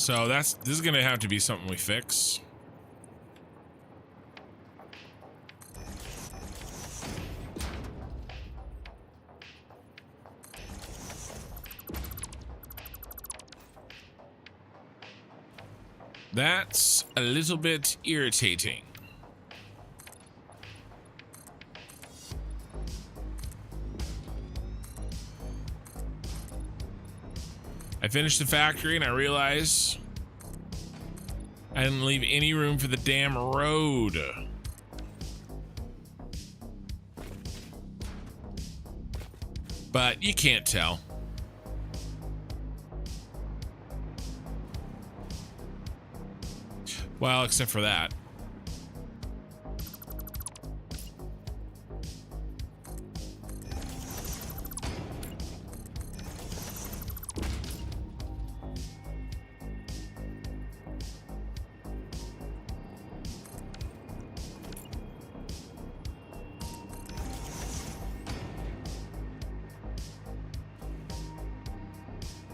So this is gonna have to be something we fix. That's a little bit irritating. I finished the factory and I realized I didn't leave any room for the damn road. But you can't tell. Well, except for that.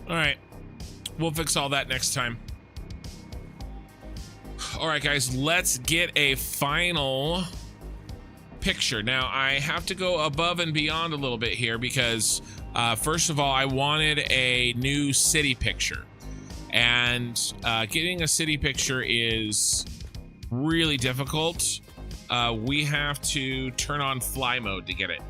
All right, we'll fix all that next time. All right, guys, let's get a final picture. Now, I have to go above and beyond a little bit here because, first of all, I wanted a new city picture. And getting a city picture is really difficult. We have to turn on fly mode to get it.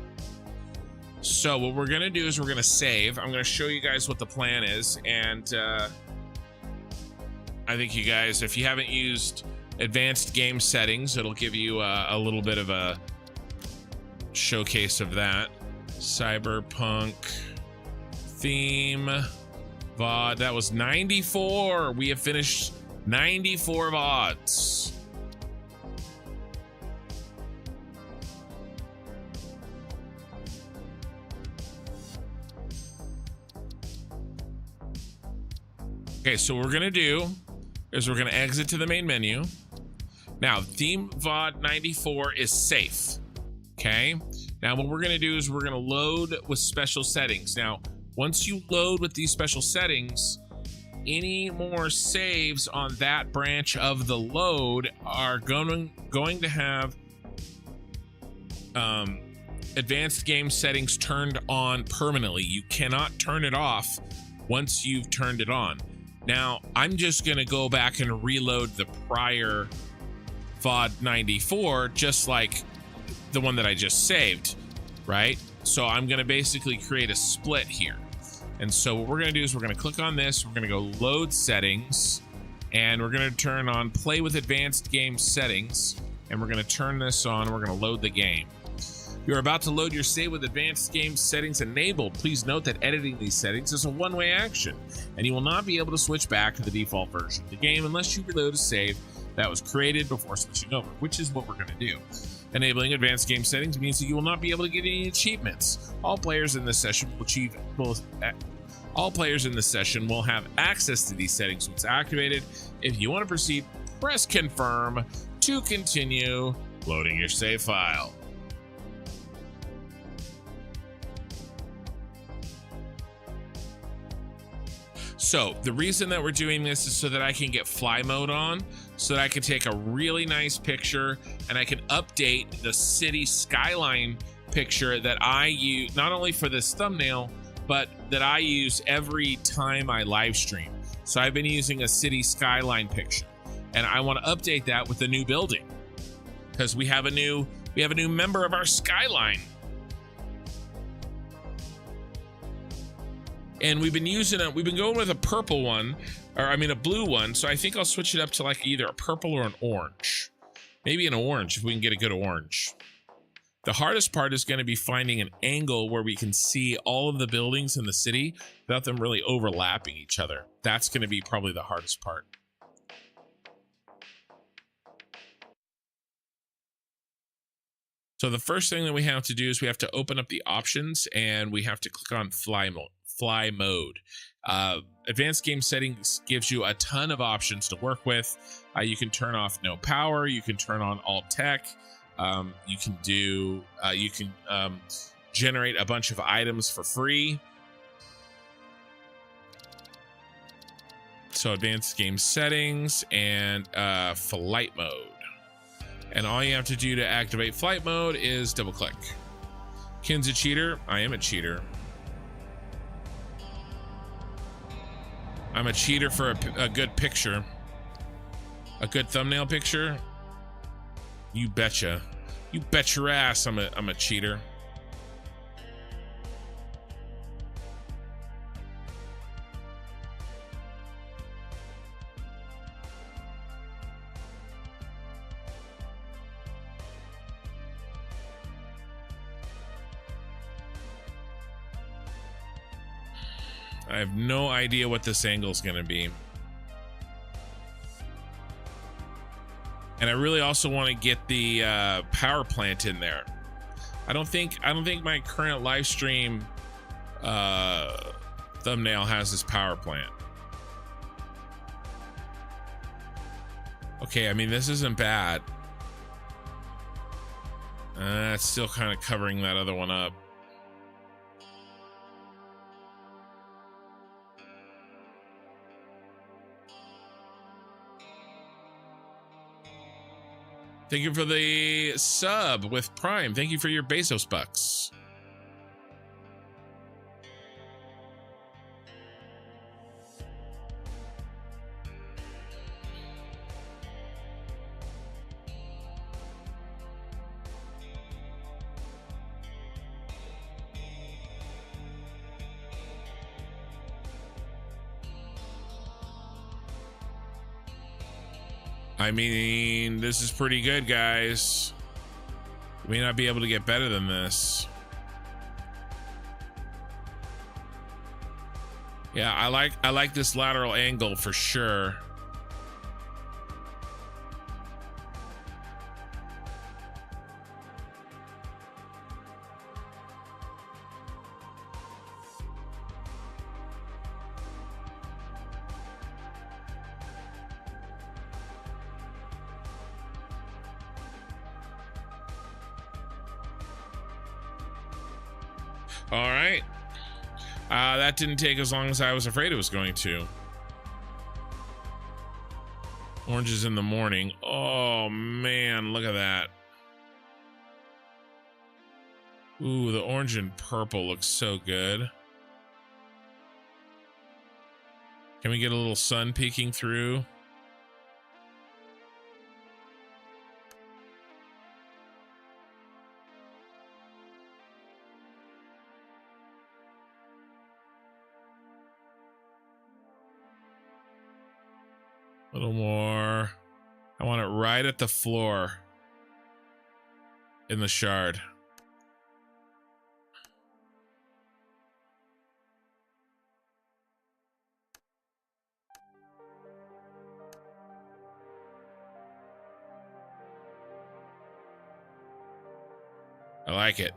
So what we're gonna do is we're gonna save. I'm gonna show you guys what the plan is, and I think you guys, if you haven't used advanced game settings, it'll give you a little bit of a showcase of that. Cyberpunk theme VOD, that was 94. We have finished 94 VODs. Okay, so what we're gonna do is we're gonna exit to the main menu. Now, theme VOD 94 is safe, okay? Now, what we're gonna do is we're gonna load with special settings. Now, once you load with these special settings, any more saves on that branch of the load are going to have advanced game settings turned on permanently. You cannot turn it off once you've turned it on. Now, I'm just going to go back and reload the prior VOD 94, just like the one that I just saved, right? So I'm going to basically create a split here. And so what we're going to do is we're going to click on this. We're going to go load settings, and we're going to turn on play with advanced game settings. And we're going to turn this on. We're going to load the game. You're about to load your save with advanced game settings enabled. Please note that editing these settings is a one-way action, and you will not be able to switch back to the default version of the game unless you reload a save that was created before switching over, which is what we're going to do. Enabling advanced game settings means that you will not be able to get any achievements. All players in this session will have access to these settings once activated. If you want to proceed, press confirm to continue loading your save file. So the reason that we're doing this is so that I can get fly mode on, so that I can take a really nice picture and I can update the city skyline picture that I use not only for this thumbnail, but that I use every time I live stream. So I've been using a city skyline picture, and I want to update that with a new building because we have a new member of our skyline. And we've been going with a purple one, or I mean a blue one. So I think I'll switch it up to like either a purple or an orange. Maybe an orange if we can get a good orange. The hardest part is going to be finding an angle where we can see all of the buildings in the city without them really overlapping each other. That's going to be probably the hardest part. So the first thing that we have to do is we have to open up the options and we have to click on fly mode. Advanced game settings gives you a ton of options to work with. You can turn off no power. You can turn on alt tech. You can generate a bunch of items for free. So advanced game settings and flight mode. And all you have to do to activate flight mode is double click. Ken's a cheater. I am a cheater. I'm a cheater for a good picture. A good thumbnail picture. You betcha. You bet your ass I'm a cheater. I have no idea what this angle is going to be. And I really also want to get the power plant in there. I don't think my current live stream thumbnail has this power plant. Okay, I mean, this isn't bad. It's still kind of covering that other one up. Thank you for the sub with Prime. Thank you for your Bezos bucks. I mean, this is pretty good, guys. We may not be able to get better than this. Yeah, I like this lateral angle for sure. All right. That didn't take as long as I was afraid it was going to. Oranges in the morning. Oh, man, look at that. Ooh, the orange and purple looks so good. Can we get a little sun peeking through? A little more. I want it right at the floor in the shard. I like it.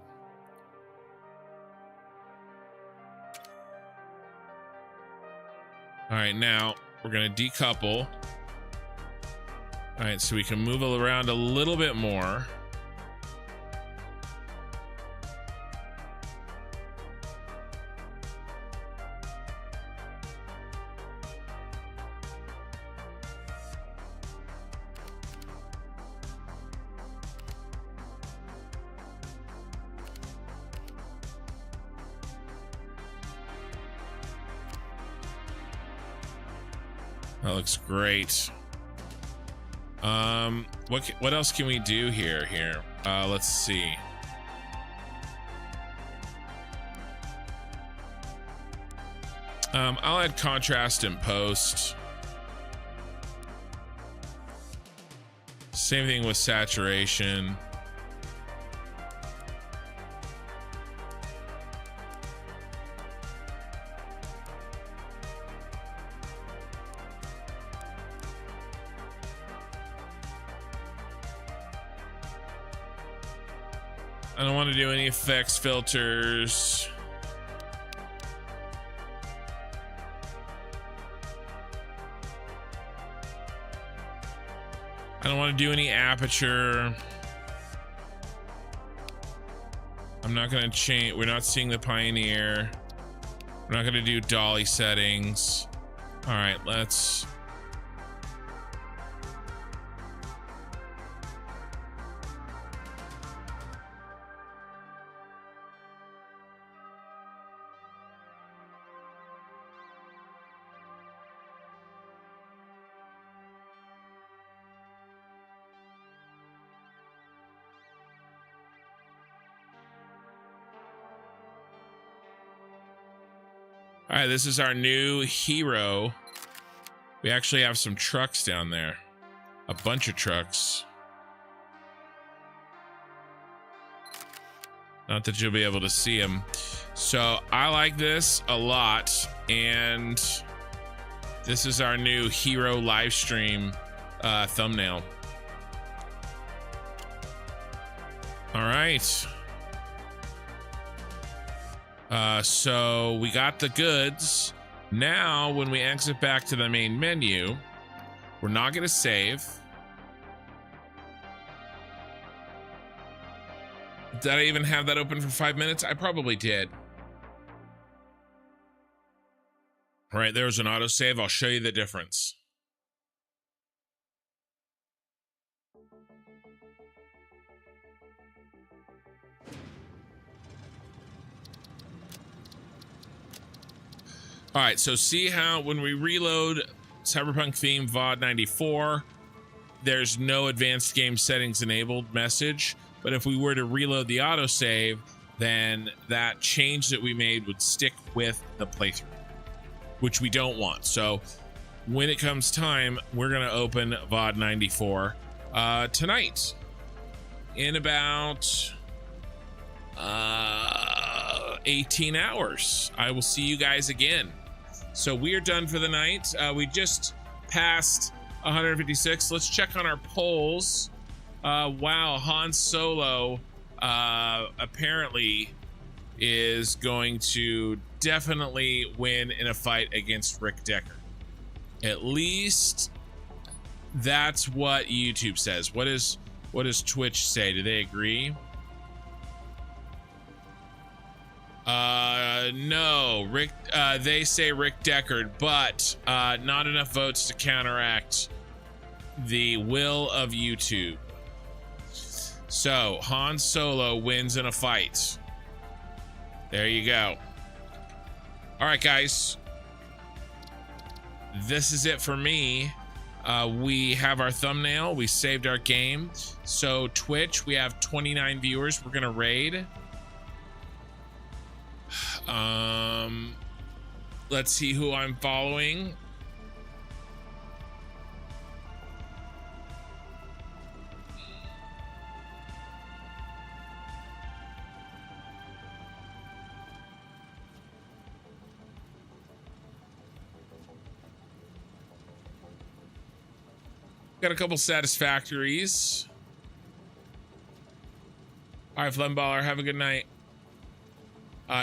All right, now we're going to decouple. All right, so we can move it around a little bit more. That looks great. What else can we do here? Let's see. I'll add contrast in post. Same thing with saturation. I don't want to do any effects filters. I don't want to do any aperture. I'm not going to change. We're not seeing the Pioneer. We're not going to do dolly settings. All right, let's. All right, this is our new hero. We actually have some trucks down there. A bunch of trucks. Not that you'll be able to see them. So I like this a lot. And this is our new hero live stream thumbnail. All right. So we got the goods. Now, when we exit back to the main menu, we're not going to save. Did I even have that open for 5 minutes? I probably did. All right, there's an autosave. I'll show you the difference. All right, so see how when we reload Cyberpunk theme VOD 94, there's no advanced game settings enabled message. But if we were to reload the autosave, then that change that we made would stick with the playthrough, which we don't want. So when it comes time, we're going to open VOD 94 tonight in about 18 hours. I will see you guys again. So we are done for the night. We just passed 156. Let's check on our polls. Wow, Han Solo apparently is going to definitely win in a fight against Rick Decker. At least that's what YouTube says. What does Twitch say? Do they agree? No, Rick, they say Rick Deckard, but not enough votes to counteract the will of YouTube. So Han Solo wins in a fight. There you go. All right, guys. This is it for me. We have our thumbnail. We saved our game. So Twitch, we have 29 viewers. We're gonna raid. Let's see who I'm following. Got a couple satisfactories. All right, Flemballer, have a good night.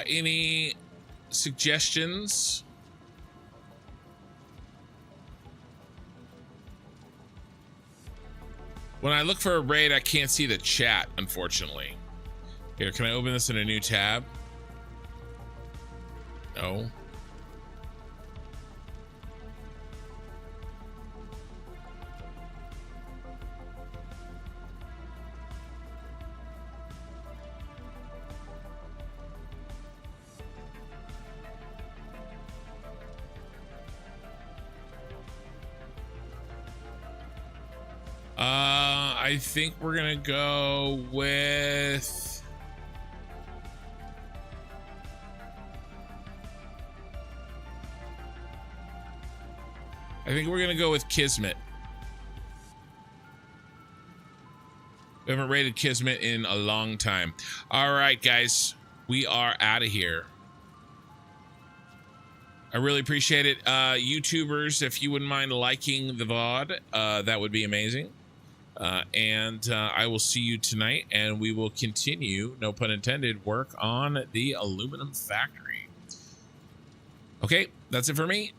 Any suggestions? When I look for a raid, I can't see the chat, unfortunately. Here, can I open this in a new tab? No. I think we're gonna go with Kismet. We haven't rated Kismet in a long time. All right, guys, we are out of here. I really appreciate it. YouTubers, if you wouldn't mind liking the VOD, that would be amazing. And I will see you tonight, and we will continue, no pun intended, work on the aluminum factory. Okay, that's it for me.